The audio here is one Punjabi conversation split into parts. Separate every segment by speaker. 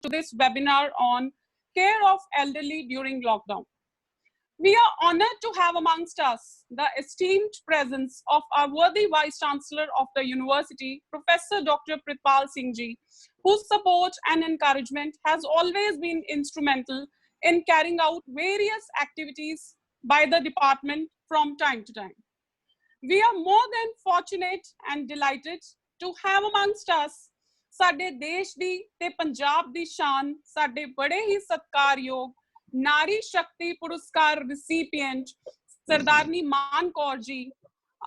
Speaker 1: to this webinar on care of elderly during lockdown. We are honored to have amongst us the esteemed presence of our worthy Vice Chancellor of the University, Professor Dr. Pritpal Singh Ji, whose support and encouragement has always been instrumental in carrying out various activities by the department from time to time. We are more than fortunate and delighted to have amongst us ਸਾਡੇ ਦੇਸ਼ ਦੀ ਤੇ ਪੰਜਾਬ ਦੀ ਸ਼ਾਨ ਸਾਡੇ ਬੜੇ ਹੀ ਸਤਿਕਾਰਯੋਗ ਨਾਰੀ ਸ਼ਕਤੀ ਪੁਰਸਕਾਰ recipient Sardarni Mann Kaur ji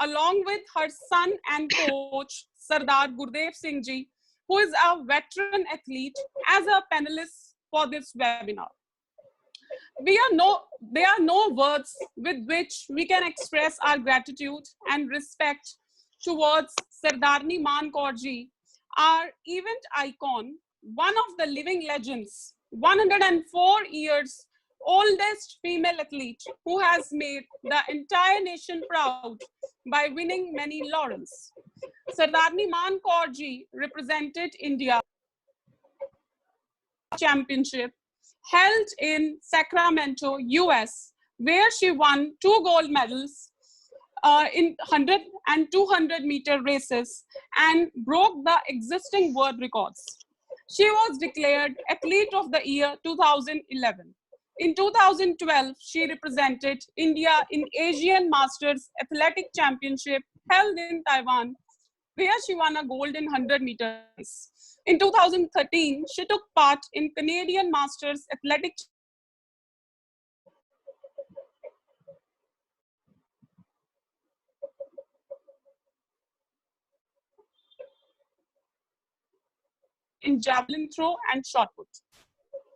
Speaker 1: along with her son and coach Sardar Gurdev Singh ji, who is a veteran athlete, as a panelist for this webinar. There are no words with which we can express our gratitude and respect towards Sardarni Maan Kaur ji, our event icon, one of the living legends, 104 years oldest female athlete who has made the entire nation proud by winning many laurels. Sardarni Maan Kaur ji represented India championship held in Sacramento, US, where she won 2 gold medals in 100 and 200 meter races and broke the existing world records. She was declared Athlete of the Year 2011. In 2012, she represented India in Asian Masters Athletic Championship held in Taiwan, where she won a gold in 100 meters. In 2013, she took part in Canadian Masters Athletic in javelin throw and shot put.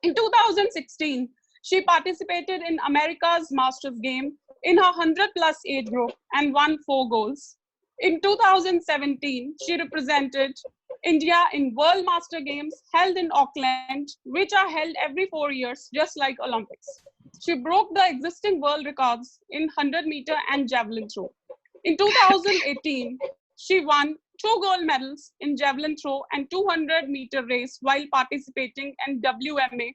Speaker 1: In 2016, she participated in America's Masters game in her 100+ age group and won 4 golds. In 2017, she represented India in World Master Games held in Auckland, which are held every 4 years, just like Olympics. She broke the existing world records in 100 meter and javelin throw. In 2018, she won 2 gold medals in javelin throw and 200 meter race while participating in WMA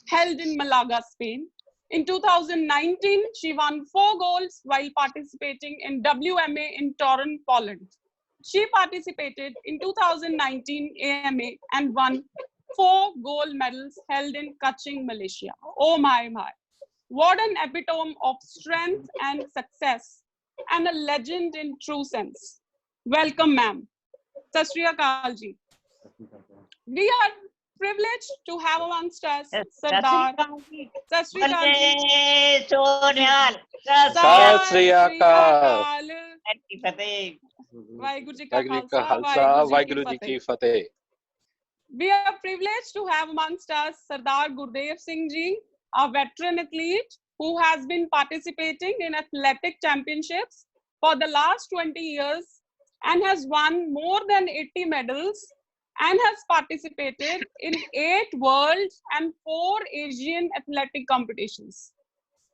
Speaker 1: held in Malaga, Spain. In 2019, she won 4 golds while participating in WMA in Torun, Poland. She participated in 2019 AMA and won 4 gold medals held in Kaching, Malaysia. Oh my. What an epitome of strength and success, and a legend in true sense. Welcome, ma'am. Sat Shri Akal ji. We are privileged to have amongst us Sardar. Sat Shri Akal ji.
Speaker 2: Sat Shri Akal.
Speaker 1: Waheguru Ji Ka Khalsa, Waheguru Ji Ki Fateh. We are privileged to have amongst us Sardar Gurdev Singh Ji, a veteran athlete who has been participating in athletic championships for the last 20 years and has won more than 80 medals and has participated in 8 world and 4 Asian athletic competitions.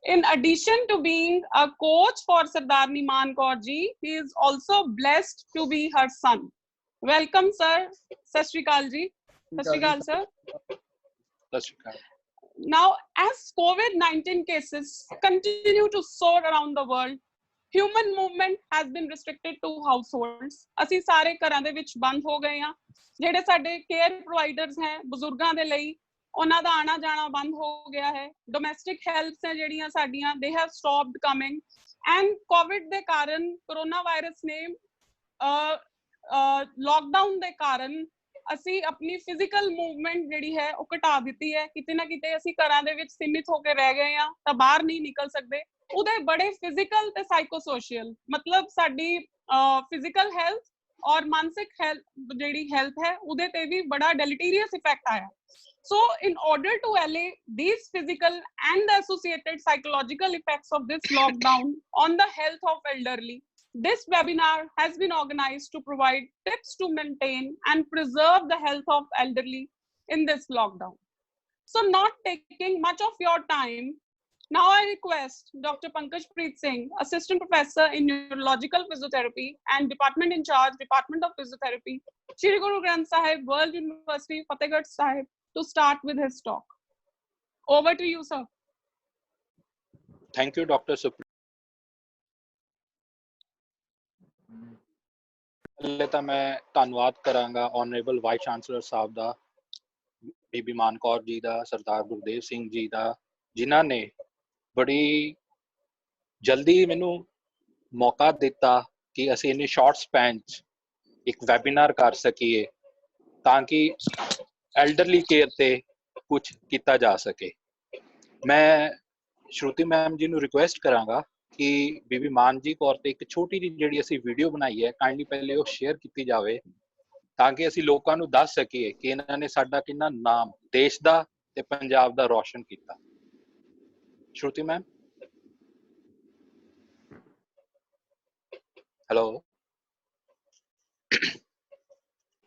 Speaker 1: In addition to being a coach for Sardarni Maan Kaur ji, he is also blessed to be her son. Welcome, sir. Sat Shri Akal ji. Sat Shri Akal, sir.
Speaker 2: Sat Shri Akal.
Speaker 1: Now, as COVID-19 cases continue to soar around the world, human movement has been restricted to households. ਅਸੀਂ ਸਾਰੇ ਘਰਾਂ ਦੇ ਵਿੱਚ ਬੰਦ ਹੋ ਗਏ ਹਾਂ. ਜਿਹੜੇ ਸਾਡੇ ਕੇਅਰ ਪ੍ਰੋਵਾਈਡਰਸ ਹੈ ਬਜ਼ੁਰਗਾਂ ਦੇ ਲਈ ਉਹਨਾਂ ਦਾ ਆਣਾ ਜਾਣਾ ਬੰਦ ਹੋ ਗਿਆ ਹੈ. ਡੋਮੈਸਟਿਕ ਹੈਲਥਸ ਹੈ ਜਿਹੜੀਆਂ ਸਾਡੀਆਂ they have stopped coming, and COVID ਦੇ ਕਾਰਨ ਕੋਰੋਨਾ ਵਾਇਰਸ ਨੇ ਲੋਕਡਾਊਨ ਦੇ ਕਾਰਨ ਅਸੀਂ ਆਪਣੀ ਫਿਜ਼ੀਕਲ ਮੂਵਮੈਂਟ ਜਿਹੜੀ ਹੈ ਉਹ ਘਟਾ ਦਿੱਤੀ ਹੈ. ਕਿਤੇ ਨਾ ਕਿਤੇ ਅਸੀਂ ਘਰਾਂ ਦੇ ਵਿੱਚ ਸੀਮਿਤ ਹੋ ਕੇ ਰਹਿ ਗਏ ਹਾਂ ਤਾਂ ਬਾਹਰ ਨਹੀਂ ਨਿਕਲ ਸਕਦੇ. ਉਹਦੇ ਬੜੇ ਫਿਜ਼ੀਕਲ ਤੇ ਸਾਈਕੋਸੋਸ਼ੀਅਲ ਮਤਲਬ ਸਾਡੀ ਫਿਜ਼ੀਕਲ ਹੈਲਥ ਔਰ ਮਾਨਸਿਕ ਹੈਲਥ ਜਿਹੜੀ ਹੈਲਥ ਹੈ ਉਹਦੇ ਤੇ ਵੀ ਬੜਾ ਡੈਲੀਟੀਰੀਅਸ ਇਫੈਕਟ ਆਇਆ. So in order to allay these physical and the associated psychological effects of this lockdown on the health of elderly, this webinar has been organized to provide tips to maintain and preserve the health of elderly in this lockdown. So not taking much of your time, now I request Dr. Pankajpreet Singh, Assistant Professor in Neurological Physiotherapy and Department in Charge, Department of Physiotherapy, Shri Guru Granth Sahib, World University, Fatehgarh Sahib, to start with his talk. Over to you, sir.
Speaker 2: Thank you, Dr. Supriya. ਪਹਿਲੇ ਤਾਂ ਮੈਂ ਧੰਨਵਾਦ ਕਰਾਂਗਾ ਆਨਰੇਬਲ ਵਾਈਸ ਚਾਂਸਲਰ ਸਾਹਿਬ ਦਾ, ਬੀਬੀ ਮਾਨ ਕੌਰ ਜੀ ਦਾ, ਸਰਦਾਰ ਗੁਰਦੇਵ ਸਿੰਘ ਜੀ ਦਾ, ਜਿਨ੍ਹਾਂ ਨੇ ਬੜੀ ਜਲਦੀ ਮੈਨੂੰ ਮੌਕਾ ਦਿੱਤਾ ਕਿ ਅਸੀਂ ਇੰਨੇ ਸ਼ਾਰਟ ਸਪੈਨ 'ਚ ਇੱਕ ਵੈਬੀਨਾਰ ਕਰ ਸਕੀਏ ਤਾਂ ਕਿ ਐਲਡਰਲੀ ਕੇਅਰ ਤੇ ਕੁਝ ਕੀਤਾ ਜਾ ਸਕੇ। ਮੈਂ ਸ਼ਰੂਤੀ ਮੈਮ ਜੀ ਨੂੰ ਰਿਕੁਐਸਟ ਕਰਾਂਗਾ ਕਿ ਬੀਬੀ ਮਾਨ ਜੀ ਕੌਰ ਤੇ ਇੱਕ ਛੋਟੀ ਜਿਹੀ ਜਿਹੜੀ ਅਸੀਂ ਵੀਡੀਓ ਬਣਾਈ ਹੈ ਕਾਈਂਡਲੀ ਪਹਿਲੇ ਉਹ ਸ਼ੇਅਰ ਕੀਤੀ ਜਾਵੇ ਤਾਂ ਕਿ ਅਸੀਂ ਲੋਕਾਂ ਨੂੰ ਦੱਸ ਸਕੀਏ ਕਿ ਇਹਨਾਂ ਨੇ ਸਾਡਾ ਕਿੰਨਾ ਨਾਮ ਦੇਸ਼ ਦਾ ਤੇ ਪੰਜਾਬ ਦਾ ਰੋਸ਼ਨ ਕੀਤਾ। Shruti ma'am, hello.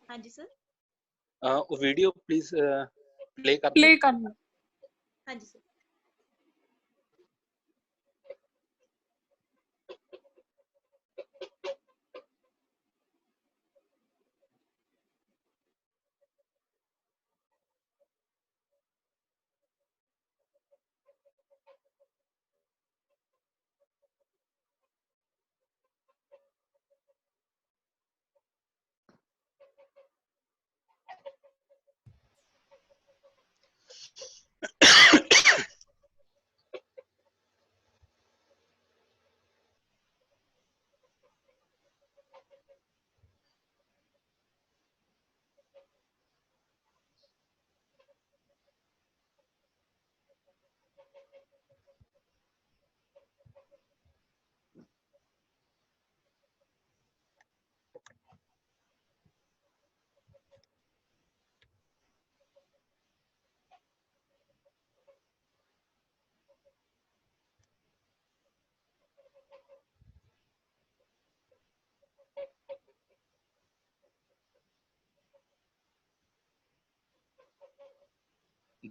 Speaker 3: ਹਾਂਜੀ ਸਰ।
Speaker 2: ਉਹ ਵੀਡੀਓ ਪਲੀਜ਼ ਪਲੇ
Speaker 1: ਕਰਨਾ।
Speaker 3: ਹਾਂਜੀ ਸਰ।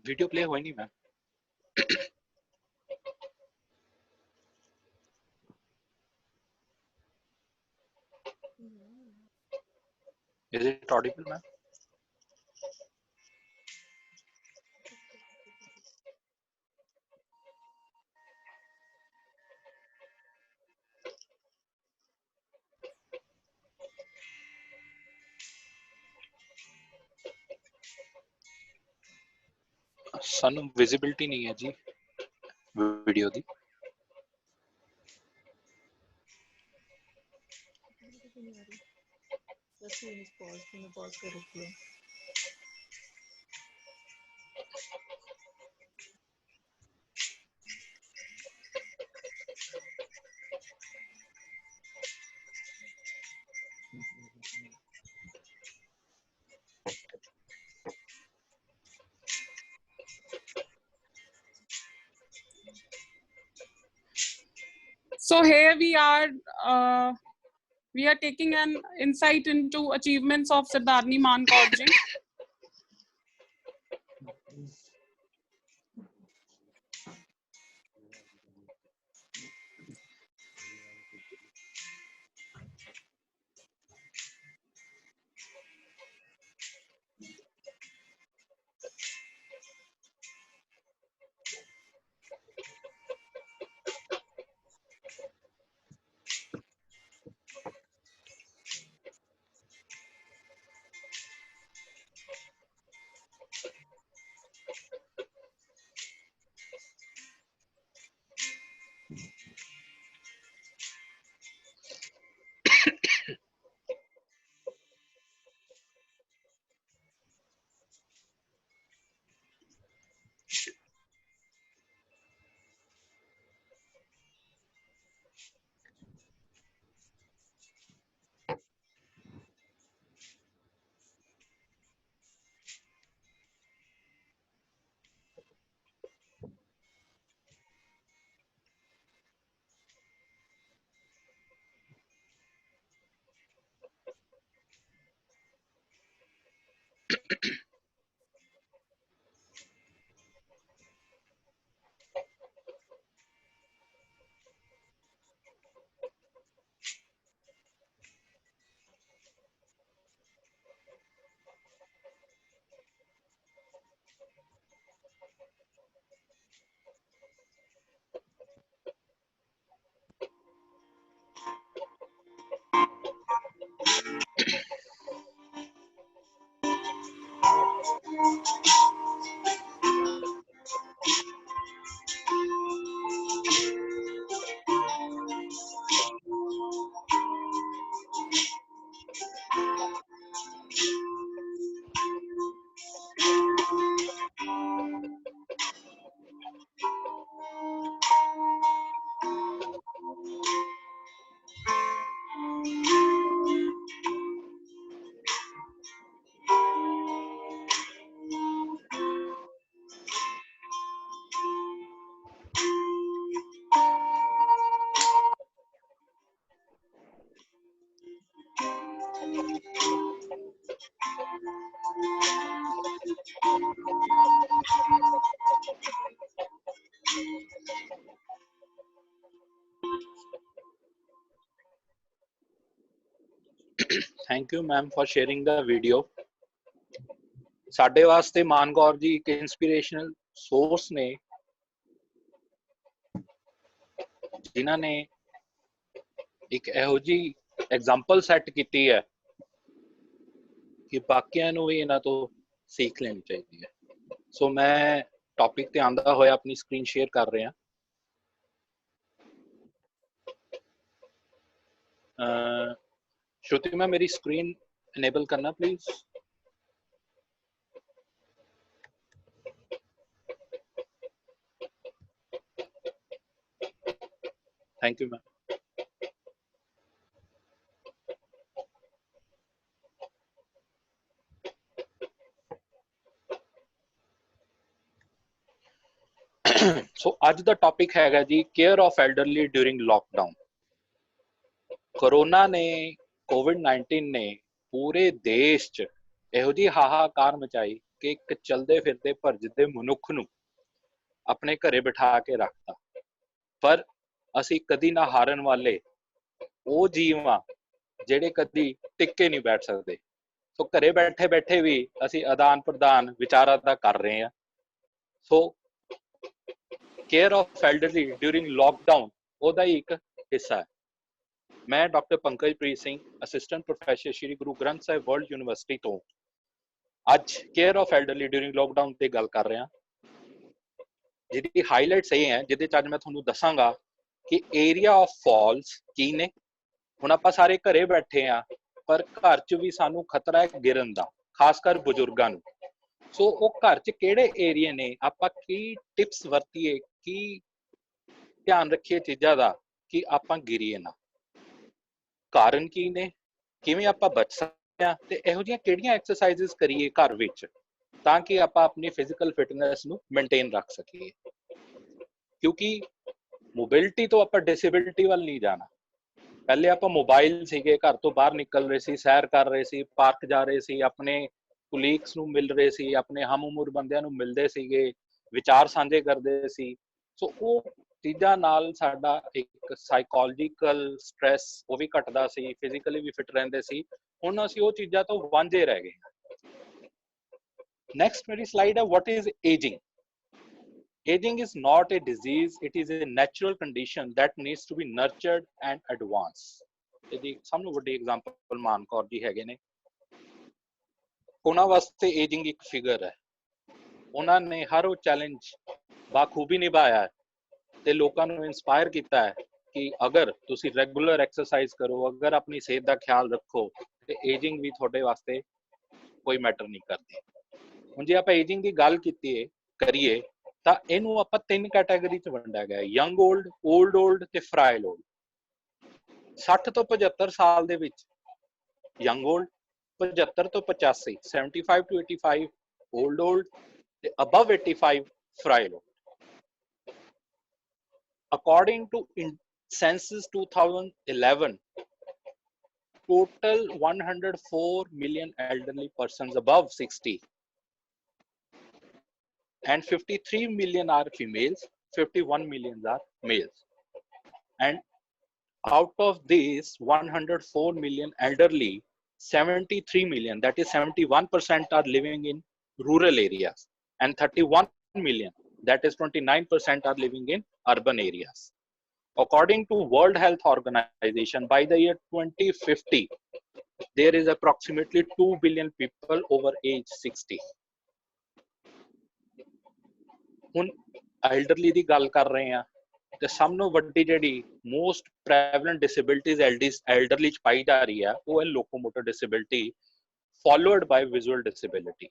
Speaker 2: ਵੀਡੀਓ ਪਲੇ ਹੋਈ ਨਹੀਂ ma'am. Is it audible, ma'am? ਸਾਨੂੰ ਵਿਜ਼ਿਬਿਲਟੀ ਨਹੀਂ ਹੈ ਜੀ ਵੀਡੀਓ ਦੀ।
Speaker 3: पॉज कर रखिए।
Speaker 1: So here we are taking an insight into achievements of Sardarni Man Kaur ji.
Speaker 2: Thank you ma'am for sharing the video. साडे वास्ते मान कौर जी एक इंस्पिरेशनल सोर्स ने, जिन्हां ने एक इहो जी एग्जाम्पल सैट की है कि बाकियां नूं भी इन्हां तो सीख लेनी चाहिए है। सो मैं टॉपिक ते आंदा होया अपनी स्क्रीन शेयर कर रहा। श्रुति मैं मेरी स्क्रीन इनेबल करना please. Thank you ma'am. So अज दा टॉपिक हैगा जी care of elderly during lockdown. Corona ने, कोविड-19 ने पूरे देश च इहो जी हाहाकार मचाई कि एक चलदे फिरदे भरजदे मनुख नूं अपने घरे बिठा के रखता। पर असी कदी ना हारन वाले वो जीव आ ਜਿਹੜੇ कदी टिके नहीं बैठ सकते। सो घरे बैठे बैठे भी असी आदान प्रदान विचारां दा कर रहे हैं। So care of elderly during lockdown ਉਹਦਾ ਹੀ ਇੱਕ ਹਿੱਸਾ ਹੈ। मैं doctor Pankajpreet Singh assistant professor Shri Guru Granth Sahib world university तो अज care of elderly during lockdown ते गल कर रहा, जिहदी हाईलाइट्स ये हैं जिहदे च अज मैं तुहानूं दसांगा कि एरिया ऑफ फॉल्स की ने। हुण आपां सारे घरे बैठे आ पर घर च भी सानूं खतरा है गिरन दा, खासकर बुजुर्गां नूं। सो वो घर च किहड़े एरिए ने, आपां की टिप्स वरतीए, की ध्यान रखिए चीज़ां दा कि आपां गिरीए ना, कारण की ने, किवें आपां बच सकते हैं ते इहो जिहियां किहड़ियां एक्सरसाइजेस करिए घर विच तां कि आपां अपनी फिजिकल फिटनेस नूं मेनटेन रख सकीए। क्योंकि मोबिलिटी तो आपां डिसेबिलिटी वाल नहीं जाना। पहले आपां मोबाइल सीगे, घर तो बाहर निकल रहे सी, सैर कर रहे सी, पार्क जा रहे सी, अपने कुलीग्स नूं मिल रहे सी, अपने हम उम्र बंदियां नूं मिलदे सीगे, विचार साझे करदे सी। सो वो चीज़ां नाल साडा एक साइकोलॉजिकल स्ट्रैस वो भी घटदा सी, फिजिकली भी फिट रहिंदे सी। हुण असीं वो चीज़ां तो वांझे रह गए। नेक्स्ट मेरी स्लाइड है what is ageing. Aging is not a disease, it is a natural condition that needs to be nurtured and advanced. ਇਹਦੀ ਸਭ ਤੋਂ ਵੱਡੀ ਐਗਜ਼ਾਮਪਲ ਮਾਨ ਕੌਰ ਜੀ ਹੈਗੇ ਨੇ। ਉਹਨਾਂ ਵਾਸਤੇ ਏਜਿੰਗ ਇੱਕ ਫਿਗਰ ਹੈ। ਉਹਨਾਂ ਨੇ ਹਰ ਉਹ ਚੈਲੰਜ ਬਾਖੂਬੀ ਨਿਭਾਇਆ ਹੈ ਤੇ ਲੋਕਾਂ ਨੂੰ ਇਨਸਪਾਇਰ ਕੀਤਾ ਹੈ ਕਿ ਅਗਰ ਤੁਸੀਂ ਰੈਗੂਲਰ ਐਕਸਰਸਾਈਜ਼ ਕਰੋ, ਅਗਰ ਆਪਣੀ ਸਿਹਤ ਦਾ ਖਿਆਲ ਰੱਖੋ ਤੇ ਏਜਿੰਗ ਵੀ ਤੁਹਾਡੇ ਵਾਸਤੇ ਕੋਈ ਮੈਟਰ ਨਹੀਂ ਕਰਦੀ। ਹੁਣ ਜੇ ਆਪਾਂ ਏਜਿੰਗ ਦੀ ਗੱਲ ਕਰੀਏ ਤਾਂ ਇਹਨੂੰ ਆਪਾਂ ਤਿੰਨ ਕੈਟਾਗਰੀ ਚ ਵੰਡਿਆ ਗਿਆ, ਯੰਗ ਓਲਡ, ਓਲਡ ਤੇ ਫਰਾਈਲ ਓਲਡ। 60 ਤੋਂ 75 ਸਾਲ ਦੇ ਵਿੱਚ ਯੰਗ ਓਲਡ, 75 ਤੋਂ 85 75 to 85 ਓਲਡ ਤੇ above 85 frail old. According to census 2011, total 104 million elderly persons above 60 and 53 million are females, 51 million are males. And out of these 104 million elderly, 73 million, that is 71%, are living in rural areas, and 31 million, that is 29%, are living in urban areas. According to World Health Organization, by the year 2050, there is approximately 2 billion people over age 60. ਹੁਣ ਐਲਡਰਲੀ ਦੀ ਗੱਲ ਕਰ ਰਹੇ ਆ ਤੇ ਸਭ ਤੋਂ ਵੱਡੀ ਜਿਹੜੀ ਮੋਸਟ ਪ੍ਰੈਵਲੈਂਟ ਡਿਸੇਬਿਲਿਟੀਜ਼ ਐਲਡਰਲੀ ਚ ਪਾਈ ਜਾ ਰਹੀ ਆ ਉਹ ਹੈ ਲੋਕੋਮੋਟਰ ਡਿਸੇਬਿਲਿਟੀ, ਫੋਲੋਡ ਬਾਈ ਵਿਜ਼ੂਅਲ ਡਿਸੇਬਿਲਿਟੀ।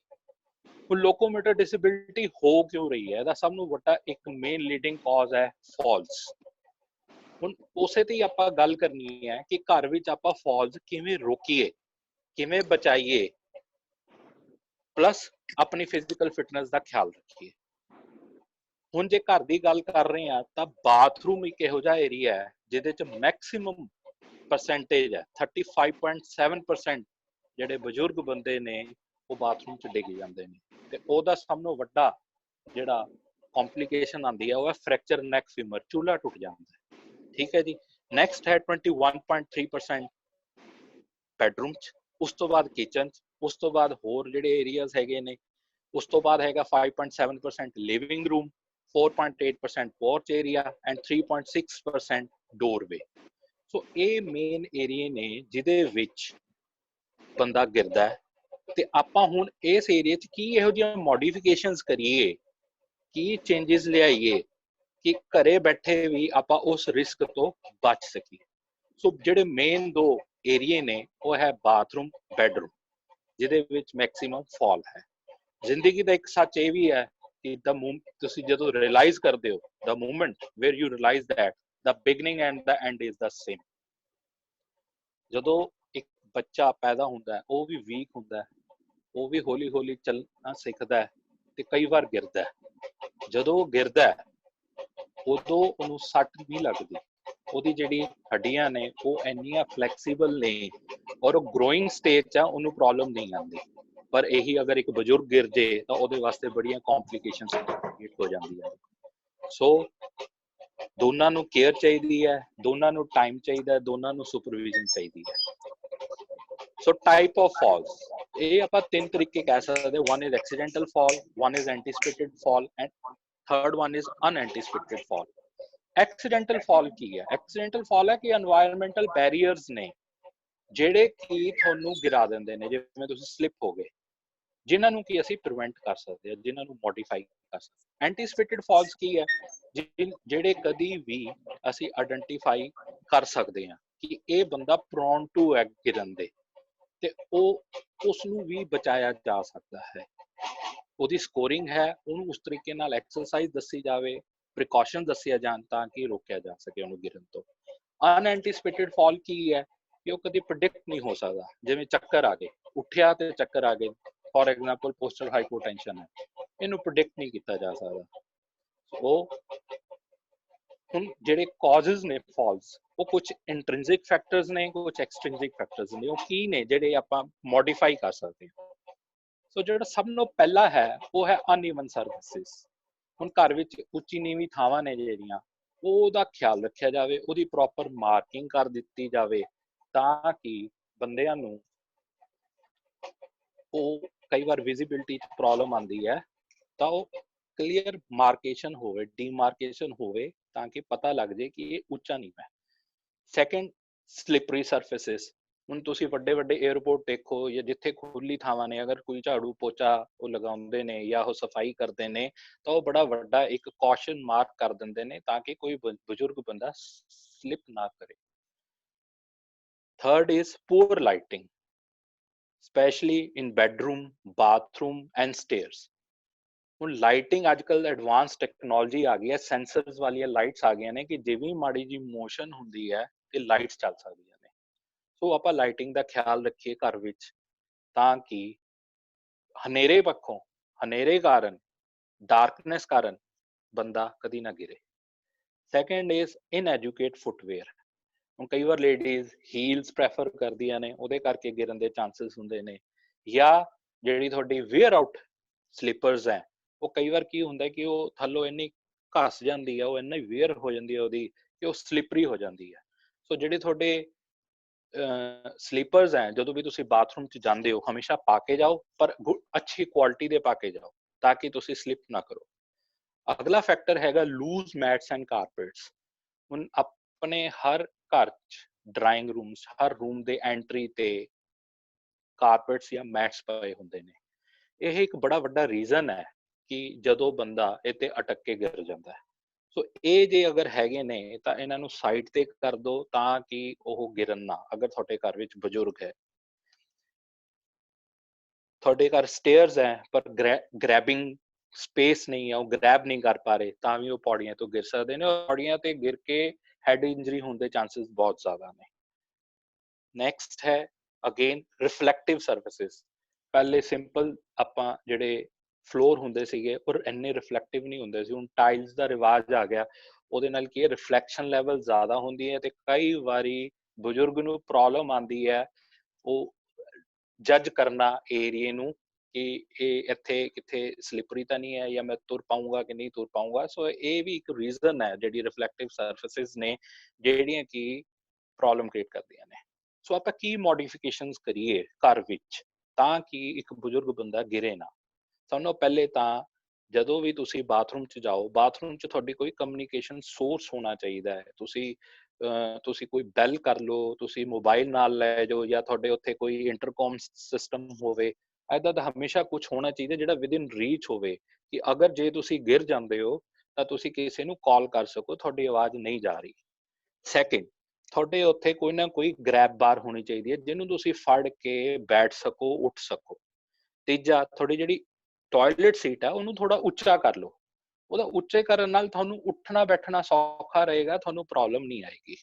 Speaker 2: ਹੁਣ ਲੋਕੋਮੋਟਰ ਡਿਸੇਬਿਲਿਟੀ ਹੋ ਕਿਉਂ ਰਹੀ ਹੈ? ਇਹਦਾ ਸਭ ਤੋਂ ਵੱਡਾ ਇੱਕ ਮੇਨ ਲੀਡਿੰਗ ਕਾਜ਼ ਹੈ ਫਾਲਸ। ਹੁਣ ਉਸੇ ਤੇ ਹੀ ਆਪਾਂ ਗੱਲ ਕਰਨੀ ਹੈ ਕਿ ਘਰ ਵਿੱਚ ਆਪਾਂ ਫਾਲਸ ਕਿਵੇਂ ਰੋਕੀਏ, ਕਿਵੇਂ ਬਚਾਈਏ, ਪਲੱਸ ਆਪਣੀ ਫਿਜ਼ੀਕਲ ਫਿਟਨੈਸ ਦਾ ਖਿਆਲ ਰੱਖੀਏ। ਹੁਣ ਜੇ ਘਰ ਦੀ ਗੱਲ ਕਰ ਰਹੇ ਆ ਤਾਂ ਬਾਥਰੂਮ ਇੱਕ ਇਹੋ ਜਿਹਾ ਏਰੀਆ ਹੈ ਜਿਹਦੇ ਚ ਮੈਕਸਿਮਮ ਪਰਸੈਂਟੇਜ ਹੈ 35.7% ਜਿਹੜੇ ਬਜ਼ੁਰਗ ਬੰਦੇ ਨੇ ਉਹ ਬਾਥਰੂਮ ਚ ਡਿੱਗ ਜਾਂਦੇ ਨੇ ਤੇ ਉਹਦਾ ਸਭ ਤੋਂ ਵੱਡਾ ਜਿਹੜਾ ਕੰਪਲਿਕੇਸ਼ਨ ਆਉਂਦੀ ਹੈ ਉਹ ਹੈ ਫ੍ਰੈਕਚਰ ਨੈਕ ਫੀਮਰ, ਚੂਲਾ ਟੁੱਟ ਜਾਂਦਾ ਹੈ। ਠੀਕ ਹੈ ਜੀ। ਨੈਕਸਟ ਹੈ 21.3% ਬੈਡਰੂਮ ਚ, ਉਸ ਤੋਂ ਬਾਅਦ ਕਿਚਨ, ਉਸ ਤੋਂ ਬਾਅਦ ਹੋਰ ਜਿਹੜੇ ਏਰੀਆਜ਼ ਹੈਗੇ ਨੇ, ਉਸ ਤੋਂ ਬਾਅਦ ਹੈਗਾ 5.7% living room, 4.8% porch area and 3.6% ਡੋਰਵੇ। ਸੋ ਇਹ ਮੇਨ ਏਰੀਏ ਨੇ ਜਿਹਦੇ ਵਿੱਚ ਬੰਦਾ ਗਿਰਦਾ ਹੈ। ਤੇ ਆਪਾਂ ਹੁਣ ਇਸ ਏਰੀਆ 'ਚ ਕੀ ਇਹੋ ਜਿਹੀਆਂ ਮੋਡੀਫਿਕੇਸ਼ਨਸ ਕਰੀਏ, ਕੀ ਚੇਂਜਸ ਲਿਆਈਏ ਕਿ ਘਰੇ ਬੈਠੇ ਵੀ ਆਪਾਂ ਉਸ ਰਿਸਕ ਤੋਂ ਬਚ ਸਕੀਏ। ਸੋ ਜਿਹੜੇ ਮੇਨ ਦੋ ਏਰੀਏ ਨੇ ਉਹ ਹੈ ਬਾਥਰੂਮ, ਬੈਡਰੂਮ, ਜਿਹਦੇ ਵਿੱਚ ਮੈਕਸਿਮਮ ਫਾਲ ਹੈ। ਜ਼ਿੰਦਗੀ ਦਾ ਇੱਕ ਸੱਚ ਇਹ ਵੀ ਹੈ ਕਿ ਤੁਸੀਂ ਜਦੋਂ ਰਿਅਲਾਈਜ਼ ਕਰਦੇ ਹੋ, the moment where you realize that the beginning and the end is the same। ਜਦੋਂ ਇੱਕ ਬੱਚਾ ਪੈਦਾ ਹੁੰਦਾ ਹੈ ਉਹ ਵੀ ਵੀਕ ਹੁੰਦਾ ਹੈ, ਉਹ ਵੀ ਹੌਲੀ ਹੌਲੀ ਚੱਲਣਾ ਸਿੱਖਦਾ ਹੈ ਤੇ ਕਈ ਵਾਰ ਗਿਰਦਾ ਹੈ। ਜਦੋਂ ਉਹ ਗਿਰਦਾ ਹੈ ਉਦੋਂ ਉਹਨੂੰ ਸੱਟ ਨਹੀਂ ਲੱਗਦੀ, ਉਹਦੀ ਜਿਹੜੀ ਹੱਡੀਆਂ ਨੇ ਉਹ ਇੰਨੀਆਂ ਫਲੈਕਸੀਬਲ ਨੇ ਔਰ ਉਹ ਗਰੋਇੰਗ ਸਟੇਜ 'ਚ ਆ, ਉਹਨੂੰ ਪ੍ਰੋਬਲਮ ਨਹੀਂ ਆਉਂਦੀ। ਪਰ ਇਹੀ ਅਗਰ ਇੱਕ ਬਜ਼ੁਰਗ ਗਿਰ ਜੇ ਤਾਂ ਉਹਦੇ ਵਾਸਤੇ ਬੜੀਆਂ ਕੰਪਲਿਕੇਸ਼ਨਸ ਕ੍ਰੀਏਟ ਹੋ ਜਾਂਦੀਆਂ। ਸੋ ਦੋਨਾਂ ਨੂੰ ਕੇਅਰ ਚਾਹੀਦੀ ਹੈ, ਦੋਨਾਂ ਨੂੰ ਟਾਈਮ ਚਾਹੀਦਾ, ਦੋਨਾਂ ਨੂੰ ਸੁਪਰਵਿਜ਼ਨ ਚਾਹੀਦੀ ਹੈ। ਸੋ ਟਾਈਪ ਆਫ ਫਾਲਸ, ਇਹ ਆਪਾਂ ਤਿੰਨ ਤਰੀਕੇ ਕਹਿ ਸਕਦੇ। One is accidental fall, one is anticipated fall and third one is unanticipated fall. Accidental fall ਕੀ ਹੈ? ਐਕਸੀਡੈਂਟਲ ਫਾਲ ਹੈ ਕਿ এনवायरमेंटल ਬੈਰੀਅਰਸ ਨੇ ਜਿਹੜੇ ਕਿ ਤੁਹਾਨੂੰ ਗਿਰਾ ਦਿੰਦੇ ਨੇ, ਜਿਵੇਂ ਤੁਸੀਂ ਸਲਿਪ ਹੋ ਗਏ, ਜਿਨ੍ਹਾਂ ਨੂੰ ਕਿ ਅਸੀਂ ਪ੍ਰੀਵੈਂਟ ਕਰ ਸਕਦੇ ਹਾਂ, ਜਿਨ੍ਹਾਂ ਨੂੰ ਮੋਡੀਫਾਈ ਕਰ ਸਕਦੇ। ਐਂਟੀਸਿਪੇਟਡ ਫਾਲਸ ਕੀ ਹੈ? ਜਿਹੜੇ ਕਦੀ ਵੀ ਅਸੀਂ ਆਇਡੈਂਟੀਫਾਈ ਕਰ ਸਕਦੇ ਹਾਂ ਕਿ ਇਹ ਬੰਦਾ ਪ੍ਰੋਨ ਟੂ ਹੈ ਗਿਰਨ ਦੇ, ਤੇ ਉਹ ਉਸ ਨੂੰ ਵੀ ਬਚਾਇਆ ਜਾ ਸਕਦਾ ਹੈ। ਉਹਦੀ ਸਕੋਰਿੰਗ ਹੈ, ਉਹਨੂੰ ਉਸ ਤਰੀਕੇ ਨਾਲ ਐਕਸਰਸਾਈਜ਼ ਦੱਸੀ ਜਾਵੇ, ਪ੍ਰੀਕਾਸ਼ਨ ਦੱਸਿਆ ਜਾਣ ਤਾਂ ਕਿ ਰੋਕਿਆ ਜਾ ਸਕੇ ਉਹਨੂੰ ਗਿਰਨ ਤੋਂ। ਅਨਐਂਟੀਸਿਪੇਟਡ ਫਾਲ ਕੀ ਹੈ ਕਿ ਉਹ ਕਦੀ ਪ੍ਰੈਡਿਕਟ ਨਹੀਂ ਹੋ ਸਕਦਾ, ਜਿਵੇਂ ਚੱਕਰ ਆ ਗਏ, ਉੱਠਿਆ ਤੇ ਚੱਕਰ ਆ ਗਏ, ਫੋਰ ਐਗਜ਼ਾਮਪਲ ਪੋਸਟਲ ਹਾਈਪੋਟੈਂਸ਼ਨ ਹੈ, ਇਹਨੂੰ ਪ੍ਰੈਡਿਕਟ ਨਹੀਂ ਕੀਤਾ ਜਾ ਸਕਦਾ। ਉਹ ਹੁਣ ਜਿਹੜੇ ਕਾਜ਼ਸ ਨੇ ਫਾਲਸ, ਉਹ ਕੁਝ ਇੰਟ੍ਰਿੰਸਿਕ ਫੈਕਟਰਸ ਨੇ, ਕੁਝ ਐਕਸਟ੍ਰਿੰਸਿਕ ਫੈਕਟਰਸ ਨੇ। ਉਹ ਕੀ ਨੇ ਜਿਹੜੇ ਆਪਾਂ ਮੋਡੀਫਾਈ ਕਰ ਸਕਦੇ ਹਾਂ? ਸੋ ਜਿਹੜਾ ਸਭ ਤੋਂ ਪਹਿਲਾ ਹੈ ਉਹ ਹੈ ਅਨਈਵਨ ਸਰਫੇਸਿਸ। ਹੁਣ ਘਰ ਵਿੱਚ ਉੱਚੀ ਨੀਵੀਂ ਥਾਵਾਂ ਨੇ ਜਿਹੜੀਆਂ, ਉਹਦਾ ਖਿਆਲ ਰੱਖਿਆ ਜਾਵੇ, ਉਹਦੀ ਪ੍ਰੋਪਰ ਮਾਰਕਿੰਗ ਕਰ ਦਿੱਤੀ ਜਾਵੇ ਤਾਂ ਕਿ ਬੰਦਿਆਂ ਨੂੰ, ਉਹ ਕਈ ਵਾਰ ਵਿਜ਼ਿਬਿਲਿਟੀ 'ਚ ਪ੍ਰੋਬਲਮ ਆਉਂਦੀ ਹੈ ਤਾਂ ਉਹ ਕਲੀਅਰ ਮਾਰਕੇਸ਼ਨ ਹੋਵੇ, ਡੀਮਾਰਕੇਸ਼ਨ ਹੋਵੇ ਤਾਂ ਕਿ ਪਤਾ ਲੱਗ ਜੇ ਕਿ ਇਹ ਉੱਚਾ ਨਹੀਂ ਹੈ। Second, slippery surfaces. ਹੁਣ ਤੁਸੀਂ ਵੱਡੇ ਵੱਡੇ 에ਅਰਪੋਰਟ ਦੇਖੋ ਜਾਂ ਜਿੱਥੇ ਖੁੱਲੀ ਥਾਵਾਂ ਨੇ, ਅਗਰ ਕੋਈ ਝਾੜੂ ਪੋਚਾ ਉਹ ਲਗਾਉਂਦੇ ਨੇ ਜਾਂ ਉਹ ਸਫਾਈ ਕਰਦੇ ਨੇ ਤਾਂ ਉਹ ਬੜਾ ਵੱਡਾ ਇੱਕ ਕੌਸ਼ਨ ਮਾਰਕ ਕਰ ਦਿੰਦੇ ਨੇ ਤਾਂ ਕਿ ਕੋਈ ਬਜ਼ੁਰਗ ਬੰਦਾ ਸਲਿਪ ਨਾ ਕਰੇ। Third is poor lighting, specially in bedroom, bathroom and stairs. ਹੁਣ ਲਾਈਟਿੰਗ ਅੱਜ ਕੱਲ੍ਹ ਐਡਵਾਂਸ ਟੈਕਨੋਲੋਜੀ ਆ ਗਈ ਹੈ, ਸੈਂਸਰਸ ਵਾਲੀਆਂ ਲਾਈਟਸ ਆ ਗਈਆਂ ਨੇ ਕਿ ਜਿਵੇਂ ਮਾੜੀ ਜੀ ਮੋਸ਼ਨ ਹੁੰਦੀ ਹੈ ਤੇ ਲਾਈਟਸ ਚੱਲ ਸਕਦੀਆਂ ਨੇ। ਸੋ ਆਪਾਂ ਲਾਈਟਿੰਗ ਦਾ ਖਿਆਲ ਰੱਖੀਏ ਘਰ ਵਿੱਚ ਤਾਂ ਕਿ ਹਨੇਰੇ ਪੱਖੋਂ, ਹਨੇਰੇ ਕਾਰਨ, ਡਾਰਕਨੈਸ ਕਾਰਨ ਬੰਦਾ ਕਦੀ ਨਾ ਗਿਰੇ। Second is inadequate footwear. ਹੁਣ ਕਈ ਵਾਰ ਲੇਡੀਜ਼ ਹੀਲਸ ਪ੍ਰੈਫਰ ਕਰਦੀਆਂ ਨੇ, ਉਹਦੇ ਕਰਕੇ ਗਿਰਨ ਦੇ ਚਾਂਸਸ ਹੁੰਦੇ ਨੇ। ਜਾਂ ਜਿਹੜੀ ਤੁਹਾਡੀ ਵੇਅਰ ਆਊਟ ਸਲੀਪਰਸ ਹੈ, ਉਹ ਕਈ ਵਾਰ ਕੀ ਹੁੰਦਾ ਕਿ ਉਹ ਥੱਲੋਂ ਇੰਨੀ ਘਸ ਜਾਂਦੀ ਹੈ, ਉਹ ਇੰਨੀ ਵੇਅਰ ਹੋ ਜਾਂਦੀ ਹੈ ਉਹਦੀ ਕਿ ਉਹ ਸਲਿਪਰੀ ਹੋ ਜਾਂਦੀ ਹੈ। ਸੋ ਜਿਹੜੇ ਤੁਹਾਡੇ ਸਲੀਪਰਸ ਹੈ, ਜਦੋਂ ਵੀ ਤੁਸੀਂ ਬਾਥਰੂਮ 'ਚ ਜਾਂਦੇ ਹੋ ਹਮੇਸ਼ਾ ਪਾ ਕੇ ਜਾਓ, ਪਰ ਅੱਛੀ ਕੁਆਲਿਟੀ ਦੇ ਪਾ ਕੇ ਜਾਓ ਤਾਂ ਕਿ ਤੁਸੀਂ ਸਲਿਪ ਨਾ ਕਰੋ। ਅਗਲਾ ਫੈਕਟਰ ਹੈਗਾ ਲੂਜ਼ ਮੈਟਸ ਐਂਡ ਕਾਰਪੇਟਸ। ਹੁਣ ਆਪਣੇ ਹਰ ਘਰ 'ਚ, ਡਰਾਇੰਗ ਰੂਮਸ, ਹਰ ਰੂਮ ਦੇ ਐਂਟਰੀ ਤੇ ਕਾਰਪੇਟਸ ਜਾਂ ਮੈਟਸ ਪਏ ਹੁੰਦੇ ਨੇ। ਇਹ ਇੱਕ ਬੜਾ ਵੱਡਾ ਰੀਜ਼ਨ ਹੈ ਕਿ ਜਦੋਂ ਬੰਦਾ ਇਹ ਤੇ ਅਟਕ ਕੇ ਗਿਰ ਜਾਂਦਾ ਹੈ। ਸੋ ਇਹ ਜੇ ਅਗਰ ਹੈਗੇ ਨੇ ਤਾਂ ਇਹਨਾਂ ਨੂੰ ਸਾਈਡ ਤੇ ਕਰ ਦਿਓ ਤਾਂ ਕਿ ਉਹ ਗਿਰਨ ਨਾ। ਅਗਰ ਤੁਹਾਡੇ ਘਰ ਵਿੱਚ ਬਜ਼ੁਰਗ ਹੈ, ਤੁਹਾਡੇ ਘਰ ਸਟੇਅਰਸ ਹੈ ਪਰ ਗ੍ਰੈਬਿੰਗ ਸਪੇਸ ਨਹੀਂ ਹੈ, ਉਹ ਗ੍ਰੈਬ ਨਹੀਂ ਕਰ ਪਾ ਰਹੇ, ਤਾਂ ਵੀ ਉਹ ਪੌੜੀਆਂ ਤੋਂ ਗਿਰ ਸਕਦੇ ਨੇ। ਪੌੜੀਆਂ ਤੇ ਗਿਰ ਕੇ ਹੈਡ ਇੰਜਰੀ ਹੋਣ ਦੇ ਚਾਂਸਸ ਬਹੁਤ ਜ਼ਿਆਦਾ ਨੇ। ਨੈਕਸਟ ਹੈ ਅਗੇਨ ਰਿਫਲੈਕਟਿਵ ਸਰਫੇਸਿਸ। ਪਹਿਲੇ ਸਿੰਪਲ ਆਪਾਂ ਜਿਹੜੇ ਫਲੋਰ ਹੁੰਦੇ ਸੀਗੇ ਔਰ ਇੰਨੇ ਰਿਫਲੈਕਟਿਵ ਨਹੀਂ ਹੁੰਦੇ ਸੀ। ਹੁਣ ਟਾਈਲਸ ਦਾ ਰਿਵਾਜ ਆ ਗਿਆ, ਉਹਦੇ ਨਾਲ ਕੀ ਹੈ ਰਿਫਲੈਕਸ਼ਨ ਲੈਵਲ ਜ਼ਿਆਦਾ ਹੁੰਦੀ ਹੈ ਤੇ ਕਈ ਵਾਰੀ ਬਜ਼ੁਰਗ ਨੂੰ ਪ੍ਰੋਬਲਮ ਆਉਂਦੀ ਹੈ ਉਹ ਜੱਜ ਕਰਨਾ ਏਰੀਏ ਨੂੰ ਕਿ ਇਹ ਇੱਥੇ ਕਿੱਥੇ ਸਲਿਪਰੀ ਤਾਂ ਨਹੀਂ ਹੈ ਜਾਂ ਮੈਂ ਤੁਰ ਪਾਊਂਗਾ ਕਿ ਨਹੀਂ ਤੁਰ ਪਾਊਂਗਾ। ਸੋ ਇਹ ਵੀ ਇੱਕ ਰੀਜ਼ਨ ਹੈ ਜਿਹੜੀ ਰਿਫਲੈਕਟਿਵ ਸਰਫੇਸਿਸ ਨੇ ਜਿਹੜੀਆਂ ਕਿ ਪ੍ਰੋਬਲਮ ਕ੍ਰੀਏਟ ਕਰਦੀਆਂ ਨੇ। ਸੋ ਆਪਾਂ ਕੀ ਮੋਡੀਫਿਕੇਸ਼ਨਸ ਕਰੀਏ ਘਰ ਵਿੱਚ ਤਾਂ ਕਿ ਇੱਕ ਬਜ਼ੁਰਗ ਬੰਦਾ ਗਿਰੇ ਨਾ। ਸਭ ਨਾਲੋਂ ਪਹਿਲੇ ਤਾਂ ਜਦੋਂ ਵੀ ਤੁਸੀਂ ਬਾਥਰੂਮ 'ਚ ਜਾਓ, ਬਾਥਰੂਮ 'ਚ ਤੁਹਾਡੀ ਕੋਈ ਕਮਿਊਨੀਕੇਸ਼ਨ ਸੋਰਸ ਹੋਣਾ ਚਾਹੀਦਾ ਹੈ। ਤੁਸੀਂ ਕੋਈ ਬੈਲ ਕਰ ਲਓ, ਤੁਸੀਂ ਮੋਬਾਈਲ ਨਾਲ ਲੈ ਜਾਓ, ਜਾਂ ਤੁਹਾਡੇ ਉੱਥੇ ਕੋਈ ਇੰਟਰਕਮ ਸਿਸਟਮ ਹੋਵੇ। ਏਦਾਂ ਦਾ ਹਮੇਸ਼ਾ ਕੁਛ ਹੋਣਾ ਚਾਹੀਦਾ ਜਿਹੜਾ ਵਿਦਿਨ ਰੀਚ ਹੋਵੇ, ਕਿ ਅਗਰ ਜੇ ਤੁਸੀਂ ਗਿਰ ਜਾਂਦੇ ਹੋ ਤਾਂ ਤੁਸੀਂ ਕਿਸੇ ਨੂੰ ਕਾਲ ਕਰ ਸਕੋ, ਤੁਹਾਡੀ ਆਵਾਜ਼ ਨਹੀਂ ਜਾ ਰਹੀ। ਸੈਕਿੰਡ, ਤੁਹਾਡੇ ਉੱਥੇ ਕੋਈ ਨਾ ਕੋਈ ਗ੍ਰੈਬ ਬਾਰ ਹੋਣੀ ਚਾਹੀਦੀ ਹੈ ਜਿਹਨੂੰ ਤੁਸੀਂ ਫੜ ਕੇ ਬੈਠ ਸਕੋ, ਉੱਠ ਸਕੋ। ਤੀਜਾ, ਤੁਹਾਡੀ ਜਿਹੜੀ ਟਾਇਲਟ ਸੀਟ ਹੈ ਉਹਨੂੰ ਥੋੜਾ ਉੱਚਾ ਕਰ ਲਓ। ਉਹਦਾ ਉੱਚੇ ਕਰਨ ਨਾਲ ਤੁਹਾਨੂੰ ਉੱਠਣਾ ਬੈਠਣਾ ਸੌਖਾ ਰਹੇਗਾ, ਤੁਹਾਨੂੰ ਪ੍ਰੋਬਲਮ ਨਹੀਂ ਆਏਗੀ।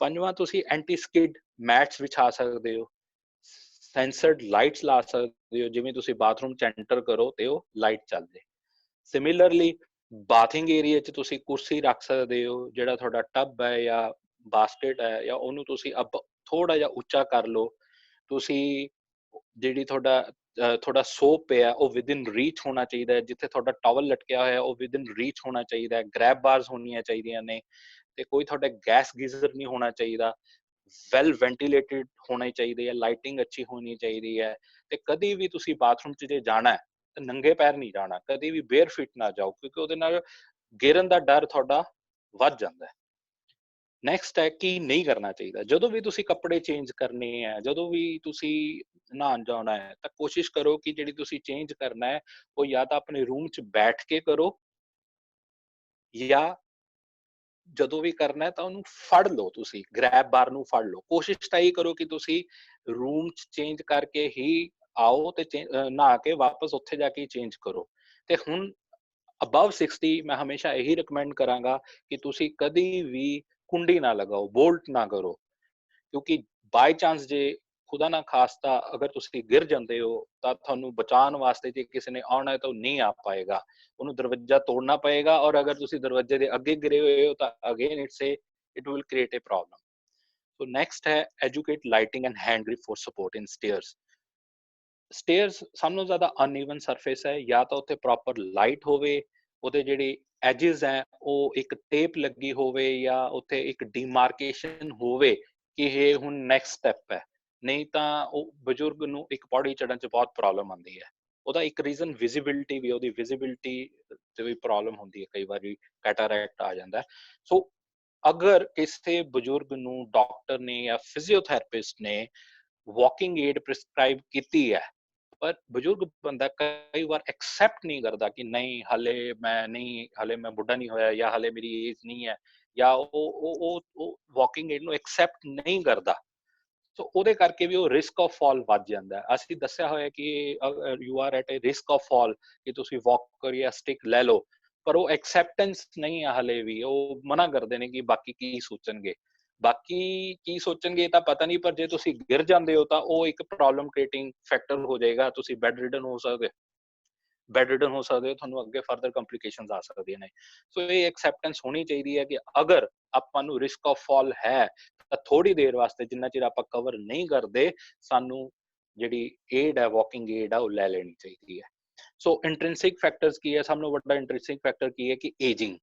Speaker 2: ਪੰਜਵਾਂ, ਤੁਸੀਂ ਐਂਟੀ ਸਕਿਡ ਮੈਟਸ ਵਿਛਾ ਸਕਦੇ ਹੋ, ਸੈਂਸਰਡ ਲਾਈਟਸ ਲਾ ਸਕਦੇ ਹੋ, ਜਿਵੇਂ ਤੁਸੀਂ ਬਾਥਰੂਮ ਚ ਐਂਟਰ ਕਰੋ ਤੇ ਉਹ ਲਾਈਟ ਚੱਲ ਜੇ। ਸਿਮਿਲਰਲੀ ਬਾਥਿੰਗ ਏਰੀਆ 'ਚ ਤੁਸੀਂ ਕੁਰਸੀ ਰੱਖ ਸਕਦੇ ਹੋ, ਜਿਹੜਾ ਤੁਹਾਡਾ ਟੱਬ ਹੈ ਜਾਂ ਬਾਸਕਟ ਹੈ, ਜਾਂ ਉਹਨੂੰ ਤੁਸੀਂ ਥੋੜਾ ਜਿਹਾ ਉੱਚਾ ਕਰ ਲਓ। ਤੁਸੀਂ ਜਿਹੜੀ ਤੁਹਾਡਾ ਸੋਪ ਪਿਆ ਉਹ ਵਿਦਿਨ ਰੀਚ ਹੋਣਾ ਚਾਹੀਦਾ ਹੈ, ਜਿੱਥੇ ਤੁਹਾਡਾ ਟਾਵਲ ਲਟਕਿਆ ਹੋਇਆ ਉਹ ਵਿਦਿਨ ਰੀਚ ਹੋਣਾ ਚਾਹੀਦਾ ਹੈ। ਗ੍ਰੈਬ ਬਾਰਸ ਹੋਣੀਆਂ ਚਾਹੀਦੀਆਂ ਨੇ, ਤੇ ਕੋਈ ਤੁਹਾਡਾ ਗੈਸ ਗੀਜ਼ਰ ਨਹੀਂ ਹੋਣਾ ਚਾਹੀਦਾ। ਵੈਲ ਵੈਂਟੀਲੇਟਿਡ ਹੋਣੇ ਚਾਹੀਦੇ ਹੈ, ਲਾਈਟਿੰਗ ਅੱਛੀ ਹੋਣੀ ਚਾਹੀਦੀ ਹੈ। ਤੇ ਕਦੀ ਵੀ ਤੁਸੀਂ ਬਾਥਰੂਮ 'ਚ ਜੇ ਜਾਣਾ ਹੈ ਤਾਂ ਨੰਗੇ ਪੈਰ ਨਹੀਂ ਜਾਣਾ, ਕਦੀ ਵੀ ਬੇਅਰ ਫਿਟ ਨਾ ਜਾਓ, ਕਿਉਂਕਿ ਉਹਦੇ ਨਾਲ ਗਿਰਨ ਦਾ ਡਰ ਤੁਹਾਡਾ ਵੱਧ ਜਾਂਦਾ ਹੈ। ਨੈਕਸਟ ਹੈ ਕੀ ਨਹੀਂ ਕਰਨਾ ਚਾਹੀਦਾ। ਜਦੋਂ ਵੀ ਤੁਸੀਂ ਕੱਪੜੇ ਚੇਂਜ ਕਰਨੇ ਹੈ, ਜਦੋਂ ਵੀ ਤੁਸੀਂ ਨਹਾਉਣ ਜਾਣਾ ਹੈ, ਤਾਂ ਕੋਸ਼ਿਸ਼ ਕਰੋ ਕਿ ਜਿਹੜੀ ਤੁਸੀਂ ਚੇਂਜ ਕਰਨਾ ਹੈ ਉਹ ਜਾਂ ਤਾਂ ਆਪਣੇ ਰੂਮ 'ਚ ਬੈਠ ਕੇ ਕਰੋ, ਜਾਂ ਜਦੋਂ ਵੀ ਕਰਨਾ ਹੈ ਤਾਂ ਉਹਨੂੰ ਫੜ ਲਓ, ਤੁਸੀਂ ਗ੍ਰੈਬ ਬਾਰ ਨੂੰ ਫੜ ਲਓ। ਕੋਸ਼ਿਸ਼ ਤਾਂ ਇਹ ਕਰੋ ਕਿ ਤੁਸੀਂ ਰੂਮ 'ਚ ਚੇਂਜ ਕਰਕੇ ਹੀ ਆਓ ਤੇ ਨਹਾ ਕੇ ਵਾਪਸ ਉੱਥੇ ਜਾ ਕੇ ਚੇਂਜ ਕਰੋ। ਤੇ ਹੁਣ ਅਬਵ 60 ਮੈਂ ਹਮੇਸ਼ਾ ਇਹੀ ਰਿਕਮੈਂਡ ਕਰਾਂਗਾ ਕਿ ਤੁਸੀਂ ਕਦੀ ਵੀ ਕੁੰਡੀ ਨਾ ਲਗਾਓ, ਬੋਲਟ ਨਾ ਕਰੋ, ਕਿਉਂਕਿ ਬਾਈ ਚਾਂਸ ਜੇ ਖੁਦਾ ਨਾ ਖਾਸਤਾ ਅਗਰ ਤੁਸੀਂ ਗਿਰ ਜਾਂਦੇ ਹੋ ਤਾਂ ਤੁਹਾਨੂੰ ਬਚਾਉਣ ਵਾਸਤੇ ਜੇ ਕਿਸੇ ਨੇ ਆਉਣਾ ਹੈ ਤਾਂ ਉਹ ਨਹੀਂ ਆ ਪਾਏਗਾ, ਉਹਨੂੰ ਦਰਵਾਜ਼ਾ ਤੋੜਨਾ ਪਏਗਾ। ਔਰ ਅਗਰ ਤੁਸੀਂ ਦਰਵਾਜ਼ੇ ਦੇ ਅੱਗੇ ਗਿਰੇ ਹੋਏ ਹੋ ਤਾਂ again it will create a problem. So next ਹੈ adequate lighting and hand grip for support in stairs. Stairs ਸਭ ਤੋਂ ਜ਼ਿਆਦਾ ਅਨਈਵਨ ਸਰਫੇਸ ਹੈ, ਜਾਂ ਤਾਂ ਉੱਥੇ ਪ੍ਰੋਪਰ ਲਾਈਟ ਹੋਵੇ, ਉਹਦੇ ਜਿਹੜੇ ਐਜਿਸ ਹੈ ਉਹ ਇੱਕ ਟੇਪ ਲੱਗੀ ਹੋਵੇ, ਜਾਂ ਉੱਥੇ ਇੱਕ ਡਿਮਾਰਕੇਸ਼ਨ ਹੋਵੇ ਕਿ ਇਹ ਹੁਣ ਨੈਕਸਟ ਸਟੈਪ ਹੈ। ਨਹੀਂ ਤਾਂ ਉਹ ਬਜ਼ੁਰਗ ਨੂੰ ਇੱਕ ਪੌੜੀ ਚੜ੍ਹਨ 'ਚ ਬਹੁਤ ਪ੍ਰੋਬਲਮ ਆਉਂਦੀ ਹੈ। ਉਹਦਾ ਇੱਕ ਰੀਜ਼ਨ ਵਿਜ਼ਿਬਿਲਿਟੀ ਵੀ, ਉਹਦੀ ਵਿਜ਼ਿਬਿਲਿਟੀ 'ਚ ਵੀ ਪ੍ਰੋਬਲਮ ਹੁੰਦੀ ਹੈ, ਕਈ ਵਾਰੀ ਕੈਟਾਰੈਕਟ ਆ ਜਾਂਦਾ ਹੈ। ਸੋ ਅਗਰ ਕਿਸੇ ਬਜ਼ੁਰਗ ਨੂੰ ਡਾਕਟਰ ਨੇ ਜਾਂ ਫਿਜ਼ੀਓਥੈਰੇਪਿਸਟ ਨੇ ਵਾਕਿੰਗ ਏਡ ਪ੍ਰਿਸਕ੍ਰਾਈਬ ਕੀਤੀ ਹੈ, ਪਰ ਬਜ਼ੁਰਗ ਬੰਦਾ ਕਈ ਵਾਰ ਐਕਸੈਪਟ ਨਹੀਂ ਕਰਦਾ ਕਿ ਨਹੀਂ ਹਲੇ ਮੈਂ ਬੁੱਢਾ ਨਹੀਂ ਹੋਇਆ, ਜਾਂ ਹਲੇ ਮੇਰੀ ਏਜ ਨਹੀਂ ਹੈ, ਜਾਂ ਉਹ ਵਾਕਿੰਗ ਏਡ ਨੂੰ ਐਕਸੈਪਟ ਨਹੀਂ ਕਰਦਾ। ਸੋ ਉਹਦੇ ਕਰਕੇ ਵੀ ਉਹ ਰਿਸਕ ਆਫ ਫਾਲ ਵੱਧ ਜਾਂਦਾ ਹੈ। ਅਸੀਂ ਦੱਸਿਆ ਹੋਇਆ ਕਿ you are at a risk of fall, ਕਿ ਤੁਸੀਂ ਵਾਕਰ ਜਾਂ ਸਟਿਕ ਲੈ ਲਓ, ਪਰ ਉਹ ਐਕਸੈਪਟੈਂਸ ਨਹੀਂ ਹੈ ਹਲੇ ਵੀ। ਉਹ ਮਨਾ ਕਰਦੇ ਨੇ ਕਿ ਬਾਕੀ ਕੀ ਸੋਚਣਗੇ, ਬਾਕੀ ਕੀ ਸੋਚਣਗੇ ਤਾਂ ਪਤਾ ਨਹੀਂ, ਪਰ ਜੇ ਤੁਸੀਂ ਗਿਰ ਜਾਂਦੇ ਹੋ ਤਾਂ ਉਹ ਇੱਕ ਪ੍ਰੋਬਲਮ ਕ੍ਰੀਏਟਿੰਗ ਫੈਕਟਰ ਹੋ ਜਾਏਗਾ। ਤੁਸੀਂ ਬੈੱਡ ਰਿਡਨ ਹੋ ਸਕਦੇ ਹੋ, ਤੁਹਾਨੂੰ ਅੱਗੇ ਫਰਦਰ ਕੰਪਲਿਕੇਸ਼ਨਸ ਆ ਸਕਦੀਆਂ ਨੇ। ਸੋ ਇਹ ਐਕਸੈਪਟੈਂਸ ਹੋਣੀ ਚਾਹੀਦੀ ਹੈ ਕਿ ਅਗਰ ਆਪਾਂ ਨੂੰ ਰਿਸਕ ਆਫ ਫਾਲ ਹੈ ਤਾਂ ਥੋੜੀ ਦੇਰ ਵਾਸਤੇ, ਜਿੰਨਾ ਚਿਰ ਆਪਾਂ ਕਵਰ ਨਹੀਂ ਕਰਦੇ, ਸਾਨੂੰ ਜਿਹੜੀ ਏਡ ਹੈ, ਵਾਕਿੰਗ ਏਡ ਆ, ਉਹ ਲੈ ਲੈਣੀ ਚਾਹੀਦੀ ਹੈ। ਸੋ ਇੰਟ੍ਰਿੰਸਿਕ ਫੈਕਟਰਸ ਕੀ ਹੈ? ਸਭ ਤੋਂ ਵੱਡਾ ਇੰਟ੍ਰਿੰਸਿਕ ਫੈਕਟਰ ਕੀ ਹੈ ਕਿ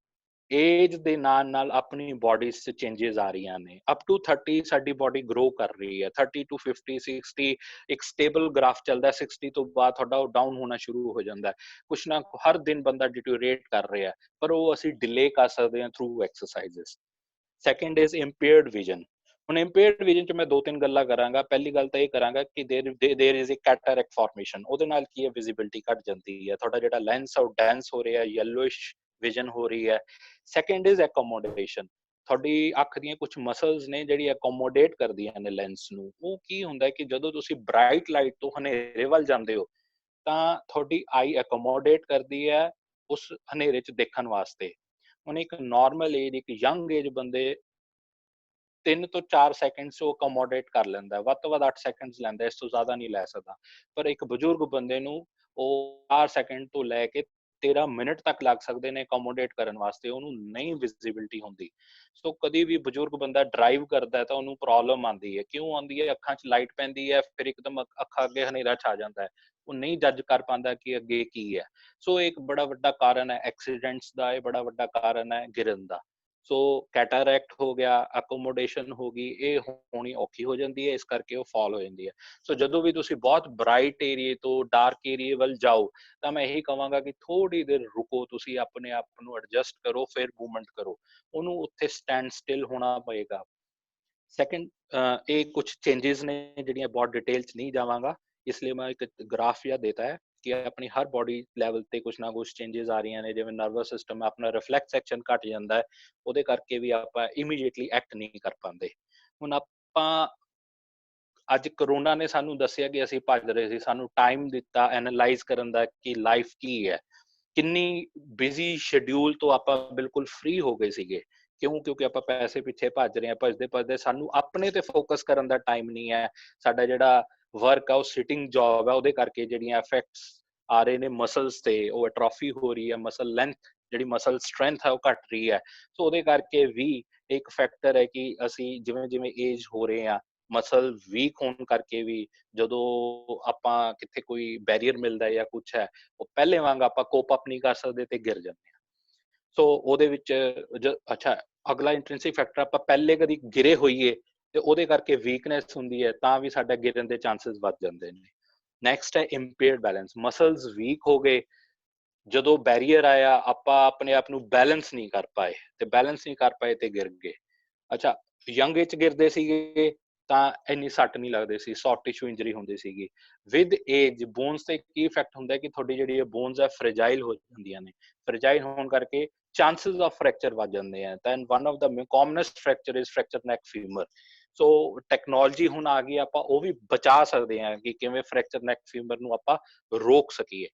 Speaker 2: ਏਜ ਦੇ ਨਾਲ ਨਾਲ ਆਪਣੀ ਬੋਡੀ 'ਚ ਚੇਂਜਸ ਆ ਰਹੀਆਂ ਨੇ। ਅਪ ਟੂ 30 ਸਾਡੀ ਬੋਡੀ ਗਰੋ ਕਰ ਰਹੀ ਹੈ, 30 to 50 60 ਇੱਕ ਸਟੇਬਲ ਗ੍ਰਾਫ ਚੱਲਦਾ, 60 ਤੋਂ ਬਾਅਦ ਤੁਹਾਡਾ ਉਹ ਡਾਊਨ ਹੋਣਾ ਸ਼ੁਰੂ ਹੋ ਜਾਂਦਾ ਹੈ। ਕੁਛ ਨਾ ਹਰ ਦਿਨ ਬੰਦਾ ਡਿਟੀਰੀਏਟ ਕਰ ਰਿਹਾ, ਪਰ ਉਹ ਅਸੀਂ ਡਿਲੇ ਕਰ ਸਕਦੇ ਹਾਂ through exercises. Second is impaired vision. ਹੁਣ ਇੰਪੇਅਰਡ ਵਿਜ਼ਨ 'ਚ ਮੈਂ ਦੋ ਤਿੰਨ ਗੱਲਾਂ ਕਰਾਂਗਾ। ਪਹਿਲੀ ਗੱਲ ਤਾਂ ਇਹ ਕਰਾਂਗਾ ਕਿ there is a cataract formation. ਉਹਦੇ ਨਾਲ ਕੀ ਹੈ, ਵਿਜ਼ਿਬਿਲਿਟੀ ਘਟ ਜਾਂਦੀ ਹੈ, ਤੁਹਾਡਾ ਜਿਹੜਾ ਲੈਂਸ ਉਹ ਡੈਂਸ ਹੋ ਰਿਹਾ, ਯੈਲੋਇਸ਼ ਵਿਜ਼ਨ ਹੋ ਰਹੀ ਹੈ। Second is accommodation. ਤੁਹਾਡੀ ਅੱਖ ਦੀਆਂ ਕੁਝ ਮਸਲਸ ਨੇ ਜਿਹੜੀ ਐਕੋਮੋਡੇਟ ਕਰਦੀਆਂ ਨੇ ਲੈਂਸ ਨੂੰ। ਉਹ ਕੀ ਹੁੰਦਾ ਕਿ ਜਦੋਂ ਤੁਸੀਂ ਬ੍ਰਾਈਟ ਲਾਈਟ ਤੋਂ ਹਨੇਰੇ ਵੱਲ ਜਾਂਦੇ ਹੋ ਤਾਂ ਤੁਹਾਡੀ ਆਈ ਐਕੋਮੋਡੇਟ ਕਰਦੀ ਹੈ ਉਸ ਹਨੇਰੇ 'ਚ ਦੇਖਣ ਵਾਸਤੇ। ਹੁਣ ਇੱਕ ਨਾਰਮਲ ਏਜ, ਇੱਕ ਯੰਗ ਏਜ ਬੰਦੇ 3 ਤੋਂ 4 ਸੈਕਿੰਡਸ ਉਹ ਅਕੋਮੋਡੇਟ ਕਰ ਲੈਂਦਾ, ਵੱਧ ਤੋਂ ਵੱਧ 8 ਸੈਕਿੰਡਸ ਲੈਂਦਾ, ਇਸ ਤੋਂ ਜ਼ਿਆਦਾ ਨਹੀਂ ਲੈ ਸਕਦਾ। ਪਰ ਇੱਕ ਬਜ਼ੁਰਗ ਬੰਦੇ ਨੂੰ ਉਹ 4 ਸੈਕਿੰਡ ਤੋਂ ਲੈ ਕੇ 13 ਮਿੰਟ ਤੱਕ ਲੱਗ ਸਕਦੇ ਨੇ ਅਕੋਮੋਡੇਟ ਕਰਨ ਵਾਸਤੇ, ਉਹਨੂੰ ਨਹੀਂ ਵਿਜ਼ਿਬਿਲਿਟੀ ਹੁੰਦੀ। ਸੋ ਕਦੀ ਵੀ ਬਜ਼ੁਰਗ ਬੰਦਾ ਡਰਾਈਵ ਕਰਦਾ ਤਾਂ ਉਹਨੂੰ ਪ੍ਰੋਬਲਮ ਆਉਂਦੀ ਹੈ। ਕਿਉਂ ਆਉਂਦੀ ਹੈ? ਅੱਖਾਂ 'ਚ ਲਾਈਟ ਪੈਂਦੀ ਹੈ, ਫਿਰ ਇੱਕਦਮ ਅੱਖਾਂ ਅੱਗੇ ਹਨੇਰਾ ਛਾ ਜਾਂਦਾ ਹੈ, ਉਹ ਨਹੀਂ ਜੱਜ ਕਰ ਪਾਉਂਦਾ ਕਿ ਅੱਗੇ ਕੀ ਹੈ। ਸੋ ਇੱਕ ਬੜਾ ਵੱਡਾ ਕਾਰਨ ਹੈ ਐਕਸੀਡੈਂਟਸ ਦਾ, ਇਹ ਬੜਾ ਵੱਡਾ ਕਾਰਨ ਹੈ ਗਿਰਨ ਦਾ। ਸੋ ਕੈਟਾਰੈਕਟ ਹੋ ਗਿਆ, ਅਕੋਮੋਡੇਸ਼ਨ ਹੋ ਗਈ, ਇਹ ਹੋਣੀ ਔਖੀ ਹੋ ਜਾਂਦੀ ਹੈ, ਇਸ ਕਰਕੇ ਉਹ ਫਾਲ ਹੋ ਜਾਂਦੀ ਹੈ। ਸੋ ਜਦੋਂ ਵੀ ਤੁਸੀਂ ਬਹੁਤ ਬ੍ਰਾਈਟ ਏਰੀਏ ਤੋਂ ਡਾਰਕ ਏਰੀਏ ਵੱਲ ਜਾਓ ਤਾਂ ਮੈਂ ਇਹੀ ਕਹਾਂਗਾ ਕਿ ਥੋੜੀ ਦੇਰ ਰੁਕੋ, ਤੁਸੀਂ ਆਪਣੇ ਆਪ ਨੂੰ ਐਡਜਸਟ ਕਰੋ, ਫਿਰ ਮੂਵਮੈਂਟ ਕਰੋ। ਉਹਨੂੰ ਉੱਥੇ ਸਟੈਂਡ ਸਟਿਲ ਹੋਣਾ ਪਏਗਾ। ਸੈਕੰਡ, ਇਹ ਕੁਝ ਚੇਂजेस ਨੇ ਜਿਹੜੀਆਂ ਬਹੁਤ ਡਿਟੇਲ ਚ ਨਹੀਂ ਜਾਵਾਂਗਾ, ਇਸ ਲਈ ਮੈਂ ਇੱਕ ਗ੍ਰਾਫ ਜਿਹਾ ਦੇਤਾ ਹੈ ਕਿ ਆਪਣੀ ਹਰ ਬੋਡੀ ਲੈਵਲ ਤੇ ਕੁਝ ਨਾ ਕੁਝ ਚੇਂजेस ਆ ਰਹੀਆਂ ਨੇ। ਜਿਵੇਂ ਨਰਵਸ ਸਿਸਟਮ ਆਪਣਾ ਰਿਫਲੈਕਸ ਸੈਕਸ਼ਨ ਘਟ ਜਾਂਦਾ ਹੈ, ਉਹਦੇ ਕਰਕੇ ਵੀ ਆਪਾਂ ਇਮੀਡੀਏਟਲੀ ਐਕਟ ਨਹੀਂ ਕਰ ਪਾਉਂਦੇ। ਹੁਣ ਆਪਾਂ ਅੱਜ ਕਰੋਨਾ ਨੇ ਸਾਨੂੰ ਦੱਸਿਆ ਕਿ ਅਸੀਂ ਭੱਜ ਰਹੇ ਸੀ, ਸਾਨੂੰ ਟਾਈਮ ਦਿੱਤਾ ਐਨਾਲਾਈਜ਼ ਕਰਨ ਦਾ ਕਿ ਲਾਈਫ ਕੀ ਹੈ, ਕਿੰਨੀ ਬਿਜ਼ੀ ਸ਼ਡਿਊਲ ਤੋਂ ਆਪਾਂ ਬਿਲਕੁਲ ਫ੍ਰੀ ਹੋ ਗਏ ਸੀਗੇ। ਕਿਉਂ? ਕਿਉਂਕਿ ਆਪਾਂ ਪੈਸੇ ਪਿੱਛੇ ਭੱਜ ਰਹੇ ਹਾਂ, ਭੱਜਦੇ ਭੱਜਦੇ ਸਾਨੂੰ ਆਪਣੇ ਤੇ ਫੋਕਸ ਕਰਨ ਦਾ ਟਾਈਮ ਨਹੀਂ ਹੈ। ਸਾਡਾ ਜਿਹੜਾ ਵਰਕ ਆ ਉਹ ਸਿਟਿੰਗ ਜੌਬ ਹੈ, ਉਹਦੇ ਕਰਕੇ ਜਿਹੜੀਆਂ ਇਫੈਕਟਸ ਆ ਰਹੇ ਨੇ ਮਸਲਸ ਤੇ, ਉਹ ਐਟ੍ਰੋਫੀ ਹੋ ਰਹੀ ਹੈ, ਮਸਲ ਲੈਂਥ ਜਿਹੜੀ ਮਸਲ ਸਟਰੈਂਥ ਹੈ ਉਹ ਘਟ ਰਹੀ ਹੈ। ਸੋ ਉਹਦੇ ਕਰਕੇ ਵੀ ਇੱਕ ਫੈਕਟਰ ਹੈ ਕਿ ਅਸੀਂ ਜਿਵੇਂ ਜਿਵੇਂ ਏਜ ਹੋ ਰਹੇ ਹਾਂ, ਮਸਲ ਵੀਕ ਹੋਣ ਕਰਕੇ ਵੀ ਜਦੋਂ ਆਪਾਂ ਕਿੱਥੇ ਕੋਈ ਬੈਰੀਅਰ ਮਿਲਦਾ ਜਾਂ ਕੁਛ ਹੈ, ਉਹ ਪਹਿਲੇ ਵਾਂਗ ਆਪਾਂ ਕੋਪ ਅਪ ਨਹੀਂ ਕਰ ਸਕਦੇ ਤੇ ਗਿਰ ਜਾਂਦੇ ਹਾਂ। ਸੋ ਉਹਦੇ ਵਿੱਚ ਅੱਛਾ, ਅਗਲਾ ਇੰਟ੍ਰਿੰਸਿਕ ਫੈਕਟਰ, ਆਪਾਂ ਪਹਿਲੇ ਕਦੀ ਗਿਰੇ ਹੋਈਏ ਤੇ ਉਹਦੇ ਕਰਕੇ ਵੀਕਨੈਸ ਹੁੰਦੀ ਹੈ ਤਾਂ ਵੀ ਸਾਡਾ ਗਿਰਨ ਦੇ ਚਾਂਸਸ ਵੱਧ ਜਾਂਦੇ ਨੇ। ਨੈਕਸਟ ਹੈ ਇੰਪੇਅਰਡ ਬੈਲੈਂਸ, ਮਸਲਸ ਵੀਕ ਹੋ ਗਏ, ਜਦੋਂ ਬੈਰੀਅਰ ਆਇਆ ਆਪਾਂ ਆਪਣੇ ਆਪ ਨੂੰ ਬੈਲੈਂਸ ਨਹੀਂ ਕਰ ਪਾਏ, ਤੇ ਬੈਲੈਂਸ ਨਹੀਂ ਕਰ ਪਾਏ ਤੇ ਗਿਰ ਗਏ। ਅੱਛਾ, ਯੰਗ ਏਜ ਗਿਰਦੇ ਸੀਗੇ ਤਾਂ ਇੰਨੀ ਸੱਟ ਨਹੀਂ ਲੱਗਦੇ ਸੀ, ਸੌਫਟ ਟਿਸ਼ੂ ਇੰਜਰੀ ਹੁੰਦੀ ਸੀਗੀ। ਵਿਦ ਏਜ ਬੋਨਸ ਤੇ ਕੀ ਇਫੈਕਟ ਹੁੰਦਾ ਕਿ ਤੁਹਾਡੀ ਜਿਹੜੀ ਬੋਨਸ ਹੈ ਫ੍ਰੇਜਾਈਲ ਹੋ ਜਾਂਦੀਆਂ ਨੇ, ਫ੍ਰੇਜਾਈਲ ਹੋਣ ਕਰਕੇ ਚਾਂਸਸ ਆਫ ਫ੍ਰੈਕਚਰ ਵੱਧ ਜਾਂਦੇ ਆ। ਤਾਂ one of the commonest fracture is fracture neck femur. So technology ਹੁਣ ਆ ਗਈ, ਆਪਾਂ ਉਹ ਵੀ ਬਚਾ ਸਕਦੇ ਹਾਂ ਕਿ ਕਿਵੇਂ ਫ੍ਰੈਕਚਰ ਨੈਕ ਫੀਮਰ ਨੂੰ ਆਪਾਂ ਰੋਕ ਸਕੀਏ।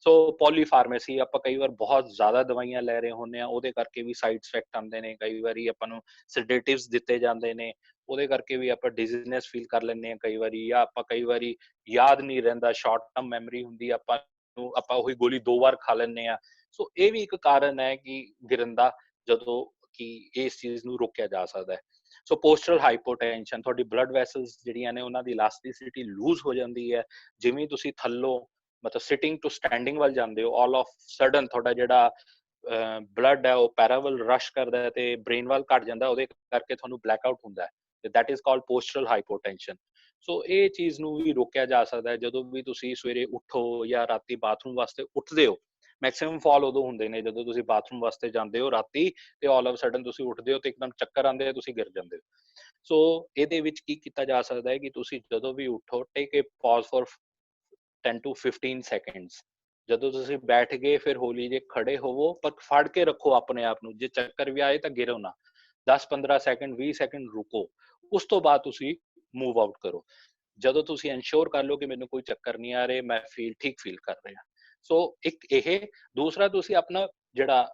Speaker 2: ਸੋ ਪੋਲੀਫਾਰਮੇਸੀ, ਆਪਾਂ ਕਈ ਵਾਰ ਬਹੁਤ ਜ਼ਿਆਦਾ ਦਵਾਈਆਂ ਲੈ ਰਹੇ ਹੁੰਦੇ ਆ, ਉਹਦੇ ਕਰਕੇ ਵੀ ਸਾਈਡ ਇਫੈਕਟ ਆਉਂਦੇ ਨੇ। ਕਈ ਵਾਰੀ ਆਪਾਂ ਨੂੰ ਸੈਡੇਟਿਵਸ ਦਿੱਤੇ ਜਾਂਦੇ ਨੇ, ਉਹਦੇ ਕਰਕੇ ਵੀ ਆਪਾਂ ਡਿਜ਼ੀਨੈਸ ਫੀਲ ਕਰ ਲੈਂਦੇ ਹਾਂ ਕਈ ਵਾਰੀ, ਜਾਂ ਆਪਾਂ ਕਈ ਵਾਰੀ ਯਾਦ ਨਹੀਂ ਰਹਿੰਦਾ, ਸ਼ਾਰਟ ਟਰਮ ਮੈਮਰੀ ਹੁੰਦੀ ਆਪਾਂ ਨੂੰ, ਆਪਾਂ ਉਹੀ ਗੋਲੀ 2 ਵਾਰ ਖਾ ਲੈਂਦੇ ਆ। ਸੋ ਇਹ ਵੀ ਇੱਕ ਕਾਰਨ ਹੈ ਕਿ ਗਿਰਨ ਦਾ, ਜਦੋਂ ਕਿ ਇਸ ਚੀਜ਼ ਨੂੰ ਰੋਕਿਆ ਜਾ ਸਕਦਾ ਹੈ। ਸੋ ਪੋਸਟਰਲ ਹਾਈਪੋਟੈਂਸ਼ਨ, ਤੁਹਾਡੀ ਬਲੱਡ ਵੈਸਲਸ ਜਿਹੜੀਆਂ ਨੇ ਉਹਨਾਂ ਦੀ ਇਲਾਸਟਿਸਿਟੀ ਲੂਜ਼ ਹੋ ਜਾਂਦੀ ਹੈ। ਜਿਵੇਂ ਤੁਸੀਂ ਥੱਲੋਂ ਮਤਲਬ ਸਿਟਿੰਗ ਟੂ ਸਟੈਂਡਿੰਗ ਵੱਲ ਜਾਂਦੇ ਹੋ, ਆਲ ਆਫ ਸਡਨ ਤੁਹਾਡਾ ਜਿਹੜਾ ਬਲੱਡ ਹੈ ਉਹ ਪੈਰਾ ਵੱਲ ਰਸ਼ ਕਰਦਾ ਹੈ ਤੇ ਬ੍ਰੇਨ ਵੱਲ ਘਟ ਜਾਂਦਾ, ਉਹਦੇ ਕਰਕੇ ਤੁਹਾਨੂੰ ਬਲੈਕ ਆਊਟ ਹੁੰਦਾ ਹੈ, ਤੇ ਦੈਟ ਇਜ਼ ਕਾਲਡ ਪੋਸਟਰਲ ਹਾਈਪੋਟੈਂਸ਼ਨ। ਸੋ ਇਹ ਚੀਜ਼ ਨੂੰ ਵੀ ਰੋਕਿਆ ਜਾ ਸਕਦਾ ਹੈ। ਜਦੋਂ ਵੀ ਤੁਸੀਂ ਸਵੇਰੇ ਉੱਠੋ ਜਾਂ ਰਾਤੀ ਬਾਥਰੂਮ ਵਾਸਤੇ ਉੱਠਦੇ ਹੋ, ਮੈਕਸਿਮਮ ਫਾਲ ਉਦੋਂ ਹੁੰਦੇ ਨੇ ਜਦੋਂ ਤੁਸੀਂ ਬਾਥਰੂਮ ਵਾਸਤੇ ਜਾਂਦੇ ਹੋ ਰਾਤੀ, ਤੇ ਆਲ ਆਫ ਸਡਨ ਤੁਸੀਂ ਉੱਠਦੇ ਹੋ ਤੇ ਇੱਕਦਮ ਚੱਕਰ ਆਉਂਦੇ ਆ, ਤੁਸੀਂ ਗਿਰ ਜਾਂਦੇ ਹੋ। ਸੋ ਇਹਦੇ ਵਿੱਚ ਕੀ ਕੀਤਾ ਜਾ ਸਕਦਾ ਹੈ ਕਿ ਤੁਸੀਂ ਜਦੋਂ ਵੀ ਉੱਠੋ, ਟੇਕ ਏ ਪੌਜ਼ ਫॉर 10 to 15 seconds। ਜਦੋਂ ਤੁਸੀਂ ਬੈਠ ਗਏ ਫਿਰ ਹੌਲੀ ਜਿਹੇ ਖੜੇ ਹੋਵੋ, ਪਰ ਫੜ ਕੇ ਰੱਖੋ ਆਪਣੇ ਆਪ ਨੂੰ, ਜੇ ਚੱਕਰ ਵੀ ਆਏ ਤਾਂ ਗਿਰੋ ਨਾ। 10-15 ਸੈਕਿੰਡ 20 ਸੈਕਿੰਡ ਰੁਕੋ, ਉਸ ਤੋਂ ਬਾਅਦ ਤੁਸੀਂ ਮੂਵ ਆਊਟ ਕਰੋ। ਜਦੋਂ ਤੁਸੀਂ ਇਨਸ਼ੋਰ ਕਰ ਲਓ ਕਿ ਮੈਨੂੰ ਕੋਈ ਚੱਕਰ ਨਹੀਂ ਆ ਰਹੇ, ਮੈਂ ਠੀਕ ਫੀਲ ਕਰ ਰਿਹਾ। ਸੋ ਇੱਕ ਇਹ, ਦੂਸਰਾ ਤੁਸੀਂ ਆਪਣਾ ਜਿਹੜਾ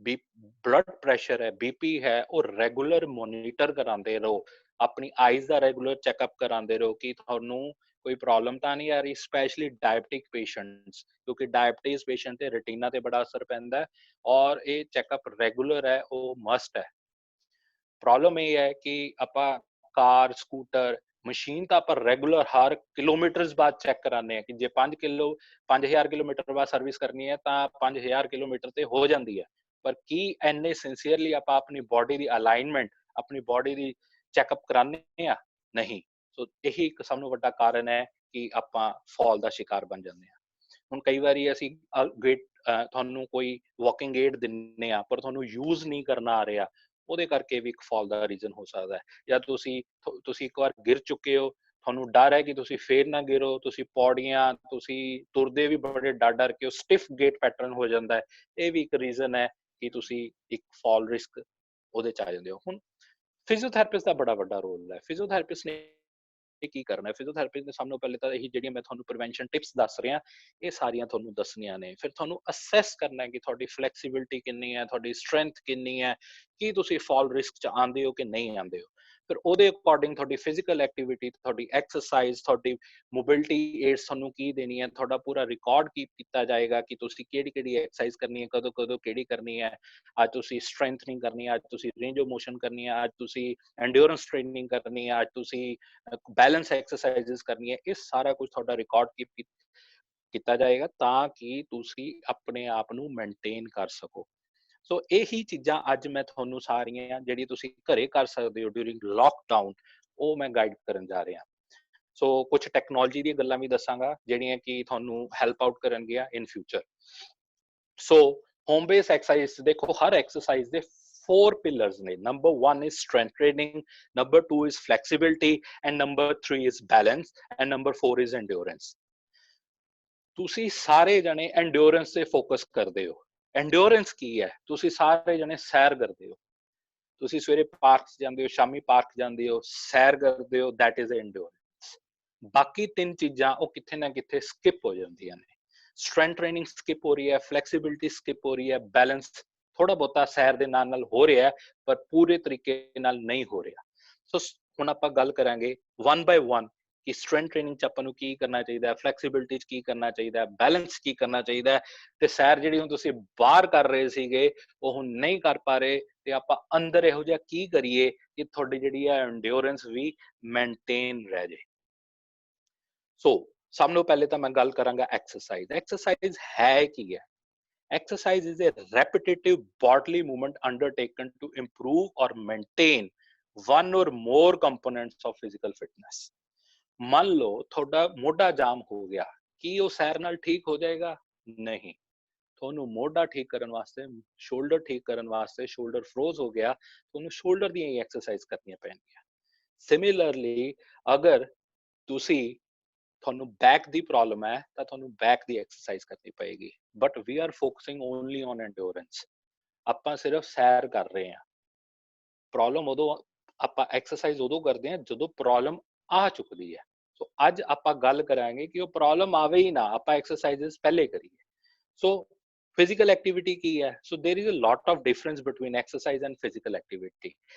Speaker 2: ਬਲੱਡ ਪ੍ਰੈਸ਼ਰ ਹੈ, ਬੀਪੀ ਹੈ, ਉਹ ਰੈਗੂਲਰ ਮੋਨੀਟਰ ਕਰਾਉਂਦੇ ਰਹੋ। ਆਪਣੀ ਆਈਜ਼ ਦਾ ਰੈਗੂਲਰ ਚੈੱਕਅਪ ਕਰਾਉਂਦੇ ਰਹੋ ਕਿ ਤੁਹਾਨੂੰ ਕੋਈ ਪ੍ਰੋਬਲਮ ਤਾਂ ਨਹੀਂ ਆ ਰਹੀ, ਸਪੈਸ਼ਲੀ ਡਾਇਬਟਿਕ ਪੇਸ਼ੈਂਟਸ, ਕਿਉਂਕਿ ਡਾਇਬਟੀਜ਼ ਪੇਸ਼ੈਂਟ ਤੇ ਰੈਟੀਨਾ ਤੇ ਬੜਾ ਅਸਰ ਪੈਂਦਾ ਹੈ, ਔਰ ਇਹ ਚੈੱਕਅਪ ਰੈਗੂਲਰ ਹੈ, ਉਹ ਮਸਟ ਹੈ। ਪ੍ਰੋਬਲਮ ਇਹ ਹੈ ਕਿ ਆਪਾਂ ਕਾਰ, ਸਕੂਟਰ, ਮਸ਼ੀਨ ਤਾਂ ਆਪਾਂ ਰੈਗੂਲਰ ਹਰ ਕਿਲੋਮੀਟਰਸ ਬਾਅਦ ਚੈੱਕ ਕਰਾਉਂਦੇ ਹਾਂ ਕਿ ਜੇ 5000 ਕਿਲੋਮੀਟਰ ਬਾਅਦ ਸਰਵਿਸ ਕਰਨੀ ਹੈ ਤਾਂ 5000 ਕਿਲੋਮੀਟਰ ਤੇ ਹੋ ਜਾਂਦੀ ਹੈ। ਪਰ ਕੀ ਐਨੇ ਸਿੰਸੀਅਰਲੀ ਆਪਾਂ ਆਪਣੀ ਬੋਡੀ ਦੀ ਅਲਾਈਨਮੈਂਟ, ਆਪਣੀ ਬੋਡੀ ਦੀ ਚੈੱਕਅਪ ਕਰਾਉਂਦੇ ਆ? ਨਹੀਂ। ਸੋ ਇਹੀ ਇੱਕ ਸਭ ਤੋਂ ਵੱਡਾ ਕਾਰਨ ਹੈ ਕਿ ਆਪਾਂ ਫਾਲ ਦਾ ਸ਼ਿਕਾਰ ਬਣ ਜਾਂਦੇ ਹਾਂ। ਹੁਣ ਕਈ ਵਾਰੀ ਅਸੀਂ ਤੁਹਾਨੂੰ ਕੋਈ ਵਾਕਿੰਗ ਏਡ ਦਿੰਨੇ ਆ, ਪਰ ਤੁਹਾਨੂੰ ਯੂਜ਼ ਨਹੀਂ ਕਰਨਾ ਆ ਰਿਹਾ, ਉਹਦੇ ਕਰਕੇ ਵੀ ਇੱਕ ਫਾਲ ਦਾ ਰੀਜ਼ਨ ਹੋ ਸਕਦਾ ਹੈ। ਜਾਂ ਤੁਸੀਂ ਇੱਕ ਵਾਰ ਗਿਰ ਚੁੱਕੇ ਹੋ, ਤੁਹਾਨੂੰ ਡਰ ਹੈ ਕਿ ਤੁਸੀਂ ਫੇਰ ਨਾ ਗਿਰੋ, ਤੁਸੀਂ ਪੌੜੀਆਂ, ਤੁਸੀਂ ਤੁਰਦੇ ਵੀ ਬੜੇ ਡਰ ਕੇ, ਉਹ ਸਟਿਫ ਗੇਟ ਪੈਟਰਨ ਹੋ ਜਾਂਦਾ ਹੈ। ਇਹ ਵੀ ਇੱਕ ਰੀਜ਼ਨ ਹੈ ਕਿ ਤੁਸੀਂ ਇੱਕ ਫਾਲ ਰਿਸਕ ਉਹਦੇ ਚ ਆ ਜਾਂਦੇ ਹੋ। ਹੁਣ ਫਿਜ਼ੀਓਥੈਰੇਪਿਸਟ ਦਾ ਬੜਾ ਵੱਡਾ ਰੋਲ ਹੈ। ਫਿਜ਼ੀਓਥੈਰੇਪਿਸਟ ਨੇ ਕੀ ਕਰਨਾ ਹੈ? ਫਿਜ਼ੀਓਥੈਰੇਪਿਸਟ ਨੇ ਸਭ ਤੋਂ ਪਹਿਲੇ ਤਾਂ ਇਹੀ ਜਿਹੜੀਆਂ ਮੈਂ ਤੁਹਾਨੂੰ ਪ੍ਰੀਵੈਂਸ਼ਨ ਟਿਪਸ ਦੱਸ ਰਿਹਾ, ਇਹ ਸਾਰੀਆਂ ਤੁਹਾਨੂੰ ਦੱਸਣੀਆਂ ਨੇ। ਫਿਰ ਤੁਹਾਨੂੰ ਅਸੈਸ ਕਰਨਾ ਹੈ ਕਿ ਤੁਹਾਡੀ ਫਲੈਕਸੀਬਿਲਿਟੀ ਕਿੰਨੀ ਹੈ, ਤੁਹਾਡੀ ਸਟਰੈਂਥ ਕਿੰਨੀ ਹੈ, ਕੀ ਤੁਸੀਂ ਫਾਲ ਰਿਸਕ ਚ ਆਉਂਦੇ ਹੋ ਕਿ ਨਹੀਂ ਆਉਂਦੇ ਹੋ। ਫਿਰ ਉਹਦੇ ਅਕੋਰਡਿੰਗ ਤੁਹਾਡੀ ਫਿਜ਼ੀਕਲ ਐਕਟੀਵਿਟੀ, ਤੁਹਾਡੀ ਐਕਸਰਸਾਈਜ਼, ਤੁਹਾਡੀ ਮੋਬਿਲਿਟੀ ਏਡਸ ਤੁਹਾਨੂੰ ਕੀ ਦੇਣੀ ਹੈ, ਤੁਹਾਡਾ ਪੂਰਾ ਰਿਕਾਰਡ ਕੀਪ ਕੀਤਾ ਜਾਏਗਾ ਕਿ ਤੁਸੀਂ ਕਿਹੜੀ ਐਕਸਰਸਾਈਜ਼ ਕਰਨੀ ਹੈ, ਕਦੋਂ ਕਿਹੜੀ ਕਰਨੀ ਹੈ। ਅੱਜ ਤੁਸੀਂ ਸਟਰੈਂਥਨਿੰਗ ਕਰਨੀ ਹੈ, ਅੱਜ ਤੁਸੀਂ ਰੇਂਜ ਆਫ ਮੋਸ਼ਨ ਕਰਨੀ ਹੈ, ਅੱਜ ਤੁਸੀਂ ਐਂਡਿਓਰੈਂਸ ਟ੍ਰੇਨਿੰਗ ਕਰਨੀ ਹੈ, ਅੱਜ ਤੁਸੀਂ ਬੈਲੈਂਸ ਐਕਸਰਸਾਈਜ਼ਸ ਕਰਨੀ ਹੈ। ਇਹ ਸਾਰਾ ਕੁਝ ਤੁਹਾਡਾ ਰਿਕਾਰਡ ਕੀਪ ਕੀਤਾ ਜਾਏਗਾ ਤਾਂ ਕਿ ਤੁਸੀਂ ਆਪਣੇ ਆਪ ਨੂੰ ਮੇਨਟੇਨ ਕਰ ਸਕੋ। ਸੋ ਇਹੀ ਚੀਜ਼ਾਂ ਅੱਜ ਮੈਂ ਤੁਹਾਨੂੰ ਸਾਰੀਆਂ ਜਿਹੜੀ ਤੁਸੀਂ ਘਰੇ ਕਰ ਸਕਦੇ ਹੋ ਡਿਊਰਿੰਗ ਲੋਕਡਾਊਨ, ਉਹ ਮੈਂ ਗਾਈਡ ਕਰਨ ਜਾ ਰਿਹਾ। ਸੋ ਕੁਝ ਟੈਕਨੋਲੋਜੀ ਦੀਆਂ ਗੱਲਾਂ ਵੀ ਦੱਸਾਂਗਾ ਜਿਹੜੀਆਂ ਕਿ ਤੁਹਾਨੂੰ ਹੈਲਪ ਆਊਟ ਕਰਨਗੀਆਂ in future. So home base exercise ਦੇਖੋ, ਹਰ ਐਕਸਰਸਾਈਜ਼ ਦੇ 4 pillars ਨੇ। Number 1 is strength training, number 2 is flexibility, and number 3 is balance, and number 4 is endurance। ਤੁਸੀਂ ਸਾਰੇ ਜਣੇ endurance ਤੇ ਫੋਕਸ ਕਰਦੇ ਹੋ। endurance ਕੀ ਹੈ? ਤੁਸੀਂ ਸਾਰੇ ਜਣੇ ਸੈਰ ਕਰਦੇ ਹੋ, ਤੁਸੀਂ ਸਵੇਰੇ ਪਾਰਕ ਜਾਂਦੇ ਹੋ, ਸ਼ਾਮੀ ਪਾਰਕ ਜਾਂਦੇ ਹੋ, ਸੈਰ ਕਰਦੇ ਹੋ, that is endurance। ਬਾਕੀ 3 ਚੀਜ਼ਾਂ ਉਹ ਕਿੱਥੇ ਨਾ ਕਿੱਥੇ ਸਕਿਪ ਹੋ ਜਾਂਦੀਆਂ ਨੇ। ਸਟਰੈਂਥ ਟ੍ਰੇਨਿੰਗ ਸਕਿਪ ਹੋ ਰਹੀ ਹੈ, ਫਲੈਕਸੀਬਿਲਿਟੀ ਸਕਿਪ ਹੋ ਰਹੀ ਹੈ, ਬੈਲੈਂਸ ਥੋੜਾ ਬਹੁਤਾ ਸੈਰ ਦੇ ਨਾਲ ਹੋ ਰਿਹਾ ਹੈ, ਪਰ ਪੂਰੇ ਤਰੀਕੇ ਨਾਲ ਨਹੀਂ ਹੋ ਰਿਹਾ। ਸੋ ਹੁਣ ਆਪਾਂ ਗੱਲ ਕਰਾਂਗੇ 1 by 1 ਕਿ ਸਟਰੈਂਥ ਟ੍ਰੇਨਿੰਗ ਚ ਆਪਾਂ ਨੂੰ ਕੀ ਕਰਨਾ ਚਾਹੀਦਾ ਹੈ, ਫਲੈਕਸੀਬਿਲਿਟੀ ਚ ਕੀ ਕਰਨਾ ਚਾਹੀਦਾ ਹੈ, ਬੈਲੈਂਸ ਕੀ ਕਰਨਾ ਚਾਹੀਦਾ ਹੈ, ਤੇ ਸੈਰ ਜਿਹੜੀ ਹੁਣ ਤੁਸੀਂ ਬਾਹਰ ਕਰ ਰਹੇ ਸੀਗੇ ਉਹ ਹੁਣ ਨਹੀਂ ਕਰ ਪਾ ਰਹੇ, ਤੇ ਆਪਾਂ ਅੰਦਰ ਇਹੋ ਜਿਹਾ ਕੀ ਕਰੀਏ ਕਿ ਤੁਹਾਡੀ ਜਿਹੜੀ ਹੈ ਐਂਡਿਓਰੈਂਸ ਵੀ ਮੇਨਟੇਨ ਰਹਿ ਜੇ। ਸੋ ਸਭ ਤੋਂ ਪਹਿਲੇ ਤਾਂ ਮੈਂ ਗੱਲ ਕਰਾਂਗਾ ਐਕਸਰਸਾਈਜ਼। ਐਕਸਰਸਾਈਜ਼ ਹੈ ਕੀ ਹੈ? Exercise is a repetitive bodily movement undertaken to improve or maintain one or more components of physical fitness। ਮੰਨ ਲਓ ਤੁਹਾਡਾ ਮੋਢਾ ਜਾਮ ਹੋ ਗਿਆ, ਕੀ ਉਹ ਸੈਰ ਨਾਲ ਠੀਕ ਹੋ ਜਾਏਗਾ? ਨਹੀਂ। ਤੁਹਾਨੂੰ ਮੋਢਾ ਠੀਕ ਕਰਨ ਵਾਸਤੇ, ਸ਼ੋਲਡਰ ਠੀਕ ਕਰਨ ਵਾਸਤੇ, ਸ਼ੋਲਡਰ ਫਰੋਜ਼ ਹੋ ਗਿਆ, ਤੁਹਾਨੂੰ ਸ਼ੋਲਡਰ ਦੀਆਂ ਹੀ ਐਕਸਰਸਾਈਜ਼ ਕਰਨੀਆਂ ਪੈਣਗੀਆਂ। ਸਿਮਿਲਰਲੀ ਅਗਰ ਤੁਹਾਨੂੰ ਬੈਕ ਦੀ ਪ੍ਰੋਬਲਮ ਹੈ ਤਾਂ ਤੁਹਾਨੂੰ ਬੈਕ ਦੀ ਐਕਸਰਸਾਈਜ਼ ਕਰਨੀ ਪਏਗੀ। But we are focusing only on endurance. ਆਪਾਂ ਸਿਰਫ ਸੈਰ ਕਰ ਰਹੇ ਹਾਂ। ਪ੍ਰੋਬਲਮ ਉਦੋਂ, ਆਪਾਂ ਐਕਸਰਸਾਈਜ਼ ਉਦੋਂ ਕਰਦੇ ਹਾਂ ਜਦੋਂ ਪ੍ਰੋਬਲਮ ਆ ਚੁੱਕਦੀ ਹੈ। ਸੋ ਅੱਜ ਆਪਾਂ ਗੱਲ ਕਰਾਂਗੇ ਕਿ ਉਹ ਪ੍ਰੋਬਲਮ ਆਵੇ ਹੀ ਨਾ, ਆਪਾਂ ਐਕਸਰਸਾਈਜ਼ਸ ਪਹਿਲੇ ਕਰੀਏ। ਸੋ physical activity ਕੀ ਹੈ? So there is a lot of difference between exercise and physical activity।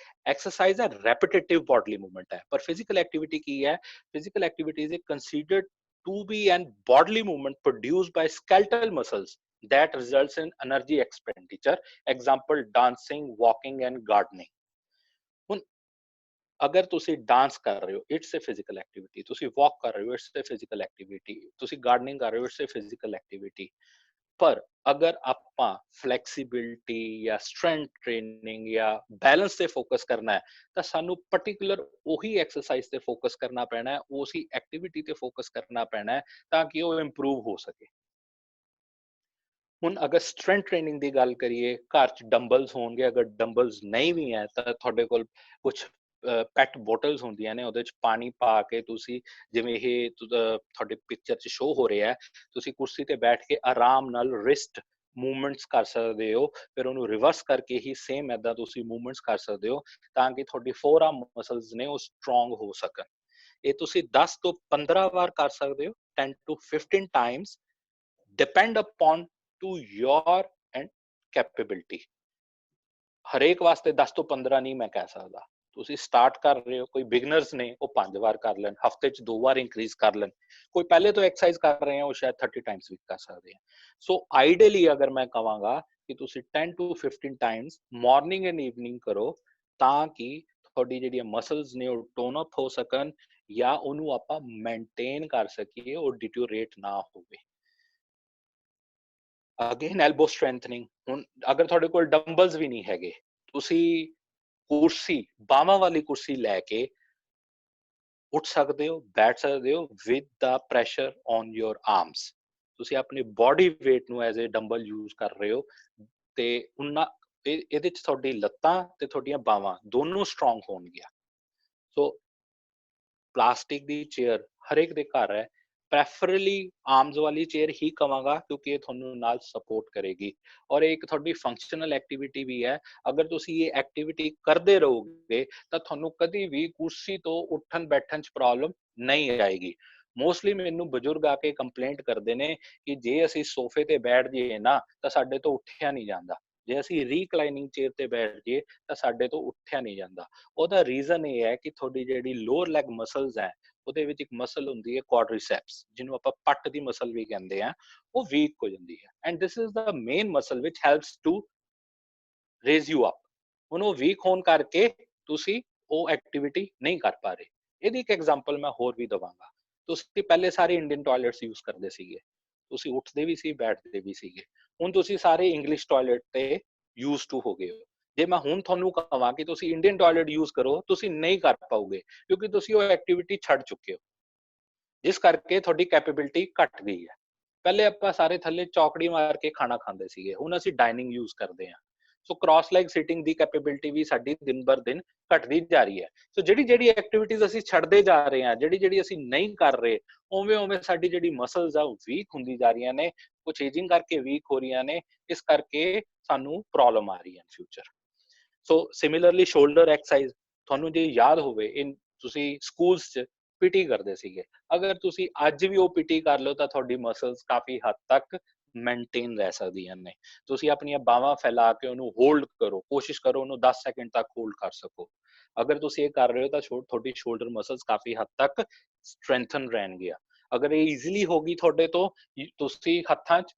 Speaker 2: exercise a repetitive bodily movement ਹੈ, ਪਰ physical activity ਕੀ ਹੈ? physical activity is considered to be an bodily movement produced by skeletal muscles that results in energy expenditure। example dancing, walking and gardening। ਹੁਣ ਅਗਰ ਤੁਸੀਂ ਡਾਂਸ ਕਰ ਰਹੇ ਹੋ, ਇਟਸ ਅ ਫਿਜ਼ੀਕਲ ਐਕਟੀਵਿਟੀ। ਤੁਸੀਂ ਵਾਕ ਕਰ ਰਹੇ ਹੋ, ਇਟਸ ਅ ਫਿਜ਼ੀਕਲ ਐਕਟੀਵਿਟੀ। ਤੁਸੀਂ ਗਾਰਡਨਿੰਗ ਕਰ ਰਹੇ ਹੋ, ਇਟਸ ਅ ਫਿਜ਼ੀਕਲ ਐਕਟੀਵਿਟੀ। ਪਰ ਅਗਰ ਆਪਾਂ ਫਲੈਕਸੀਬਿਲਿਟੀ ਜਾਂ ਸਟਰੈਂਥ ਟ੍ਰੇਨਿੰਗ ਜਾਂ ਬੈਲੈਂਸ ਤੇ ਫੋਕਸ ਕਰਨਾ ਹੈ ਤਾਂ ਸਾਨੂੰ ਪਾਰਟਿਕੂਲਰ ਉਹੀ ਐਕਸਰਸਾਈਜ਼ ਤੇ ਫੋਕਸ ਕਰਨਾ ਪੈਣਾ ਹੈ, ਉਸੇ ਐਕਟੀਵਿਟੀ ਤੇ ਫੋਕਸ ਕਰਨਾ ਪੈਣਾ ਹੈ ਤਾਂ ਕਿ ਉਹ ਇੰਪਰੂਵ ਹੋ ਸਕੇ। ਹੁਣ ਅਗਰ ਸਟਰੈਂਥ ਟ੍ਰੇਨਿੰਗ ਦੀ ਗੱਲ ਕਰੀਏ, ਘਰ 'ਚ ਡੰਬਲਸ ਹੋਣਗੇ, ਅਗਰ ਡੰਬਲਸ ਨਹੀਂ ਵੀ ਹੈ ਤਾਂ ਤੁਹਾਡੇ ਕੋਲ ਕੁਝ ਪੈਟ ਬੋਟਲਸ ਹੁੰਦੀਆਂ ਨੇ, ਉਹਦੇ 'ਚ ਪਾਣੀ ਪਾ ਕੇ ਤੁਸੀਂ, ਜਿਵੇਂ ਇਹ ਤੁਹਾਡੇ ਪਿਕਚਰ 'ਚ ਸ਼ੋ ਹੋ ਰਿਹਾ ਹੈ, ਤੁਸੀਂ ਕੁਰਸੀ ਤੇ ਬੈਠ ਕੇ ਆਰਾਮ ਨਾਲ ਰਿਸਟ ਮੂਵਮੈਂਟਸ ਕਰ ਸਕਦੇ ਹੋ। ਫਿਰ ਉਹਨੂੰ ਰਿਵਰਸ ਕਰਕੇ ਹੀ ਸੇਮ ਏਦਾਂ ਤੁਸੀਂ ਮੂਵਮੈਂਟਸ ਕਰ ਸਕਦੇ ਹੋ ਤਾਂ ਕਿ ਤੁਹਾਡੀ ਫੋਰਆਰਮ ਮਸਲਸ ਨੇ ਉਹ ਸਟਰੋਂਗ ਹੋ ਸਕਣ। ਇਹ ਤੁਸੀਂ 10 ਤੋਂ 15 ਵਾਰ ਕਰ ਸਕਦੇ ਹੋ, 10 to 15 times, depend upon to your and capability. ਹਰੇਕ ਵਾਸਤੇ 10 ਤੋਂ 15 ਨਹੀਂ ਮੈਂ ਕਹਿ ਸਕਦਾ। ਤੁਸੀਂ ਸਟਾਰਟ ਕਰ ਰਹੇ ਹੋ, ਕੋਈ ਬਿਗਨਰਸ ਨੇ ਉਹ 5 ਵਾਰ ਕਰ ਲੈਣ, ਹਫਤੇ 'ਚ 2 ਵਾਰ ਇੰਕਰੀਜ਼ ਕਰ ਲੈਣ। ਕੋਈ ਪਹਿਲੇ ਤੋਂ ਐਕਸਰਸਾਈਜ਼ ਕਰ ਰਹੇ ਆ ਉਹ ਸ਼ਾਇਦ 30 ਟਾਈਮਸ ਵੀ ਕਰ ਸਕਦੇ ਆ। ਸੋ ਆਈਡੀਅਲੀ ਅਗਰ ਮੈਂ ਕਹਾਂਗਾ ਕਿ ਤੁਸੀਂ 10 to 15 Times morning and evening ਕਰੋ ਤਾਂ ਕਿ ਤੁਹਾਡੀ ਜਿਹੜੀਆਂ ਮਸਲਸ ਨੇ ਉਹ ਟੋਨ ਅਪ ਹੋ ਸਕਣ ਜਾਂ ਉਹਨੂੰ ਆਪਾਂ ਮੇਨਟੇਨ ਕਰ ਸਕੀਏ, ਉਹ ਡਿਟੀਓਰੇਟ ਨਾ ਹੋਵੇ। Again elbow strengthening. ਹੁਣ ਅਗਰ ਤੁਹਾਡੇ ਕੋਲ ਡੰਬਲਸ ਵੀ ਨਹੀਂ ਹੈਗੇ, ਤੁਸੀਂ ਕੁਰਸੀ, ਬਾਹਾਂ ਵਾਲੀ ਕੁਰਸੀ ਲੈ ਕੇ ਉੱਠ ਸਕਦੇ ਹੋ, ਬੈਠ ਸਕਦੇ ਹੋ with the pressure on your arms. ਤੁਸੀਂ ਆਪਣੀ ਬੋਡੀ ਵੇਟ ਨੂੰ ਐਜ਼ ਏ ਡੰਬਲ ਯੂਜ਼ ਕਰ ਰਹੇ ਹੋ ਤੇ ਇਹਦੇ 'ਚ ਤੁਹਾਡੀ ਲੱਤਾਂ ਤੇ ਤੁਹਾਡੀਆਂ ਬਾਹਾਂ ਦੋਨੋਂ ਸਟਰੋਂਗ ਹੋਣਗੀਆਂ। ਸੋ ਪਲਾਸਟਿਕ ਦੀ ਚੇਅਰ ਹਰੇਕ ਦੇ ਘਰ ਹੈ, ਪ੍ਰੈਫਰਲੀ ਆਰਮਸ ਵਾਲੀ ਚੇਅਰ ਹੀ ਕਵਾਂਗਾ ਕਿਉਂਕਿ ਇਹ ਤੁਹਾਨੂੰ ਨਾਲ ਸਪੋਰਟ ਕਰੇਗੀ ਔਰ ਇਹ ਇੱਕ ਤੁਹਾਡੀ ਫੰਕਸ਼ਨਲ ਐਕਟੀਵਿਟੀ ਵੀ ਹੈ। ਅਗਰ ਤੁਸੀਂ ਇਹ ਐਕਟੀਵਿਟੀ ਕਰਦੇ ਰਹੋਗੇ ਤਾਂ ਤੁਹਾਨੂੰ ਕਦੀ ਵੀ ਕੁਰਸੀ ਤੋਂ ਉੱਠਣ ਬੈਠਣ 'ਚ ਪ੍ਰੋਬਲਮ ਨਹੀਂ ਆਏਗੀ। ਮੋਸਟਲੀ ਮੈਨੂੰ ਬਜ਼ੁਰਗ ਆ ਕੇ ਕੰਪਲੇਂਟ ਕਰਦੇ ਨੇ ਕਿ ਜੇ ਅਸੀਂ ਸੋਫੇ ਤੇ ਬੈਠ ਜਾਈਏ ਨਾ ਤਾਂ ਸਾਡੇ ਤੋਂ ਉੱਠਿਆ ਨਹੀਂ ਜਾਂਦਾ, ਜੇ ਅਸੀਂ ਰੀਕਲਾਈਨਿੰਗ ਚੇਅਰ ਤੇ ਬੈਠ ਜਾਈਏ ਤਾਂ ਸਾਡੇ ਤੋਂ ਉੱਠਿਆ ਨਹੀਂ ਜਾਂਦਾ। ਉਹਦਾ ਰੀਜ਼ਨ ਇਹ ਹੈ ਕਿ ਤੁਹਾਡੀ ਜਿਹੜੀ ਲੋਅਰ ਲੈਗ ਮਸਲਸ ਹੈ ਉਹਦੇ ਵਿੱਚ ਇੱਕ ਮਸਲ ਹੁੰਦੀ ਹੈ ਕੁਆਡਰੀਸੈਪਸ, ਜਿਹਨੂੰ ਆਪਾਂ ਪੱਟ ਦੀ ਮਸਲ ਵੀ ਕਹਿੰਦੇ ਆ, ਉਹ ਵੀਕ ਹੋ ਜਾਂਦੀ ਹੈ and this is the main muscle which helps to raise you up. ਹੁਣ ਉਹ ਵੀਕ ਹੋਣ ਕਰਕੇ ਤੁਸੀਂ ਉਹ ਐਕਟੀਵਿਟੀ ਨਹੀਂ ਕਰ ਪਾ ਰਹੇ। ਇਹਦੀ ਇੱਕ ਐਗਜ਼ਾਮਪਲ ਮੈਂ ਹੋਰ ਵੀ ਦਵਾਂਗਾ। ਤੁਸੀਂ ਪਹਿਲੇ ਸਾਰੇ ਇੰਡੀਅਨ ਟਾਇਲਟਸ ਯੂਜ਼ ਕਰਦੇ ਸੀਗੇ, ਤੁਸੀਂ ਉੱਠਦੇ ਵੀ ਸੀ, ਬੈਠਦੇ ਵੀ ਸੀਗੇ। ਹੁਣ ਤੁਸੀਂ ਸਾਰੇ ਇੰਗਲਿਸ਼ ਟਾਇਲਟ ਤੇ ਯੂਜ਼ ਟੂ ਹੋ ਗਏ ਹੋ। ਜੇ ਮੈਂ ਹੁਣ ਤੁਹਾਨੂੰ ਕਹਾਂ ਕਿ ਤੁਸੀਂ ਇੰਡੀਅਨ ਟਾਇਲਟ ਯੂਜ਼ ਕਰੋ, ਤੁਸੀਂ ਨਹੀਂ ਕਰ ਪਾਓਗੇ ਕਿਉਂਕਿ ਤੁਸੀਂ ਉਹ ਐਕਟੀਵਿਟੀ ਛੱਡ ਚੁੱਕੇ ਹੋ, ਜਿਸ ਕਰਕੇ ਤੁਹਾਡੀ ਕੈਪੇਬਿਲਿਟੀ ਘਟ ਗਈ ਹੈ। ਪਹਿਲੇ ਆਪਾਂ ਸਾਰੇ ਥੱਲੇ ਚੌਕੜੀ ਮਾਰ ਕੇ ਖਾਣਾ ਖਾਂਦੇ ਸੀਗੇ, ਹੁਣ ਅਸੀਂ ਡਾਈਨਿੰਗ ਯੂਜ਼ ਕਰਦੇ ਹਾਂ। ਸੋ ਕ੍ਰਾਸ ਲੈਗ ਸਿਟਿੰਗ ਦੀ ਕੈਪੇਬਿਲਿਟੀ ਵੀ ਸਾਡੀ ਦਿਨ ਬਰ ਦਿਨ ਘਟਦੀ ਜਾ ਰਹੀ ਹੈ। ਸੋ ਜਿਹੜੀ ਐਕਟੀਵਿਟੀਜ਼ ਅਸੀਂ ਛੱਡਦੇ ਜਾ ਰਹੇ ਹਾਂ, ਜਿਹੜੀ ਅਸੀਂ ਨਹੀਂ ਕਰ ਰਹੇ, ਉਵੇਂ ਸਾਡੀ ਜਿਹੜੀ ਮਸਲਸ ਆ ਉਹ ਵੀਕ ਹੁੰਦੀ ਜਾ ਰਹੀਆਂ ਨੇ, ਕੁਝ ਏਜਿੰਗ ਕਰਕੇ ਵੀਕ ਹੋ ਰਹੀਆਂ ਨੇ, ਇਸ ਕਰਕੇ ਸਾਨੂੰ ਪ੍ਰੋਬਲਮ ਆ ਰਹੀ ਹੈ ਫਿਊਚਰ। ਸੋ ਸਿਮਿਲਰਲੀ ਸ਼ੋਲਡਰ ਐਕਸਰਸਾਈਜ਼, ਤੁਹਾਨੂੰ ਜੇ ਯਾਦ ਹੋਵੇ ਤੁਸੀਂ ਸਕੂਲਸ 'ਚ ਪੀਟੀ ਕਰਦੇ ਸੀਗੇ, ਅਗਰ ਤੁਸੀਂ ਅੱਜ ਵੀ ਉਹ ਪੀਟੀ ਕਰ ਲਓ ਤਾਂ ਤੁਹਾਡੀ ਮਸਲਸ ਕਾਫੀ ਹੱਦ ਤੱਕ ਮੇਨਟੇਨ ਰਹਿ ਸਕਦੀਆਂ ਨੇ। ਤੁਸੀਂ ਆਪਣੀਆਂ ਬਾਹਾਂ ਫੈਲਾ ਕੇ ਉਹਨੂੰ ਹੋਲਡ ਕਰੋ, ਕੋਸ਼ਿਸ਼ ਕਰੋ ਉਹਨੂੰ 10 ਸੈਕਿੰਡ ਤੱਕ ਹੋਲਡ ਕਰ ਸਕੋ। ਅਗਰ ਤੁਸੀਂ ਇਹ ਕਰ ਰਹੇ ਹੋ ਤਾਂ ਤੁਹਾਡੀ ਸ਼ੋਲਡਰ ਮਸਲਸ ਕਾਫੀ ਹੱਦ ਤੱਕ ਸਟਰੈਂਥਨ ਰਹਿਣਗੀਆਂ। ਅਗਰ ਇਹ ਈਜ਼ੀਲੀ ਹੋਗੀ ਤੁਹਾਡੇ ਤੋਂ, ਤੁਸੀਂ ਹੱਥਾਂ 'ਚ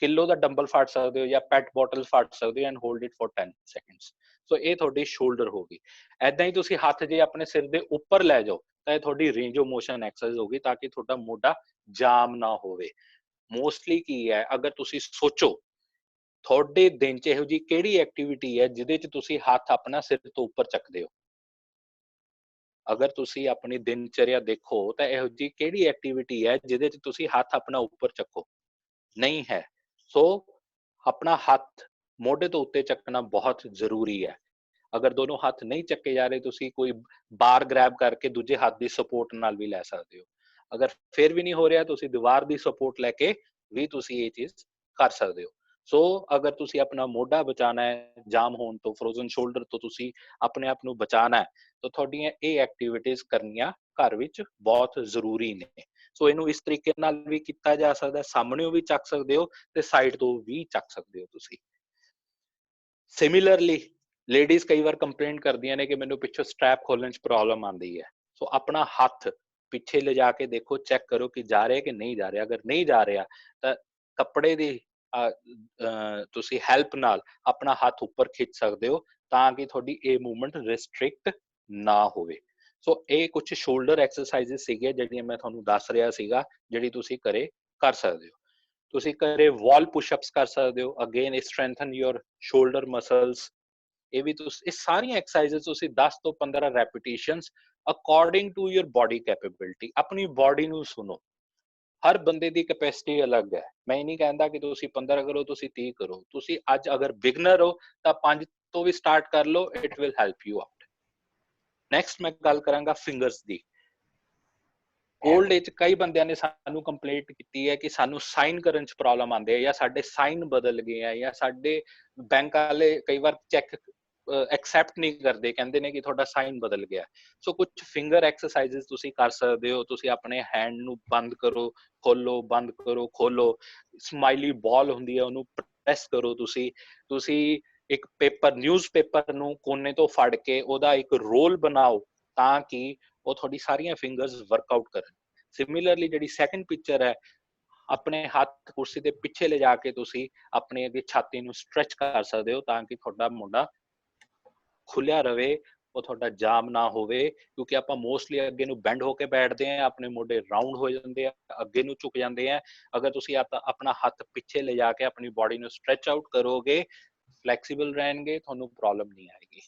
Speaker 2: ਕਿਲੋ ਦਾ ਡੰਬਲ ਫੜ ਸਕਦੇ ਹੋ ਜਾਂ ਪੈਟ ਬੋਟਲ ਫੜ ਸਕਦੇ ਹੋ and hold it for 10 seconds. So ਇਹ ਤੁਹਾਡੀ ਸ਼ੋਲਡਰ ਹੋਗੀ। ਐਦਾਂ ਹੀ ਤੁਸੀਂ ਹੱਥ ਜੇ ਆਪਣੇ ਸਿਰ ਦੇ ਉੱਪਰ ਲੈ ਜਾਓ ਤਾਂ ਇਹ ਤੁਹਾਡੀ ਰੇਂਜ ਆਫ ਮੋਸ਼ਨ ਐਕਸਰਸਾਈਜ਼ ਹੋਗੀ, ਤਾਂ ਕਿ ਤੁਹਾਡਾ ਮੋਢਾ ਜਾਮ ਨਾ ਹੋਵੇ। ਮੋਸਟਲੀ ਕੀ ਹੈ, ਅਗਰ ਤੁਸੀਂ ਸੋਚੋ ਤੁਹਾਡੇ ਦਿਨ 'ਚ ਇਹੋ ਜਿਹੀ ਕਿਹੜੀ ਐਕਟੀਵਿਟੀ ਹੈ ਜਿਹਦੇ 'ਚ ਤੁਸੀਂ ਹੱਥ ਆਪਣਾ ਸਿਰ ਤੋਂ ਉੱਪਰ ਚੱਕਦੇ ਹੋ। ਅਗਰ ਤੁਸੀਂ ਆਪਣੀ ਦਿਨਚਰਿਆ ਦੇਖੋ ਤਾਂ ਇਹੋ ਜਿਹੀ ਕਿਹੜੀ ਐਕਟੀਵਿਟੀ ਹੈ ਜਿਹਦੇ 'ਚ ਤੁਸੀਂ ਹੱਥ ਆਪਣਾ ਉੱਪਰ ਚੱਕੋ, ਨਹੀਂ ਹੈ। ਸੋ ਆਪਣਾ ਹੱਥ ਮੋਢੇ ਤੋਂ ਉੱਤੇ ਚੱਕਣਾ ਬਹੁਤ ਜ਼ਰੂਰੀ ਹੈ। ਅਗਰ ਦੋਨੋਂ ਹੱਥ ਨਹੀਂ ਚੱਕੇ ਜਾ ਰਹੇ, ਤੁਸੀਂ ਕੋਈ ਬਾਰ ਗ੍ਰੈਬ ਕਰਕੇ ਦੂਜੇ ਹੱਥ ਦੀ ਸਪੋਰਟ ਨਾਲ ਵੀ ਲੈ ਸਕਦੇ ਹੋ। ਅਗਰ ਫਿਰ ਵੀ ਨਹੀਂ ਹੋ ਰਿਹਾ, ਤੁਸੀਂ ਦੀਵਾਰ ਦੀ ਸਪੋਰਟ ਲੈ ਕੇ ਵੀ ਤੁਸੀਂ ਇਹ ਚੀਜ਼ ਕਰ ਸਕਦੇ ਹੋ। ਸੋ ਅਗਰ ਤੁਸੀਂ ਆਪਣਾ ਮੋਢਾ ਬਚਾਉਣਾ ਹੈ ਜਾਮ ਹੋਣ ਤੋਂ, ਫਰੋਜ਼ਨ ਸ਼ੋਲਡਰ ਤੋਂ ਤੁਸੀਂ ਆਪਣੇ ਆਪ ਨੂੰ ਬਚਾਉਣਾ ਹੈ, ਤਾਂ ਤੁਹਾਡੀਆਂ ਇਹ ਐਕਟੀਵਿਟੀਜ਼ ਕਰਨੀਆਂ ਘਰ ਵਿੱਚ ਬਹੁਤ ਜ਼ਰੂਰੀ ਨੇ। ਸੋ ਇਹਨੂੰ ਇਸ ਤਰੀਕੇ ਨਾਲ ਵੀ ਕੀਤਾ ਜਾ ਸਕਦਾ, ਸਾਹਮਣੇੋਂ ਵੀ ਚੱਕ ਸਕਦੇ ਹੋ ਤੇ ਸਾਈਡ ਤੋਂ ਵੀ ਚੱਕ ਸਕਦੇ ਹੋ ਤੁਸੀਂ। ਸਿਮਿਲਰਲੀ ਲੇਡੀਜ਼ ਕਈ ਵਾਰ ਕੰਪਲੇਂਟ ਕਰਦੀਆਂ ਨੇ ਕਿ ਮੈਨੂੰ ਪਿੱਛੋਂ ਸਟ੍ਰੈਪ ਖੋਲਣ 'ਚ ਪ੍ਰੋਬਲਮ ਆਉਂਦੀ ਹੈ। ਸੋ ਆਪਣਾ ਹੱਥ ਪਿੱਛੇ ਲਿਜਾ ਕੇ ਦੇਖੋ, ਚੈੱਕ ਕਰੋ ਕਿ ਜਾ ਰਿਹਾ ਕਿ ਨਹੀਂ ਜਾ ਰਿਹਾ। ਅਗਰ ਨਹੀਂ ਜਾ ਰਿਹਾ ਤਾਂ ਕੱਪੜੇ ਦੀ ਤੁਸੀਂ ਹੈਲਪ ਨਾਲ ਆਪਣਾ ਹੱਥ ਉੱਪਰ ਖਿੱਚ ਸਕਦੇ ਹੋ, ਤਾਂ ਕਿ ਤੁਹਾਡੀ ਇਹ ਮੂਵਮੈਂਟ ਰਿਸਟ੍ਰਿਕਟ ਨਾ ਹੋਵੇ। ਸੋ ਇਹ ਕੁਝ ਸ਼ੋਲਡਰ ਐਕਸਰਸਾਈਜ਼ਸ ਸੀਗੇ ਜਿਹੜੀਆਂ ਮੈਂ ਤੁਹਾਨੂੰ ਦੱਸ ਰਿਹਾ ਸੀਗਾ, ਜਿਹੜੀ ਤੁਸੀਂ ਘਰੇ ਕਰ ਸਕਦੇ ਹੋ। ਤੁਸੀਂ ਘਰੇ ਵਾਲ ਪੁਸ਼ਅਪਸ ਕਰ ਸਕਦੇ ਹੋ, again it strengthen your shoulder muscles. ਇਹ ਵੀ ਤੁਸੀਂ, ਇਹ ਸਾਰੀਆਂ ਐਕਸਰਸਾਈਜ਼ਸ ਤੁਸੀਂ 10 ਤੋਂ 15 repetitions according to your body capability. ਆਪਣੀ ਬਾਡੀ ਨੂੰ ਸੁਣੋ, ਹਰ ਬੰਦੇ ਦੀ ਕੈਪੈਸਿਟੀ ਅਲੱਗ ਹੈ। ਮੈਂ ਇਹ ਨਹੀਂ ਕਹਿੰਦਾ ਕਿ ਤੁਸੀਂ 15 ਕਰੋ, ਤੁਸੀਂ 30 ਕਰੋ। ਤੁਸੀਂ ਅੱਜ ਅਗਰ ਬਿਗਨਰ ਹੋ ਤਾਂ 5 ਤੋਂ ਵੀ ਸਟਾਰਟ ਕਰ ਲਓ, it will help you out. Next ਮੈਂ ਗੱਲ ਕਰਾਂਗਾ ਫਿੰਗਰਸ ਦੀ। ਓਲਡ ਏਜ ਕਈ ਬੰਦਿਆਂ ਨੇ ਸਾਨੂੰ ਕੰਪਲੇਂਟ ਕੀਤੀ ਹੈ ਕਿ ਸਾਨੂੰ ਸਾਈਨ ਕਰਨ 'ਚ ਪ੍ਰੋਬਲਮ ਆਉਂਦੇ ਆ, ਜਾਂ ਸਾਡੇ ਸਾਈਨ ਬਦਲ ਗਏ ਆ, ਜਾਂ ਸਾਡੇ ਬੈਂਕ ਵਾਲੇ ਕਈ ਵਾਰ ਚੈੱਕ ਐਕਸੈਪਟ ਨਹੀਂ ਕਰਦੇ, ਕਹਿੰਦੇ ਨੇ ਕਿ ਤੁਹਾਡਾ ਸਾਈਨ ਬਦਲ ਗਿਆ। ਸੋ ਕੁਝ ਫਿੰਗਰ ਐਕਸਰਸਾਈਜ਼ਸ ਤੁਸੀਂ ਕਰ ਸਕਦੇ ਹੋ। ਤੁਸੀਂ ਆਪਣੇ ਹੈਂਡ ਨੂੰ ਬੰਦ ਕਰੋ, ਖੋਲੋ, ਬੰਦ ਕਰੋ, ਖੋਲੋ। ਸਮਾਈਲੀ ਬਾਲ ਹੁੰਦੀ ਹੈ, ਉਹਨੂੰ ਪ੍ਰੈਸ ਕਰੋ। ਤੁਸੀਂ ਇੱਕ ਪੇਪਰ, ਨਿਊਜ਼ਪੇਪਰ ਨੂੰ ਕੋਨੇ ਤੋਂ ਫੜ ਕੇ ਉਹਦਾ ਇੱਕ ਰੋਲ ਬਣਾਓ, ਤਾਂ ਕਿ ਉਹ ਤੁਹਾਡੀ ਸਾਰੀਆਂ ਫਿੰਗਰਸ ਵਰਕਆਊਟ ਕਰਨ। ਸਿਮਿਲਰਲੀ ਜਿਹੜੀ ਸੈਕੰਡ ਪਿਕਚਰ ਹੈ, ਆਪਣੇ ਹੱਥ ਕੁਰਸੀ ਦੇ ਪਿੱਛੇ ਲਿਜਾ ਕੇ ਤੁਸੀਂ ਆਪਣੇ ਅੱਗੇ ਛਾਤੀ ਨੂੰ ਸਟ੍ਰੈਚ ਕਰ ਸਕਦੇ ਹੋ, ਤਾਂ ਕਿ ਤੁਹਾਡਾ ਮੋਢਾ ਖੁੱਲਿਆ ਰਵੇ, ਉਹ ਤੁਹਾਡਾ ਜਾਮ ਨਾ ਹੋਵੇ। ਕਿਉਂਕਿ ਆਪਾਂ ਮੋਸਟਲੀ ਅੱਗੇ ਨੂੰ ਬੈਂਡ ਹੋ ਕੇ ਬੈਠਦੇ ਆ, ਆਪਣੇ ਮੋਢੇ ਰਾਉਂਡ ਹੋ ਜਾਂਦੇ ਆ, ਅੱਗੇ ਨੂੰ ਝੁਕ ਜਾਂਦੇ ਆ। ਅਗਰ ਤੁਸੀਂ ਆਪਣਾ ਹੱਥ ਪਿੱਛੇ ਲਿਜਾ ਕੇ ਆਪਣੀ ਬਾਡੀ ਨੂੰ ਸਟ੍ਰੈਚ ਆਊਟ ਕਰੋਗੇ, ਫਲੈਕਸੀਬਲ ਰਹਿਣਗੇ, ਤੁਹਾਨੂੰ ਪ੍ਰੋਬਲਮ ਨਹੀਂ ਆਏਗੀ।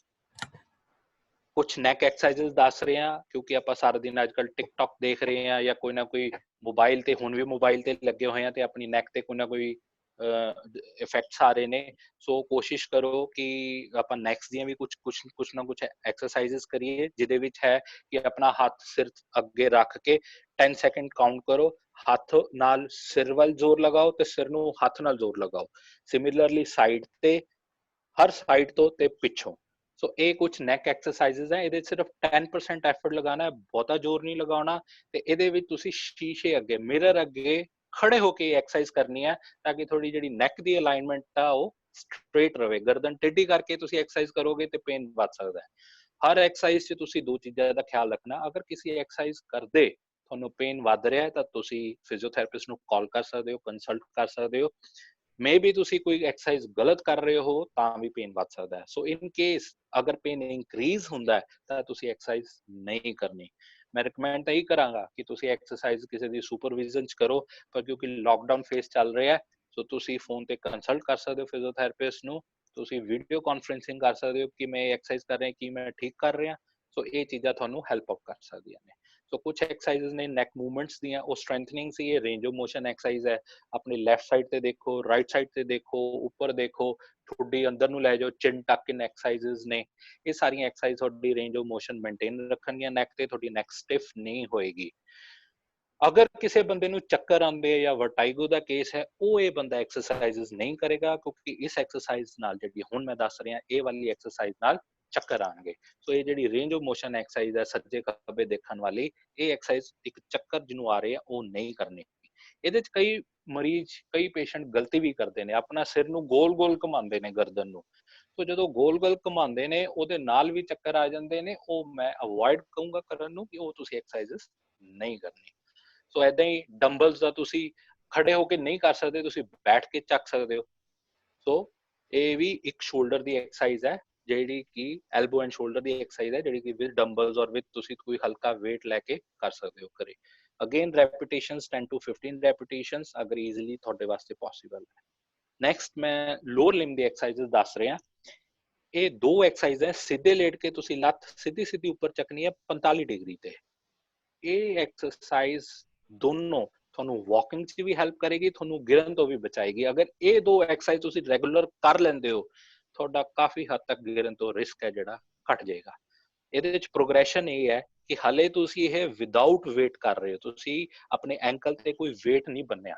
Speaker 2: ਕੁਝ ਨੈਕ ਐਕਸਰਸਾਈਜ਼ਸ ਦੱਸ ਰਹੇ ਹਾਂ, ਕਿਉਂਕਿ ਆਪਾਂ ਸਾਰਾ ਦਿਨ ਅੱਜ ਕੱਲ ਟਿਕਟੌਕ ਦੇਖ ਰਹੇ ਹਾਂ, ਜਾਂ ਕੋਈ ਨਾ ਕੋਈ ਮੋਬਾਈਲ ਤੇ, ਹੁਣ ਵੀ ਮੋਬਾਈਲ ਤੇ ਲੱਗੇ ਹੋਏ ਆ, ਤੇ ਆਪਣੀ ਨੈਕ ਤੇ ਕੋਈ ਨਾ ਕੋਈ ਇਫੈਕਟਸ ਆ ਰਹੇ ਨੇ। ਸੋ ਕੋਸ਼ਿਸ਼ ਕਰੋ ਕਿ ਆਪਾਂ ਨੈਕਸ ਦੀਆਂ ਵੀ ਕੁਝ ਨਾ ਕੁਝ ਐਕਸਰਸਾਈਜ਼ਸ ਕਰੀਏ, ਜਿਹਦੇ ਵਿੱਚ ਹੈ ਕਿ ਆਪਣਾ ਹੱਥ ਸਿਰ ਅੱਗੇ ਰੱਖ ਕੇ 10 ਸੈਕਿੰਡ ਕਾਊਂਟ ਕਰੋ, ਹੱਥ ਨਾਲ ਸਿਰ ਵੱਲ ਜ਼ੋਰ ਲਗਾਓ ਤੇ ਸਿਰ ਨੂੰ ਹੱਥ ਨਾਲ ਜ਼ੋਰ ਲਗਾਓ। ਸਿਮਿਲਰਲੀ ਸਾਈਡ ਤੇ, ਹਰ ਸਾਈਡ ਤੋਂ ਤੇ ਪਿੱਛੋਂ। ਸੋ ਇਹ ਕੁਝ ਨੈਕ ਐਕਸਰਸਾਈਜ਼ਸ ਹੈ, ਇਹਦੇ ਸਿਰਫ 10% ਐਫਰਟ ਲਗਾਉਣਾ ਹੈ, ਬਹੁਤਾ ਜ਼ੋਰ ਨਹੀਂ ਲਗਾਉਣਾ। ਤੇ ਇਹਦੇ ਵਿੱਚ ਤੁਸੀਂ ਸ਼ੀਸ਼ੇ ਅੱਗੇ, ਮਿਰਰ ਅੱਗੇ ਖੜੇ ਹੋ ਕੇ ਐਕਸਰਸਾਈਜ਼ ਕਰਨੀ ਹੈ, ਤਾਂ ਕਿ ਥੋੜੀ ਜਿਹੜੀ ਨੈਕ ਦੀ ਅਲਾਈਨਮੈਂਟ ਆ ਉਹ ਸਟ੍ਰੇਟ ਰਵੇ। ਗਰਦਨ ਟੇਢੀ ਕਰਕੇ ਤੁਸੀਂ ਐਕਸਰਸਾਈਜ਼ ਕਰੋਗੇ ਤੇ ਪੇਨ ਵੱਧ ਸਕਦਾ ਹੈ। ਹਰ ਐਕਸਰਸਾਈਜ਼ 'ਚ ਤੁਸੀਂ ਦੋ ਚੀਜ਼ਾਂ ਦਾ ਖਿਆਲ ਰੱਖਣਾ। ਅਗਰ ਕਿਸੇ ਐਕਸਰਸਾਈਜ਼ ਕਰਦੇ ਤੁਹਾਨੂੰ ਪੇਨ ਵੱਧ ਰਿਹਾ ਤਾਂ ਤੁਸੀਂ ਫਿਜ਼ੀਓਥੈਰੇਪਿਸਟ ਨੂੰ ਕਾਲ ਕਰ ਸਕਦੇ ਹੋ, ਕੰਸਲਟ ਕਰ ਸਕਦੇ ਹੋ। ਮੇ ਬੀ ਤੁਸੀਂ ਕੋਈ ਐਕਸਰਸਾਈਜ਼ ਗਲਤ ਕਰ ਰਹੇ ਹੋ ਤਾਂ ਵੀ ਪੇਨ ਵੱਧ ਸਕਦਾ ਹੈ। ਸੋ ਇਨ ਕੇਸ ਅਗਰ ਪੇਨ ਇਨਕਰੀਜ਼ ਹੁੰਦਾ ਹੈ ਤਾਂ ਤੁਸੀਂ ਐਕਸਰਸਾਈਜ਼ ਨਹੀਂ ਕਰਨੀ। ਮੈਂ ਰਿਕਮੈਂਡ ਤਾਂ ਇਹੀ ਕਰਾਂਗਾ ਕਿ ਤੁਸੀਂ ਐਕਸਰਸਾਈਜ਼ ਕਿਸੇ ਦੀ ਸੁਪਰਵਿਜ਼ਨ 'ਚ ਕਰੋ, ਪਰ ਕਿਉਂਕਿ ਲੋਕਡਾਊਨ ਫੇਸ ਚੱਲ ਰਿਹਾ ਹੈ, ਸੋ ਤੁਸੀਂ ਫੋਨ ਤੇ ਕੰਸਲਟ ਕਰ ਸਕਦੇ ਹੋ ਫਿਜ਼ੀਓਥੈਰੇਪਿਸਟ ਨੂੰ। ਤੁਸੀਂ ਵੀਡੀਓ ਕਾਨਫਰੈਂਸਿੰਗ ਕਰ ਸਕਦੇ ਹੋ ਕਿ ਮੈਂ ਇਹ ਐਕਸਰਸਾਈਜ਼ ਕਰ ਰਿਹਾ ਕਿ ਮੈਂ ਠੀਕ ਕਰ ਰਿਹਾ। ਸੋ ਇਹ ਚੀਜ਼ਾਂ ਤੁਹਾਨੂੰ ਹੈਲਪ ਆਊਟ ਕਰ ਸਕਦੀਆਂ ਨੇ। ਸੋ ਕੁਝ ਐਕਸਰਸਾਈਜ਼ਸ ਨੇ ਨੈਕ ਮੂਵਮੈਂਟਸ ਦੀਆਂ, ਉਹ ਸਟਰੈਂਥਨਿੰਗ ਸੀ। ਇਹ ਰੇਂਜ ਆਫ ਮੋਸ਼ਨ ਐਕਸਰਸਾਈਜ਼ ਹੈ। ਆਪਣੀ ਲੈਫਟ ਸਾਈਡ ਤੇ ਦੇਖੋ, ਰਾਈਟ ਸਾਈਡ ਤੇ ਦੇਖੋ, ਉੱਪਰ ਦੇਖੋ, ਠੁੱਡੀ ਅੰਦਰ ਨੂੰ ਲੈ ਜਾਓ, ਚਿਨ ਟੱਕ ਇਨ ਐਕਸਰਸਾਈਜ਼ਸ ਨੇ। ਇਹ ਸਾਰੀਆਂ ਐਕਸਰਸਾਈਜ਼ ਤੁਹਾਡੀ ਰੇਂਜ ਆਫ ਮੋਸ਼ਨ ਮੇਨਟੇਨ ਰੱਖਣਗੀਆਂ ਨੈਕ ਤੇ, ਤੁਹਾਡੀ ਨੈਕ ਸਟਿਫ ਨਹੀਂ ਹੋਏਗੀ। ਅਗਰ ਕਿਸੇ ਬੰਦੇ ਨੂੰ ਚੱਕਰ ਆਉਂਦੇ ਜਾਂ ਵਰਟਾਈਗੋ ਦਾ ਕੇਸ ਹੈ, ਉਹ ਇਹ ਬੰਦਾ ਐਕਸਰਸਾਈਜ਼ਸ ਨਹੀਂ ਕਰੇਗਾ, ਕਿਉਂਕਿ ਇਸ ਐਕਸਰਸਾਈਜ਼ ਨਾਲ ਜਿਹੜੀ ਹੁਣ ਮੈਂ ਦੱਸ ਰਿਹਾ ਇਹ ਵਾਲੀ ਐਕਸਰਸਾਈਜ਼ ਨਾਲ ਚੱਕਰ ਆਣਗੇ। ਸੋ ਇਹ ਜਿਹੜੀ ਰੇਂਜ ਆਫ ਮੋਸ਼ਨ ਐਕਸਰਸਾਈਜ਼ ਹੈ ਸੱਜੇ ਖੱਬੇ ਦੇਖਣ ਵਾਲੀ, ਇਹ ਐਕਸਰਸਾਈਜ਼ ਇੱਕ ਚੱਕਰ ਜਿਹਨੂੰ ਆ ਰਹੇ ਆ ਉਹ ਨਹੀਂ ਕਰਨੀ। ਇਹਦੇ ਚ ਕਈ ਮਰੀਜ਼, ਕਈ ਪੇਸ਼ੈਂਟ ਗਲਤੀ ਵੀ ਕਰਦੇ ਨੇ, ਆਪਣਾ ਸਿਰ ਨੂੰ ਗੋਲ ਗੋਲ ਘੁਮਾਉਂਦੇ ਨੇ, ਗਰਦਨ ਨੂੰ। ਸੋ ਜਦੋਂ ਗੋਲ ਗੋਲ ਘੁਮਾਉਂਦੇ ਨੇ ਉਹਦੇ ਨਾਲ ਵੀ ਚੱਕਰ ਆ ਜਾਂਦੇ ਨੇ। ਉਹ ਮੈਂ ਅਵੋਇਡ ਕਹੂੰਗਾ ਕਰਨ ਨੂੰ, ਕਿ ਉਹ ਤੁਸੀਂ ਐਕਸਰਸਾਈਜ਼ਸ ਨਹੀਂ ਕਰਨੀ। ਸੋ ਏਦਾਂ ਹੀ ਡੰਬਲਸ ਦਾ ਤੁਸੀਂ ਖੜੇ ਹੋ ਕੇ ਨਹੀਂ ਕਰ ਸਕਦੇ, ਤੁਸੀਂ ਬੈਠ ਕੇ ਚੱਕ ਸਕਦੇ ਹੋ। ਸੋ ਇਹ ਵੀ ਇੱਕ ਸ਼ੋਲਡਰ ਦੀ ਐਕਸਰਸਾਈਜ਼ ਹੈ, ਜਿਹੜੀ ਕਿ elbow and shoulder the exercise ਹੈ, ਜਿਹੜੀ ਕਿ ਵਿਦ ਡੰਬਲਸ ਔਰ ਵਿਦ ਤੁਸੀਂ ਕੋਈ ਹਲਕਾ weight ਲੈ ਕੇ ਕਰ ਸਕਦੇ ਹੋ ਘਰੇ। ਅਗੇਨ ਰੈਪੀਟੇਸ਼ਨਸ 10 to 15 ਰੈਪੀਟੇਸ਼ਨਸ ਅਗਰ ਈਜ਼ੀਲੀ ਤੁਹਾਡੇ ਵਾਸਤੇ ਪੋਸੀਬਲ ਹੈ। ਨੈਕਸਟ ਮੈਂ ਲੋਅਰ ਲਿੰਬ ਦੀ ਐਕਸਰਸਾਈਜ਼ਸ ਦੱਸ ਰਿਹਾ। ਇਹ ਦੋ ਐਕਸਰਸਾਈਜ਼ ਹੈ। ਸਿੱਧੇ ਲੇਟ ਕੇ ਤੁਸੀਂ ਲੱਤ ਸਿੱਧੀ ਸਿੱਧੀ ਉੱਪਰ ਚੱਕਣੀ ਹੈ 45 ਡਿਗਰੀ ਤੇ। ਇਹ ਐਕਸਰਸਾਈਜ਼ ਦੋਨੋਂ ਤੁਹਾਨੂੰ ਵਾਕਿੰਗ 'ਚ ਵੀ ਹੈਲਪ ਕਰੇਗੀ, ਤੁਹਾਨੂੰ ਗਿਰਨ ਤੋਂ ਵੀ ਬਚਾਏਗੀ। ਅਗਰ ਇਹ ਦੋ ਐਕਸਰਸਾਈਜ਼ ਤੁਸੀਂ ਰੈਗੂਲਰ ਕਰ ਲੈਂਦੇ ਹੋ, ਤੁਹਾਡਾ ਕਾਫੀ ਹੱਦ ਤੱਕ ਗਿਰਨ ਤੋਂ ਰਿਸਕ ਹੈ ਜਿਹੜਾ ਘਟ ਜਾਏਗਾ। ਇਹਦੇ ਵਿੱਚ ਪ੍ਰੋਗਰੈਸ਼ਨ ਇਹ ਹੈ ਕਿ ਹਲੇ ਤੁਸੀਂ ਇਹ ਵਿਦਆਊਟ weight ਕਰ ਰਹੇ ਹੋ, ਤੁਸੀਂ ਆਪਣੇ ਐਂਕਲ ਤੇ ਕੋਈ weight ਨਹੀਂ ਬੰਨਿਆ।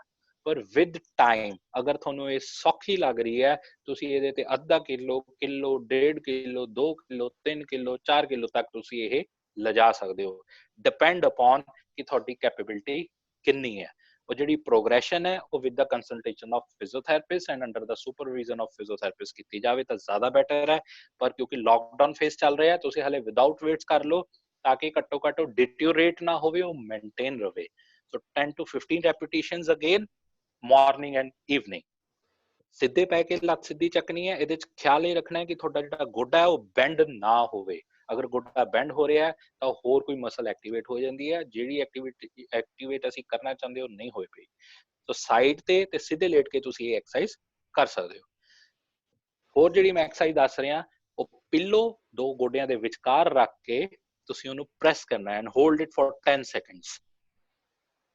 Speaker 2: ਪਰ ਵਿਦ ਟਾਈਮ ਅਗਰ ਤੁਹਾਨੂੰ ਇਹ ਸੌਖੀ ਲੱਗ ਰਹੀ ਹੈ, ਤੁਸੀਂ ਇਹਦੇ ਤੇ ਅੱਧਾ kilo, kilo, 1.5 kilo, 2 kilo, 3 kilo, 4 kilo ਤੱਕ ਤੁਸੀਂ ਇਹ ਲਿਜਾ ਸਕਦੇ ਹੋ, ਡਿਪੈਂਡ ਅਪਨ ਕਿ ਤੁਹਾਡੀ ਕੈਪੇਬਿਲਿਟੀ ਕਿੰਨੀ ਹੈ। ਉਹ ਜਿਹੜੀ ਪ੍ਰੋਗਰੈਸ਼ਨ ਹੈ ਉਹ with the consultation of physiotherapist and under the supervision of physiotherapist ਕੀਤੀ ਜਾਵੇ ਤਾਂ ਜ਼ਿਆਦਾ ਬੈਟਰ ਹੈ। ਪਰ ਕਿਉਂਕਿ ਲੋਕਡਾਊਨ ਫੇਸ ਚੱਲ ਰਿਹਾ, ਤੁਸੀਂ ਹਲੇ ਵਿਦਆਊਟ weights ਕਰ ਲਓ ਤਾਂ ਕਿ ਘੱਟੋ ਘੱਟ ਉਹ ਡਿਟਿਓਰੇਟ ਨਾ ਹੋਵੇ, ਉਹ ਮੇਨਟੇਨ ਰਵੇ। So 10 to 15 repetitions again morning and evening. ਸਿੱਧੇ ਪੈ ਕੇ ਲੱਤ ਸਿੱਧੀ ਚੱਕਣੀ ਹੈ। ਇਹਦੇ ਚ ਖਿਆਲ ਇਹ ਰੱਖਣਾ ਹੈ ਕਿ ਤੁਹਾਡਾ ਜਿਹੜਾ ਗੋਡਾ ਹੈ ਉਹ ਬੈਂਡ ਨਾ ਹੋਵੇ। ਅਗਰ ਗੋਡਾ ਬੈਂਡ ਹੋ ਰਿਹਾ ਹੈ ਤਾਂ ਹੋਰ ਕੋਈ ਮਸਲ ਐਕਟੀਵੇਟ ਹੋ ਜਾਂਦੀ ਹੈ, ਜਿਹੜੀ ਐਕਟੀਵੇਟ ਅਸੀਂ ਕਰਨਾ ਚਾਹੁੰਦੇ ਹੋ ਨਹੀਂ ਹੋਏ ਪਈ। ਸੋ ਸਾਈਡ ਤੇ ਸਿੱਧੇ ਲੇਟ ਕੇ ਤੁਸੀਂ ਇਹ ਐਕਸਰਸਾਈਜ਼ ਕਰ ਸਕਦੇ ਹੋ। ਹੋਰ ਜਿਹੜੀ ਮੈਂ ਐਕਸਰਸਾਈਜ਼ ਦੱਸ ਰਿਹਾ, ਉਹ ਪਿੱਲੋ ਦੋ ਗੋਡਿਆਂ ਦੇ ਵਿਚਕਾਰ ਰੱਖ ਕੇ ਤੁਸੀਂ ਉਹਨੂੰ ਪ੍ਰੈਸ ਕਰਨਾ ਹੈ and hold it for 10 seconds।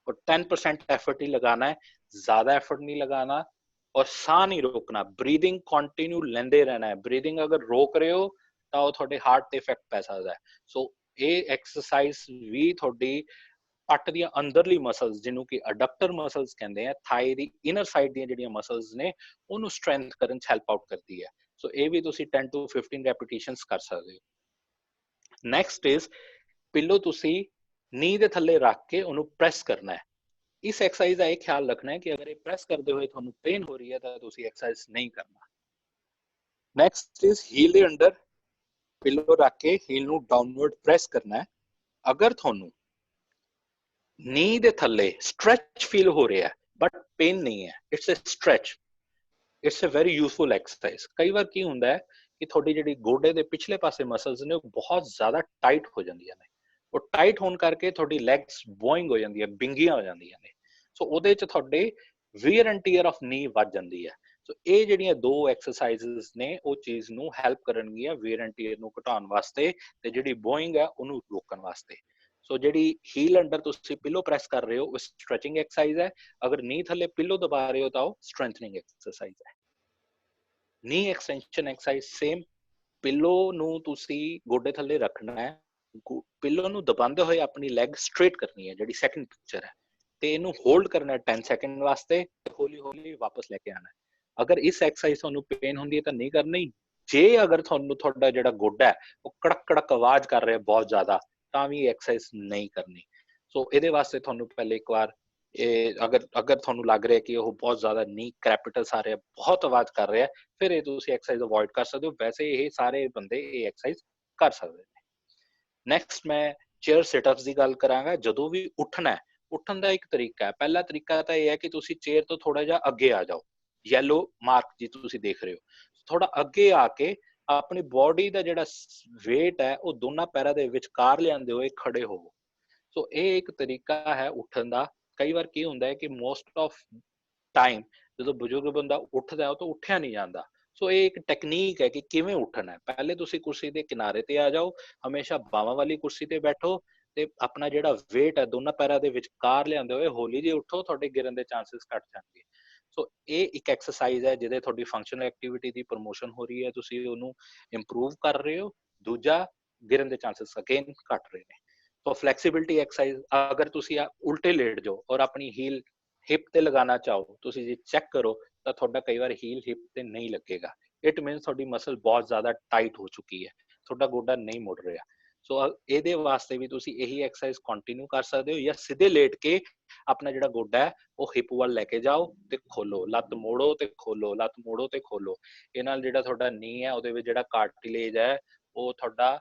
Speaker 2: और 10% एफर्ट ही लगाना है, ज्यादा एफर्ट नहीं लगाना और साह नहीं रोकना। ब्रीदिंग कंटिन्यू लेंदे रहना है। ब्रीदिंग अगर रोक रहे हो ਤਾਂ ਉਹ ਤੁਹਾਡੇ ਹਾਰਟ ਤੇ ਇਫੈਕਟ ਪੈ ਸਕਦਾ ਹੈ। ਸੋ ਇਹ ਐਕਸਰਸਾਈਜ਼ ਵੀ ਤੁਹਾਡੀ ਪੱਟ ਦੀਆਂ ਅੰਦਰਲੀ ਮਸਲਸ, ਜਿਹਨੂੰ ਕਿ ਅਡਕਟਰ ਮਸਲਸ ਕਹਿੰਦੇ ਆ, ਥਾਈ ਦੀ ਇਨਰ ਸਾਈਡ ਦੀਆਂ ਜਿਹੜੀਆਂ ਮਸਲਸ ਨੇ ਉਹਨੂੰ ਸਟਰੈਂਥ ਕਰਨ ਚ ਹੈਲਪ ਆਊਟ ਕਰਦੀ ਹੈ। ਸੋ ਇਹ ਵੀ ਤੁਸੀਂ 10 to 15 ਰੈਪੀਟੇਸ਼ਨਸ ਕਰ ਸਕਦੇ ਹੋ। ਨੈਕਸਟ ਇਜ਼ ਪਿੱਲੋ ਤੁਸੀਂ ਨੀ ਦੇ ਥੱਲੇ ਰੱਖ ਕੇ ਉਹਨੂੰ ਪ੍ਰੈਸ ਕਰਨਾ ਹੈ। ਇਸ ਐਕਸਰਸਾਈਜ਼ ਦਾ ਇਹ ਖਿਆਲ ਰੱਖਣਾ ਹੈ ਕਿ ਅਗਰ ਇਹ ਪ੍ਰੈਸ ਕਰਦੇ ਹੋਏ ਤੁਹਾਨੂੰ ਪੇਨ ਹੋ ਰਹੀ ਹੈ ਤਾਂ ਤੁਸੀਂ ਐਕਸਰਸਾਈਜ਼ ਨਹੀਂ ਕਰਨਾ। ਨੈਕਸਟ ਇਜ਼ ਹੀਲ ਦੇ ਅੰਡਰ ਪਿੱਲੋ ਰੱਖ ਕੇ ਹੀਲ ਨੂੰ ਡਾਊਨਵਰਡ ਪ੍ਰੈਸ ਕਰਨਾ ਹੈ। ਅਗਰ ਤੁਹਾਨੂੰ ਨੀ ਦੇ ਥੱਲੇ ਸਟ੍ਰੈਚ ਫੀਲ ਹੋ ਰਿਹਾ ਹੈ ਬਟ ਪੇਨ ਨਹੀਂ ਹੈ, it's a stretch, it's a very useful exercise. ਕਈ ਵਾਰ ਕੀ ਹੁੰਦਾ ਹੈ ਕਿ ਤੁਹਾਡੀ ਜਿਹੜੀ ਗੋਡੇ ਦੇ ਪਿਛਲੇ ਪਾਸੇ ਮਸਲਸ ਨੇ ਉਹ ਬਹੁਤ ਜ਼ਿਆਦਾ ਟਾਈਟ ਹੋ ਜਾਂਦੀਆਂ ਨੇ। ਉਹ ਟਾਈਟ ਹੋਣ ਕਰਕੇ ਤੁਹਾਡੀ ਲੈਗਸ ਬੋਇੰਗ ਹੋ ਜਾਂਦੀ ਹੈ, ਬਿੰਗੀਆਂ ਹੋ ਜਾਂਦੀਆਂ ਨੇ। ਸੋ ਉਹਦੇ ਚ ਤੁਹਾਡੇ ਵੀਅਰ ਐਂਡ ਟੀਅਰ ਆਫ ਨੀ ਵੱਧ ਜਾਂਦੀ ਹੈ। ਸੋ ਇਹ ਜਿਹੜੀਆਂ ਦੋ ਐਕਸਰਸਾਈਜ਼ਸ ਨੇ ਉਹ ਚੀਜ਼ ਨੂੰ ਹੈਲਪ ਕਰਨਗੀਆਂ ਵੀਅਰ ਐਂਡ ਟੀਅਰ ਨੂੰ ਘਟਾਉਣ ਵਾਸਤੇ ਤੇ ਜਿਹੜੀ ਬੋਇੰਗ ਹੈ ਉਹਨੂੰ ਰੋਕਣ ਵਾਸਤੇ। ਸੋ ਜਿਹੜੀ ਹੀਲ ਅੰਡਰ ਤੁਸੀਂ ਪਿੱਲੋ ਪ੍ਰੈਸ ਕਰ ਰਹੇ ਹੋ ਉਹ ਸਟ੍ਰੈਚਿੰਗ ਐਕਸਰਸਾਈਜ਼ ਹੈ। ਅਗਰ ਨੀ ਥੱਲੇ ਪਿੱਲੋ ਦਬਾ ਰਹੇ ਹੋ ਤਾਂ ਉਹ ਸਟਰੈਂਥਨਿੰਗ ਐਕਸਰਸਾਈਜ਼ ਹੈ। ਨੀ ਐਕਸਟੈਂਸ਼ਨ ਐਕਸਰਸਾਈਜ਼ ਸੇਮ, ਪਿੱਲੋ ਨੂੰ ਤੁਸੀਂ ਗੋਡੇ ਥੱਲੇ ਰੱਖਣਾ ਹੈ, ਪਿੱਲੋ ਨੂੰ ਦਬਾਉਂਦੇ ਹੋਏ ਆਪਣੀ ਲੈਗ ਸਟ੍ਰੇਟ ਕਰਨੀ ਹੈ, ਜਿਹੜੀ ਸੈਕੰਡ ਪਿਕਚਰ ਹੈ, ਤੇ ਇਹਨੂੰ ਹੋਲਡ ਕਰਨਾ 10 ਸੈਕਿੰਡ ਵਾਸਤੇ, ਹੌਲੀ ਹੌਲੀ ਵਾਪਸ ਲੈ ਕੇ ਆਣਾ। ਅਗਰ ਇਸ ਐਕਸਰਸਾਈਜ਼ ਤੁਹਾਨੂੰ ਪੇਨ ਹੁੰਦੀ ਹੈ ਤਾਂ ਨਹੀਂ ਕਰਨੀ। ਜੇ ਅਗਰ ਤੁਹਾਨੂੰ ਤੁਹਾਡਾ ਜਿਹੜਾ ਗੋਡਾ ਹੈ ਉਹ ਕੜਕ ਕੜਕ ਆਵਾਜ਼ ਕਰ ਰਿਹਾ ਬਹੁਤ ਜ਼ਿਆਦਾ, ਤਾਂ ਵੀ ਐਕਸਰਸਾਈਜ਼ ਨਹੀਂ ਕਰਨੀ। ਸੋ ਇਹਦੇ ਵਾਸਤੇ ਤੁਹਾਨੂੰ ਪਹਿਲੇ ਇੱਕ ਵਾਰ ਇਹ ਅਗਰ ਤੁਹਾਨੂੰ ਲੱਗ ਰਿਹਾ ਕਿ ਉਹ ਬਹੁਤ ਜ਼ਿਆਦਾ ਨੀ ਕ੍ਰੈਪੀਟਸ ਆ ਰਿਹਾ, ਬਹੁਤ ਆਵਾਜ਼ ਕਰ ਰਿਹਾ, ਫਿਰ ਇਹ ਤੁਸੀਂ ਐਕਸਰਸਾਈਜ਼ ਅਵੋਇਡ ਕਰ ਸਕਦੇ ਹੋ। ਵੈਸੇ ਇਹ ਸਾਰੇ ਬੰਦੇ ਇਹ ਐਕਸਰਸਾਈਜ਼ ਕਰ ਸਕਦੇ ਨੇ। ਨੈਕਸਟ ਮੈਂ ਚੇਅਰ ਸਿਟਅਪਸ ਦੀ ਗੱਲ ਕਰਾਂਗਾ। ਜਦੋਂ ਵੀ ਉੱਠਣਾ, ਉੱਠਣ ਦਾ ਇੱਕ ਤਰੀਕਾ ਹੈ। ਪਹਿਲਾ ਤਰੀਕਾ ਤਾਂ ਇਹ ਹੈ ਕਿ ਤੁਸੀਂ ਚੇਅਰ ਤੋਂ ਥੋੜਾ ਜਿਹਾ ਅੱਗੇ ਆ ਜਾਓ, ਯੈਲੋ ਮਾਰਕ ਜੀ ਤੁਸੀਂ ਦੇਖ ਰਹੇ ਹੋ, ਥੋੜਾ ਅੱਗੇ ਆ ਕੇ ਆਪਣੀ ਬੋਡੀ ਦਾ ਜਿਹੜਾ weight ਹੈ ਉਹ ਦੋਨਾਂ ਪੈਰਾਂ ਦੇ ਵਿਚਕਾਰ ਲਿਆਂਦੇ ਹੋਏ ਖੜੇ ਹੋਵੋ। ਸੋ ਇਹ ਇੱਕ ਤਰੀਕਾ ਹੈ ਉੱਠਣ ਦਾ। ਕਈ ਵਾਰ ਕੀ ਹੁੰਦਾ ਹੈ ਕਿ ਮੋਸਟ ਆਫ ਟਾਈਮ ਜਦੋਂ ਬਜ਼ੁਰਗ ਬੰਦਾ ਉੱਠਦਾ ਉਹ ਤਾਂ ਉੱਠਿਆ ਨਹੀਂ ਜਾਂਦਾ, ਸੋ ਇਹ ਇੱਕ ਟੈਕਨੀਕ ਹੈ ਕਿ ਕਿਵੇਂ ਉੱਠਣਾ ਹੈ। ਪਹਿਲੇ ਤੁਸੀਂ ਕੁਰਸੀ ਦੇ ਕਿਨਾਰੇ ਤੇ ਆ ਜਾਓ, ਹਮੇਸ਼ਾ ਬਾਹਾਂ ਵਾਲੀ ਕੁਰਸੀ ਤੇ ਬੈਠੋ ਤੇ ਆਪਣਾ ਜਿਹੜਾ weight ਹੈ ਦੋਨਾਂ ਪੈਰਾਂ ਦੇ ਵਿਚਕਾਰ ਲਿਆਂਦੇ ਹੋਏ ਹੌਲੀ ਜਿਹੀ ਉੱਠੋ, ਤੁਹਾਡੇ ਗਿਰਨ ਦੇ ਚਾਂਸਸ ਘੱਟ ਜਾਣਗੇ। ਸੋ ਇਹ ਇੱਕ ਐਕਸਰਸਾਈਜ਼ ਹੈ ਜਿਹਦੇ ਤੁਹਾਡੀ ਫੰਕਸ਼ਨਲ ਐਕਟੀਵਿਟੀ ਦੀ ਪ੍ਰਮੋਸ਼ਨ ਹੋ ਰਹੀ ਹੈ, ਤੁਸੀਂ ਉਹਨੂੰ ਇੰਪਰੂਵ ਕਰ ਰਹੇ ਹੋ। ਦੂਜਾ, ਗਿਰਨ ਦੇ ਚਾਂਸਸ ਅਗੇਨ ਘਟ ਰਹੇ ਨੇ। ਸੋ ਫਲੈਕਸੀਬਿਲਿਟੀ ਐਕਸਰਸਾਈਜ਼, ਅਗਰ ਤੁਸੀਂ ਉਲਟੇ ਲੇਟ ਜਾਓ ਔਰ ਆਪਣੀ ਹੀਲ ਹਿਪ ਤੇ ਲਗਾਉਣਾ ਚਾਹੋ, ਤੁਸੀਂ ਜੇ ਚੈੱਕ ਕਰੋ ਤਾਂ ਤੁਹਾਡਾ ਕਈ ਵਾਰ ਹੀਲ ਹਿਪ ਤੇ ਨਹੀਂ ਲੱਗੇਗਾ। ਇਟ ਮੀਨਸ ਤੁਹਾਡੀ ਮਸਲ ਬਹੁਤ ਜ਼ਿਆਦਾ ਟਾਈਟ ਹੋ ਚੁੱਕੀ ਹੈ, ਤੁਹਾਡਾ ਗੋਡਾ ਨਹੀਂ ਮੁੜ ਰਿਹਾ। ਸੋ ਇਹਦੇ ਵਾਸਤੇ ਵੀ ਤੁਸੀਂ ਇਹੀ ਐਕਸਰਸਾਈਜ਼ ਕੰਟੀਨਿਊ ਕਰ ਸਕਦੇ ਹੋ, ਜਾਂ ਸਿੱਧੇ ਲੇਟ ਕੇ ਆਪਣਾ ਜਿਹੜਾ ਗੋਡਾ ਹੈ ਉਹ ਹਿਪ ਵੱਲ ਲੈ ਕੇ ਜਾਓ ਤੇ ਖੋਲੋ, ਲੱਤ ਮੋੜੋ ਤੇ ਖੋਲੋ, ਲੱਤ ਮੋੜੋ ਤੇ ਖੋਲੋ। ਇਹ ਨਾਲ ਜਿਹੜਾ ਤੁਹਾਡਾ ਨੀ ਹੈ ਉਹਦੇ ਵਿੱਚ ਜਿਹੜਾ ਕਾਰਟਿਲੇਜ ਹੈ ਉਹ ਤੁਹਾਡਾ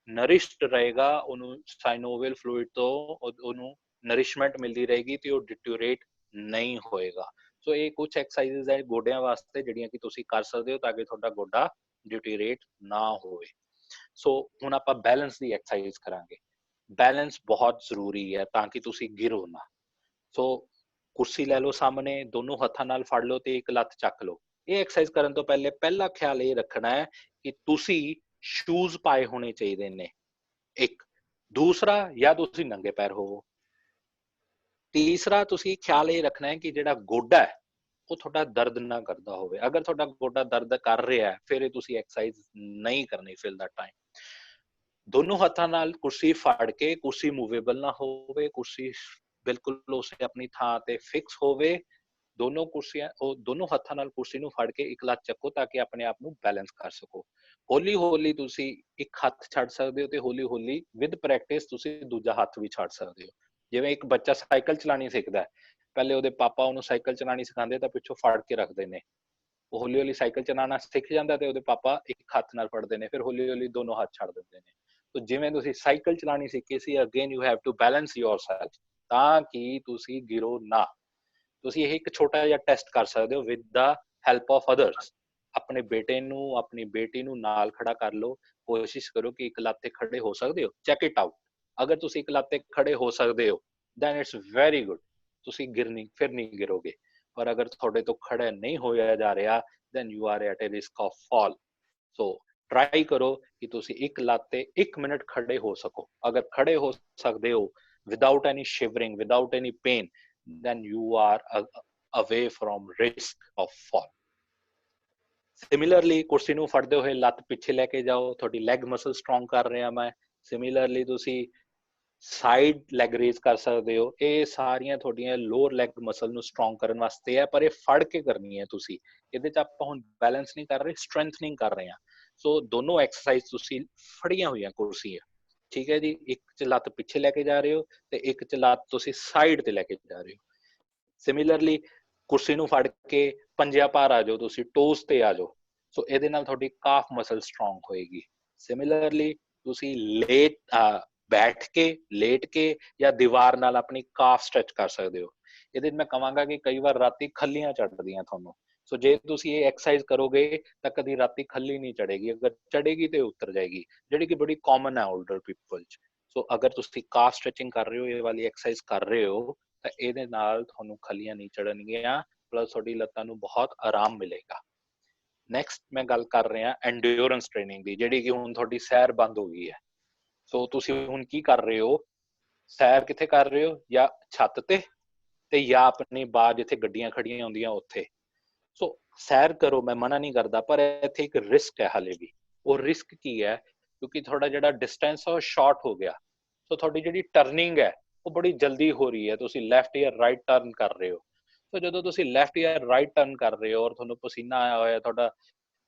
Speaker 2: ਨਰਿਸ਼ਡ ਰਹੇਗਾ, ਉਹਨੂੰ ਸਾਈਨੋਵਿਅਲ ਫਲੂਇਡ ਤੋਂ ਉਹਨੂੰ ਨਰਿਸ਼ਮੈਂਟ ਮਿਲਦੀ ਰਹੇਗੀ ਤੇ ਉਹ ਡਿਟਿਊਰੇਟ ਨਹੀਂ ਹੋਏਗਾ। ਸੋ ਇਹ ਕੁਝ ਐਕਸਰਸਾਈਜ਼ਸ ਹੈ ਗੋਡਿਆਂ ਵਾਸਤੇ ਜਿਹੜੀਆਂ ਕਿ ਤੁਸੀਂ ਕਰ ਸਕਦੇ ਹੋ ਤਾਂ ਕਿ ਤੁਹਾਡਾ ਗੋਡਾ ਡਿਟਿਊਰੇਟ ਨਾ ਹੋਵੇ। ਸੋ ਹੁਣ ਆਪਾਂ ਬੈਲੈਂਸ ਦੀ ਐਕਸਰਸਾਈਜ਼ ਕਰਾਂਗੇ। ਬੈਲੈਂਸ ਬਹੁਤ ਜ਼ਰੂਰੀ ਹੈ ਤਾਂ ਕਿ ਤੁਸੀਂ ਗਿਰੋ ਨਾ। ਸੋ ਕੁਰਸੀ ਲੈ ਲਓ ਸਾਹਮਣੇ, ਦੋਨੋਂ ਹੱਥਾਂ ਨਾਲ ਫੜ ਲਓ ਤੇ ਇੱਕ ਲੱਤ ਚੱਕ ਲਓ। ਇਹ ਐਕਸਰਸਾਈਜ਼ ਕਰਨ ਤੋਂ ਪਹਿਲੇ ਪਹਿਲਾ ਖਿਆਲ ਇਹ ਰੱਖਣਾ ਹੈ ਕਿ ਤੁਸੀਂ ਸ਼ੂਜ਼ ਪਾਏ ਹੋਣੇ ਚਾਹੀਦੇ ਨੇ, ਇੱਕ। ਦੂਸਰਾ, ਜਾਂ ਤੁਸੀਂ ਨੰਗੇ ਪੈਰ ਹੋਵੋ। ਤੀਸਰਾ, ਤੁਸੀਂ ਖਿਆਲ ਇਹ ਰੱਖਣਾ ਹੈ ਕਿ ਜਿਹੜਾ ਗੋਡਾ ਹੈ ਉਹ ਤੁਹਾਡਾ ਦਰਦ ਨਾ ਕਰਦਾ ਹੋਵੇ। ਅਗਰ ਤੁਹਾਡਾ ਗੋਡਾ ਦਰਦ ਕਰ ਰਿਹਾ ਹੈ ਫਿਰ ਇਹ ਤੁਸੀਂ ਐਕਸਰਸਾਈਜ਼ ਨਹੀਂ ਕਰਨੀ ਫਿਲ ਦਾ ਟਾਈਮ। ਦੋਨੋਂ ਹੱਥਾਂ ਨਾਲ ਕੁਰਸੀ ਫੜ ਕੇ, ਕੁਰਸੀ ਮੂਵੇਬਲ ਨਾ ਹੋਵੇ, ਕੁਰਸੀ ਬਿਲਕੁਲ ਉਸੇ ਆਪਣੀ ਥਾਂ ਤੇ ਫਿਕਸ ਹੋਵੇ। ਦੋਨੋਂ ਹੱਥਾਂ ਨਾਲ ਕੁਰਸੀ ਨੂੰ ਫੜ ਕੇ ਇੱਕ ਲੱਤ ਚੱਕੋ ਤਾਂ ਕਿ ਆਪਣੇ ਆਪ ਨੂੰ ਬੈਲੈਂਸ ਕਰ ਸਕੋ। ਹੌਲੀ ਹੌਲੀ ਤੁਸੀਂ ਇੱਕ ਹੱਥ ਛੱਡ ਸਕਦੇ ਹੋ ਤੇ ਹੌਲੀ ਹੌਲੀ ਵਿਦ ਪ੍ਰੈਕਟਿਸ ਤੁਸੀਂ ਦੂਜਾ ਹੱਥ ਵੀ ਛੱਡ ਸਕਦੇ ਹੋ। ਜਿਵੇਂ ਇੱਕ ਬੱਚਾ ਸਾਈਕਲ ਚਲਾਣੀ ਸਿੱਖਦਾ, ਪਹਿਲੇ ਉਹਦੇ ਪਾਪਾ ਉਹਨੂੰ ਸਾਈਕਲ ਚਲਾਣੀ ਸਿਖਾਉਂਦੇ ਤਾਂ ਪਿੱਛੋਂ ਫੜ ਕੇ ਰੱਖਦੇ ਨੇ, ਉਹ ਹੌਲੀ ਹੌਲੀ ਸਾਈਕਲ ਚਲਾਉਣਾ ਸਿੱਖ ਜਾਂਦਾ ਤੇ ਉਹਦੇ ਪਾਪਾ ਇੱਕ ਹੱਥ ਨਾਲ ਫੜਦੇ ਨੇ, ਫਿਰ ਹੌਲੀ ਹੌਲੀ ਦੋਨੋਂ ਹੱਥ ਛੱਡ ਦਿੰਦੇ ਨੇ। तो जिवें तुसीं साइकिल चलानी सीखी सी, again you have to balance yourself ताकि तुसीं गिरो ना। तुसीं ਇਹ ਇੱਕ ਛੋਟਾ ਜਿਹਾ ਟੈਸਟ ਕਰ ਸਕਦੇ ਹੋ with the help of others. ਆਪਣੇ ਬੇਟੇ ਨੂੰ, ਆਪਣੀ ਬੇਟੀ ਨੂੰ ਨਾਲ ਖੜਾ ਕਰ ਲਓ, ਕੋਸ਼ਿਸ਼ ਕਰੋ ਕਿ ਇੱਕ ਲੱਤ ਤੇ ਖੜੇ ਹੋ ਸਕਦੇ ਹੋ। Check it out. ਅਗਰ ਤੁਸੀਂ ਇੱਕ ਲੱਤ ਤੇ ਖੜੇ ਹੋ ਸਕਦੇ ਹੋ then it's very good, ਤੁਸੀਂ ਫਿਰ ਨਹੀਂ ਗਿਰੋਗੇ। ਪਰ ਅਗਰ ਤੁਹਾਡੇ ਤੋਂ ਖੜਾ ਨਹੀਂ ਹੋਇਆ ਜਾ ਰਿਹਾ then you are at a risk of fall. so try ਕਰੋ ਕਿ ਤੁਸੀਂ ਇੱਕ ਲੱਤ ਤੇ 1 ਮਿੰਟ ਖੜੇ ਹੋ ਸਕੋ। ਅਗਰ ਖੜੇ ਹੋ ਸਕਦੇ ਹੋ without any shivering, without any pain, then you are away from risk of fall. Similarly, ਕੁਰਸੀ ਨੂੰ ਫੜਦੇ ਹੋਏ ਲੱਤ ਪਿੱਛੇ ਲੈ ਕੇ ਜਾਓ, ਤੁਹਾਡੀ ਲੈਗ ਮਸਲ ਸਟਰੋਂਗ ਕਰ ਰਿਹਾ ਮੈਂ। Similarly, ਤੁਸੀਂ ਸਾਈਡ ਲੈਗ ਰੇਜ਼ ਕਰ ਸਕਦੇ ਹੋ। ਇਹ ਸਾਰੀਆਂ ਤੁਹਾਡੀਆਂ ਲੋਅਰ ਲੈਗ ਮਸਲ ਨੂੰ ਸਟਰੋਂਗ ਕਰਨ ਵਾਸਤੇ ਹੈ, ਪਰ ਇਹ ਫੜ ਕੇ ਕਰਨੀ ਹੈ ਤੁਸੀਂ। ਇਹਦੇ ਚ ਆਪਾਂ ਹੁਣ ਬੈਲੈਂਸ ਨਹੀਂ ਕਰ ਰਹੇ, ਸਟਰੈਂਥਨਿੰਗ ਕਰ ਰਹੇ ਹਾਂ। ਸੋ ਦੋਨੋਂ ਐਕਸਰਸਾਈਜ਼ ਤੁਸੀਂ ਫੜੀਆਂ ਹੋਈਆਂ ਕੁਰਸੀ ਹੈ, ਠੀਕ ਹੈ ਜੀ। ਇੱਕ ਚ ਲੱਤ ਪਿੱਛੇ ਲੈ ਕੇ ਜਾ ਰਹੇ ਹੋ ਤੇ ਇੱਕ ਚ ਲੱਤ ਤੁਸੀਂ ਸਾਈਡ ਤੇ ਲੈ ਕੇ ਜਾ ਰਹੇ ਹੋ। ਸਿਮਿਲਰਲੀ ਕੁਰਸੀ ਨੂੰ ਫੜ ਕੇ ਪੰਜਿਆਂ ਭਾਰ ਆ ਜਾਓ, ਤੁਸੀਂ ਟੋਸ ਤੇ ਆ ਜਾਓ। ਸੋ ਇਹਦੇ ਨਾਲ ਤੁਹਾਡੀ ਕਾਫ ਮਸਲ ਸਟਰੋਂਗ ਹੋਏਗੀ। ਸਿਮਿਲਰਲੀ ਤੁਸੀਂ ਬੈਠ ਕੇ, ਲੇਟ ਕੇ ਜਾਂ ਦੀਵਾਰ ਨਾਲ ਆਪਣੀ ਕਾਫ ਸਟ੍ਰੈਚ ਕਰ ਸਕਦੇ ਹੋ। ਇਹਦੇ ਮੈਂ ਕਹਾਂਗਾ ਕਿ ਕਈ ਵਾਰ ਰਾਤੀ ਖੱਲੀਆਂ ਚੜਦੀਆਂ ਤੁਹਾਨੂੰ। ਸੋ ਜੇ ਤੁਸੀਂ ਇਹ ਐਕਸਰਸਾਈਜ਼ ਕਰੋਗੇ ਤਾਂ ਕਦੀ ਰਾਤੀ ਖੱਲੀ ਨਹੀਂ ਚੜੇਗੀ, ਅਗਰ ਚੜੇਗੀ ਤੇ ਉਤਰ ਜਾਏਗੀ, ਜਿਹੜੀ ਕਿ ਬੜੀ ਕਾਮਨ ਹੈ 올ਡਰ ਪੀਪਲ ਚ। ਸੋ ਅਗਰ ਤੁਸੀਂ ਕਾਫ ਸਟ੍ਰੈਚਿੰਗ ਕਰ ਰਹੇ ਹੋ, ਇਹ ਵਾਲੀ ਐਕਸਰਸਾਈਜ਼ ਕਰ ਰਹੇ ਹੋ, ਤਾਂ ਇਹਦੇ ਨਾਲ ਤੁਹਾਨੂੰ ਖੱਲੀਆਂ ਨਹੀਂ ਚੜਨਗੀਆਂ, ਪਲੱਸ ਤੁਹਾਡੀ ਲੱਤਾਂ ਨੂੰ ਬਹੁਤ ਆਰਾਮ ਮਿਲੇਗਾ। ਨੈਕਸਟ ਮੈਂ ਗੱਲ ਕਰ ਰਿਹਾ ਐਂਡਿਓਰੈਂਸ ਟ੍ਰੇਨਿੰਗ ਦੀ, ਜਿਹੜੀ ਕਿ ਹੁਣ ਤੁਹਾਡੀ ਸੈਰ ਬੰਦ ਹੋ ਗਈ ਹੈ। ਸੋ ਤੁਸੀਂ ਹੁਣ ਕੀ ਕਰ ਰਹੇ ਹੋ, ਸੈਰ ਕਿੱਥੇ ਕਰ ਰਹੇ ਹੋ? ਜਾਂ ਛੱਤ ਤੇ ਜਾਂ ਆਪਣੀ ਬਾਹਰ ਜਿੱਥੇ ਗੱਡੀਆਂ ਖੜੀਆਂ ਹੁੰਦੀਆਂ ਉੱਥੇ। ਸੋ ਸੈਰ ਕਰੋ, ਮੈਂ ਮਨਾ ਨਹੀਂ ਕਰਦਾ, ਪਰ ਇੱਥੇ ਇੱਕ ਰਿਸਕ ਹੈ ਹਾਲੇ ਵੀ। ਉਹ ਰਿਸਕ ਕੀ ਹੈ? ਕਿਉਂਕਿ ਤੁਹਾਡਾ ਜਿਹੜਾ ਡਿਸਟੈਂਸ ਹੈ ਉਹ ਸ਼ਾਰਟ ਹੋ ਗਿਆ। ਸੋ ਤੁਹਾਡੀ ਜਿਹੜੀ ਟਰਨਿੰਗ ਹੈ ਉਹ ਬੜੀ ਜਲਦੀ ਹੋ ਰਹੀ ਹੈ, ਤੁਸੀਂ ਲੈਫਟ ਜਾਂ ਰਾਈਟ ਟਰਨ ਕਰ ਰਹੇ ਹੋ। ਸੋ ਜਦੋਂ ਤੁਸੀਂ ਲੈਫਟ ਜਾਂ ਰਾਈਟ ਟਰਨ ਕਰ ਰਹੇ ਹੋ ਔਰ ਤੁਹਾਨੂੰ ਪਸੀਨਾ ਆਇਆ ਹੋਇਆ, ਤੁਹਾਡਾ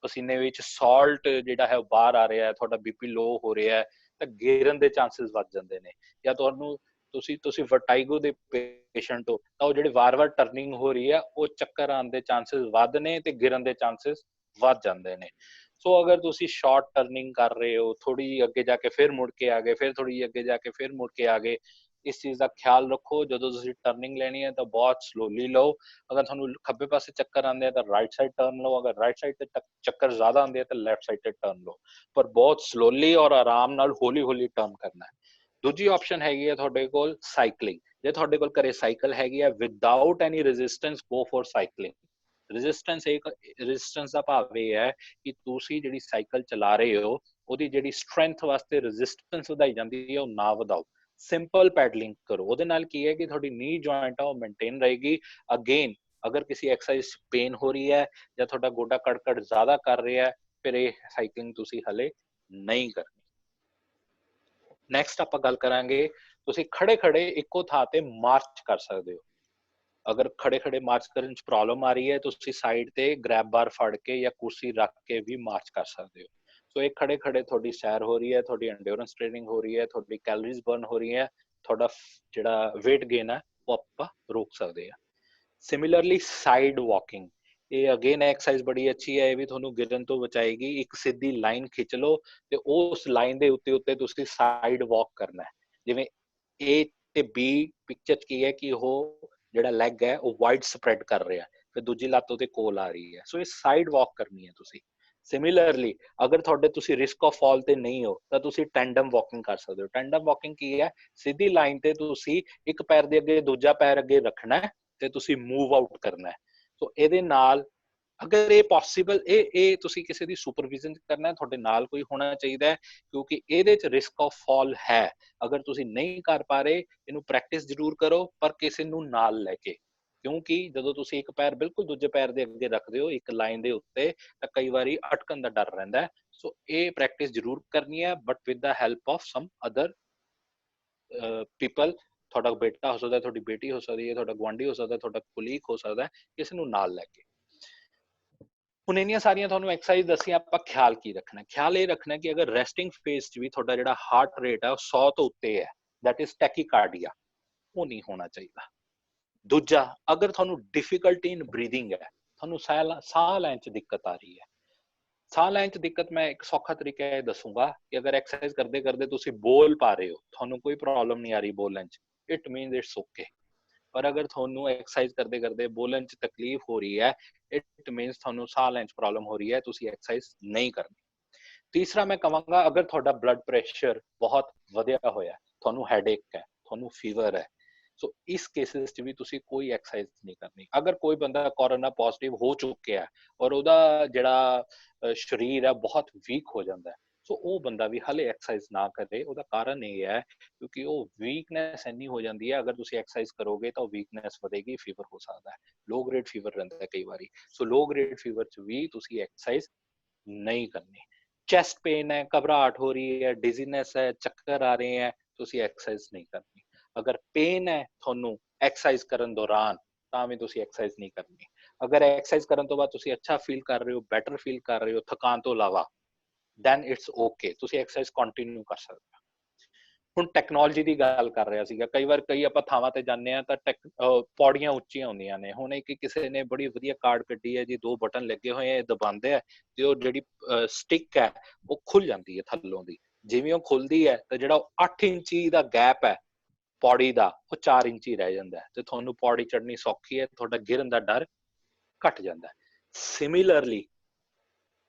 Speaker 2: ਪਸੀਨੇ ਵਿੱਚ ਸਾਲਟ ਜਿਹੜਾ ਹੈ ਉਹ ਬਾਹਰ ਆ ਰਿਹਾ ਹੈ, ਤੁਹਾਡਾ ਬੀਪੀ ਲੋ ਹੋ ਰਿਹਾ ਹੈ, ਤਾਂ ਗਿਰਨ ਦੇ ਚਾਂਸਸ ਵੱਧ ਜਾਂਦੇ ਨੇ। ਜਾਂ ਤੁਹਾਨੂੰ ਤੁਸੀਂ ਵਰਟਾਈਗੋ ਦੇ ਪੇਸ਼ੈਂਟ ਹੋ ਤਾਂ ਉਹ ਜਿਹੜੇ ਵਾਰ-ਵਾਰ ਟਰਨਿੰਗ ਹੋ ਰਹੀ ਹੈ ਉਹ ਚੱਕਰ ਆਉਣ ਦੇ ਚਾਂਸਸ ਵੱਧ ਨੇ ਤੇ ਗਿਰਨ ਦੇ ਚਾਂਸਸ ਵੱਧ ਜਾਂਦੇ ਨੇ। ਸੋ ਅਗਰ ਤੁਸੀਂ ਸ਼ਾਰਟ ਟਰਨਿੰਗ ਕਰ ਰਹੇ ਹੋ, ਥੋੜੀ ਜਿਹੀ ਅੱਗੇ ਜਾ ਕੇ ਫਿਰ ਮੁੜ ਕੇ ਆ ਗਏ, ਫਿਰ ਥੋੜੀ ਜਿਹੀ ਅੱਗੇ ਜਾ ਕੇ ਫਿਰ ਮੁੜ ਕੇ ਆ ਗਏ, ਇਸ ਚੀਜ਼ ਦਾ ਖਿਆਲ ਰੱਖੋ। ਜਦੋਂ ਤੁਸੀਂ ਟਰਨਿੰਗ ਲੈਣੀ ਹੈ ਤਾਂ ਬਹੁਤ ਸਲੋਲੀ ਲਓ। ਅਗਰ ਤੁਹਾਨੂੰ ਖੱਬੇ ਪਾਸੇ ਚੱਕਰ ਆਉਂਦੇ ਆ ਤਾਂ ਰਾਈਟ ਸਾਈਡ ਟਰਨ ਲਓ, ਅਗਰ ਰਾਈਟ ਸਾਈਡ ਤੇ ਚੱਕਰ ਜ਼ਿਆਦਾ ਆਉਂਦੇ ਆ ਤਾਂ ਲੈਫਟ ਸਾਈਡ ਤੇ ਟਰਨ ਲਓ, ਪਰ ਬਹੁਤ ਸਲੋਲੀ ਔਰ ਆਰਾਮ ਨਾਲ ਹੌਲੀ-ਹੌਲੀ ਟਰਨ ਕਰਨਾ ਹੈ। ਦੂਜੀ ਆਪਸ਼ਨ ਹੈਗੀ ਹੈ ਤੁਹਾਡੇ ਕੋਲ ਸਾਈਕਲਿੰਗ। ਜੇ ਤੁਹਾਡੇ ਕੋਲ ਘਰੇ ਸਾਈਕਲ ਹੈਗੀ ਹੈ, without any resistance go for cycling. Resistance ਦਾ ਭਾਵ ਇਹ ਹੈ ਕਿ ਤੁਸੀਂ ਜਿਹੜੀ ਸਾਈਕਲ ਚਲਾ ਰਹੇ ਹੋ ਉਹਦੀ ਜਿਹੜੀ ਸਟਰੈਂਥ ਵਾਸਤੇ ਰੈਜ਼ਿਸਟੈਂਸ ਵਧਾਈ ਜਾਂਦੀ ਹੈ ਉਹ ਨਾ ਵਧਾਓ। ਸਿੰਪਲ ਪੈਡਲਿੰਗ ਕਰੋ, ਉਹਦੇ ਨਾਲ ਕੀ ਹੈ ਕਿ ਤੁਹਾਡੀ ਨੀ ਜੁਆਇੰਟ ਆ ਉਹ ਮੇਨਟੇਨ ਰਹੇਗੀ। ਅਗੇਨ ਅਗਰ ਕਿਸੇ ਐਕਸਰਸਾਈਜ਼ ਪੇਨ ਹੋ ਰਹੀ ਹੈ ਜਾਂ ਤੁਹਾਡਾ ਗੋਡਾ ਕੜਕੜ ਜ਼ਿਆਦਾ ਕਰ ਰਿਹਾ ਹੈ, ਫਿਰ ਇਹ ਸਾਈਕਲਿੰਗ ਤੁਸੀਂ ਹਲੇ ਨਹੀਂ ਕਰਨੀ। ਨੈਕਸਟ ਆਪਾਂ ਗੱਲ ਕਰਾਂਗੇ, ਤੁਸੀਂ ਖੜੇ ਖੜੇ ਇੱਕੋ ਥਾਂ ਤੇ ਮਾਰਚ ਕਰ ਸਕਦੇ ਹੋ। ਅਗਰ ਖੜੇ ਖੜੇ ਮਾਰਚ ਕਰਨ ਚ ਪ੍ਰੋਬਲਮ ਆ ਰਹੀ ਹੈ, ਤੁਸੀਂ ਸਾਈਡ ਤੇ ਗ੍ਰੈਬ ਬਾਰ ਫੜ ਕੇ ਜਾਂ ਕੁਰਸੀ ਰੱਖ ਕੇ ਵੀ ਮਾਰਚ ਕਰ ਸਕਦੇ ਹੋ। ਸੋ ਇਹ ਖੜੇ ਖੜੇ ਤੁਹਾਡੀ ਸੈਰ ਹੋ ਰਹੀ ਹੈ, ਤੁਹਾਡੀ ਐਂਡਿਓਰੈਂਸ ਟ੍ਰੇਨਿੰਗ ਹੋ ਰਹੀ ਹੈ, ਤੁਹਾਡੀ ਕੈਲੋਰੀਜ਼ ਬਰਨ ਹੋ ਰਹੀ ਹੈ, ਤੁਹਾਡਾ ਜਿਹੜਾ weight gain ਹੈ ਉਹ ਆਪਾਂ ਰੋਕ ਸਕਦੇ ਆ। ਸਿਮਿਲਰਲੀ ਸਾਈਡ ਵਾਕਿੰਗ, ਇਹ ਅਗੇਨ ਐਕਸਰਸਾਈਜ਼ ਬੜੀ ਅੱਛੀ ਹੈ, ਇਹ ਵੀ ਤੁਹਾਨੂੰ ਗਿਰਨ ਤੋਂ ਬਚਾਏਗੀ। ਇੱਕ ਸਿੱਧੀ ਲਾਈਨ ਖਿੱਚ ਲਓ ਤੇ ਉਸ ਲਾਈਨ ਦੇ ਉੱਤੇ ਤੁਸੀਂ ਸਾਈਡ ਵਾਕ ਕਰਨਾ ਹੈ। ਜਿਵੇਂ A ਤੇ B ਪਿਕਚਰ ਚ ਕੀ ਹੈ ਕਿ ਉਹ ਜਿਹੜਾ ਲੈਗ ਹੈ ਉਹ ਵਾਈਡ ਸਪਰੈਡ ਕਰ ਰਿਹਾ, ਫਿਰ ਦੂਜੀ ਲੱਤ ਉਹਦੇ ਕੋਲ ਆ ਰਹੀ ਹੈ। ਸੋ ਇਹ ਸਾਈਡ ਵਾਕ ਕਰਨੀ ਹੈ ਤੁਸੀਂ। ਸਿਮਿਲਰਲੀ ਅਗਰ ਤੁਹਾਡੇ ਤੁਸੀਂ ਰਿਸਕ ਆਫ ਫਾਲ ਤੇ ਨਹੀਂ ਹੋ ਤਾਂ ਤੁਸੀਂ ਟੈਂਡਮ ਵਾਕਿੰਗ ਕਰ ਸਕਦੇ ਹੋ। ਟੈਂਡਮ ਵਾਕਿੰਗ ਕੀ ਹੈ, ਸਿੱਧੀ ਲਾਈਨ ਤੇ ਤੁਸੀਂ ਇੱਕ ਪੈਰ ਦੇ ਅੱਗੇ ਦੂਜਾ ਪੈਰ ਅੱਗੇ ਰੱਖਣਾ ਹੈ ਤੇ ਤੁਸੀਂ ਮੂਵ ਆਊਟ ਕਰਨਾ ਹੈ। ਸੋ ਇਹਦੇ ਨਾਲ ਅਗਰ ਇਹ ਪੋਸੀਬਲ, ਇਹ ਤੁਸੀਂ ਕਿਸੇ ਦੀ ਸੁਪਰਵਿਜ਼ਨ ਕਰਨਾ ਹੈ, ਤੁਹਾਡੇ ਨਾਲ ਕੋਈ ਹੋਣਾ ਚਾਹੀਦਾ ਹੈ, ਕਿਉਂਕਿ ਇਹਦੇ ਚ ਰਿਸਕ ਆਫ ਫਾਲ ਹੈ। ਅਗਰ ਤੁਸੀਂ ਨਹੀਂ ਕਰ ਪਾ ਰਹੇ, ਇਹਨੂੰ ਪ੍ਰੈਕਟਿਸ ਜ਼ਰੂਰ ਕਰੋ ਪਰ ਕਿਸੇ ਨੂੰ ਨਾਲ ਲੈ ਕੇ, ਕਿਉਂਕਿ ਜਦੋਂ ਤੁਸੀਂ ਇੱਕ ਪੈਰ ਬਿਲਕੁਲ ਦੂਜੇ ਪੈਰ ਦੇ ਅੱਗੇ ਰੱਖਦੇ ਹੋ ਇੱਕ ਲਾਈਨ ਦੇ ਉੱਤੇ ਤਾਂ ਕਈ ਵਾਰੀ ਅਟਕਣ ਦਾ ਡਰ ਰਹਿੰਦਾ ਹੈ। ਸੋ ਇਹ ਪ੍ਰੈਕਟਿਸ ਜ਼ਰੂਰ ਕਰਨੀ ਹੈ, but with the help of sum other people. ਤੁਹਾਡਾ ਬੇਟਾ ਹੋ ਸਕਦਾ, ਤੁਹਾਡੀ ਬੇਟੀ ਹੋ ਸਕਦੀ ਹੈ, ਤੁਹਾਡਾ ਗੁਆਂਢੀ ਹੋ ਸਕਦਾ, ਤੁਹਾਡਾ ਕੁਲੀਗ ਹੋ ਸਕਦਾ, ਕਿਸੇ ਨੂੰ ਨਾਲ ਲੈ ਕੇ। ਹੁਣ ਇੰਨੀਆਂ ਸਾਰੀਆਂ ਤੁਹਾਨੂੰ ਐਕਸਰਸਾਈਜ਼ ਦੱਸੀਆਂ, ਆਪਾਂ ਖਿਆਲ ਕੀ ਰੱਖਣਾ? ਖਿਆਲ ਇਹ ਰੱਖਣਾ ਕਿ ਅਗਰ ਰੈਸਟਿੰਗ ਫੇਸ 'ਚ ਵੀ ਤੁਹਾਡਾ ਜਿਹੜਾ ਹਾਰਟ ਰੇਟ ਹੈ ਉਹ 100 ਤੋਂ ਉੱਤੇ ਹੈ, ਦੈਟ ਇਜ਼ ਟੈਕੀਕਾਰਡੀਆ, ਉਹ ਨਹੀਂ ਹੋਣਾ ਚਾਹੀਦਾ। ਦੂਜਾ, ਅਗਰ ਤੁਹਾਨੂੰ ਡਿਫਿਕਲਟੀ ਇਨ ਬਰੀਥਿੰਗ ਹੈ, ਤੁਹਾਨੂੰ ਸਾਹ ਲੈਣ 'ਚ ਦਿੱਕਤ ਆ ਰਹੀ ਹੈ, ਸਾਹ ਲੈਣ 'ਚ ਦਿੱਕਤ, ਮੈਂ ਇੱਕ ਸੌਖਾ ਤਰੀਕਾ ਇਹ ਦੱਸੂਗਾ ਕਿ ਅਗਰ ਐਕਸਰਸਾਈਜ਼ ਕਰਦੇ ਕਰਦੇ ਤੁਸੀਂ ਬੋਲ ਪਾ ਰਹੇ ਹੋ, ਤੁਹਾਨੂੰ ਕੋਈ ਪ੍ਰੋਬਲਮ ਨਹੀਂ ਆ ਰਹੀ ਬੋਲਣ 'ਚ, ਇਟ ਮੀਨਸ ਇਟਸ ਓਕੇ। ਪਰ ਅਗਰ ਤੁਹਾਨੂੰ ਐਕਸਰਸਾਈਜ਼ ਕਰਦੇ ਕਰਦੇ ਬੋਲਣ 'ਚ ਤਕਲੀਫ ਹੋ ਰਹੀ ਹੈ, ਇਟ ਮੀਨਸ ਤੁਹਾਨੂੰ ਸਾਹ ਲੈਣ 'ਚ ਪ੍ਰੋਬਲਮ ਹੋ ਰਹੀ ਹੈ, ਤੁਸੀਂ ਐਕਸਰਸਾਈਜ਼ ਨਹੀਂ ਕਰਨੀ। ਤੀਸਰਾ ਮੈਂ ਕਹਾਂਗਾ, ਅਗਰ ਤੁਹਾਡਾ ਬਲੱਡ ਪ੍ਰੈਸ਼ਰ ਬਹੁਤ ਵਧਿਆ ਹੋਇਆ, ਤੁਹਾਨੂੰ ਹੈਡੇਕ ਹੈ, ਤੁਹਾਨੂੰ ਫੀਵਰ ਹੈ, ਸੋ ਇਸ ਕੇਸਿਸ 'ਚ ਵੀ ਤੁਸੀਂ ਕੋਈ ਐਕਸਰਸਾਈਜ਼ ਨਹੀਂ ਕਰਨੀ। ਅਗਰ ਕੋਈ ਬੰਦਾ ਕੋਰੋਨਾ ਪੋਜ਼ਿਟਿਵ ਹੋ ਚੁੱਕਿਆ ਔਰ ਉਹਦਾ ਜਿਹੜਾ ਸਰੀਰ ਹੈ ਬਹੁਤ ਵੀਕ ਹੋ ਜਾਂਦਾ ਹੈ, ਸੋ ਉਹ ਬੰਦਾ ਵੀ ਹਲੇ ਐਕਸਰਸਾਈਜ਼ ਨਾ ਕਰੇ। ਉਹਦਾ ਕਾਰਨ ਇਹ ਹੈ ਕਿਉਂਕਿ ਉਹ ਵੀਕਨੈਸ ਇੰਨੀ ਹੋ ਜਾਂਦੀ ਹੈ, ਅਗਰ ਤੁਸੀਂ ਐਕਸਰਸਾਈਜ਼ ਕਰੋਗੇ ਤਾਂ ਉਹ ਵੀਕਨੈਸ ਵਧੇਗੀ, ਫੀਵਰ ਹੋ ਸਕਦਾ ਹੈ, ਲੋ ਗ੍ਰੇਡ ਫੀਵਰ ਰਹਿੰਦਾ ਹੈ ਕਈ ਵਾਰੀ। ਸੋ ਲੋ ਗ੍ਰੇਡ ਫੀਵਰ 'ਚ ਵੀ ਤੁਸੀਂ ਐਕਸਰਸਾਈਜ਼ ਨਹੀਂ ਕਰਨੀ। ਚੈਸਟ ਪੇਨ ਹੈ, ਘਬਰਾਹਟ ਹੋ ਰਹੀ ਹੈ, ਡਿਜ਼ੀਨੈਸ ਹੈ, ਚੱਕਰ ਆ ਰਹੇ ਹੈ, ਤੁਸੀਂ ਐਕਸਰਸਾਈਜ਼ ਨਹੀਂ ਕਰਨੀ। ਅਗਰ ਪੇਨ ਹੈ ਤੁਹਾਨੂੰ ਐਕਸਰਸਾਈਜ਼ ਕਰਨ ਦੌਰਾਨ, ਤਾਂ ਵੀ ਤੁਸੀਂ ਐਕਸਰਸਾਈਜ਼ ਨਹੀਂ ਕਰਨੀ। ਅਗਰ ਐਕਸਰਸਾਈਜ਼ ਕਰਨ ਤੋਂ ਬਾਅਦ ਤੁਸੀਂ ਅੱਛਾ ਫੀਲ ਕਰ ਰਹੇ ਹੋ, ਬੈਟਰ ਫੀਲ ਕਰ ਰਹੇ ਹੋ ਥਕਾਨ ਤੋਂ ਇਲਾਵਾ, ਦੈਨ ਇਟਸ ਓਕੇ, ਤੁਸੀਂ ਐਕਸਰਸਾਈਜ਼ ਕੰਟੀਨਿਊ ਕਰ ਸਕਦੇ ਹੋ। ਹੁਣ ਟੈਕਨੋਲੋਜੀ ਦੀ ਗੱਲ ਕਰ ਰਿਹਾ ਸੀਗਾ, ਕਈ ਵਾਰ ਕਈ ਆਪਾਂ ਥਾਵਾਂ ਤੇ ਜਾਂਦੇ ਆ ਤਾਂ ਪੌੜੀਆਂ ਉੱਚੀਆਂ ਹੁੰਦੀਆਂ ਨੇ। ਹੁਣ ਇੱਕ ਕਿਸੇ ਨੇ ਬੜੀ ਵਧੀਆ ਕਾਰਡ ਕੱਢੀ ਹੈ ਜੀ, 2 ਬਟਨ ਲੱਗੇ ਹੋਏ ਆ, ਇਹ ਦਬਾਉਂਦੇ ਆ ਤੇ ਉਹ ਜਿਹੜੀ ਸਟਿਕ ਹੈ ਉਹ ਖੁੱਲ ਜਾਂਦੀ ਹੈ ਥੱਲੋਂ ਦੀ। ਜਿਵੇਂ ਉਹ ਖੁੱਲਦੀ ਹੈ ਤਾਂ ਜਿਹੜਾ 8 ਇੰਚੀ ਦਾ ਗੈਪ ਹੈ ਪੌੜੀ ਦਾ, ਉਹ 4 ਇੰਚੀ ਰਹਿ ਜਾਂਦਾ ਹੈ ਤੇ ਤੁਹਾਨੂੰ ਪੌੜੀ ਚੜ੍ਹਨੀ ਸੌਖੀ ਹੈ, ਤੁਹਾਡਾ ਗਿਰਨ ਦਾ ਡਰ ਘਟ ਜਾਂਦਾ ਹੈ। ਸਿਮਿਲਰਲੀ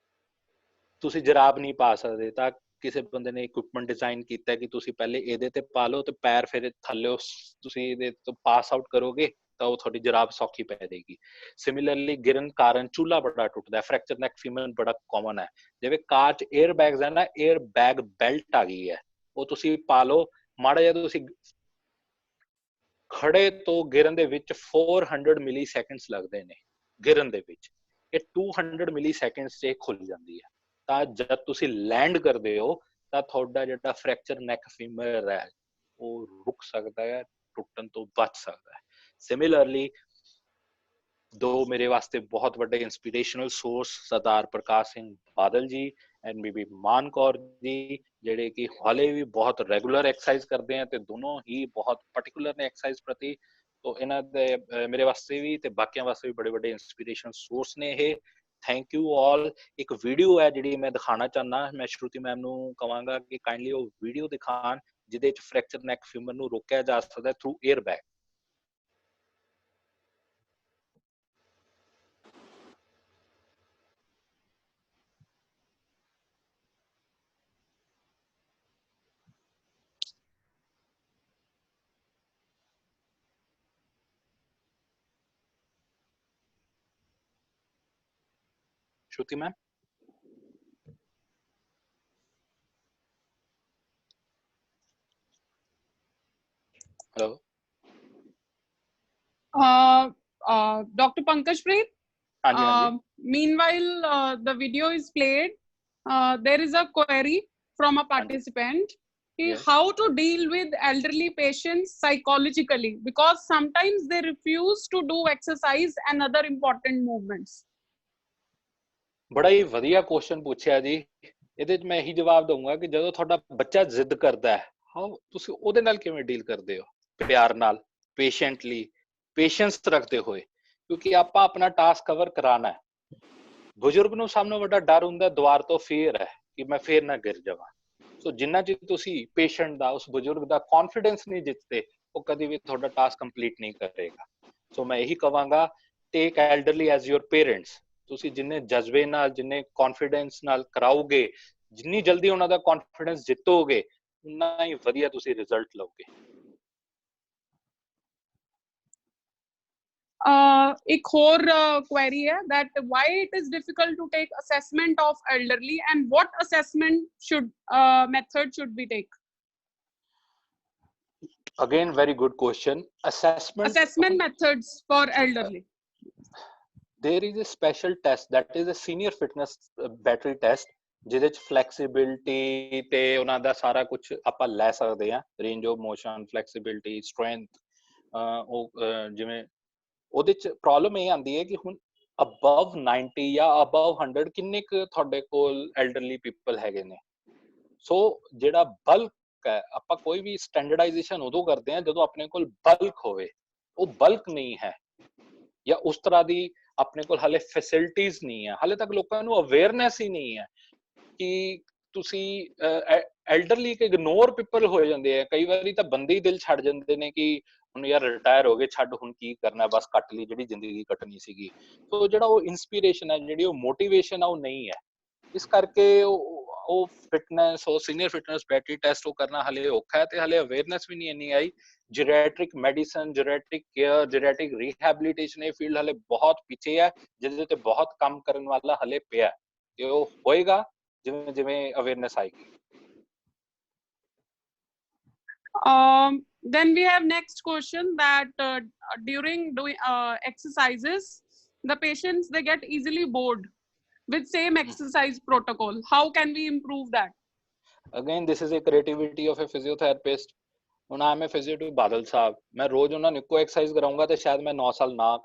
Speaker 2: ਤੁਸੀਂ ਜਰਾਬ ਨਹੀਂ ਪਾ ਸਕਦੇ ਤਾਂ ਕਿਸੇ ਬੰਦੇ ਨੇ ਇਕਵਿਪਮੈਂਟ ਡਿਜ਼ਾਈਨ ਕੀਤਾ ਕਿ ਤੁਸੀਂ ਪਹਿਲੇ ਇਹਦੇ ਤੇ ਪਾ ਲਓ ਤੇ ਪੈਰ ਫਿਰ ਥੱਲੇ ਤੁਸੀਂ ਇਹਦੇ ਤੋਂ ਪਾਸ ਆਊਟ ਕਰੋਗੇ ਤਾਂ ਉਹ ਤੁਹਾਡੀ ਜਰਾਬ ਸੌਖੀ ਪੈ ਜਾਏਗੀ। ਸਿਮਿਲਰਲੀ ਗਿਰਨ ਕਾਰਨ ਚੂਲਾ ਬੜਾ ਟੁੱਟਦਾ ਹੈ, ਫ੍ਰੈਕਚਰ ਨੈਕ ਫੀਮਰ ਬੜਾ ਕਾਮਨ ਹੈ। ਜਿਵੇਂ ਕਾਰ 'ਚ 에ਅਰ ਬੈਗਸ ਹੈ ਨਾ, 에ਅਰ ਬੈਗ ਬੈਲਟ ਆ ਗਈ ਹੈ, ਉਹ ਤੁਸੀਂ ਪਾ ਲਓ, ਮਾੜਾ ਜਿਹਾ ਤੁਸੀਂ ਖੜੇ ਤੋਂ ਗਿਰਨ ਦੇ ਵਿੱਚ 400 ਮਿਲੀ ਸੈਕਿੰਡਸ ਲੱਗਦੇ ਨੇ ਗਿਰਨ ਦੇ ਵਿੱਚ, ਇਹ 200 ਮਿਲੀ ਸੈਕਿੰਡਸ 'ਚ ਖੁੱਲ ਜਾਂਦੀ ਹੈ। ਤਾਂ ਜਦ ਤੁਸੀਂ ਲੈਂਡ ਕਰਦੇ ਹੋ ਤਾਂ ਤੁਹਾਡਾ ਜਿਹੜਾ ਫ੍ਰੈਕਚਰ ਨੈਕ ਫੀਮਰ ਹੈ ਉਹ ਰੁਕ ਸਕਦਾ ਹੈ, ਟੁੱਟਣ ਤੋਂ ਬਚ ਸਕਦਾ ਹੈ। ਸਿਮਿਲਰਲੀ ਦੋ ਮੇਰੇ ਵਾਸਤੇ ਬਹੁਤ ਵੱਡੇ inspirational source Sardar Prakash Singh Badal ji and ਬੀਬੀ ਮਾਨ ਕੌਰ ਜੀ, ਜਿਹੜੇ ਕਿ ਹਾਲੇ ਵੀ ਬਹੁਤ ਰੈਗੂਲਰ ਐਕਸਰਸਾਈਜ਼ ਕਰਦੇ ਆ ਤੇ ਦੋਨੋਂ ਹੀ ਬਹੁਤ ਪਾਰਟਿਕੂਲਰ ਨੇ ਐਕਸਰਸਾਈਜ਼ ਪ੍ਰਤੀ। ਤੋ ਇਹਨਾਂ ਦੇ ਮੇਰੇ ਵਾਸਤੇ ਵੀ ਤੇ ਬਾਕੀਆਂ ਵਾਸਤੇ ਵੀ ਬੜੇ ਵੱਡੇ ਇੰਸਪੀਰੇਸ਼ਨਲ ਸੋਰਸ ਨੇ ਇਹ। Thank you all. ਇੱਕ ਵੀਡੀਓ ਹੈ ਜਿਹੜੀ ਮੈਂ ਦਿਖਾਣਾ ਚਾਹੁੰਦਾ, ਮੈਂ ਸ਼ਰੂਤੀ ਮੈਮ ਨੂੰ ਕਹਾਂਗਾ ਕਿ ਕਾਈਂਡਲੀ ਉਹ ਵੀਡੀਓ ਦਿਖਾਣ ਜਿਹਦੇ ਚ ਫ੍ਰੈਕਚਰ ਨੈਕ ਫੀਮਰ ਨੂੰ ਰੋਕਿਆ ਜਾ ਸਕਦਾ through air bag. Shruti ma'am. Hello.
Speaker 1: Dr. Pankajpreet,
Speaker 2: हाँ जी.
Speaker 1: meanwhile, the video is played. There is a query from a participant.
Speaker 2: Yes.
Speaker 1: How to deal with elderly patients psychologically, because sometimes they refuse to do exercise and other important movements.
Speaker 2: ਬੜਾ ਹੀ ਵਧੀਆ ਕੁਐਸਚਨ ਪੁੱਛਿਆ ਜੀ। ਇਹਦੇ 'ਚ ਮੈਂ ਇਹੀ ਜਵਾਬ ਦਊਂਗਾ ਕਿ ਜਦੋਂ ਤੁਹਾਡਾ ਬੱਚਾ ਜ਼ਿੱਦ ਕਰਦਾ ਹੈ, ਹਾਓ ਤੁਸੀਂ ਉਹਦੇ ਨਾਲ ਕਿਵੇਂ ਡੀਲ ਕਰਦੇ ਹੋ? ਪਿਆਰ ਨਾਲ, ਪੇਸ਼ੈਂਟਲੀ, ਪੇਸ਼ੈਂਸ ਰੱਖਦੇ ਹੋਏ, ਕਿਉਂਕਿ ਆਪਾਂ ਆਪਣਾ ਟਾਸਕ ਕਵਰ ਕਰਾਣਾ ਹੈ। ਬਜ਼ੁਰਗ ਨੂੰ ਸਭ ਤੋਂ ਵੱਡਾ ਡਰ ਹੁੰਦਾ ਦੀਵਾਰ ਤੋਂ ਫੇਰ ਹੈ ਕਿ ਮੈਂ ਫੇਰ ਨਾ ਗਿਰ ਜਾਵਾਂ। ਸੋ ਜਿੰਨਾ ਚਿਰ ਤੁਸੀਂ ਪੇਸ਼ੈਂਟ ਦਾ, ਉਸ ਬਜ਼ੁਰਗ ਦਾ ਕੌਨਫੀਡੈਂਸ ਨਹੀਂ ਜਿੱਤਦੇ, ਉਹ ਕਦੀ ਵੀ ਤੁਹਾਡਾ ਟਾਸਕ ਕੰਪਲੀਟ ਨਹੀਂ ਕਰੇਗਾ। ਸੋ ਮੈਂ ਇਹੀ ਕਹਾਂਗਾ, ਟੇਕ ਐਲਡਰਲੀ ਐਜ਼ ਯੂਰ ਪੇਰੈਂਟਸ। ਤੁਸੀਂ ਜਿੰਨੇ ਜਜ਼ਬੇ ਨਾਲ, ਜਿੰਨੇ ਕੌਨਫੀਡੈਂਸ ਨਾਲ ਕਰਾਓਗੇ, ਜਿੰਨੀ ਜਲਦੀ ਉਹਨਾਂ ਦਾ ਕੌਨਫੀਡੈਂਸ ਜਿੱਤੋਗੇ, ਉਨਾ ਹੀ ਵਧੀਆ ਤੁਸੀਂ ਰਿਜ਼ਲਟ ਲਓਗੇ।
Speaker 1: एक और query है that why it is difficult to take assessment of elderly and what assessment should method should we take?
Speaker 2: Again, very good question. Assessment
Speaker 1: methods for elderly.
Speaker 2: There is a special test that is a senior fitness battery test, ਜਿਹਦੇ ਚ flexibility ਤੇ ਉਹਨਾਂ ਦਾ ਸਾਰਾ ਕੁਝ ਆਪਾਂ ਲੈ ਸਕਦੇ ਹਾਂ, range of motion, flexibility, strength। ਜਿਵੇਂ ਉਹਦੇ ਚ ਪ੍ਰੋਬਲਮ ਇਹ ਆਉਂਦੀ ਹੈ ਕਿ ਹੁਣ above 90 ਜਾਂ above 100 ਕਿੰਨੇ ਕੁ ਤੁਹਾਡੇ ਕੋਲ elderly people ਹੈਗੇ ਨੇ। ਸੋ ਜਿਹੜਾ ਬਲਕ ਹੈ, ਆਪਾਂ ਕੋਈ ਵੀ ਸਟੈਂਡਰਡਾਈਜੇਸ਼ਨ ਉਦੋਂ ਕਰਦੇ ਹਾਂ ਜਦੋਂ ਆਪਣੇ ਕੋਲ ਬਲਕ ਹੋਵੇ। ਉਹ ਬਲਕ ਨਹੀਂ ਹੈ, ਜਾਂ ਉਸ ਤਰ੍ਹਾਂ ਦੀ ਆਪਣੇ ਕੋਲ ਹਾਲੇ ਫੈਸਿਲਿਟੀਜ਼ ਨਹੀਂ ਹੈ, ਹਾਲੇ ਤੱਕ ਲੋਕਾਂ ਨੂੰ ਅਵੇਅਰਨੈਸ ਹੀ ਨਹੀਂ ਹੈ ਕਿ ਤੁਸੀਂ ਐਲਡਰਲੀ ਕਿ ਇਗਨੋਰ ਪੀਪਲ ਹੋ ਜਾਂਦੇ ਆ। ਕਈ ਵਾਰੀ ਤਾਂ ਬੰਦੇ ਹੀ ਦਿਲ ਛੱਡ ਜਾਂਦੇ ਨੇ ਕਿ ਹੁਣ ਯਾਰ ਰਿਟਾਇਰ ਹੋ ਗਏ, ਛੱਡ ਹੁਣ ਕੀ ਕਰਨਾ, ਬਸ ਕੱਟ ਲਈ ਜਿਹੜੀ ਜ਼ਿੰਦਗੀ ਕੱਟਣੀ ਸੀਗੀ। ਸੋ ਜਿਹੜਾ ਉਹ ਇਨਸਪੀਰੇਸ਼ਨ ਹੈ, ਜਿਹੜੀ ਉਹ ਮੋਟੀਵੇਸ਼ਨ ਆ, ਉਹ ਨਹੀਂ ਹੈ। ਇਸ ਕਰਕੇ ਉਹ ਫਿਟਨੈਸ, ਉਹ ਸੀਨੀਅਰ ਫਿਟਨੈਸ ਬੈਟਰੀ ਟੈਸਟ ਉਹ ਕਰਨਾ ਹਾਲੇ ਔਖਾ ਹੈ, ਤੇ ਹਾਲੇ ਅਵੇਅਰਨੈਸ ਵੀ ਨਹੀਂ ਇੰਨੀ ਆਈ। ਜੈਰੈਟ੍ਰਿਕ ਮੈਡੀਸਨ, ਜੈਰੈਟ੍ਰਿਕ ਕੇਅਰ, ਜੈਰੈਟ੍ਰਿਕ ਰੀਹੈਬਿਲਿਟੇਸ਼ਨ, ਇਹ ਫੀਲਡ ਹਾਲੇ ਬਹੁਤ ਪਿੱਛੇ ਹੈ, ਜਿਹਦੇ ਤੇ ਬਹੁਤ ਕੰਮ ਕਰਨ ਵਾਲਾ ਹਾਲੇ ਪਿਆ, ਤੇ ਉਹ ਹੋਏਗਾ ਜਿਵੇਂ ਜਿਵੇਂ ਅਵੇਅਰਨੈਸ ਆਏਗੀ।
Speaker 1: Then we have next question that during doing exercises, the patients they get easily bored with same exercise protocol. How can we improve that?
Speaker 2: Again, this is a creativity of a physiotherapist. ਹੁਣ ਆਮ ਹੈ ਫਿਜ਼ੀਓ ਟੂ ਬਾਦਲ ਸਾਹਿਬ, ਮੈਂ ਰੋਜ਼ ਉਹਨਾਂ ਨੂੰ ਇੱਕੋ ਐਕਸਰਸਾਈਜ਼ ਕਰਾਉਂਗਾ ਤੇ ਸ਼ਾਇਦ ਮੈਂ 9 ਸਾਲ ਨਾ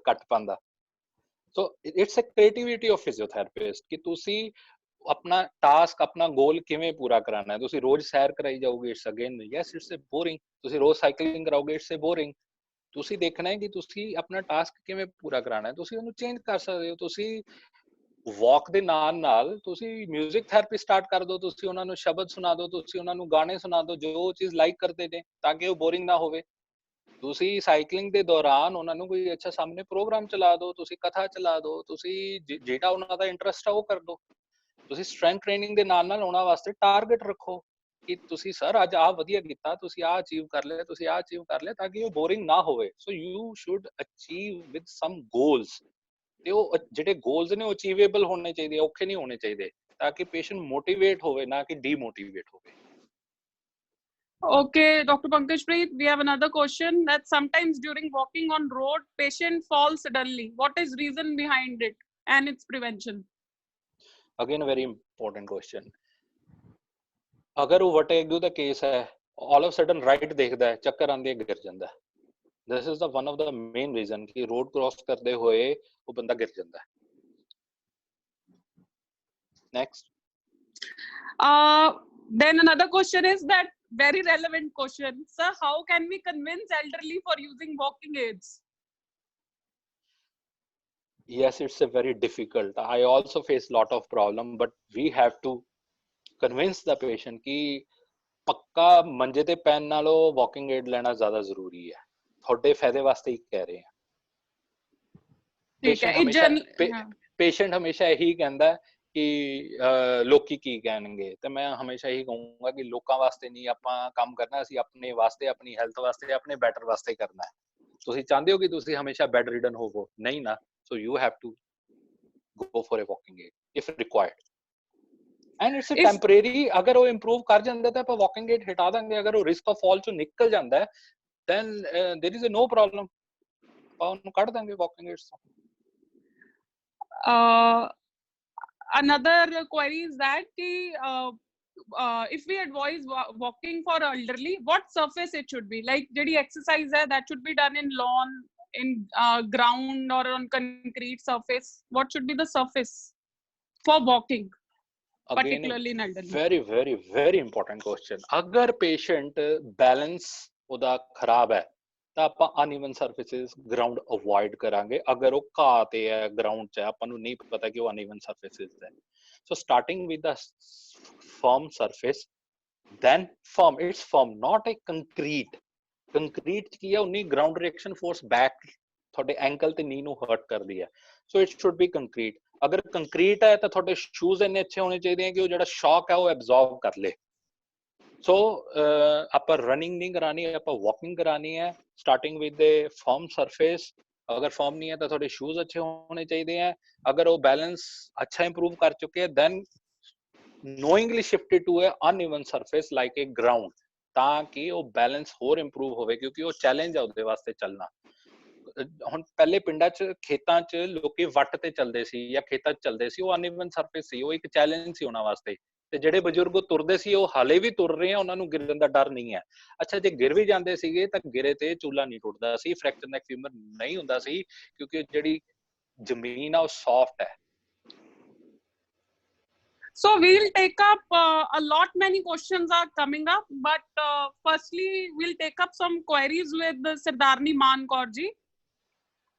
Speaker 2: ਕੱਟ ਪਾਉਂਦਾ। So it's a creativity of physiotherapist ਕਿ ਤੁਸੀਂ ਆਪਣਾ ਟਾਸਕ, ਆਪਣਾ ਗੋਲ ਕਿਵੇਂ ਪੂਰਾ ਕਰਾਉਣਾ ਹੈ। ਤੁਸੀਂ ਰੋਜ਼ ਸੈਰ ਕਰਾਈ ਜਾਓਗੇ, it's again yes it's a boring. ਤੁਸੀਂ ਰੋਜ਼ ਸਾਈਕਲਿੰਗ ਕਰਾਓਗੇ, ਇਟਸ ਅ ਬੋਰਿੰਗ। ਤੁਸੀਂ ਦੇਖਣਾ ਹੈ ਕਿ ਤੁਸੀਂ ਆਪਣਾ ਟਾਸਕ ਕਿਵੇਂ ਪੂਰਾ ਕਰਾਉਣਾ ਹੈ। ਤੁਸੀਂ ਉਹਨੂੰ ਚੇਂਜ ਕਰ ਸਕਦੇ ਹੋ। ਤੁਸੀਂ ਵਾਕ ਦੇ ਨਾਲ ਨਾਲ ਤੁਸੀਂ ਮਿਊਜ਼ਿਕ ਥੈਰੇਪੀ ਸਟਾਰਟ ਕਰ ਦਿਓ, ਤੁਸੀਂ ਉਹਨਾਂ ਨੂੰ ਸ਼ਬਦ ਸੁਣਾ ਦਿਓ, ਤੁਸੀਂ ਉਹਨਾਂ ਨੂੰ ਗਾਣੇ ਸੁਣਾ ਦਿਓ ਜੋ ਚੀਜ਼ ਲਾਈਕ ਕਰਦੇ ਨੇ, ਤਾਂ ਕਿ ਉਹ ਬੋਰਿੰਗ ਨਾ ਹੋਵੇ। ਤੁਸੀਂ ਸਾਈਕਲਿੰਗ ਦੇ ਦੌਰਾਨ ਉਹਨਾਂ ਨੂੰ ਕੋਈ ਅੱਛਾ ਸਾਹਮਣੇ ਪ੍ਰੋਗਰਾਮ ਚਲਾ ਦਿਓ, ਤੁਸੀਂ ਕਥਾ ਚਲਾ ਦਿਓ, ਤੁਸੀਂ ਜਿਹੜਾ ਉਹਨਾਂ ਦਾ ਇੰਟਰਸਟ ਆ ਉਹ ਕਰ ਦਿਓ। ਤੁਸੀਂ ਸਟਰੈਂਥ ਟ੍ਰੇਨਿੰਗ ਦੇ ਨਾਲ ਨਾਲ ਉਹਨਾਂ ਵਾਸਤੇ ਟਾਰਗੇਟ ਰੱਖੋ ਕਿ ਤੁਸੀਂ ਸਰ ਅੱਜ ਆਹ ਵਧੀਆ ਕੀਤਾ, ਤੁਸੀਂ ਆਹ ਅਚੀਵ ਕਰ ਲਿਆ, ਤੁਸੀਂ ਆਹ ਅਚੀਵ ਕਰ ਲਿਆ, ਤਾਂ ਕਿ ਉਹ ਬੋਰਿੰਗ ਨਾ ਹੋਵੇ। So you should achieve with some goals, ਤੇ ਉਹ ਜਿਹੜੇ ਗੋਲਸ ਨੇ ਉਹ ਅਚੀਵੇਬਲ ਹੋਣੇ ਚਾਹੀਦੇ, ਔਖੇ ਨਹੀਂ ਹੋਣੇ ਚਾਹੀਦੇ, ਤਾਂ ਕਿ ਪੇਸ਼ੈਂਟ ਮੋਟੀਵੇਟ ਹੋਵੇ, ਨਾ ਕਿ ਡੀਮੋਟੀਵੇਟ ਹੋਵੇ।
Speaker 1: Okay, Dr. Pankajpreet, we have another question that sometimes during walking on road, patient falls suddenly. What is reason behind it and its prevention?
Speaker 2: Again, a very important question. ਅਗਰ ਉਹ ਵਟੇਗੂ ਦਾ ਕੇਸ ਹੈ, all of a sudden right ਦੇਖਦਾ ਹੈ, ਚੱਕਰ ਆਉਂਦੇ ਗਿਰ ਜਾਂਦਾ ਹੈ। This is the one of the main reason ਕਿ road cross ਕਰਦੇ ਹੋਏ ਉਹ ਬੰਦਾ ਗਿਰ ਜਾਂਦਾ ਹੈ। Next.
Speaker 1: Then another question is that very relevant question, sir. How can we convince elderly for using walking aids?
Speaker 2: Yes, it's a very difficult. I also face lot of problem, but we have to convince the patient कि ਪੱਕਾ ਮੰਜੇ ਤੇ ਪੈਣ ਨਾਲੋਂ walking aid ਲੈਣਾ ਜ਼ਿਆਦਾ ਜ਼ਰੂਰੀ ਹੈ। ਤੁਹਾਡੇ ਫਾਇਦੇ ਵਾਸਤੇ ਹੀ ਕਹਿ ਰਹੇ ਹਾਂ। ਪੇਸ਼ੈਂਟ ਹਮੇਸ਼ਾ ਇਹੀ ਕਹਿੰਦਾ ਕਿ ਲੋਕੀ ਕੀ ਕਹਿਣਗੇ, ਤੇ ਮੈਂ ਹਮੇਸ਼ਾ ਇਹੀ ਕਹੂੰਗਾ ਕਿ ਲੋਕਾਂ ਵਾਸਤੇ ਨਹੀਂ ਆਪਾਂ ਕੰਮ ਕਰਨਾ, ਅਸੀਂ ਆਪਣੇ ਵਾਸਤੇ, ਆਪਣੀ ਹੈਲਥ ਵਾਸਤੇ, ਆਪਣੇ ਬੈਟਰ ਵਾਸਤੇ ਕਰਨਾ ਹੈ। ਤੁਸੀਂ ਚਾਹੁੰਦੇ ਹੋ ਕਿ ਤੁਸੀਂ ਹਮੇਸ਼ਾ ਬੈਡ ਰਿਡਨ ਹੋਵੋ? ਨਹੀਂ ਨਾ। So you have to go for a walking aid if required. And it's a
Speaker 1: If
Speaker 2: temporary, अगर वो improve कर ਜਾਂਦਾ है तो ਆਪਾਂ walking aid हटा देंगे, अगर वो risk of fall चो निकल जाता है then there is a no problem, ਆਪਾਂ ਉਹਨੂੰ ਕੱਢ ਦਾਂਗੇ walking aids ਤੋਂ.
Speaker 1: another query is that ki, if we advise walking for elderly, what surface it should be? Like ਜਿਹੜੀ exercise hai, that should be done in lawn, in ground or on concrete surface. What should be the surface for walking, particularly in elderly?
Speaker 2: very very very important question. अगर patient balance ਉਹਦਾ ਖਰਾਬ ਹੈ ਤਾਂ ਆਪਾਂ uneven surfaces ground avoid ਕਰਾਂਗੇ. ਅਗਰ ਉਹ ਘਾਹ ਤੇ ਹੈ, ground 'ਚ ਹੈ, ਆਪਾਂ ਨੂੰ ਨਹੀਂ ਪਤਾ ਕਿ ਉਹ uneven surfaces ਹੈ. So starting with the firm surface, then firm, it's firm, not a concrete. Concrete ਕੀ ਹੈ, ਉਨੀ ground reaction force back ਤੁਹਾਡੇ ankle ਤੇ knee ਨੂੰ hurt ਕਰਦੀ ਹੈ. So it should be concrete. ਅਗਰ concrete ਹੈ ਤਾਂ ਤੁਹਾਡੇ shoes ਇੰਨੇ ਅੱਛੇ ਹੋਣੇ ਚਾਹੀਦੇ ਹੈ ਕਿ ਉਹ ਜਿਹੜਾ shock ਹੈ ਉਹ absorb ਕਰ ਲੇ. So ਆਪਾਂ running ਨਹੀਂ ਕਰਾਣੀ, ਆਪਾਂ walking ਕਰਾਣੀ ਹੈ starting with the firm surface. अगर फॉर्म नहीं है तो थोड़े शूज अच्छे होने चाहिए हैं. अगर वो बैलेंस अच्छा इंप्रूव कर चुके हैं then knowingly shifted to a uneven surface like a ground, ताकि वो बैलेंस ਹੋਰ इंप्रूव ਹੋਵੇ, ਕਿਉਂਕਿ ਉਹ ਚੈਲੰਜ ਹੈ ਉਹਦੇ ਵਾਸਤੇ ਚੱਲਣਾ. ਹੁਣ ਪਹਿਲੇ ਪਿੰਡਾਂ 'ਚ ਖੇਤਾਂ 'ਚ ਲੋਕੀ ਵੱਟ ਤੇ ਚੱਲਦੇ ਸੀ ਜਾਂ ਖੇਤਾਂ 'ਚ ਚੱਲਦੇ ਸੀ, ਉਹ ਅਨਇਵਨ ਸਰਫੇਸ ਸੀ, ਉਹ ਇੱਕ ਚੈਲੰਜ ਸੀ ਉਹਨਾਂ ਵਾਸਤੇ. ਤੇ ਜਿਹੜੇ ਬਜ਼ੁਰਗ ਤੁਰਦੇ ਸੀ ਉਹ ਹਾਲੇ ਵੀ ਤੁਰ ਰਹੇ ਆ, ਉਹਨਾਂ ਨੂੰ ਗਿਰਨ ਦਾ ਡਰ ਨਹੀਂ ਹੈ. ਅੱਛਾ, ਜੇ ਗਿਰ ਵੀ ਜਾਂਦੇ ਸੀਗੇ ਤਾਂ ਗਿਰੇ ਤੇ ਚੂਲਾ ਨਹੀਂ ਟੁੱਟਦਾ ਸੀ, ਫ੍ਰੈਕਚਰ ਨੈਕ ਫੀਮਰ ਨਹੀਂ ਹੁੰਦਾ ਸੀ, ਕਿਉਂਕਿ ਜਿਹੜੀ ਜ਼ਮੀਨ ਆ ਉਹ ਸੌਫਟ ਹੈ.
Speaker 1: So we'll take up a lot many questions are coming up, but firstly we'll take up some queries with Sardarni Man Kaur ji.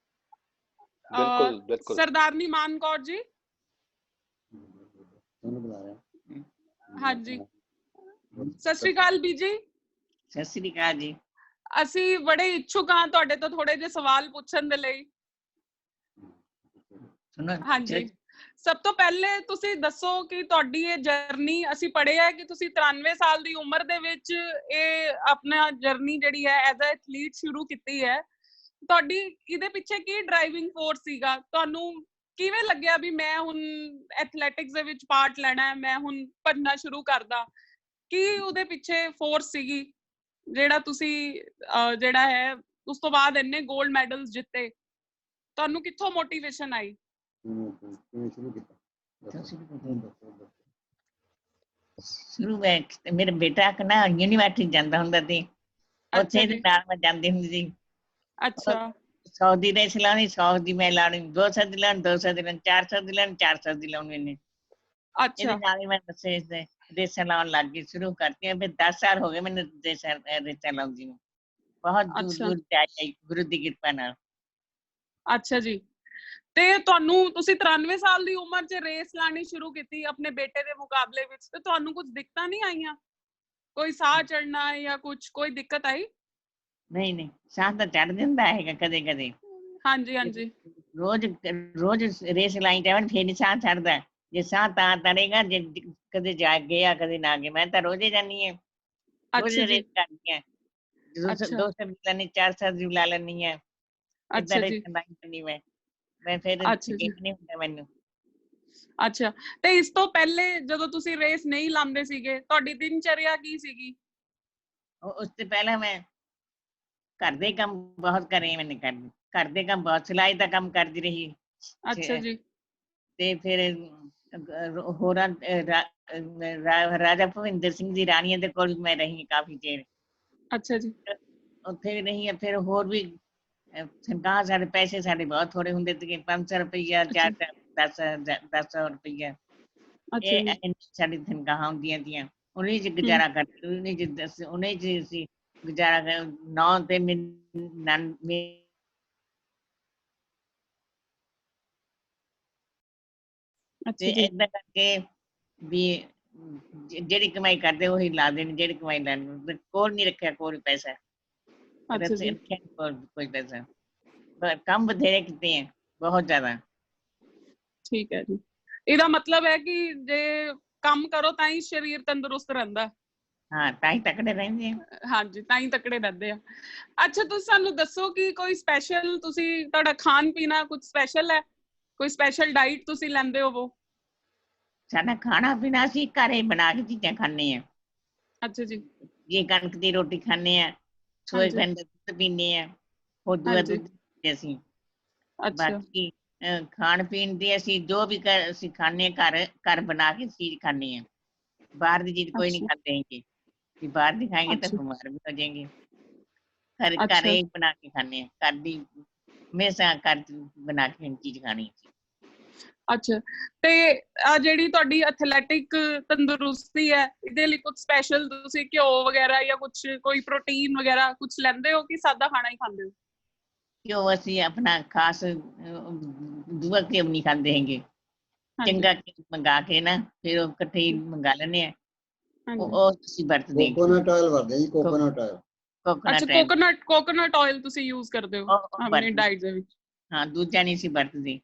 Speaker 2: ਬਿਲਕੁਲ ਬਿਲਕੁਲ.
Speaker 1: Sardarni Man Kaur ji. हाँ जी, सत श्री अकाल बीजी.
Speaker 4: सत श्री अकाल जी.
Speaker 1: ਅਸੀਂ ਬੜੇ ਇੱਛੁਕ ਹਾਂ ਤੁਹਾਡੇ ਤੋਂ ਥੋੜੇ ਜਿਹੇ ਸਵਾਲ ਪੁੱਛਣ ਦੇ ਲਈ. ਹਾਂਜੀ, ਸਭ ਤੋਂ ਪਹਿਲੇ ਤੁਸੀਂ ਦੱਸੋ ਕਿ ਤੁਹਾਡੀ ਇਹ ਜਰਨੀ, ਅਸੀਂ ਪੜ੍ਹਿਆ ਹੈ ਕਿ ਤੁਸੀਂ 93 ਸਾਲ ਦੀ ਉਮਰ ਦੇ ਵਿੱਚ ਇਹ ਆਪਣਾ ਜਰਨੀ ਜਿਹੜੀ ਹੈ ਐਜ਼ ਅ ਐਥਲੀਟ ਸ਼ੁਰੂ ਕੀਤੀ ਹੈ. ਤੁਹਾਡੀ ਇਹਦੇ ਪਿੱਛੇ ਕੀ ਡਰਾਈਵਿੰਗ ਫੋਰਸ ਸੀਗਾ? ਤੁਹਾਨੂੰ ਕਿਵੇਂ ਲੱਗਿਆ ਵੀ ਮੈਂ ਹੁਣ ਐਥਲੈਟਿਕਸ ਦੇ ਵਿੱਚ ਪਾਰਟ ਲੈਣਾ ਹੈ, ਮੈਂ ਹੁਣ ਭੱਜਣਾ ਸ਼ੁਰੂ ਕਰਦਾ? ਕੀ ਉਹਦੇ ਪਿੱਛੇ ਫੋਰਸ ਸੀਗੀ ਜਿਹੜਾ ਤੁਸੀਂ ਜਿਹੜਾ ਹੈ ਉਸ ਤੋਂ ਬਾਅਦ ਇੰਨੇ 골ਡ ਮੈਡਲਸ ਜਿੱਤੇ? ਤੁਹਾਨੂੰ ਕਿੱਥੋਂ ਮੋਟੀਵੇਸ਼ਨ ਆਈ?
Speaker 4: ਸ਼ੁਰੂ ਵਿੱਚ ਮੇਰਾ ਬੇਟਾ ਨਾ ਯੂਨੀਵਰਸਿਟੀ ਜਾਂਦਾ ਹੁੰਦਾ ਸੀ, ਉੱਥੇ ਦੇ ਨਾਲ ਮੈਂ ਜਾਂਦੀ ਹੁੰਦੀ ਸੀ.
Speaker 1: ਅੱਛਾ,
Speaker 4: 100 ਦੀ ਰੇਸ ਲਾਉਣੀ, 100 ਦੀ ਮੈਂ ਲਾਉਣੀ, 200 ਦੀ ਲਾਉਣੀ, 200 ਦੀ ਲਾਉਣੀ, 400 ਦੀ ਲਾਉਣੀ, 400 ਦੀ ਲਾਉਣੀ ਇਹਨੇ. ਇਹਦੇ ਨਾਲ ਹੀ ਮੈਂ ਰੇਸਾਂ ਲਾਉਣ ਲੱਗ ਗਈ, ਸ਼ੁਰੂ ਕਰਤੀਆਂ. ਫਿਰ 10 ਸਾਲ ਹੋ ਗਏ ਮੈਨੂੰ ਰੇਸਾਂ ਲਾਉਂਦੀ ਨੂੰ, ਬਹੁਤ ਦੂਰ ਦੂਰ ਜਾਈ ਗੁਰੂ ਦੀ ਕਿਰਪਾ ਨਾਲ.
Speaker 1: ਅੱਛਾ ਜੀ, ਤੇ ਤੁਹਾਨੂੰ ਤੁਸੀਂ 93 ਸਾਲ ਦੀ ਉਮਰ 'ਚ ਰੇਸ ਲਾਣੀ ਸ਼ੁਰੂ ਕੀਤੀ ਆਪਣੇ ਬੇਟੇ ਦੇ ਮੁਕਾਬਲੇ ਵਿੱਚ, ਤੇ ਤੁਹਾਨੂੰ ਕੁਝ ਦਿੱਕਤਾਂ ਨਹੀਂ ਆਈਆਂ? ਕੋਈ ਸਾਹ ਚੜਨਾ ਜਾਂ ਕੁਝ, ਕੋਈ ਦਿੱਕਤ ਆਈ?
Speaker 4: ਨਹੀਂ ਨਹੀਂ, ਸਾਹ ਤਾਂ ਚੜ ਜਾਂਦਾ ਹੈਗਾ ਕਦੇ ਕਦੇ.
Speaker 1: ਹਾਂਜੀ ਹਾਂਜੀ,
Speaker 4: ਰੋਜ਼ ਰੇਸ ਲਾਈ ਜਾਵਣ ਫੇਰ ਸਾਹ ਚੜਦਾ. ਜੇ ਸਾਹ ਤਾਂ ਤੜੇਗਾ ਜੇ ਕਦੇ ਜਾ ਗਿਆ ਕਦੇ ਨਾ ਗਿਆ. ਮੈਂ ਤਾਂ ਰੋਜ਼ ਜਾਂਦੀ ਹਾਂ, ਰੋਜ਼ ਰੇਸ ਕਰਦੀ ਹਾਂ. ਜਦੋਂ 200 ਵੀ ਲੈਣੀ, 400 ਵੀ ਲਾ ਲੈਂਦੀ ਹਾਂ.
Speaker 1: ਅੱਛਾ ਜੀ,
Speaker 4: ਮੈਂ ਫਿਰ ਠੀਕ ਨਹੀਂ ਹੁੰਦਾ ਮੈਨੂੰ.
Speaker 1: ਅੱਛਾ, ਤੇ ਇਸ ਤੋਂ ਪਹਿਲੇ ਜਦੋਂ ਤੁਸੀਂ ਰੇਸ ਨਹੀਂ ਲਾਉਂਦੇ ਸੀਗੇ, ਤੁਹਾਡੀ ਦਿਨਚਰਿਆ ਕੀ ਸੀਗੀ?
Speaker 4: ਉਸ ਤੋਂ ਪਹਿਲਾਂ ਮੈਂ ਘਰ ਦੇ ਕੰਮ ਬਹੁਤ ਕਰੇ, ਮੈਨੇ ਘਰ ਦੇ ਕੰਮ ਬਹੁਤ, ਸਿਲਾਈ ਦਾ ਕੰਮ ਕਰਦੀ ਰਹੀ.
Speaker 1: ਅੱਛਾ ਜੀ, ਤੇ
Speaker 4: ਫਿਰ ਹੋਰਾਂ ਰਾਜਾ ਭੁਪਿੰਦਰ ਸਿੰਘ ਦੀ ਰਾਣੀਆਂ ਦੇ ਕੋਲ ਮੈਂ ਰਹੀ ਕਾਫੀ ਚਿਰ. ਅੱਛਾ ਜੀ, ਉੱਥੇ ਵੀ ਰਹੀ. ਫਿਰ ਹੋਰ ਵੀ ਤਨਖਾਹ, ਸਾਡੇ ਪੈਸੇ ਸਾਡੇ ਬਹੁਤ ਥੋੜੇ ਹੁੰਦੇ ਸੀਗੇ, 500 ਰੁਪਈਆ, 10 ਰੁਪਈਆ, ਇਹ ਸਾਡੀ ਤਨਖਾਹਾਂ ਹੁੰਦੀਆਂ ਤੀਆਂ. ਉਹਨੇ ਚ ਗੁਜ਼ਾਰਾ ਕਰਦੇ, ਉਹਨੇ ਚ ਅਸੀਂ ਗੁਜ਼ਾਰਾ ਕਰ 9 ਤੇ ਏਦਾਂ ਕਰਕੇ ਵੀ ਜਿਹੜੀ ਕਮਾਈ ਕਰਦੇ ਉਹੀ ਲਾ ਦੇਣੀ, ਜਿਹੜੀ ਕਮਾਈ ਲੈਣੀ. ਕੋਲ ਨੀ ਰੱਖਿਆ ਕੋਈ ਪੈਸਾ, ਕੋਈ ਪੈਸਾ. ਕੰਮ ਬਥੇਰੇ ਕੀਤੇ ਹੈ, ਬਹੁਤ ਜ਼ਿਆਦਾ.
Speaker 1: ਠੀਕ ਹੈ ਜੀ, ਇਹਦਾ ਮਤਲਬ ਹੈ ਕਿ ਜੇ ਕੰਮ ਕਰੋ ਤਾਂ ਹੀ ਸਰੀਰ ਤੰਦਰੁਸਤ ਰਹਿੰਦਾ.
Speaker 4: ਹਾਂ, ਤਾਂ ਹੀ ਤਕੜੇ ਰਹਿੰਦੇ ਆ.
Speaker 1: ਹਾਂਜੀ, ਤਾਂ ਹੀ ਤਕੜੇ ਰਹਿੰਦੇ ਆ. ਅੱਛਾ, ਤੁਸੀਂ ਸਾਨੂੰ ਦੱਸੋ ਕਿ ਕੋਈ ਸਪੈਸ਼ਲ, ਤੁਸੀਂ ਤੁਹਾਡਾ ਖਾਣ ਪੀਣਾ ਕੁਝ ਸਪੈਸ਼ਲ ਹੈ? ਕੋਈ ਸਪੈਸ਼ਲ ਡਾਈਟ ਤੁਸੀਂ ਲੈਂਦੇ ਹੋਵੋ?
Speaker 4: ਸਾਡਾ ਖਾਣਾ ਪੀਣਾ ਅਸੀਂ ਘਰੇ ਬਣਾ ਕੇ ਚੀਜ਼ਾਂ ਖਾਂਦੇ ਆ।
Speaker 1: ਅੱਛਾ ਜੀ।
Speaker 4: ਜੇ ਕਣਕ ਦੀ ਰੋਟੀ ਖਾਂਦੇ ਆ, ਸੋਏ
Speaker 1: ਹਾਂਜੀ
Speaker 4: ਪਿੰਡ ਦਾ ਦੁੱਧ ਪੀਂਦੇ ਆ, ਖੋਦੂ ਦਾ
Speaker 1: ਹਾਂਜੀ।
Speaker 4: ਦੁੱਧ ਪੀਂਦੇ ਅਸੀਂ।
Speaker 1: ਅੱਛਾ
Speaker 4: ਬਾਕੀ ਖਾਣ ਪੀਣ ਦੀ ਅਸੀਂ ਜੋ ਵੀ ਅਸੀਂ ਖਾਂਦੇ ਹਾਂ ਘਰ ਬਣਾ ਕੇ ਚੀਜ਼ ਖਾਂਦੇ ਆ। ਬਾਹਰ ਦੀ ਚੀਜ਼ ਕੋਈ ਨਹੀਂ
Speaker 1: ਅੱਛਾ
Speaker 4: ਖਾਂਦੇ ਹੈਗੇ, ਵੀ ਬਾਹਰ ਦੀ ਖਾएंगे ਤਾਂ
Speaker 1: ਅੱਛਾ
Speaker 4: ਬਿਮਾਰ ਵੀ ਹੋ ਜਾएंगे। ਘਰੇ
Speaker 1: ਅੱਛਾ
Speaker 4: ਹੀ ਬਣਾ ਕੇ ਖਾਂਦੇ ਆ, ਘਰ ਦੀ ਹਮੇਸ਼ਾ ਘਰ ਦੀ ਬਣਾ ਕੇ ਚੀਜ਼ ਖਾਣੀ।
Speaker 1: ਅੱਛਾ। ਤੇ ਆ ਜਿਹੜੀ ਤੁਹਾਡੀ ਐਥਲੈਟਿਕ ਤੰਦਰੁਸਤੀ ਹੈ, ਇਹਦੇ ਲਈ ਕੁਝ ਸਪੈਸ਼ਲ ਤੁਸੀਂ ਘਿਓ ਵਗੈਰਾ ਜਾਂ ਕੁਝ ਕੋਈ ਪ੍ਰੋਟੀਨ ਵਗੈਰਾ ਕੁਝ ਲੈਂਦੇ ਹੋ ਕਿ ਸਾਦਾ ਖਾਣਾ ਹੀ ਖਾਂਦੇ ਹੋ?
Speaker 4: क्यों ਅਸੀਂ ਆਪਣਾ ਖਾਸ ਦੂਆ ਘਿਓ ਨਹੀਂ ਖਾਂਦੇ ਹੈਗੇ।
Speaker 1: ਹਾਂਜੀ
Speaker 4: ਚੰਗਾ ਘਿਓ ਮੰਗਾ ਕੇ ਨਾ ਫਿਰ ਉਹ ਇਕੱਠੇ ਹੀ ਮੰਗਾ ਲੈਂਦੇ ਆ,
Speaker 1: ਹਾਂਜੀ।
Speaker 4: ਉਹ ਅਸੀਂ ਵਰਤਦੇ
Speaker 5: ਕੋਕੋਨਟ ਆਇਲ ਵਰਦੇ ਜੀ, ਕੋਕੋਨਟ ਆਇਲ।
Speaker 1: ਅੱਛਾ,
Speaker 4: ਕੋਕੋਨਟ
Speaker 1: ਕੋਕੋਨਟ ਆਇਲ ਤੁਸੀਂ ਯੂਜ਼ ਕਰਦੇ ਹੋ ਆਪਣੀ ਡਾਈਟ ਦੇ ਵਿੱਚ?
Speaker 4: ਹਾਂ, ਦੂਜਾ ਨਹੀਂ ਸੀ ਵਰਤਦੇ।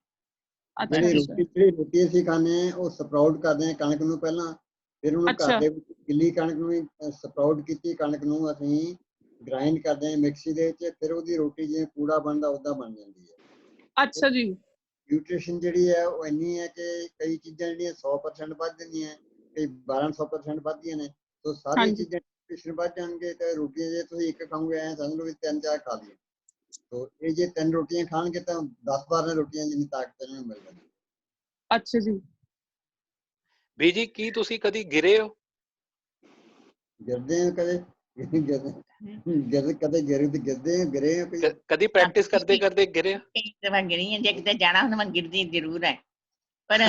Speaker 1: ਅੱਛਾ ਅੱਛਾ
Speaker 5: ਜਿਹੜੀ ਰੋਟੀ ਅਸੀਂ ਖਾਂਦੇ ਹਾਂ ਉਹ ਸਪਰਾਊਟ ਕਰਦੇ ਹਾਂ ਕਣਕ ਨੂੰ ਪਹਿਲਾਂ, ਫਿਰ ਉਹਨੂੰ ਘਰ
Speaker 1: ਅੱਛਾ
Speaker 5: ਦੇ ਵਿੱਚ ਗਿੱਲੀ ਕਣਕ ਨੂੰ ਸਪਰਾਊਟ ਕੀਤੀ ਕਣਕ ਨੂੰ ਅਸੀਂ ਗ੍ਰਾਈਂਡ ਕਰਦੇ ਹਾਂ ਮਿਕਸੀ ਦੇ ਵਿੱਚ, ਫਿਰ ਉਹਦੀ ਰੋਟੀ ਜਿਵੇਂ ਕੂੜਾ ਬਣਦਾ ਉੱਦਾਂ ਬਣ ਜਾਂਦੀ ਹੈ।
Speaker 1: ਅੱਛਾ ਜੀ।
Speaker 5: ਨਿਊਟ੍ਰੀਸ਼ਨ ਜਿਹੜੀ ਹੈ ਉਹ ਇੰਨੀ ਹੈ ਕਿ ਕਈ ਚੀਜ਼ਾਂ ਜਿਹੜੀਆਂ 100% ਵੱਧ ਜਾਂਦੀਆਂ, ਕਈ 1200% ਵੱਧਦੀਆਂ ਨੇ, ਤਾਂ ਸਾਰੀਆਂ
Speaker 1: ਹਾਂਜੀ
Speaker 5: ਚੀਜ਼ਾਂ ਨਿਊਟ੍ਰੀਸ਼ਨ ਵੱਧ ਜਾਣਗੇ। ਤੇ ਰੋਟੀਆਂ ਜੇ ਤੁਸੀਂ ਇੱਕ ਖਾਓਗੇ ਐਂ ਸਮਝ ਲਓ ਵੀ 3-4 ਖਾ ਲਈਏ, ਤਾਂ ਇਹ ਜੇ 3 ਰੋਟੀਆਂ ਖਾਣਗੇ ਤਾਂ 10-12 ਰੋਟੀਆਂ ਜਿੰਨੀ ਤਾਕਤ ਇਹਨਾਂ ਨੂੰ ਮਿਲ ਜਾਂਦੀ।
Speaker 1: ਅੱਛਾ ਜੀ।
Speaker 2: ਬੀਜੀ ਕੀ ਤੁਸੀਂ ਕਦੀ ਗਿਰੇ ਹੋ?
Speaker 5: ਗਿਰਦੇ ਆ ਕਦੇ, ਕਦੇ ਗਿਰੇ ਆ ਕੋਈ।
Speaker 2: ਕਦੀ ਪ੍ਰੈਕਟਿਸ ਕਰਦੇ ਕਰਦੇ ਗਿਰੇ?
Speaker 4: ਕਈ ਦਫਾ ਗਿਰੀ ਹਾਂ, ਜੇ ਕਿਤੇ ਜਾਣਾ ਹੁੰਦਾ ਮੈਂ ਗਿਰਦੀ ਜ਼ਰੂਰ ਹੈ, ਪਰ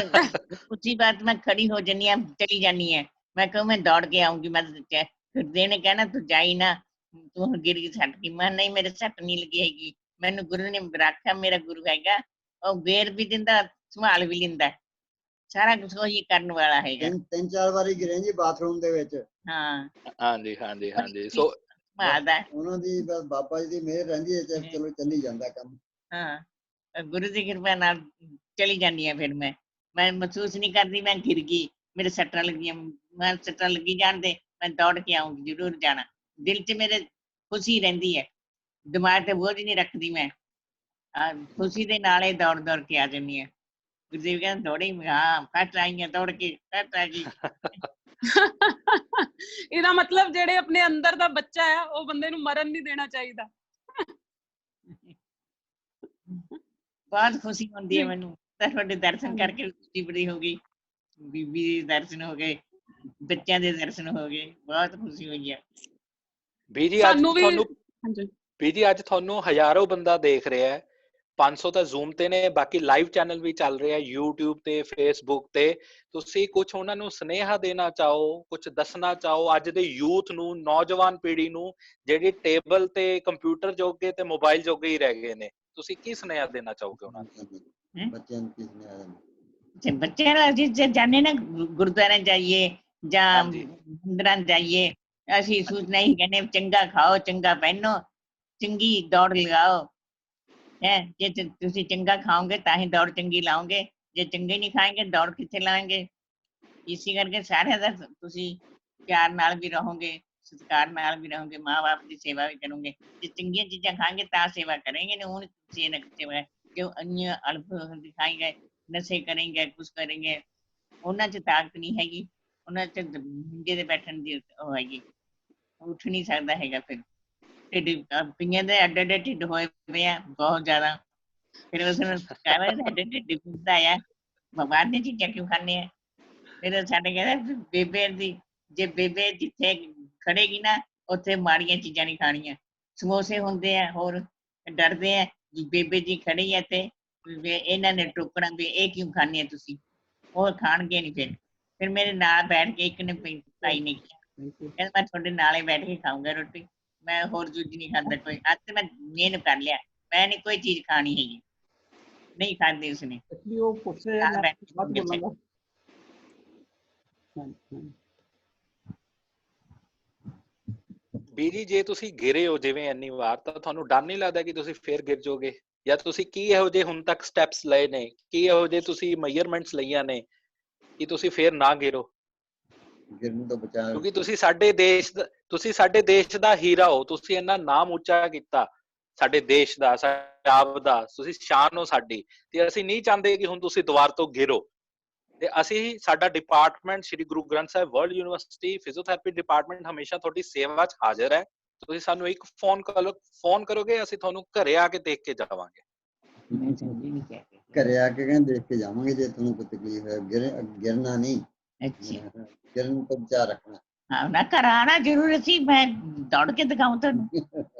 Speaker 4: ਉੱਚੀ ਬਾਤ ਮੈਂ ਖੜੀ ਹੋ ਜਾਂਦੀ ਹਾਂ, ਚਲੀ ਜਾਂਦੀ ਹੈ। ਮੈਂ ਕਹੂੰ ਮੈਂ ਦੌੜ ਕੇ ਆਊਂਗੀ, ਮੈਂ ਫਿਰਦੇ ਨੇ ਕਹਿਣਾ ਤੂੰ ਜਾਈ ਨਾ, ਤੂੰ ਹੁਣ ਗਿਰ ਗਈ ਸੱਟ ਗਈ। ਮੈਂ ਨਹੀਂ, ਮੇਰੇ ਸੱਟ ਨਹੀਂ ਲੱਗੀ ਹੈਗੀ, ਮੈਨੂੰ ਗੁਰੂ ਨੇ ਰੱਖਿਆ, ਮੇਰਾ ਗੁਰੂ ਹੈਗਾ, ਉਹ ਵੇਰ ਵੀ ਦਿੰਦਾ, ਸੰਭਾਲ ਵੀ ਲੈਂਦਾ, ਸਾਰਾ ਕੁਝ ਉਹੀ ਕਰਨ ਵਾਲਾ ਹੈਗਾ।
Speaker 5: 3-4 ਵਾਰੀ ਗਿਰੇ ਜੀ ਬਾਥਰੂਮ ਦੇ ਵਿੱਚ।
Speaker 4: ਹਾਂ
Speaker 2: ਹਾਂਜੀ ਹਾਂਜੀ ਹਾਂਜੀ। ਸੋ
Speaker 4: ਸੰਭਾਲਦਾ
Speaker 5: ਉਹਨਾਂ ਦੀ ਬਸ ਬਾਬਾ ਜੀ ਦੀ ਮਿਹਰ ਰਹਿੰਦੀ ਹੈ, ਚਲੋ ਚੱਲੀ ਜਾਂਦਾ ਕੰਮ।
Speaker 4: ਹਾਂ, ਗੁਰੂ ਦੀ ਕਿਰਪਾ ਨਾਲ ਚਲੀ ਜਾਂਦੀ ਆ। ਫਿਰ ਮੈਂ ਮਹਿਸੂਸ ਨਹੀਂ ਕਰਦੀ ਮੈਂ ਗਿਰ ਗਈ, ਮੇਰੇ ਸੱਟਾਂ ਲੱਗੀਆਂ, ਮੈਂ ਸੱਟਾਂ ਲੱਗੀ ਜਾਣ ਦੇ, ਮੈਂ ਦੌੜ ਕੇ ਆਊਂਗੀ, ਜ਼ਰੂਰ ਜਾਣਾ। ਦਿਲ 'ਚ ਮੇਰੇ ਖੁਸ਼ੀ ਰਹਿੰਦੀ ਹੈ, ਦਿਮਾਗ ਤੇ ਬੋਝ ਨਹੀਂ ਰੱਖਦੀ ਮੈਂ, ਖੁਸ਼ੀ ਦੇ ਨਾਲ ਹੀ ਦੌੜ ਦੌੜ ਕੇ ਆ ਜਾਂਦੀ ਹਾਂ। ਗੁਰਦੇਵ ਕਹਿੰਦਾ ਦੌੜੀ, ਹਾਂ ਫਸਟ ਆਈ ਹਾਂ, ਦੌੜ ਕੇ ਫਸਟ ਆ ਗਈ।
Speaker 1: ਇਹਦਾ ਮਤਲਬ ਜਿਹੜੇ ਆਪਣੇ ਅੰਦਰ ਦਾ ਬੱਚਾ ਹੈ ਉਹ ਬੰਦੇ ਨੂੰ ਮਰਨ ਨਹੀਂ ਦੇਣਾ ਚਾਹੀਦਾ।
Speaker 4: ਬਹੁਤ ਖੁਸ਼ੀ ਹੁੰਦੀ ਹੈ ਮੈਨੂੰ ਤਾਂ, ਤੁਹਾਡੇ ਦਰਸ਼ਨ ਕਰਕੇ ਖੁਸ਼ੀ ਬੜੀ ਹੋ ਗਈ, ਬੀਬੀ ਦੇ ਦਰਸ਼ਨ ਹੋ ਗਏ, ਬੱਚਿਆਂ ਦੇ ਦਰਸ਼ਨ ਹੋ ਗਏ, ਬਹੁਤ ਖੁਸ਼ੀ ਹੋਈ ਹੈ।
Speaker 2: ਬੀਜੀ ਅੱਜ ਤੁਹਾਨੂੰ ਹਜ਼ਾਰੋਂ ਬੰਦਾ ਦੇਖ ਰਿਹਾ ਹੈ, 500 ਤਾਂ ਜ਼ੂਮ ਤੇ ਨੇ, ਬਾਕੀ ਲਾਈਵ ਚੈਨਲ ਵੀ ਚੱਲ ਰਿਹਾ YouTube ਤੇ, Facebook ਤੇ। ਤੁਸੀਂ ਕੁਝ ਉਹਨਾਂ ਨੂੰ ਸੁਨੇਹਾ ਦੇਣਾ ਚਾਹੋ, ਕੁਝ ਦੱਸਣਾ ਚਾਹੋ ਅੱਜ ਦੇ ਯੂਥ ਨੂੰ, ਨੌਜਵਾਨ ਪੀੜ੍ਹੀ ਨੂੰ, ਜਿਹੜੀ ਟੇਬਲ ਤੇ ਕੰਪਿਊਟਰ ਜੋਗੇ ਤੇ ਮੋਬਾਈਲ ਜੋਗੇ ਹੀ ਰਹਿ ਗਏ ਨੇ, ਤੁਸੀਂ ਕੀ ਸੁਨੇਹਾ ਦੇਣਾ ਚਾਹੋਗੇ ਉਹਨਾਂ ਨੂੰ?
Speaker 5: ਬੱਚਿਆਂ ਨੂੰ ਕੀ ਸੁਨੇਹਾ ਦੇਣਾ?
Speaker 4: ਬੱਚਿਆਂ ਨੂੰ ਅਸੀਂ ਜਾਣੇ ਨਾ ਗੁਰਦੁਆਰੇ ਜਾਈਏ ਜਾਂ ਮੰਦਿਰਾਂ ਜਾਈਏ, ਅਸੀਂ ਸੂਚਨਾ ਹੀ ਕਹਿੰਦੇ ਚੰਗਾ ਖਾਓ, ਚੰਗਾ ਪਹਿਨੋ, ਚੰਗੀ ਦੌੜ ਲਗਾਓ। ਜੇ ਤੁਸੀਂ ਚੰਗਾ ਖਾਓਗੇ ਤਾਂ ਹੀ ਦੌੜ ਚੰਗੀ ਲਾਓਗੇ, ਜੇ ਚੰਗੇ ਨਹੀਂ ਖਾਏਂਗੇ ਦੌੜ ਕਿੱਥੇ ਲਾਏਂਗੇ। ਇਸੇ ਕਰਕੇ ਸਾਰਿਆਂ ਦਾ ਤੁਸੀਂ ਪਿਆਰ ਨਾਲ ਵੀ ਰਹੋਗੇ, ਸਤਿਕਾਰ ਨਾਲ ਵੀ ਰਹੋਗੇ, ਮਾਂ ਬਾਪ ਦੀ ਸੇਵਾ ਵੀ ਕਰੋਗੇ। ਜੇ ਚੰਗੀਆਂ ਚੀਜ਼ਾਂ ਖਾएंगे ਤਾਂ ਸੇਵਾ करेंगे, नहीं ਹੁਣ ਸੇਵਾ ਜੋ अन्य अल्प दिखाएंगे, ਨਸ਼ੇ करेंगे, कुछ करेंगे, ਉਹਨਾਂ 'ਚ ਤਾਕਤ ਨਹੀਂ ਹੈਗੀ, ਉਹਨਾਂ 'ਚ ਮੰਜੇ ਤੇ ਬੈਠਣ ਦੀ ਉਹ ਹੈਗੀ, ਉੱਠ ਨਹੀਂ ਸਕਦਾ ਹੈਗਾ। ਫਿਰ ਢਿੱਡ ਕਈਆਂ ਦੇ ਐਡੇ ਐਡੇ ਢਿੱਡ ਹੋਏ ਪਏ ਆ, ਬਹੁਤ ਜ਼ਿਆਦਾ। ਫਿਰ ਉਸਨੂੰ ਕਹਿੰਦਾ ਸਾਡੇ ਢਿੱਡ ਦੁਖਦਾ ਆ, ਬਾਹਰ ਦੀਆਂ ਚੀਜ਼ਾਂ ਕਿਉਂ ਖਾਂਦੇ ਆ। ਫਿਰ ਸਾਡੇ ਕਹਿੰਦਾ ਬੇਬੇ ਦੀ, ਜੇ ਬੇਬੇ ਜਿੱਥੇ ਖੜੇਗੀ ਨਾ ਉੱਥੇ ਮਾੜੀਆਂ ਚੀਜ਼ਾਂ ਨਹੀਂ ਖਾਣੀਆਂ। ਸਮੋਸੇ ਹੁੰਦੇ ਆ, ਹੋਰ ਡਰਦੇ ਆ ਬੇਬੇ ਜੀ ਖੜੀ ਆ ਤੇ ਇਹਨਾਂ ਨੇ ਟੋਕਣਾ ਵੀ ਇਹ ਕਿਉਂ ਖਾਂਦੇ ਆ ਤੁਸੀਂ, ਉਹ ਖਾਣਗੇ ਨਹੀਂ। ਫਿਰ ਮੇਰੇ ਨਾਲ ਬੈਠ ਕੇ ਇੱਕ ਨੇ ਭਾਈ ਨੇ ਕਿਹਾ, ਕਹਿੰਦਾ ਮੈਂ ਤੁਹਾਡੇ ਨਾਲ ਹੀ ਬੈਠ ਕੇ ਖਾਊਂਗਾ ਰੋਟੀ, ਮੈਂ ਹੋਰ ਚੀਜ਼ ਨਹੀਂ ਖਾਂਦਾ ਕੋਈ। ਅੱਜ ਤੇ ਮੈਂ ਮਿਹਨਤ ਕਰ ਲਿਆ, ਮੈਂ ਨਹੀਂ ਕੋਈ ਚੀਜ਼ ਖਾਣੀ ਹੈਗੀ, ਨਹੀਂ ਖਾਂਦੀ ਉਸਨੇ।
Speaker 2: ਬੀਜੀ ਜੇ ਤੁਸੀਂ ਗਿਰੇ ਹੋ ਜਿਵੇਂ ਇੰਨੀ ਵਾਰ, ਤਾਂ ਤੁਹਾਨੂੰ ਡਰ ਨਹੀਂ ਲੱਗਦਾ ਕਿ ਤੁਸੀਂ ਫੇਰ ਗਿਰ ਜਾਓਗੇ? ਜਾਂ ਤੁਸੀਂ ਕੀ ਇਹੋ ਜਿਹੇ ਹੁਣ ਤੱਕ ਸਟੈਪਸ ਲਏ ਨੇ, ਕੀ ਇਹੋ ਜਿਹੇ ਤੁਸੀਂ ਮੈਜ਼ਰਮੈਂਟਸ ਲਈਆਂ ਨੇ ਕਿ ਤੁਸੀਂ ਫੇਰ ਨਾ ਗਿਰੋ?
Speaker 5: ਗਿਰਨ ਤੋਂ ਬਚਾਅ,
Speaker 2: ਕਿਉਂਕਿ ਤੁਸੀਂ ਸਾਡੇ ਦੇਸ਼ ਦਾ ਹੀਰਾ ਹੋ, ਤੁਸੀਂ ਇੰਨਾ ਨਾਮ ਉੱਚਾ ਕੀਤਾ, ਸਾਡੇ ਦੇਸ਼ ਦਾ, ਪੰਜਾਬ ਦਾ, ਤੁਸੀਂ ਸ਼ਾਨ ਹੋ ਸਾਡੀ, ਤੇ ਅਸੀਂ ਨਹੀਂ ਚਾਹੁੰਦੇ ਕਿ ਹੁਣ ਤੁਸੀਂ ਦੁਬਾਰ ਤੋਂ ਗਿਰੋ। ਤੇ ਅਸੀਂ, ਸਾਡਾ department Shri Guru Granth Sahib world university physiotherapy department ਹਮੇਸ਼ਾ ਤੁਹਾਡੀ ਸੇਵਾ 'ਚ ਹਾਜ਼ਰ ਹੈ। ਤੁਸੀਂ ਸਾਨੂੰ ਇੱਕ ਫੋਨ ਕਰੋਗੇ, ਅਸੀਂ ਤੁਹਾਨੂੰ ਘਰੇ ਆ ਕੇ ਦੇਖ ਕੇ ਜਾਵਾਂਗੇ।
Speaker 5: ਘਰੇ ਆ ਕੇ ਕਹਿੰਦੇ ਦੇਖ ਕੇ ਜਾਵਾਂਗੇ, ਜੇ ਤੁਹਾਨੂੰ ਕੋਈ ਤਕਲੀਫ ਹੈ ਗਿਰਨਾ ਨਹੀਂ,
Speaker 4: ਅੱਛਾ
Speaker 5: ਗਿਰਨ ਤੋਂ ਬਚਾ ਰੱਖਣਾ।
Speaker 4: ਹਾਂ ਨਾ ਕਰਾਣਾ ਜ਼ਰੂਰ ਸੀ, ਮੈਂ ਦੌੜ ਕੇ ਦਿਖਾਉਂ ਤੁਹਾਨੂੰ,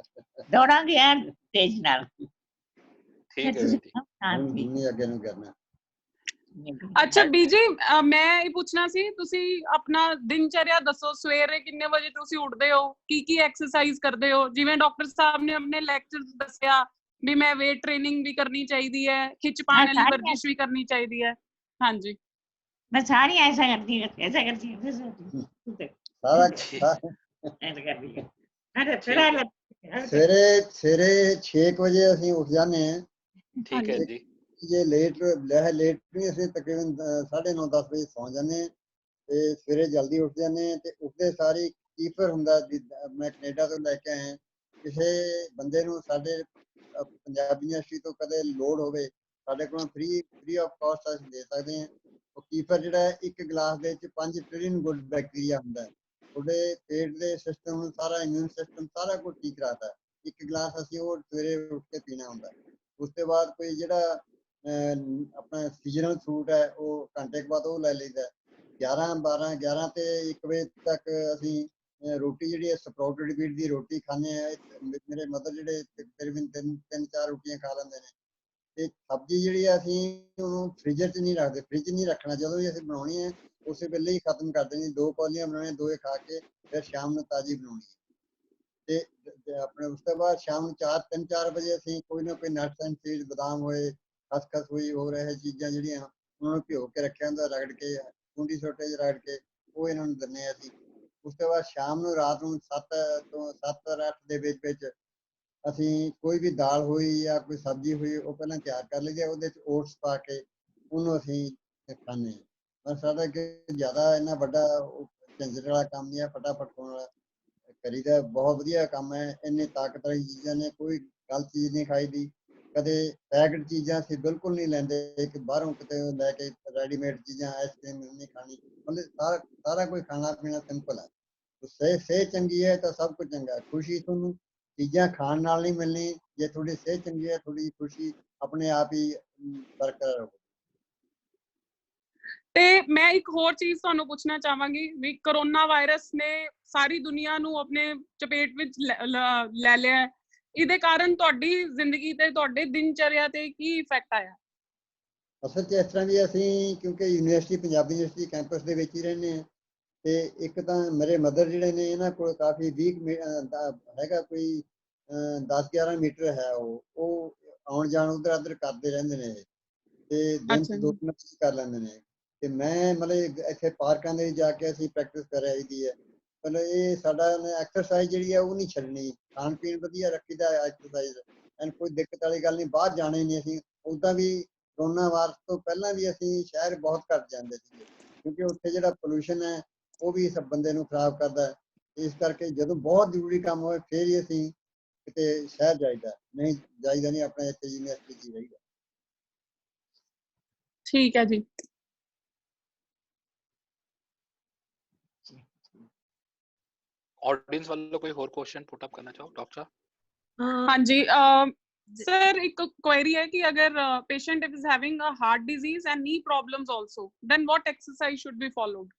Speaker 4: ਦੌੜਾਂਗੇ ਐਨ ਤੇਜ਼ ਨਾਲ।
Speaker 2: ਠੀਕ ਹੈ ਜੀ।
Speaker 5: ਨਹੀਂ ਅੱਗੇ ਨੂੰ ਕਰਨਾ।
Speaker 1: ਅੱਛਾ ਬੀਜੀ, ਮੈਂ ਇਹ ਪੁੱਛਣਾ ਸੀ, ਤੁਸੀਂ ਆਪਣਾ ਦਿਨਚਰਿਆ ਦੱਸੋ, ਸਵੇਰੇ ਕਿੰਨੇ ਵਜੇ ਤੁਸੀਂ ਉੱਠਦੇ ਹੋ, ਕੀ ਐਕਸਰਸਾਈਜ਼ ਕਰਦੇ ਹੋ? ਜਿਵੇਂ ਡਾਕਟਰ ਸਾਹਿਬ ਨੇ ਆਪਣੇ ਲੈਕਚਰ ਦੱਸਿਆ ਵੀ ਮੈਂ weight training ਵੀ ਕਰਨੀ ਚਾਹੀਦੀ ਹੈ, ਖਿੱਚ ਪਾਉਣ ਵਾਲੀ ਵਰਜਿਸ਼ ਵੀ ਕਰਨੀ ਚਾਹੀਦੀ ਹੈ। ਹਾਂਜੀ
Speaker 4: मैं सारी ऐसा करती हूँ, ऐसा करती हूँ,
Speaker 5: ਸਾਰਾ
Speaker 4: ऐसा करती हूँ। अरे
Speaker 5: ਸਵੇਰੇ 6 ਵਜੇ ਅਸੀਂ ਉੱਠ ਜਾਂਦੇ ਹਾਂ।
Speaker 2: ਠੀਕ ਹੈ ਜੀ।
Speaker 5: ਜੇ ਲੇਟ ਨਹੀਂ, ਅਸੀਂ ਤਕਰੀਬਨ 9:30 10 ਵਜੇ ਸੌਂ ਜਾਂਦੇ ਹਾਂ ਤੇ ਸਵੇਰੇ ਜਲਦੀ ਉੱਠ ਜਾਂਦੇ ਹਾਂ। ਤੇ ਉੱਠਦੇ ਸਾਰੀ ਕੀਫਰ ਹੁੰਦਾ, ਮੈਂ ਕੈਨੇਡਾ ਤੋਂ ਲੈ ਕੇ ਆਇਆ, ਕਿਸੇ ਬੰਦੇ ਨੂੰ ਸਾਡੇ ਪੰਜਾਬ ਯੂਨੀਵਰਸਿਟੀ ਤੋਂ ਕਦੇ ਲੋੜ ਹੋਵੇ, ਸਾਡੇ ਕੋਲੋਂ ਫ੍ਰੀ ਆਫ ਕਾਸਟ ਅਸੀਂ ਦੇ ਸਕਦੇ ਹਾਂ। ਉਹ ਕੀਫਰ ਜਿਹੜਾ ਇੱਕ ਗਲਾਸ ਦੇ ਵਿੱਚ 5 ਟ੍ਰਿਲੀਅਨ ਗੁੱਡ ਬੈਕਟੀਰੀਆ ਹੁੰਦਾ ਹੈ। ਤੁਹਾਡੇ ਪੇਟ ਦੇ ਸਿਸਟਮ ਨੂੰ, ਸਾਰਾ ਇਮਿਊਨ ਸਿਸਟਮ ਸਾਰਾ ਕੁਝ ਠੀਕ ਰੱਖਦਾ। ਇੱਕ ਗਲਾਸ ਅਸੀਂ ਉਹ ਸਵੇਰੇ ਉੱਠ ਕੇ ਪੀਣਾ ਹੁੰਦਾ। ਉਸ ਤੋਂ ਬਾਅਦ ਕੋਈ ਜਿਹੜਾ ਆਪਣਾ ਸੀਜ਼ਨਲ ਫਰੂਟ ਹੈ, ਉਹ ਘੰਟੇ ਕੁ ਬਾਅਦ ਉਹ ਲੈ ਲਈਦਾ। 11 ਤੇ 1 ਵਜੇ ਤੱਕ ਅਸੀਂ ਰੋਟੀ ਜਿਹੜੀ ਹੈ ਸਪਰਾਊਟਡ ਵੀਟ ਦੀ ਰੋਟੀ ਖਾਂਦੇ ਹਾਂ। ਮੇਰੇ ਮਦਰ ਜਿਹੜੇ ਤਕਰੀਬਨ 3-4 ਰੋਟੀਆਂ ਖਾ ਲੈਂਦੇ ਨੇ। ਤੇ ਸਬਜ਼ੀ ਜਿਹੜੀ ਆ ਅਸੀਂ ਉਹਨੂੰ ਫ੍ਰਿਜਰ 'ਚ ਨਹੀਂ ਰੱਖਦੇ, ਫ੍ਰਿਜ ਨਹੀਂ ਰੱਖਣਾ। ਜਦੋਂ ਵੀ ਅਸੀਂ ਬਣਾਉਣੀ ਹੈ ਉਸੇ ਵੇਲੇ ਹੀ ਖਤਮ ਕਰ ਦੇਣੀ। 2 ਕੌਲੀਆਂ ਬਣਾਉਣੀਆਂ, 2 ਖਾ ਕੇ ਫਿਰ ਸ਼ਾਮ ਨੂੰ ਤਾਜ਼ੀ ਬਣਾਉਣੀ। ਤੇ ਆਪਣੇ ਉਸ ਤੋਂ ਬਾਅਦ ਸ਼ਾਮ ਨੂੰ 3-4 ਵਜੇ ਅਸੀਂ ਕੋਈ ਨਾ ਕੋਈ ਨਟਸ ਐਂਡ ਸੀਡ, ਬਦਾਮ ਹੋਏ, ਖਸਖਸ ਹੋਈ, ਹੋਰ ਇਹ ਚੀਜ਼ਾਂ ਜਿਹੜੀਆਂ ਉਹਨਾਂ ਨੂੰ ਭਿਓ ਕੇ ਰੱਖਿਆ ਹੁੰਦਾ, ਰਗੜ ਕੇ ਕੁੰਡੀ ਛੋਟੇ ਜਿਹੇ ਰਗੜ ਕੇ ਉਹ ਇਹਨਾਂ ਨੂੰ ਦਿੰਦੇ ਹਾਂ ਅਸੀਂ। ਉਸ ਤੋਂ ਬਾਅਦ ਸ਼ਾਮ ਨੂੰ, ਰਾਤ ਨੂੰ 7 ਤੋਂ 7-8 ਦੇ ਵਿੱਚ ਅਸੀਂ ਕੋਈ ਵੀ ਦਾਲ ਹੋਈ ਜਾਂ ਕੋਈ ਸਬਜ਼ੀ ਹੋਈ, ਉਹ ਪਹਿਲਾਂ ਤਿਆਰ ਕਰ ਲਈਦੀ। ਉਹਦੇ 'ਚ ਓਟਸ ਪਾ ਕੇ ਉਹਨੂੰ ਅਸੀਂ ਖਾਂਦੇ ਹਾਂ। ਪਰ ਸਾਡਾ ਕਿ ਜ਼ਿਆਦਾ ਇੰਨਾ ਵੱਡਾ ਝੰਜਟ ਵਾਲਾ ਕੰਮ ਨਹੀਂ ਹੈ, ਫਟਾਫਟ ਹੋਣ ਵਾਲਾ ਕਰੀਦਾ। ਬਹੁਤ ਵਧੀਆ ਕੰਮ ਹੈ। ਇੰਨੀ ਤਾਕਤ ਵਾਲੀ ਚੀਜ਼ਾਂ ਨੇ, ਕੋਈ ਗਲਤ ਚੀਜ਼ ਨਹੀਂ ਖਾਈ ਦੀ ਕਦੇ। ਪੈਕਡ ਚੀਜ਼ਾਂ ਅਸੀਂ ਬਿਲਕੁਲ ਨਹੀਂ ਲੈਂਦੇ, ਕਿ ਬਾਹਰੋਂ ਕਿਤੇ ਲੈ ਕੇ ਰੈਡੀਮੇਡ ਚੀਜ਼ਾਂ, ਆਈਸਕ੍ਰੀਮ ਨਹੀਂ ਖਾਣੀ। ਮਤਲਬ ਸਾਰਾ ਕੁਝ ਖਾਣਾ ਪੀਣਾ ਸਿੰਪਲ ਹੈ। ਸਿਹਤ ਚੰਗੀ ਹੈ ਤਾਂ ਸਭ ਕੁਝ ਚੰਗਾ। ਖੁਸ਼ੀ ਤੁਹਾਨੂੰ ਚੀਜ਼ਾਂ ਖਾਣ ਨਾਲ ਨਹੀਂ ਮਿਲਣੀ। ਜੇ ਤੁਹਾਡੀ ਸਿਹਤ ਚੰਗੀ ਹੈ, ਤੁਹਾਡੀ ਖੁਸ਼ੀ ਆਪਣੇ ਆਪ ਹੀ ਬਰਕਰਾਰ ਰਹੂ।
Speaker 1: ਤੇ ਮੈਂ ਇੱਕ ਹੋਰ ਚੀਜ਼ ਤੁਹਾਨੂੰ ਪੁੱਛਣਾ ਚਾਹਾਂਗੀ ਵੀ ਕਰੋਨਾ ਵਾਇਰਸ ਨੇ ਸਾਰੀ ਦੁਨੀਆ ਨੂੰ ਆਪਣੇ ਚਪੇਟ ਵਿੱਚ ਲੈ ਲਿਆ। ਇਹਦੇ ਕਾਰਨ ਤੁਹਾਡੀ ਜ਼ਿੰਦਗੀ ਤੇ ਤੁਹਾਡੇ ਦਿਨਚਰਿਆ ਤੇ ਕੀ ਇਫੈਕਟ ਆਇਆ?
Speaker 5: ਅਸਲ 'ਚ ਇਸ ਤਰ੍ਹਾਂ ਵੀ ਅਸੀਂ, ਕਿਉਂਕਿ ਯੂਨੀਵਰਸਿਟੀ, ਪੰਜਾਬੀ ਯੂਨੀਵਰਸਿਟੀ ਕੈਂਪਸ ਦੇ ਵਿੱਚ ਹੀ ਰਹਿੰਦੇ ਹਾਂ। ਤੇ ਇੱਕ ਤਾਂ ਮੇਰੇ ਮਦਰ ਜਿਹੜੇ ਨੇ, ਇਹਨਾਂ ਕੋਲ ਕਾਫੀ 20 ਹੈਗਾ, ਕੋਈ 10-11 ਮੀਟਰ ਹੈ। ਉਹ ਆਉਣ ਜਾਣ ਉੱਧਰ ਕਰਦੇ ਰਹਿੰਦੇ ਨੇ ਤੇ ਦਿਨ 'ਚ 2-3 ਕਰ ਲੈਂਦੇ ਨੇ। ਤੇ ਮੈਂ ਮਤਲਬ ਇੱਥੇ ਪਾਰਕਾਂ ਦੇ ਜਾ ਕੇ ਅਸੀਂ ਪ੍ਰੈਕਟਿਸ ਕਰ ਆਈ ਦੀ ਹੈ। ਮਤਲਬ ਇਹ ਸਾਡਾ ਐਕਸਰਸਾਈਜ਼ ਜਿਹੜੀ ਹੈ ਉਹ ਨਹੀਂ ਛੱਡਣੀ। ਖਾਣ ਪੀਣ ਵਧੀਆ ਰੱਖੀਦਾ, ਐਕਸਰਸਾਈਜ਼ ਐਂਡ ਕੋਈ ਦਿੱਕਤ ਵਾਲੀ ਗੱਲ ਨਹੀਂ। ਬਾਹਰ ਜਾਣੇ ਨਹੀਂ ਅਸੀਂ। ਉੱਦਾਂ ਵੀ ਕਰੋਨਾ ਵਾਇਰਸ ਤੋਂ ਪਹਿਲਾਂ ਵੀ ਅਸੀਂ ਸ਼ਹਿਰ ਬਹੁਤ ਘੱਟ ਜਾਂਦੇ ਸੀਗੇ, ਕਿਉਂਕਿ ਉੱਥੇ ਜਿਹੜਾ ਪੋਲਿਊਸ਼ਨ ਹੈ ਉਹ ਵੀ ਸਭ ਬੰਦੇ ਨੂੰ ਖਰਾਬ ਕਰਦਾ। ਇਸ ਕਰਕੇ ਜਦੋਂ ਬਹੁਤ ਜ਼ਰੂਰੀ ਕੰਮ ਹੋਵੇ ਫਿਰ ਹੀ ਅਸੀਂ ਕਿਤੇ ਸ਼ਹਿਰ ਜਾਈਦਾ, ਨਹੀਂ ਜਾਈਦਾ ਨਹੀਂ, ਆਪਣੇ ਇੱਥੇ ਯੂਨੀਵਰਸਿਟੀ 'ਚ ਹੀ ਰਹੀਦਾ।
Speaker 1: ਠੀਕ ਹੈ ਜੀ।
Speaker 2: ਆਡੀਅנס ਵੱਲੋਂ ਕੋਈ ਹੋਰ ਕੁਐਸਚਨ ਪੁੱਟ ਅਪ ਕਰਨਾ ਚਾਹੋ ਡਾਕਟਰ ਸਾਹਿਬ?
Speaker 1: ਹਾਂਜੀ ਸਰ, ਇੱਕ ਕੁਐਰੀ ਹੈ ਕਿ ਅਗਰ patient is having a heart disease and knee problems also, then what exercise should be followed?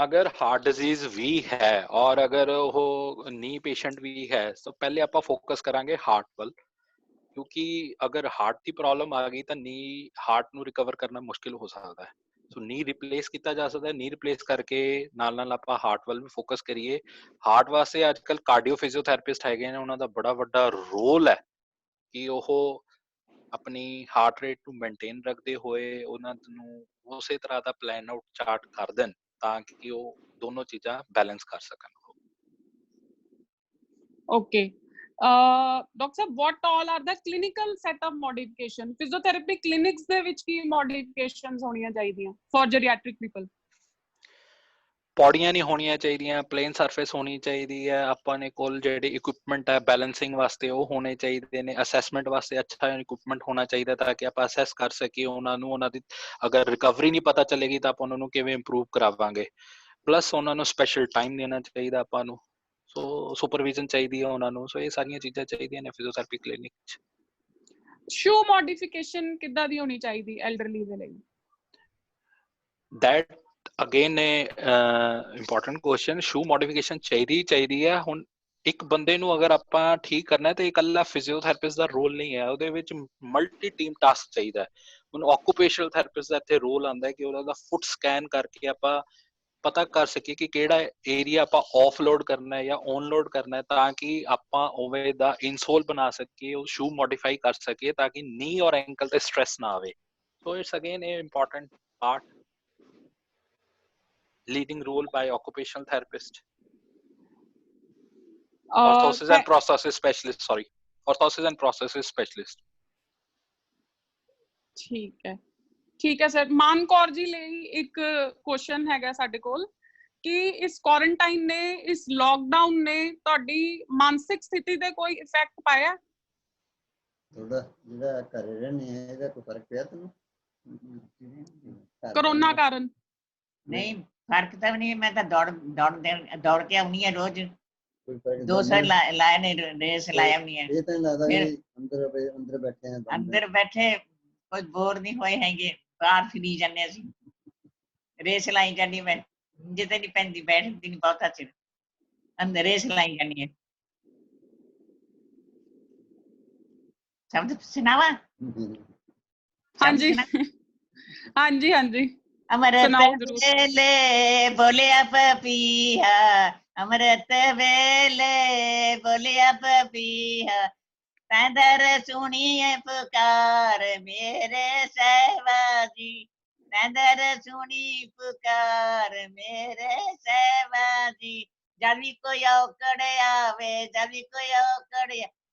Speaker 2: ਅਗਰ ਹਾਰਟ ਡਿਜ਼ੀਜ਼ ਵੀ ਹੈ ਔਰ ਅਗਰ ਉਹ ਨੀ ਪੇਸ਼ੈਂਟ ਵੀ ਹੈ, ਤਾਂ ਪਹਿਲੇ ਆਪਾਂ ਫੋਕਸ ਕਰਾਂਗੇ ਹਾਰਟ ਵੱਲ, ਕਿਉਂਕਿ ਅਗਰ ਹਾਰਟ ਦੀ ਪ੍ਰੋਬਲਮ ਆ ਗਈ ਤਾਂ ਨੀ ਹਾਰਟ ਨੂੰ ਰਿਕਵਰ ਕਰਨਾ ਮੁਸ਼ਕਿਲ ਹੋ ਸਕਦਾ ਹੈ। ਸੋ ਨੀ ਰਿਪਲੇਸ ਕੀਤਾ ਜਾ ਸਕਦਾ। ਨੀ ਰਿਪਲੇਸ ਕਰਕੇ ਨਾਲ ਆਪਾਂ ਹਾਰਟ ਵੱਲ ਵੀ ਫੋਕਸ ਕਰੀਏ। ਹਾਰਟ ਵਾਸਤੇ ਅੱਜ ਕੱਲ੍ਹ ਕਾਰਡੀਓ ਫਿਜ਼ੀਓਥੈਰੇਪਿਸਟ ਹੈਗੇ ਨੇ, ਉਹਨਾਂ ਦਾ ਬੜਾ ਵੱਡਾ ਰੋਲ ਹੈ ਕਿ ਉਹ ਆਪਣੀ ਹਾਰਟ ਰੇਟ ਨੂੰ ਮੇਨਟੇਨ ਰੱਖਦੇ ਹੋਏ ਉਹਨਾਂ ਨੂੰ ਉਸੇ ਤਰ੍ਹਾਂ ਦਾ ਪਲਾਨ ਆਊਟ ਚਾਰਟ ਕਰ ਦੇਣ ਤਾਂ ਕਿ ਉਹ ਦੋਨੋਂ ਚੀਜ਼ਾਂ ਬੈਲੈਂਸ ਕਰ ਸਕਣ।
Speaker 1: Okay. Doctor Sahib, what all are the clinical setup modification? Physiotherapy clinics ਦੇ ਵਿੱਚ ਕੀ modifications ਹੋਣੀਆਂ ਚਾਹੀਦੀਆਂ for geriatric people?
Speaker 2: ਪੌੜੀਆਂ ਨਹੀਂ ਹੋਣੀਆਂ ਚਾਹੀਦੀਆਂ, ਪਲੇਨ ਸਰਫੇਸ ਹੋਣੀ ਚਾਹੀਦੀ ਹੈ। ਆਪਾਂ ਨੇ ਕੋਲ ਜਿਹੜੇ ਇਕੁਇਪਮੈਂਟ ਹੈ ਬੈਲੈਂਸਿੰਗ ਵਾਸਤੇ ਉਹ ਹੋਣੇ ਚਾਹੀਦੇ ਨੇ, ਅਸੈਸਮੈਂਟ ਵਾਸਤੇ ਅੱਛਾ ਇਕੁਇਪਮੈਂਟ ਹੋਣਾ ਚਾਹੀਦਾ ਤਾਂ ਕਿ ਆਪਾਂ ਅਸੈਸ ਕਰ ਸਕੀਏ ਉਹਨਾਂ ਨੂੰ। ਉਹਨਾਂ ਦੀ ਅਗਰ ਰਿਕਵਰੀ ਨਹੀਂ ਪਤਾ ਚੱਲੇਗੀ ਤਾਂ ਆਪਾਂ ਉਹਨਾਂ ਨੂੰ ਕਿਵੇਂ ਇੰਪਰੂਵ ਕਰਾਵਾਂਗੇ। ਪਲੱਸ ਉਹਨਾਂ ਨੂੰ ਸਪੈਸ਼ਲ ਟਾਈਮ ਦੇਣਾ ਚਾਹੀਦਾ ਆਪਾਂ ਨੂੰ, ਸੋ ਸੁਪਰਵਿਜ਼ਨ ਚਾਹੀਦੀ ਹੈ ਉਹਨਾਂ ਨੂੰ। ਸੋ ਇਹ ਸਾਰੀਆਂ ਚੀਜ਼ਾਂ ਚਾਹੀਦੀਆਂ ਨੇ ਫਿਜ਼ੀਓਥੈਰੇਪੀ ਕਲੀਨਿਕ 'ਚ।
Speaker 1: ਸ਼ੂ ਮੋਡੀਫਿਕੇਸ਼ਨ ਕਿੱਦਾਂ ਦੀ ਹੋਣੀ ਚਾਹੀਦੀ ਐਲਡਰਲੀ ਦੇ ਲਈ?
Speaker 2: That again important question. Shoe modification ਚਾਹੀਦੀ ਹੈ। ਹੁਣ ਇੱਕ ਬੰਦੇ ਨੂੰ ਅਗਰ ਆਪਾਂ ਠੀਕ ਕਰਨਾ ਤੇ ਇਕੱਲਾ ਫਿਜ਼ੀਓਥੈਰੇਪਿਸਟ ਦਾ ਰੋਲ ਨਹੀਂ ਹੈ, ਉਹਦੇ ਵਿੱਚ ਮਲਟੀ ਟੀਮ ਟਾਸਕ ਚਾਹੀਦਾ ਹੈ। ਹੁਣ ਆਕੂਪੇਸ਼ਨਲ ਥੈਰੇਪਿਸਟ ਦਾ ਇੱਥੇ ਰੋਲ ਆਉਂਦਾ ਹੈ ਕਿ ਉਹਦਾ ਫੁੱਟ ਸਕੈਨ ਕਰਕੇ ਆਪਾਂ ਪਤਾ ਕਰ ਸਕੀਏ ਕਿ ਕਿਹੜਾ ਏਰੀਆ ਆਪਾਂ ਆਫ ਲੋਡ ਕਰਨਾ ਹੈ ਜਾਂ ਔਨ ਲੋਡ ਕਰਨਾ ਹੈ, ਤਾਂ ਕਿ ਆਪਾਂ ਉਵੇਂ ਦਾ ਇਨਸੋਲ ਬਣਾ ਸਕੀਏ, ਉਹ ਸ਼ੂ ਮੋਡੀਫਾਈ ਕਰ ਸਕੀਏ ਤਾਂ ਕਿ ਨੀ ਔਰ ਐਂਕਲ ਤੇ ਸਟ੍ਰੈਸ ਨਾ ਆਵੇ। ਸੋ ਇਟਸ ਅਗੇਨ ਇਹ important part, leading role by occupational therapist. Orthosis and prosthesis specialist, sorry. Orthosis and prosthesis specialist.
Speaker 1: ਠੀਕ ਹੈ ਸਰ। ਮਾਨ ਕੌਰ ਜੀ ਲਈ ਇੱਕ ਕੁਐਸਚਨ ਹੈਗਾ ਸਾਡੇ ਕੋਲ ਕਿ ਇਸ ਕੁਆਰੰਟਾਈਨ ਨੇ, ਇਸ ਲੋਕਡਾਊਨ ਨੇ ਤੁਹਾਡੀ ਮਾਨਸਿਕ ਸਥਿਤੀ ਤੇ ਕੋਈ ਇਫੈਕਟ ਪਾਇਆ?
Speaker 5: ਥੋੜਾ ਜਿਹੜਾ ਘਰੇ ਰਹਿੰਦੇ ਆ ਇਹਦਾ ਕੋਈ ਫਰਕ ਪਿਆ ਤੈਨੂੰ
Speaker 1: ਕਰੋਨਾ ਕਾਰਨ?
Speaker 4: ਨਹੀਂ ਫਰਕ ਤਾਂ ਨਹੀਂ, ਮੈਂ ਤਾਂ ਦੌੜ ਕੇ ਆਉਣੀ ਹੈ ਰੋਜ਼,
Speaker 5: ਕੋਈ ਫਰਕ
Speaker 4: 2 ਸਾਲ ਲਾਏ ਨੇ, ਰੇਸ ਲਾਇਆ ਨਹੀਂ ਹੈ।
Speaker 5: ਇਹ ਤਾਂ ਲੱਗਦਾ ਕਿ ਅੰਦਰ ਬੈਠੇ ਆ,
Speaker 4: ਅੰਦਰ ਬੈਠੇ ਕੋਈ ਬੋਰ ਨਹੀਂ ਹੋਏ ਹੈਗੇ, ਬਾਹਰ ਫਿਰੀ ਜਾਂਦੇ ਅਸੀਂ, ਰੇਸ ਲਾਈ ਜਾਂਦੀ। ਮੈਂ ਜਿੱਤੇ ਨਹੀਂ ਪੈਂਦੀ, ਬੈਠਦੀ ਨਹੀਂ ਬਹੁਤਾ ਚਿਰ, ਅੰਦਰ ਰੇਸ ਲਾਈ ਜਾਂਦੀ ਹੈ। ਸ਼ਬਦ ਸੁਣਾਵਾ?
Speaker 1: ਹਾਂਜੀ ਹਾਂਜੀ ਹਾਂਜੀ
Speaker 4: ਅਮਰਤ ਵੇਲੇ ਬੋਲਿਆ ਪਪੀਹਾ, ਅਮਰਤ ਵੇਲੇ ਬੋਲਿਆ ਪਪੀਹਾ, ਤੈਂਦਰ ਸੁਣੀਏ ਪੁਕਾਰ ਮੇਰੇ ਸਹਿਬਾ ਜੀ, ਤੈਂਦਰ ਸੁਣੀ ਪੁਕਾਰ ਮੇਰੇ ਸਹਿਬਾ ਜੀ। ਜਦ ਵੀ ਕੋਈ ਔਕੜ ਆਵੇ, ਜਦ ਵੀ ਕੋਈ ਔਕੜ,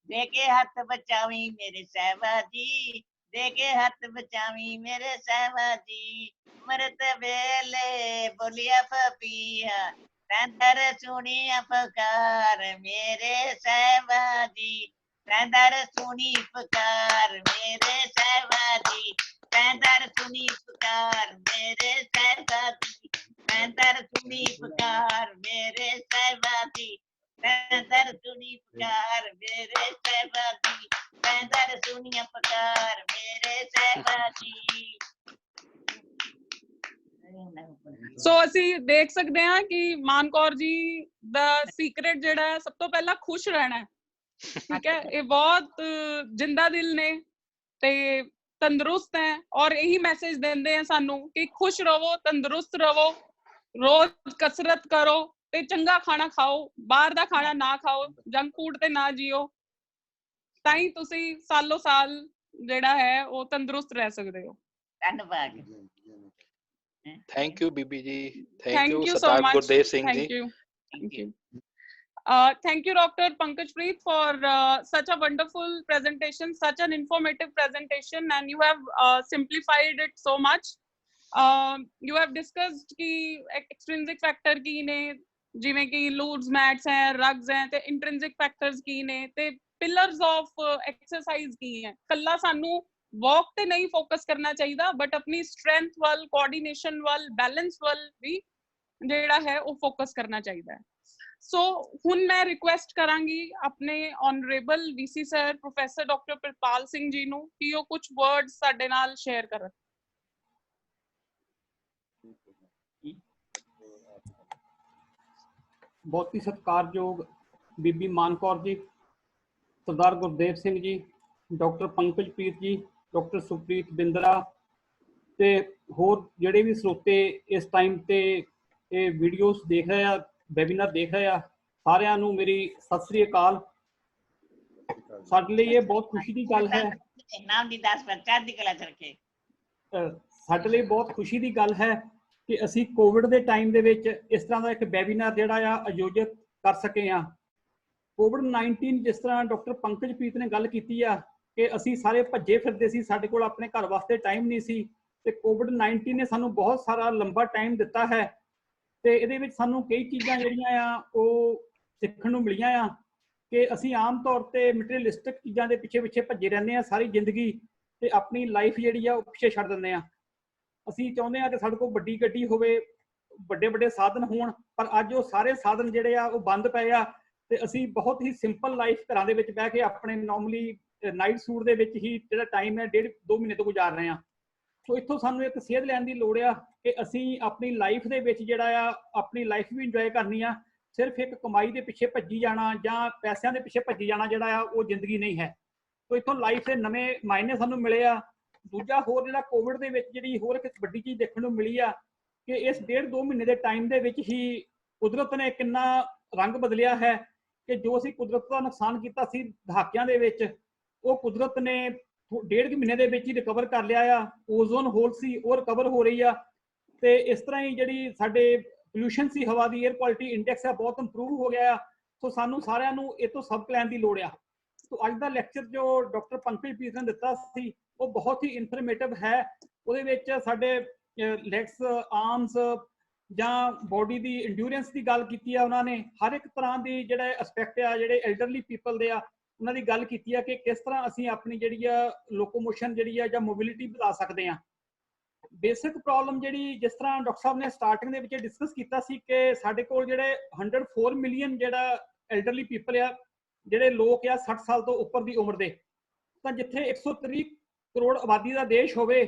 Speaker 4: ਦੇ ਕੇ ਹੱਥ ਬਚਾਵੀਂ ਮੇਰੇ ਸਹਿਬਾ ਜੀ, ਦੇ ਕੇ ਹੱਥ ਬਚਾਵੀਂ ਮੇਰੇ ਸਹਿਬਾ ਜੀ। ਅਮਰਤ ਵੇਲੇ ਬੋਲਿਆ ਪਪੀਹਾ, ਤੈਂਦਰ ਸੁਣੀ ਪੁਕਾਰ ਮੇਰੇ ਸਹਿਬਾ ਜੀ, ਤੈਂਦਰ ਸੁਣੀ ਪੁਕਾਰ ਮੇਰੇ ਸਹਿਬਾ ਜੀ, ਤੈਂਦਰ ਸੁਣੀ ਪੁਕਾਰ ਮੇਰੇ ਸਹਿਬਾ ਜੀ, ਤੈਂਦਰ ਸੁਣੀ ਪੁਕਾਰ ਮੇਰੇ ਸਹਿਬਾ ਜੀ, ਤੈਂਦਰ ਸੁਣੀ ਪੁਕਾਰ ਮੇਰੇ ਸਹਿਬਾ ਜੀ, ਤੈਂਦਰ ਸੁਣੀ ਪੁਕਾਰ ਮੇਰੇ ਸਹਿਬਾ ਜੀ।
Speaker 1: ਸੋ ਅਸੀਂ ਦੇਖ ਸਕਦੇ ਹਾਂ ਕਿ ਮਾਨ ਕੌਰ ਜੀ ਦਾ ਸੀਕ੍ਰੇਟ ਜਿਹੜਾ ਹੈ, ਸਭ ਤੋਂ ਪਹਿਲਾਂ ਖੁਸ਼ ਰਹਿਣਾ ਹੈ। ਠੀਕ ਹੈ, ਇਹ ਬਹੁਤ ਜਿੰਦਾ ਦਿਲ ਨੇ ਤੇ ਤੰਦਰੁਸਤ ਹੈ, ਔਰ ਇਹੀ ਮੈਸੇਜ ਦਿੰਦੇ ਆ ਸਾਨੂੰ ਕਿ ਖੁਸ਼ ਰਹੋ, ਤੰਦਰੁਸਤ ਰਹੋ, ਰੋਜ਼ ਕਸਰਤ ਕਰੋ ਤੇ ਚੰਗਾ ਖਾਣਾ ਖਾਓ, ਬਾਹਰ ਦਾ ਖਾਣਾ ਨਾ ਖਾਓ, ਜੰਕ ਫੂਡ ਤੇ ਨਾ ਜੀਓ, ਤਾਂ ਹੀ ਤੁਸੀਂ ਸਾਲੋ ਸਾਲ ਜਿਹੜਾ ਹੈ ਉਹ ਤੰਦਰੁਸਤ ਰਹਿ ਸਕਦੇ ਹੋ।
Speaker 4: ਧੰਨਵਾਦ।
Speaker 2: Thank you, Bibi ji.
Speaker 1: Thank you so
Speaker 2: Sardar
Speaker 1: much.
Speaker 2: Gurdev Singh ji.
Speaker 1: Thank you. Thank you, Dr. Pankajpreet, for such a wonderful presentation, such an informative presentation, and you have simplified it so much. You have discussed ki extrinsic factor ki ne, ਜਿਵੇਂ ਕਿ ਲੂਡਸ ਮੈਟਸ ਹੈ, ਰਗਸ ਹੈ, ਤੇ ਇੰਟ੍ਰਿੰਸਿਕ ਫੈਕਟਰਸ ਕੀ ਨੇ, ਤੇ ਪਿਲਰਸ ਆਫ ਐਕਸਰਸਾਈਜ਼ ਕੀ ਹੈ। ਕੱਲਾ ਸਾਨੂੰ ਵਾਕ ਤੇ ਨਹੀਂ ਫੋਕਸ ਕਰਨਾ ਚਾਹੀਦਾ, ਬਟ ਆਪਣੀ ਸਟਰੈਂਥ ਵੱਲ, ਕੋਆਰਡੀਨੇਸ਼ਨ ਵੱਲ, ਬੈਲੈਂਸ ਵੱਲ ਵੀ ਜਿਹੜਾ ਹੈ ਉਹ ਫੋਕਸ ਕਰਨਾ ਚਾਹੀਦਾ ਹੈ। ਸੋ ਹੁਣ ਮੈਂ ਰਿਕੁਐਸਟ ਕਰਾਂਗੀ ਆਪਣੇ honourable VC sir professor doctor Pritpal Singh ji ਨੂੰ ਕਿ ਉਹ ਕੁਝ ਵਰਡਸ ਸਾਡੇ ਨਾਲ ਸ਼ੇਅਰ ਕਰਨ।
Speaker 6: ਬਹੁਤ ਹੀ ਸਤਿਕਾਰਯੋਗ ਬੀਬੀ ਮਾਨ ਕੌਰ ਜੀ, ਸਰਦਾਰ ਗੁਰਦੇਵ ਸਿੰਘ ਜੀ, ਡਾਕਟਰ ਪੰਕਜਪ੍ਰੀਤ ਜੀ, ਡਾਕਟਰ ਸੁਪ੍ਰੀਤ ਬਿੰਦਰਾ ਤੇ ਹੋਰ ਜਿਹੜੇ ਵੀ ਸਰੋਤੇ ਇਸ ਟਾਈਮ ਤੇ ਇਹ ਵੀਡੀਓਜ਼ ਦੇਖ ਰਹੇ ਆ, ਵੈਬੀਨਾਰ ਦੇਖ ਰਹੇ ਆ, ਸਾਰਿਆਂ ਨੂੰ ਮੇਰੀ ਸਤਿ ਸ੍ਰੀ ਅਕਾਲ। ਸਾਡੇ ਲਈ ਇਹ ਬਹੁਤ ਖੁਸ਼ੀ ਦੀ ਗੱਲ ਹੈ, ਸਾਡੇ ਲਈ ਬਹੁਤ ਖੁਸ਼ੀ ਦੀ ਗੱਲ ਹੈ ਕਿ ਅਸੀਂ ਕੋਵਿਡ ਦੇ ਟਾਈਮ ਦੇ ਵਿੱਚ ਇਸ ਤਰ੍ਹਾਂ ਦਾ ਇੱਕ ਵੈਬੀਨਾਰ ਜਿਹੜਾ ਆ ਆਯੋਜਿਤ ਕਰ ਸਕੇ ਹਾਂ। ਕੋਵਿਡ-19 ਜਿਸ ਤਰ੍ਹਾਂ ਡਾਕਟਰ ਪੰਕਜਪ੍ਰੀਤ ਨੇ ਗੱਲ ਕੀਤੀ ਆ ਕਿ ਅਸੀਂ ਸਾਰੇ ਭੱਜੇ ਫਿਰਦੇ ਸੀ, ਸਾਡੇ ਕੋਲ ਆਪਣੇ ਘਰ ਵਾਸਤੇ ਟਾਈਮ ਨਹੀਂ ਸੀ, ਤੇ ਕੋਵਿਡ-19 ਨੇ ਸਾਨੂੰ ਬਹੁਤ ਸਾਰਾ ਲੰਬਾ ਟਾਈਮ ਦਿੱਤਾ ਹੈ ਤੇ ਇਹਦੇ ਵਿੱਚ ਸਾਨੂੰ ਕਈ ਚੀਜ਼ਾਂ ਜਿਹੜੀਆਂ ਆ ਉਹ ਸਿੱਖਣ ਨੂੰ ਮਿਲੀਆਂ ਆ ਕਿ ਅਸੀਂ ਆਮ ਤੌਰ ਤੇ ਮਟੀਰੀਅਲਿਸਟਿਕ ਚੀਜ਼ਾਂ ਦੇ ਪਿੱਛੇ ਪਿੱਛੇ ਭੱਜੇ ਰਹਿੰਦੇ ਆ ਸਾਰੀ ਜ਼ਿੰਦਗੀ, ਤੇ ਆਪਣੀ ਲਾਈਫ ਜਿਹੜੀ ਆ ਉਹ ਪਿੱਛੇ ਛੱਡ ਦਿੰਦੇ ਆ। ਅਸੀਂ ਚਾਹੁੰਦੇ ਆ ਕਿ ਸਾਡੇ ਕੋਲ ਵੱਡੀ ਗੱਡੀ ਹੋਵੇ, ਵੱਡੇ ਵੱਡੇ ਸਾਧਨ ਹੋਣ, ਪਰ ਅੱਜ ਉਹ ਸਾਰੇ ਸਾਧਨ ਜਿਹੜੇ ਆ ਉਹ ਬੰਦ ਪਏ ਆ, ਤੇ ਅਸੀਂ ਬਹੁਤ ਹੀ ਸਿੰਪਲ ਲਾਈਫ ਘਰਾਂ ਦੇ ਵਿੱਚ ਬਹਿ ਕੇ ਆਪਣੇ ਨਾਰਮਲੀ ਨਾਈਟ ਸੂਟ ਦੇ ਵਿੱਚ ਹੀ ਜਿਹੜਾ ਟਾਈਮ ਹੈ 1.5-2 ਮਹੀਨੇ ਤੋਂ ਗੁਜ਼ਾਰ ਰਹੇ ਆ। ਸੋ ਇੱਥੋਂ ਸਾਨੂੰ ਇੱਕ ਸੇਧ ਲੈਣ ਦੀ ਲੋੜ ਆ ਕਿ ਅਸੀਂ ਆਪਣੀ ਲਾਈਫ ਦੇ ਵਿੱਚ ਜਿਹੜਾ ਆ ਆਪਣੀ ਲਾਈਫ ਵੀ ਇੰਜੋਏ ਕਰਨੀ ਆ। ਸਿਰਫ ਇੱਕ ਕਮਾਈ ਦੇ ਪਿੱਛੇ ਭੱਜੀ ਜਾਣਾ ਜਾਂ ਪੈਸਿਆਂ ਦੇ ਪਿੱਛੇ ਭੱਜੀ ਜਾਣਾ ਜਿਹੜਾ ਆ ਉਹ ਜ਼ਿੰਦਗੀ ਨਹੀਂ ਹੈ। ਸੋ ਇੱਥੋਂ ਲਾਈਫ ਦੇ ਨਵੇਂ ਮਾਇਨੇ ਸਾਨੂੰ ਮਿਲੇ ਆ। ਦੂਜਾ ਹੋਰ ਜਿਹੜਾ ਕੋਵਿਡ ਦੇ ਵਿੱਚ ਜਿਹੜੀ ਹੋਰ ਇੱਕ ਵੱਡੀ ਚੀਜ਼ ਦੇਖਣ ਨੂੰ ਮਿਲੀ ਆ ਕਿ ਇਸ 1.5-2 ਮਹੀਨੇ ਦੇ ਟਾਈਮ ਦੇ ਵਿੱਚ ਹੀ ਕੁਦਰਤ ਨੇ ਕਿੰਨਾ ਰੰਗ ਬਦਲਿਆ ਹੈ ਕਿ ਜੋ ਅਸੀਂ ਕੁਦਰਤ ਦਾ ਨੁਕਸਾਨ ਕੀਤਾ ਸੀ ਦਹਾਕਿਆਂ ਦੇ ਵਿੱਚ, ਉਹ ਕੁਦਰਤ ਨੇ 1.5 ਮਹੀਨੇ ਦੇ ਵਿੱਚ ਹੀ ਰਿਕਵਰ ਕਰ ਲਿਆ ਆ। ਓਜ਼ੋਨ ਹੋਲ ਸੀ ਉਹ ਰਿਕਵਰ ਹੋ ਰਹੀ ਆ, ਤੇ ਇਸ ਤਰ੍ਹਾਂ ਹੀ ਜਿਹੜੀ ਸਾਡੇ ਪੋਲਿਊਸ਼ਨ ਸੀ ਹਵਾ ਦੀ, ਏਅਰ ਕੁਆਲਿਟੀ ਇੰਡੈਕਸ ਹੈ ਬਹੁਤ ਇੰਪਰੂਵ ਹੋ ਗਿਆ ਆ। ਸੋ ਸਾਨੂੰ ਸਾਰਿਆਂ ਨੂੰ ਇਹ ਤੋਂ ਸਬਕ ਲੈਣ ਦੀ ਲੋੜ ਆ। ਸੋ ਅੱਜ ਦਾ ਲੈਕਚਰ ਜੋ ਡਾਕਟਰ ਪੰਕਜਪ੍ਰੀਤ ਨੇ ਦਿੱਤਾ ਸੀ ਉਹ ਬਹੁਤ ਹੀ ਇਨਫੋਰਮੇਟਿਵ ਹੈ। ਉਹਦੇ ਵਿੱਚ ਸਾਡੇ ਲੈਗਸ, ਆਰਮਸ ਜਾਂ ਬੋਡੀ ਦੀ ਇੰਡਿਊਰੈਂਸ ਦੀ ਗੱਲ ਕੀਤੀ ਆ ਉਹਨਾਂ ਨੇ। ਹਰ ਇੱਕ ਤਰ੍ਹਾਂ ਦੀ ਜਿਹੜਾ ਐਸਪੈਕਟ ਆ ਜਿਹੜੇ ਐਲਡਰਲੀ ਪੀਪਲ ਦੇ ਆ ਉਹਨਾਂ ਦੀ ਗੱਲ ਕੀਤੀ ਆ ਕਿ ਕਿਸ ਤਰ੍ਹਾਂ ਅਸੀਂ ਆਪਣੀ ਜਿਹੜੀ ਆ ਲੋਕੋਮੋਸ਼ਨ ਜਿਹੜੀ ਆ ਜਾਂ ਮੋਬਿਲਿਟੀ ਵਧਾ ਸਕਦੇ ਆ। ਬੇਸਿਕ ਪ੍ਰੋਬਲਮ ਜਿਹੜੀ ਜਿਸ ਤਰ੍ਹਾਂ ਡਾਕਟਰ ਸਾਹਿਬ ਨੇ ਸਟਾਰਟਿੰਗ ਦੇ ਵਿੱਚ ਡਿਸਕਸ ਕੀਤਾ ਸੀ ਕਿ ਸਾਡੇ ਕੋਲ ਜਿਹੜੇ 104 ਮਿਲੀਅਨ ਜਿਹੜਾ ਐਲਡਰਲੀ ਪੀਪਲ ਆ, ਜਿਹੜੇ ਲੋਕ ਆ 60 ਸਾਲ ਤੋਂ ਉੱਪਰ ਦੀ ਉਮਰ ਦੇ, ਤਾਂ ਜਿੱਥੇ 130 ਕਰੋੜ ਆਬਾਦੀ ਦਾ ਦੇਸ਼ ਹੋਵੇ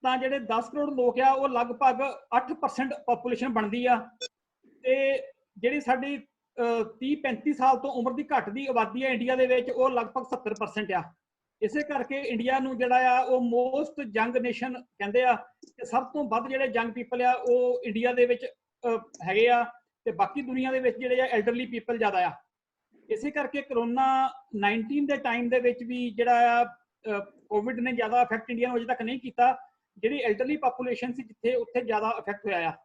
Speaker 6: ਤਾਂ ਜਿਹੜੇ 10 ਕਰੋੜ ਲੋਕ ਆ ਉਹ ਲਗਭਗ 8% ਪਾਪੂਲੇਸ਼ਨ ਬਣਦੀ ਆ। ਤੇ ਜਿਹੜੀ ਸਾਡੀ 30-35 ਸਾਲ ਤੋਂ ਉਮਰ ਦੀ ਘੱਟ ਦੀ ਆਬਾਦੀ ਆ ਇੰਡੀਆ ਦੇ ਵਿੱਚ ਉਹ ਲਗਭਗ 70% ਆ। ਇਸੇ ਕਰਕੇ ਇੰਡੀਆ ਨੂੰ ਜਿਹੜਾ ਆ ਉਹ ਮੋਸਟ ਯੰਗ ਨੇਸ਼ਨ ਕਹਿੰਦੇ ਆ ਕਿ ਸਭ ਤੋਂ ਵੱਧ ਜਿਹੜੇ ਯੰਗ ਪੀਪਲ ਆ ਉਹ ਇੰਡੀਆ ਦੇ ਵਿੱਚ ਹੈਗੇ ਆ, ਤੇ ਬਾਕੀ ਦੁਨੀਆ ਦੇ ਵਿੱਚ ਜਿਹੜੇ ਆ ਐਲਡਰਲੀ ਪੀਪਲ ਜ਼ਿਆਦਾ ਆ। ਇਸੇ ਕਰਕੇ ਕਰੋਨਾ 19 ਦੇ ਟਾਈਮ ਦੇ ਵਿੱਚ ਵੀ ਜਿਹੜਾ ਆ ਕੋਵਿਡ ਨੇ ਜ਼ਿਆਦਾ ਇਫੈਕਟ ਇੰਡੀਆ ਨੂੰ ਅਜੇ ਤੱਕ ਨਹੀਂ ਕੀਤਾ। ਜਿਹੜੀ ਐਲਡਰਲੀ ਪਾਪੂਲੇਸ਼ਨ ਸੀ ਜਿੱਥੇ ਉੱਥੇ ਜ਼ਿਆਦਾ ਇਫੈਕਟ ਹੋਇਆ ਆ।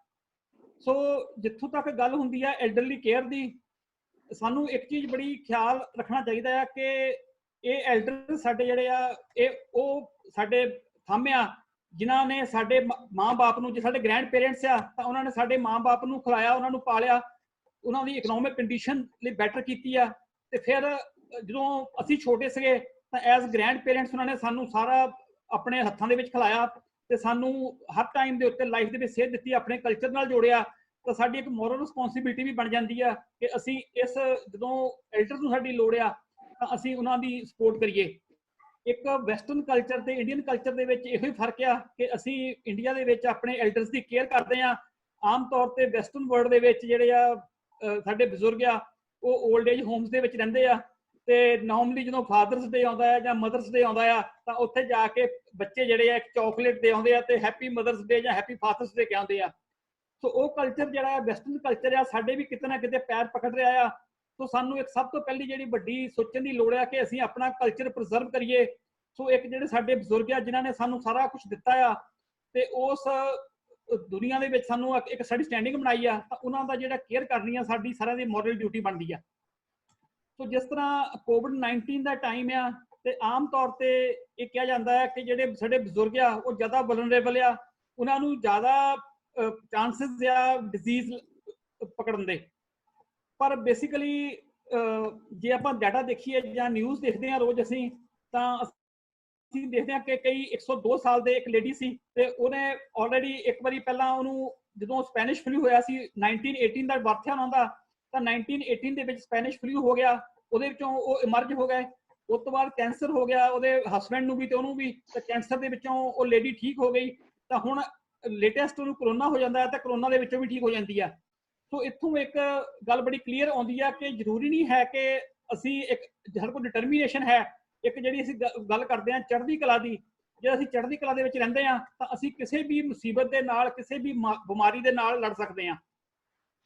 Speaker 6: ਸੋ ਜਿੱਥੋਂ ਤੱਕ ਗੱਲ ਹੁੰਦੀ ਆ ਐਲਡਰਲੀ ਕੇਅਰ ਦੀ, ਸਾਨੂੰ ਇੱਕ ਚੀਜ਼ ਬੜੀ ਖਿਆਲ ਰੱਖਣਾ ਚਾਹੀਦਾ ਆ ਕਿ ਇਹ ਐਲਡਰ ਸਾਡੇ ਜਿਹੜੇ ਆ ਇਹ ਉਹ ਸਾਡੇ ਥੰਮ ਆ ਜਿਨ੍ਹਾਂ ਨੇ ਸਾਡੇ ਮਾਂ-ਬਾਪ ਨੂੰ, ਜੇ ਸਾਡੇ ਗ੍ਰੈਂਡ ਪੇਰੈਂਟਸ ਆ ਤਾਂ ਉਹਨਾਂ ਨੇ ਸਾਡੇ ਮਾਂ-ਬਾਪ ਨੂੰ ਖਿਲਾਇਆ, ਉਹਨਾਂ ਨੂੰ ਪਾਲਿਆ, ਉਹਨਾਂ ਦੀ ਇਕਨੋਮਿਕ ਕੰਡੀਸ਼ਨ ਲਈ ਬੈਟਰ ਕੀਤੀ ਆ। ਤੇ ਫਿਰ ਜਦੋਂ ਅਸੀਂ ਛੋਟੇ ਸੀਗੇ ਤਾਂ ਐਜ਼ ਗ੍ਰੈਂਡ ਪੇਰੈਂਟਸ ਉਹਨਾਂ ਨੇ ਸਾਨੂੰ ਸਾਰਾ ਆਪਣੇ ਹੱਥਾਂ ਦੇ ਵਿੱਚ ਖਿਲਾਇਆ ਤੇ ਸਾਨੂੰ ਹਰ ਟਾਈਮ ਦੇ ਉੱਤੇ ਲਾਈਫ ਦੇ ਵਿੱਚ ਸੇਧ ਦਿੱਤੀ, ਆਪਣੇ ਕਲਚਰ ਨਾਲ ਜੋੜਿਆ। ਤਾਂ ਸਾਡੀ ਇੱਕ ਮੋਰਲ ਰਿਸਪੌਂਸਿਬਿਲਿਟੀ ਵੀ ਬਣ ਜਾਂਦੀ ਆ ਕਿ ਅਸੀਂ ਇਸ ਜਦੋਂ ਐਲਡਰ ਨੂੰ ਸਾਡੀ ਲੋੜ ਆ ਤਾਂ ਅਸੀਂ ਉਹਨਾਂ ਦੀ ਸਪੋਰਟ ਕਰੀਏ। ਇੱਕ ਵੈਸਟਰਨ ਕਲਚਰ ਤੇ ਇੰਡੀਅਨ ਕਲਚਰ ਦੇ ਵਿੱਚ ਇਹੋ ਹੀ ਫਰਕ ਆ ਕਿ ਅਸੀਂ ਇੰਡੀਆ ਦੇ ਵਿੱਚ ਆਪਣੇ ਐਲਡਰਸ ਦੀ ਕੇਅਰ ਕਰਦੇ ਆ। ਆਮ ਤੌਰ ਤੇ ਵੈਸਟਰਨ ਵਰਲਡ ਦੇ ਵਿੱਚ ਜਿਹੜੇ ਆ ਸਾਡੇ ਬਜ਼ੁਰਗ ਆ ਉਹ 올ਡ ਏਜ ਹੋਮਸ ਦੇ ਵਿੱਚ ਰਹਿੰਦੇ ਆ, ਤੇ ਨਾਰਮਲੀ ਜਦੋਂ ਫਾਦਰਸ ਡੇ ਆਉਂਦਾ ਹੈ ਜਾਂ ਮਦਰਸ ਡੇ ਆਉਂਦਾ ਆ ਤਾਂ ਉੱਥੇ ਜਾ ਕੇ ਬੱਚੇ ਜਿਹੜੇ ਆ ਇੱਕ ਚਾਕਲੇਟ ਦੇ ਆਉਂਦੇ ਆ ਤੇ ਹੈਪੀ ਮਦਰਸ ਡੇ ਜਾਂ ਹੈਪੀ ਫਾਦਰਸ ਡੇ ਕਹਿੰਦੇ ਆ। ਸੋ ਉਹ ਕਲਚਰ ਜਿਹੜਾ ਵੈਸਟਰਨ ਕਲਚਰ ਆ ਸਾਡੇ ਵੀ ਕਿਤੇ ਨਾ ਕਿਤੇ ਪੈਰ ਪਕੜ ਰਿਹਾ ਆ। ਸੋ ਸਾਨੂੰ ਇੱਕ ਸਭ ਤੋਂ ਪਹਿਲੀ ਜਿਹੜੀ ਵੱਡੀ ਸੋਚਣ ਦੀ ਲੋੜ ਆ ਕਿ ਅਸੀਂ ਆਪਣਾ ਕਲਚਰ ਪ੍ਰੀਜ਼ਰਵ ਕਰੀਏ। ਸੋ ਇੱਕ ਜਿਹੜੇ ਸਾਡੇ ਬਜ਼ੁਰਗ ਆ ਜਿਨ੍ਹਾਂ ਨੇ ਸਾਨੂੰ ਸਾਰਾ ਕੁਝ ਦਿੱਤਾ ਆ ਤੇ ਉਸ ਦੁਨੀਆ ਦੇ ਵਿੱਚ ਸਾਨੂੰ ਇੱਕ ਸਾਡੀ ਸਟੈਂਡਿੰਗ ਬਣਾਈ ਆ, ਤਾਂ ਉਹਨਾਂ ਦਾ ਜਿਹੜਾ ਕੇਅਰ ਕਰਨੀ ਆ ਸਾਡੀ ਸਾਰਿਆਂ ਦੀ ਮੋਰਲ ਡਿਊਟੀ ਬਣਦੀ ਆ। ਸੋ ਜਿਸ ਤਰ੍ਹਾਂ ਕੋਵਿਡ-19 ਦਾ ਟਾਈਮ ਆ ਤੇ ਆਮ ਤੌਰ ਤੇ ਇਹ ਕਿਹਾ ਜਾਂਦਾ ਹੈ ਕਿ ਜਿਹੜੇ ਸਾਡੇ ਬਜ਼ੁਰਗ ਆ ਉਹ ਜ਼ਿਆਦਾ ਵਲਨਰੇਬਲ ਆ, ਉਹਨਾਂ ਨੂੰ ਜ਼ਿਆਦਾ ਚਾਂਸਸ ਆ ਡਿਜ਼ੀਜ਼ ਪਕੜਨ ਦੇ। ਪਰ ਬੇਸਿਕਲੀ ਜੇ ਆਪਾਂ ਡਾਟਾ ਦੇਖੀਏ ਜਾਂ ਨਿਊਜ਼ ਦੇਖਦੇ ਹਾਂ ਰੋਜ਼ ਅਸੀਂ, ਤਾਂ ਅਸੀਂ ਦੇਖਦੇ ਹਾਂ ਕਿ ਕਈ 102 ਸਾਲ ਦੇ ਇੱਕ ਲੇਡੀ ਸੀ ਤੇ ਉਹਨੇ ਆਲਰੇਡੀ ਇੱਕ ਵਾਰੀ ਪਹਿਲਾਂ ਉਹਨੂੰ ਜਦੋਂ ਸਪੈਨਿਸ਼ ਫਲੂ ਹੋਇਆ ਸੀ 1918 ਦਾ ਬਰਥ ਹੈ ਉਹਨਾਂ ਦਾ, ਤਾਂ 1918 ਦੇ ਵਿੱਚ ਸਪੈਨਿਸ਼ ਫਲੂ ਹੋ ਗਿਆ, ਉਹਦੇ ਵਿੱਚੋਂ ਉਹ ਇਮਰਜ ਹੋ ਗਏ। ਉਸ ਤੋਂ ਬਾਅਦ ਕੈਂਸਰ ਹੋ ਗਿਆ ਉਹਦੇ ਹਸਬੈਂਡ ਨੂੰ ਵੀ ਤੇ ਉਹਨੂੰ ਵੀ, ਤੇ ਕੈਂਸਰ ਦੇ ਵਿੱਚੋਂ ਉਹ ਲੇਡੀ ਠੀਕ ਹੋ ਗਈ। ਤਾਂ ਹੁਣ ਲੇਟੈਸਟ ਉਹਨੂੰ ਕਰੋਨਾ ਹੋ ਜਾਂਦਾ ਹੈ ਤਾਂ ਕਰੋਨਾ ਦੇ ਵਿੱਚੋਂ ਵੀ ਠੀਕ ਹੋ ਜਾਂਦੀ ਆ। ਸੋ ਇੱਥੋਂ ਇੱਕ ਗੱਲ ਬੜੀ ਕਲੀਅਰ ਆਉਂਦੀ ਆ ਕਿ ਜ਼ਰੂਰੀ ਨਹੀਂ ਹੈ ਕਿ ਅਸੀਂ ਇੱਕ ਸਾਡੇ ਕੋਲ ਡਿਟਰਮੀਨੇਸ਼ਨ ਹੈ। ਇੱਕ ਜਿਹੜੀ ਅਸੀਂ ਗੱਲ ਕਰਦੇ ਹਾਂ ਚੜ੍ਹਦੀ ਕਲਾ ਦੀ, ਜੇ ਅਸੀਂ ਚੜ੍ਹਦੀ ਕਲਾ ਦੇ ਵਿੱਚ ਰਹਿੰਦੇ ਹਾਂ ਤਾਂ ਅਸੀਂ ਕਿਸੇ ਵੀ ਮੁਸੀਬਤ ਦੇ ਨਾਲ, ਕਿਸੇ ਵੀ ਬਿਮਾਰੀ ਦੇ ਨਾਲ ਲੜ ਸਕਦੇ ਹਾਂ।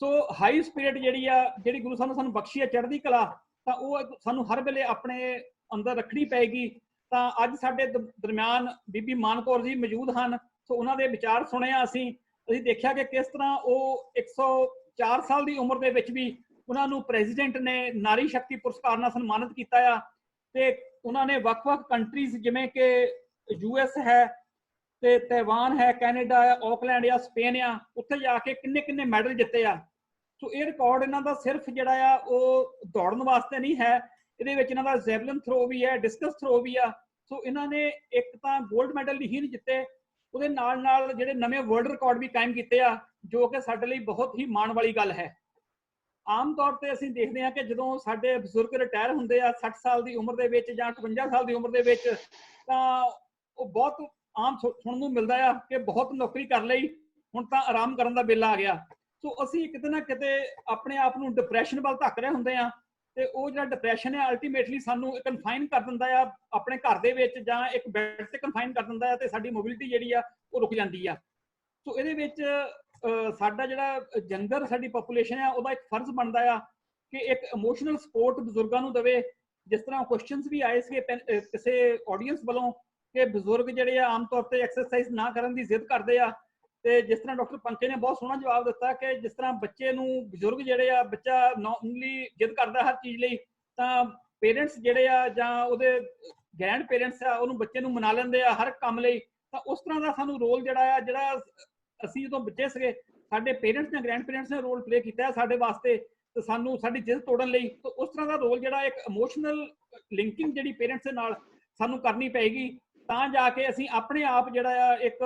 Speaker 6: ਸੋ ਹਾਈ ਸਪਿਰਿਟ ਜਿਹੜੀ ਆ, ਜਿਹੜੀ ਗੁਰੂ ਸਾਹਿਬ ਨੇ ਸਾਨੂੰ ਬਖਸ਼ੀ ਹੈ ਚੜ੍ਹਦੀ ਕਲਾ, ਤਾਂ ਉਹ ਸਾਨੂੰ ਹਰ ਵੇਲੇ ਆਪਣੇ ਅੰਦਰ ਰੱਖਣੀ ਪਏਗੀ। ਤਾਂ ਅੱਜ ਸਾਡੇ ਦਰਮਿਆਨ ਬੀਬੀ ਮਾਨ ਕੌਰ ਜੀ ਮੌਜੂਦ ਹਨ। ਸੋ ਉਹਨਾਂ ਦੇ ਵਿਚਾਰ ਸੁਣੇ ਆ ਅਸੀਂ ਦੇਖਿਆ ਕਿ ਕਿਸ ਤਰ੍ਹਾਂ ਉਹ 104 ਸਾਲ ਦੀ ਉਮਰ ਦੇ ਵਿੱਚ ਵੀ ਉਹਨਾਂ ਨੂੰ ਪ੍ਰੈਜ਼ੀਡੈਂਟ ਨੇ ਨਾਰੀ ਸ਼ਕਤੀ ਪੁਰਸਕਾਰ ਨਾਲ ਸਨਮਾਨਿਤ ਕੀਤਾ ਆ। ਤੇ ਉਹਨਾਂ ਨੇ ਵੱਖ-ਵੱਖ ਕੰਟਰੀਜ਼ ਜਿਵੇਂ ਕਿ US ਹੈ, ਤੇ ਤਾਇਵਾਨ ਹੈ, ਕੈਨੇਡਾ ਹੈ, ਆਕਲੈਂਡ ਆ, ਸਪੇਨ ਆ, ਉੱਥੇ ਜਾ ਕੇ ਕਿੰਨੇ ਕਿੰਨੇ ਮੈਡਲ ਜਿੱਤੇ ਆ। ਸੋ ਇਹ ਰਿਕਾਰਡ ਇਹਨਾਂ ਦਾ ਸਿਰਫ ਜਿਹੜਾ ਆ ਉਹ ਦੌੜਨ ਵਾਸਤੇ ਨਹੀਂ ਹੈ, ਇਹਦੇ ਵਿੱਚ ਇਹਨਾਂ ਦਾ ਜੈਵਲਿਨ ਥਰੋ ਵੀ ਹੈ, ਡਿਸਕਸ ਥਰੋ ਵੀ ਆ। ਸੋ ਇਹਨਾਂ ਨੇ ਇੱਕ ਤਾਂ 골ਡ ਮੈਡਲ ਹੀ ਨਹੀਂ ਜਿੱਤੇ, ਉਹਦੇ ਨਾਲ ਨਾਲ ਜਿਹੜੇ ਨਵੇਂ ਵਰਲਡ ਰਿਕਾਰਡ ਵੀ ਕਾਇਮ ਕੀਤੇ ਆ, ਜੋ ਕਿ ਸਾਡੇ ਲਈ ਬਹੁਤ ਹੀ ਮਾਣ ਵਾਲੀ ਗੱਲ ਹੈ। ਆਮ ਤੌਰ ਤੇ ਅਸੀਂ ਦੇਖਦੇ ਹਾਂ ਕਿ ਜਦੋਂ ਸਾਡੇ ਬਜ਼ੁਰਗ ਰਿਟਾਇਰ ਹੁੰਦੇ ਆ 60 ਸਾਲ ਦੀ ਉਮਰ ਦੇ ਵਿੱਚ ਜਾਂ 58 ਸਾਲ ਦੀ ਉਮਰ ਦੇ ਵਿੱਚ, ਤਾਂ ਉਹ ਬਹੁਤ ਆਮ ਸੁਣਨ ਨੂੰ ਮਿਲਦਾ ਆ ਕਿ ਬਹੁਤ ਨੌਕਰੀ ਕਰ ਲਈ, ਹੁਣ ਤਾਂ ਆਰਾਮ ਕਰਨ ਦਾ ਵੇਲਾ ਆ ਗਿਆ। ਸੋ ਅਸੀਂ ਕਿਤੇ ਨਾ ਕਿਤੇ ਆਪਣੇ ਆਪ ਨੂੰ ਡਿਪਰੈਸ਼ਨ ਵੱਲ ਧੱਕ ਰਹੇ ਹੁੰਦੇ ਆ, ਤੇ ਉਹ ਜਿਹੜਾ ਡਿਪਰੈਸ਼ਨ ਹੈ ਅਲਟੀਮੇਟਲੀ ਸਾਨੂੰ ਕਨਫਾਈਨ ਕਰ ਦਿੰਦਾ ਆ ਆਪਣੇ ਘਰ ਦੇ ਵਿੱਚ, ਜਾਂ ਇੱਕ ਬੈੱਡ ਤੇ ਕਨਫਾਈਨ ਕਰ ਦਿੰਦਾ ਆ, ਤੇ ਸਾਡੀ ਮੋਬਿਲਿਟੀ ਜਿਹੜੀ ਆ ਉਹ ਰੁਕ ਜਾਂਦੀ ਆ। ਸੋ ਇਹਦੇ ਵਿੱਚ ਸਾਡਾ ਜਿਹੜਾ ਯੰਗਰ ਸਾਡੀ ਪੋਪੂਲੇਸ਼ਨ ਆ, ਉਹਦਾ ਇੱਕ ਫਰਜ਼ ਬਣਦਾ ਆ ਕਿ ਇੱਕ ਇਮੋਸ਼ਨਲ ਸਪੋਰਟ ਬਜ਼ੁਰਗਾਂ ਨੂੰ ਦੇਵੇ। ਜਿਸ ਤਰ੍ਹਾਂ ਕੁਐਸਚਨਸ ਵੀ ਆਏ ਸੀ ਕਿਸੇ ਆਡੀਅנס ਵੱਲੋਂ ਕਿ ਬਜ਼ੁਰਗ ਜਿਹੜੇ ਆ ਆਮ ਤੌਰ ਤੇ ਐਕਸਰਸਾਈਜ਼ ਨਾ ਕਰਨ ਦੀ ਜ਼ਿੱਦ ਕਰਦੇ ਆ, ਤੇ ਜਿਸ ਤਰ੍ਹਾਂ ਡਾਕਟਰ ਪੰਕਜ ਨੇ ਬਹੁਤ ਸੋਹਣਾ ਜਵਾਬ ਦਿੱਤਾ ਕਿ ਜਿਸ ਤਰ੍ਹਾਂ ਬੱਚੇ ਨੂੰ ਬਜ਼ੁਰਗ ਜਿਹੜੇ ਆ, ਬੱਚਾ ਨੋਰਮਲੀ ਜਿੱਦ ਕਰਦਾ ਹਰ ਚੀਜ਼ ਲਈ, ਤਾਂ ਪੇਰੈਂਟਸ ਜਿਹੜੇ ਆ ਜਾਂ ਉਹਦੇ ਗ੍ਰੈਂਡ ਪੇਰੈਂਟਸ ਆ ਉਹਨੂੰ ਬੱਚੇ ਨੂੰ ਮਨਾ ਲੈਂਦੇ ਆ ਹਰ ਕੰਮ ਲਈ। ਤਾਂ ਉਸ ਤਰ੍ਹਾਂ ਦਾ ਸਾਨੂੰ ਰੋਲ ਜਿਹੜਾ ਅਸੀਂ ਜਦੋਂ ਬੱਚੇ ਸੀਗੇ, ਸਾਡੇ ਪੇਰੈਂਟਸ ਜਾਂ ਗ੍ਰੈਂਡ ਪੇਰੈਂਟਸ ਨੇ ਰੋਲ ਪਲੇ ਕੀਤਾ ਸਾਡੇ ਵਾਸਤੇ, ਤੇ ਸਾਨੂੰ ਸਾਡੀ ਜਿੱਦ ਤੋੜਨ ਲਈ। ਤਾਂ ਉਸ ਤਰ੍ਹਾਂ ਦਾ ਰੋਲ ਜਿਹੜਾ ਇੱਕ ਇਮੋਸ਼ਨਲ ਲਿੰਕਿੰਗ ਜਿਹੜੀ ਪੇਰੈਂਟਸ ਦੇ ਨਾਲ ਸਾਨੂੰ ਕਰਨੀ ਪਏਗੀ, ਤਾਂ ਜਾ ਕੇ ਅਸੀਂ ਆਪਣੇ ਆਪ ਜਿਹੜਾ ਆ ਇੱਕ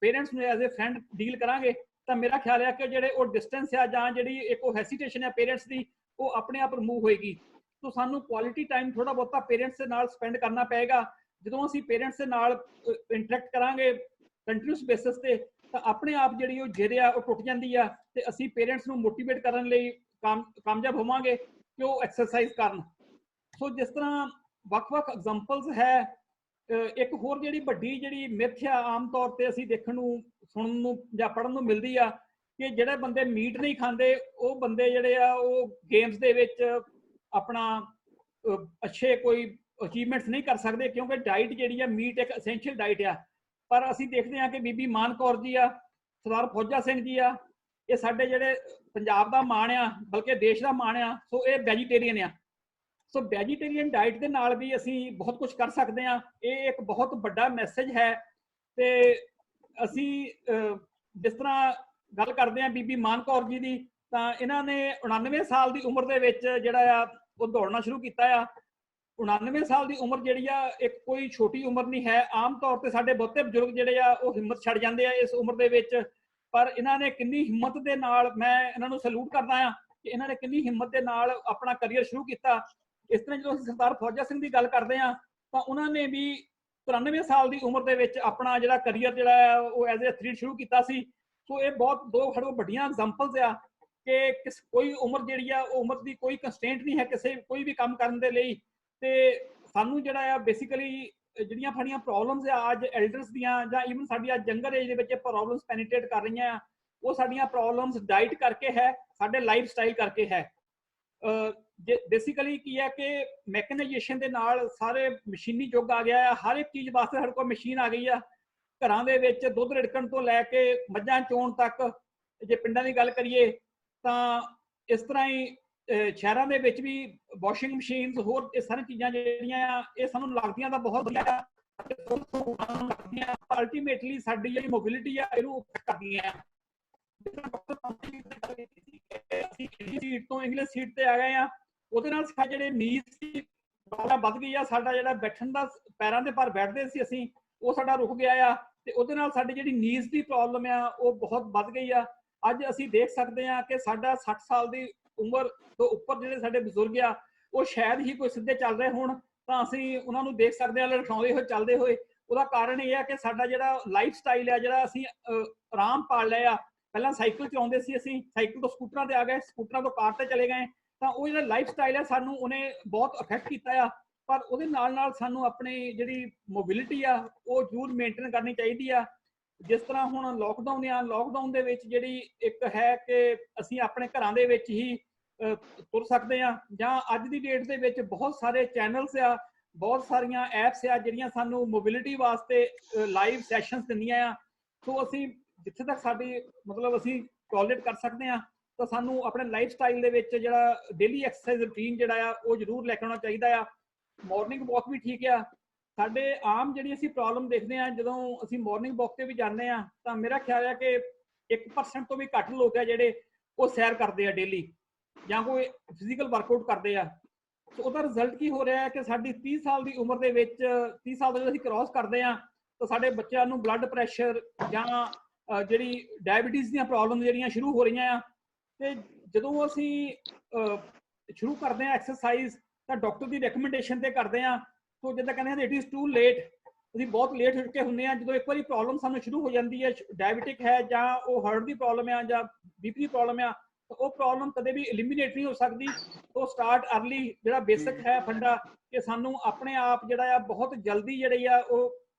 Speaker 6: ਪੇਰੈਂਟਸ ਨੂੰ ਐਜ਼ ਏ ਫਰੈਂਡ ਡੀਲ ਕਰਾਂਗੇ। ਤਾਂ ਮੇਰਾ ਖਿਆਲ ਹੈ ਕਿ ਜਿਹੜੇ ਉਹ ਡਿਸਟੈਂਸ ਆ ਜਾਂ ਜਿਹੜੀ ਇੱਕ ਉਹ ਹੈਸੀਟੇਸ਼ਨ ਹੈ ਪੇਰੈਂਟਸ ਦੀ, ਉਹ ਆਪਣੇ ਆਪ ਰਿਮੂਵ ਹੋਏਗੀ। ਤਾਂ ਸਾਨੂੰ ਕੁਆਲਿਟੀ ਟਾਈਮ ਥੋੜਾ ਬਹੁਤਾ ਪੇਰੈਂਟਸ ਦੇ ਨਾਲ ਸਪੈਂਡ ਕਰਨਾ ਪਏਗਾ। ਜਦੋਂ ਅਸੀਂ ਪੇਰੈਂਟਸ ਦੇ ਨਾਲ ਇੰਟਰੈਕਟ ਕਰਾਂਗੇ ਕੰਟੀਨਿਊਸ ਬੇਸਿਸ ਤੇ, ਤਾਂ ਆਪਣੇ ਆਪ ਜਿਹੜੀ ਉਹ ਜਿੱਦ ਆ ਉਹ ਟੁੱਟ ਜਾਂਦੀ ਆ, ਤੇ ਅਸੀਂ ਪੇਰੈਂਟਸ ਨੂੰ ਮੋਟੀਵੇਟ ਕਰਨ ਲਈ ਕਾਮਯਾਬ ਹੋਵਾਂਗੇ ਕਿ ਉਹ ਐਕਸਰਸਾਈਜ਼ ਕਰਨ। ਸੋ ਜਿਸ ਤਰ੍ਹਾਂ ਵੱਖ-ਵੱਖ ਐਗਜ਼ਾਮਪਲਸ ਹੈ, ਇੱਕ ਹੋਰ ਜਿਹੜੀ ਵੱਡੀ ਜਿਹੜੀ ਮਿਥ ਆ ਆਮ ਤੌਰ ਤੇ ਅਸੀਂ ਦੇਖਣ ਨੂੰ, ਸੁਣਨ ਨੂੰ ਜਾਂ ਪੜ੍ਹਨ ਨੂੰ ਮਿਲਦੀ ਆ ਕਿ ਜਿਹੜੇ ਬੰਦੇ ਮੀਟ ਨਹੀਂ ਖਾਂਦੇ ਉਹ ਬੰਦੇ ਜਿਹੜੇ ਆ ਉਹ ਗੇਮਸ ਦੇ ਵਿੱਚ ਆਪਣਾ ਅੱਛੇ ਕੋਈ ਅਚੀਵਮੈਂਟਸ ਨਹੀਂ ਕਰ ਸਕਦੇ, ਕਿਉਂਕਿ ਡਾਈਟ ਜਿਹੜੀ ਆ ਮੀਟ ਇੱਕ ਐਸੈਂਸ਼ੀਅਲ ਡਾਈਟ ਆ। ਪਰ ਅਸੀਂ ਦੇਖਦੇ ਹਾਂ ਕਿ ਬੀਬੀ ਮਾਨ ਕੌਰ ਜੀ ਆ, ਸਰਦਾਰ ਫੌਜਾ ਸਿੰਘ ਜੀ ਆ, ਇਹ ਸਾਡੇ ਜਿਹੜੇ ਪੰਜਾਬ ਦਾ ਮਾਣ ਆ, ਬਲਕਿ ਦੇਸ਼ ਦਾ ਮਾਣ ਆ। ਸੋ ਇਹ ਵੈਜੀਟੇਰੀਅਨ ਆ। ਸੋ ਵੈਜੀਟੇਰੀਅਨ ਡਾਈਟ ਦੇ ਨਾਲ ਵੀ ਅਸੀਂ ਬਹੁਤ ਕੁਝ ਕਰ ਸਕਦੇ ਹਾਂ। ਇਹ ਇੱਕ ਬਹੁਤ ਵੱਡਾ ਮੈਸੇਜ ਹੈ। ਤੇ ਅਸੀਂ ਜਿਸ ਤਰ੍ਹਾਂ ਗੱਲ ਕਰਦੇ ਹਾਂ ਬੀਬੀ ਮਾਨ ਕੌਰ ਜੀ ਦੀ, ਤਾਂ ਇਹਨਾਂ ਨੇ 99 ਸਾਲ ਦੀ ਉਮਰ ਦੇ ਵਿੱਚ ਜਿਹੜਾ ਆ ਉਹ ਦੌੜਨਾ ਸ਼ੁਰੂ ਕੀਤਾ ਆ। 99 ਸਾਲ ਦੀ ਉਮਰ ਜਿਹੜੀ ਆ ਇੱਕ ਕੋਈ ਛੋਟੀ ਉਮਰ ਨਹੀਂ ਹੈ। ਆਮ ਤੌਰ ਤੇ ਸਾਡੇ ਬਹੁਤੇ ਬਜ਼ੁਰਗ ਜਿਹੜੇ ਆ ਉਹ ਹਿੰਮਤ ਛੱਡ ਜਾਂਦੇ ਆ ਇਸ ਉਮਰ ਦੇ ਵਿੱਚ, ਪਰ ਇਹਨਾਂ ਨੇ ਕਿੰਨੀ ਹਿੰਮਤ ਦੇ ਨਾਲ, ਮੈਂ ਇਹਨਾਂ ਨੂੰ ਸਲੂਟ ਕਰਦਾ ਆ ਕਿ ਇਹਨਾਂ ਨੇ ਕਿੰਨੀ ਹਿੰਮਤ ਦੇ ਨਾਲ ਆਪਣਾ ਕਰੀਅਰ ਸ਼ੁਰੂ ਕੀਤਾ। ਇਸ ਤਰ੍ਹਾਂ ਜਦੋਂ ਅਸੀਂ ਸਰਦਾਰ ਫੌਜਾ ਸਿੰਘ ਦੀ ਗੱਲ ਕਰਦੇ ਹਾਂ, ਤਾਂ ਉਹਨਾਂ ਨੇ ਵੀ 93 ਸਾਲ ਦੀ ਉਮਰ ਦੇ ਵਿੱਚ ਆਪਣਾ ਜਿਹੜਾ ਕਰੀਅਰ ਜਿਹੜਾ ਹੈ ਉਹ ਐਜ਼ ਏ ਐਥਲੀਟ ਸ਼ੁਰੂ ਕੀਤਾ ਸੀ। ਸੋ ਇਹ ਬਹੁਤ ਦੋ ਵੱਡੀਆਂ ਐਗਜ਼ਾਮਪਲਸ ਆ ਕਿ ਕੋਈ ਉਮਰ ਜਿਹੜੀ ਆ ਉਹ ਉਮਰ ਦੀ ਕੋਈ ਕੰਸਟੇਂਟ ਨਹੀਂ ਹੈ ਕਿਸੇ ਕੋਈ ਵੀ ਕੰਮ ਕਰਨ ਦੇ ਲਈ। ਤੇ ਸਾਨੂੰ ਜਿਹੜਾ ਆ ਬੇਸਿਕਲੀ ਜਿਹੜੀਆਂ ਸਾਡੀਆਂ ਪ੍ਰੋਬਲਮਸ ਆ ਅੱਜ ਐਲਡਰਸ ਦੀਆਂ, ਜਾਂ ਈਵਨ ਸਾਡੀ ਅੱਜ ਯੰਗਰ ਏਜ ਦੇ ਵਿੱਚ ਪ੍ਰੋਬਲਮਸ ਪੈਨੀਟ੍ਰੇਟ ਕਰ ਰਹੀਆਂ ਆ, ਉਹ ਸਾਡੀਆਂ ਪ੍ਰੋਬਲਮਸ ਡਾਈਟ ਕਰਕੇ ਹੈ, ਸਾਡੇ ਲਾਈਫ ਸਟਾਈਲ ਕਰਕੇ ਹੈ। ਬੇਸਿਕਲੀ ਕੀ ਹੈ ਕਿ ਮੈਕਨਾਈਜੇਸ਼ਨ ਦੇ ਨਾਲ ਸਾਰੇ ਮਸ਼ੀਨੀ ਯੁੱਗ ਆ ਗਿਆ ਹੈ। ਹਰ ਇੱਕ ਚੀਜ਼ ਵਾਸਤੇ ਸਾਡੇ ਕੋਲ ਮਸ਼ੀਨ ਆ ਗਈ ਆ। ਘਰਾਂ ਦੇ ਵਿੱਚ ਦੁੱਧ ਰਿੜਕਣ ਤੋਂ ਲੈ ਕੇ ਮੱਝਾਂ ਚੋਣ ਤੱਕ, ਜੇ ਪਿੰਡਾਂ ਦੀ ਗੱਲ ਕਰੀਏ ਤਾਂ ਇਸ ਤਰ੍ਹਾਂ ਹੀ ਸ਼ਹਿਰਾਂ ਦੇ ਵਿੱਚ ਵੀ ਵਾਸ਼ਿੰਗ ਮਸ਼ੀਨਸ, ਹੋਰ ਇਹ ਸਾਰੀਆਂ ਚੀਜ਼ਾਂ ਜਿਹੜੀਆਂ ਆ ਇਹ ਸਾਨੂੰ ਲੱਗਦੀਆਂ ਤਾਂ ਬਹੁਤ ਵਧੀਆ, ਅਲਟੀਮੇਟਲੀ ਸਾਡੀ ਜਿਹੜੀ ਮੋਬਿਲਿਟੀ ਆ ਇਹਨੂੰ ਅਫੈਕਟ ਕਰਦੀਆਂ ਆ। ਸੀਟ ਤੋਂ ਇੰਗਲਿਸ਼ ਸੀਟ ਤੇ ਆ ਗਏ ਆ, ਉਹਦੇ ਨਾਲ ਜਿਹੜੇ ਨੀਜ਼ ਦੀ ਪ੍ਰੋਬਲਮ ਵੱਧ ਗਈ ਆ। ਸਾਡਾ ਜਿਹੜਾ ਬੈਠਣ ਦਾ, ਪੈਰਾਂ ਦੇ ਭਾਰ ਬੈਠਦੇ ਸੀ ਅਸੀਂ, ਉਹ ਸਾਡਾ ਰੁਕ ਗਿਆ ਆ, ਤੇ ਉਹਦੇ ਨਾਲ ਸਾਡੀ ਜਿਹੜੀ ਨੀਜ਼ ਦੀ ਪ੍ਰੋਬਲਮ ਆ ਉਹ ਬਹੁਤ ਵੱਧ ਗਈ ਆ। ਅੱਜ ਅਸੀਂ ਦੇਖ ਸਕਦੇ ਹਾਂ ਕਿ ਸਾਡਾ 60 ਸਾਲ ਦੀ ਉਮਰ ਤੋਂ ਉੱਪਰ ਜਿਹੜੇ ਸਾਡੇ ਬਜ਼ੁਰਗ ਆ ਉਹ ਸ਼ਾਇਦ ਹੀ ਕੋਈ ਸਿੱਧੇ ਚੱਲ ਰਹੇ ਹੋਣ, ਤਾਂ ਅਸੀਂ ਉਹਨਾਂ ਨੂੰ ਦੇਖ ਸਕਦੇ ਹਾਂ ਲੜਖਾਉਂਦੇ ਹੋਏ, ਚੱਲਦੇ ਹੋਏ। ਉਹਦਾ ਕਾਰਨ ਇਹ ਹੈ ਕਿ ਸਾਡਾ ਜਿਹੜਾ ਲਾਈਫ ਸਟਾਈਲ ਆ, ਜਿਹੜਾ ਅਸੀਂ ਆਰਾਮ ਪਾਲ ਲਿਆ ਆ। ਪਹਿਲਾਂ ਸਾਈਕਲ ਚਲਾਉਂਦੇ ਸੀ ਅਸੀਂ, ਸਾਈਕਲ ਤੋਂ ਸਕੂਟਰਾਂ ਤੇ ਆ ਗਏ, ਸਕੂਟਰਾਂ ਤੋਂ ਕਾਰ ਤੇ ਚਲੇ ਗਏ, ਤਾਂ ਉਹ ਜਿਹੜਾ ਲਾਈਫ ਸਟਾਈਲ ਹੈ ਸਾਨੂੰ ਉਹਨੇ ਬਹੁਤ ਅਫੈਕਟ ਕੀਤਾ ਆ। ਪਰ ਉਹਦੇ ਨਾਲ ਨਾਲ ਸਾਨੂੰ ਆਪਣੀ ਜਿਹੜੀ ਮੋਬਿਲਿਟੀ ਆ ਉਹ ਜ਼ਰੂਰ ਮੇਨਟੇਨ ਕਰਨੀ ਚਾਹੀਦੀ ਆ। ਜਿਸ ਤਰ੍ਹਾਂ ਹੁਣ ਲੋਕਡਾਊਨ ਆ, ਲੋਕਡਾਊਨ ਦੇ ਵਿੱਚ ਜਿਹੜੀ ਇੱਕ ਹੈ ਕਿ ਅਸੀਂ ਆਪਣੇ ਘਰਾਂ ਦੇ ਵਿੱਚ ਹੀ ਤੁਰ ਸਕਦੇ ਆ, ਜਾਂ ਅੱਜ ਦੀ ਡੇਟ ਦੇ ਵਿੱਚ ਬਹੁਤ ਸਾਰੇ ਚੈਨਲਸ ਆ, ਬਹੁਤ ਸਾਰੀਆਂ ਐਪਸ ਆ ਜਿਹੜੀਆਂ ਸਾਨੂੰ ਮੋਬਿਲਿਟੀ ਵਾਸਤੇ ਲਾਈਵ ਸੈਸ਼ਨਸ ਦਿੰਦੀਆਂ ਆ। ਸੋ ਅਸੀਂ ਜਿੱਥੇ ਤੱਕ ਸਾਡੀ ਮਤਲਬ ਅਸੀਂ ਟੋਲਰੇਟ ਕਰ ਸਕਦੇ ਆ, ਤਾਂ ਸਾਨੂੰ ਆਪਣੇ ਲਾਈਫ ਸਟਾਈਲ ਦੇ ਵਿੱਚ ਜਿਹੜਾ ਡੇਲੀ ਐਕਸਰਸਾਈਜ਼ ਰੂਟੀਨ ਜਿਹੜਾ ਆ ਉਹ ਜ਼ਰੂਰ ਲੈ ਕੇ ਆਉਣਾ ਚਾਹੀਦਾ ਆ। ਮਾਰਨਿੰਗ ਵਾਕ ਵੀ ਠੀਕ ਆ, ਸਾਡੇ ਆਮ ਜਿਹੜੀ ਅਸੀਂ ਪ੍ਰੋਬਲਮ ਦੇਖਦੇ ਹਾਂ ਜਦੋਂ ਅਸੀਂ ਮਾਰਨਿੰਗ ਵਾਕ ਤੇ ਵੀ ਜਾਂਦੇ ਹਾਂ, ਤਾਂ ਮੇਰਾ ਖਿਆਲ ਹੈ ਕਿ 1% ਤੋਂ ਵੀ ਘੱਟ ਲੋਕ ਆ ਜਿਹੜੇ ਉਹ ਸੈਰ ਕਰਦੇ ਆ ਡੇਲੀ ਜਾਂ ਕੋਈ ਫਿਜ਼ੀਕਲ ਵਰਕਆਊਟ ਕਰਦੇ ਆ। ਸੋ ਉਹਦਾ ਰਿਜ਼ਲਟ ਕੀ ਹੋ ਰਿਹਾ ਹੈ ਕਿ ਸਾਡੀ 30 ਸਾਲ ਦੀ ਉਮਰ ਦੇ ਵਿੱਚ 30 ਸਾਲ ਜਦੋਂ ਅਸੀਂ ਕ੍ਰਾਸ ਕਰਦੇ ਹਾਂ ਤਾਂ ਸਾਡੇ ਬੱਚਿਆਂ ਨੂੰ ਬਲੱਡ ਪ੍ਰੈਸ਼ਰ ਜਾਂ ਜਿਹੜੀ ਡਾਇਬਟੀਜ਼ ਦੀਆਂ ਪ੍ਰੋਬਲਮ ਜਿਹੜੀਆਂ ਸ਼ੁਰੂ ਹੋ ਰਹੀਆਂ ਆ। ਤੇ ਜਦੋਂ ਅਸੀਂ ਸ਼ੁਰੂ ਕਰਦੇ ਹਾਂ ਐਕਸਰਸਾਈਜ਼ ਤਾਂ ਡਾਕਟਰ ਦੀ ਰეკਮੈਂਡੇਸ਼ਨ ਤੇ ਕਰਦੇ ਹਾਂ। ਸੋ ਜਿੱਦਾਂ ਕਹਿੰਦੇ ਹਨ ਇਟ ਇਜ਼ ਟੂ ਲੇਟ, ਅਸੀਂ ਬਹੁਤ ਲੇਟ ਹੋ ਚੁੱਕੇ ਹੁੰਦੇ ਹਾਂ। ਜਦੋਂ ਇੱਕ ਵਾਰੀ ਪ੍ਰੋਬਲਮ ਸਾਨੂੰ ਸ਼ੁਰੂ ਹੋ ਜਾਂਦੀ ਹੈ, ਡਾਇਬਟਿਕ ਹੈ ਜਾਂ ਉਹ ਹਾਰਟ ਦੀ ਪ੍ਰੋਬਲਮ ਆ ਜਾਂ ਬੀਪੀ ਦੀ ਪ੍ਰੋਬਲਮ ਆ, ਤਾਂ ਉਹ ਪ੍ਰੋਬਲਮ ਕਦੇ ਵੀ ਐਲੀਮੀਨੇਟ ਨਹੀਂ ਹੋ ਸਕਦੀ। ਉਹ ਸਟਾਰਟ ਅਰਲੀ ਜਿਹੜਾ ਬੇਸਿਕ ਹੈ ਫੰਡਾ ਕਿ ਸਾਨੂੰ ਆਪਣੇ ਆਪ ਜਿਹੜਾ ਆ ਬਹੁਤ ਜਲਦੀ ਜਿਹੜੀ ਆ ਉਹ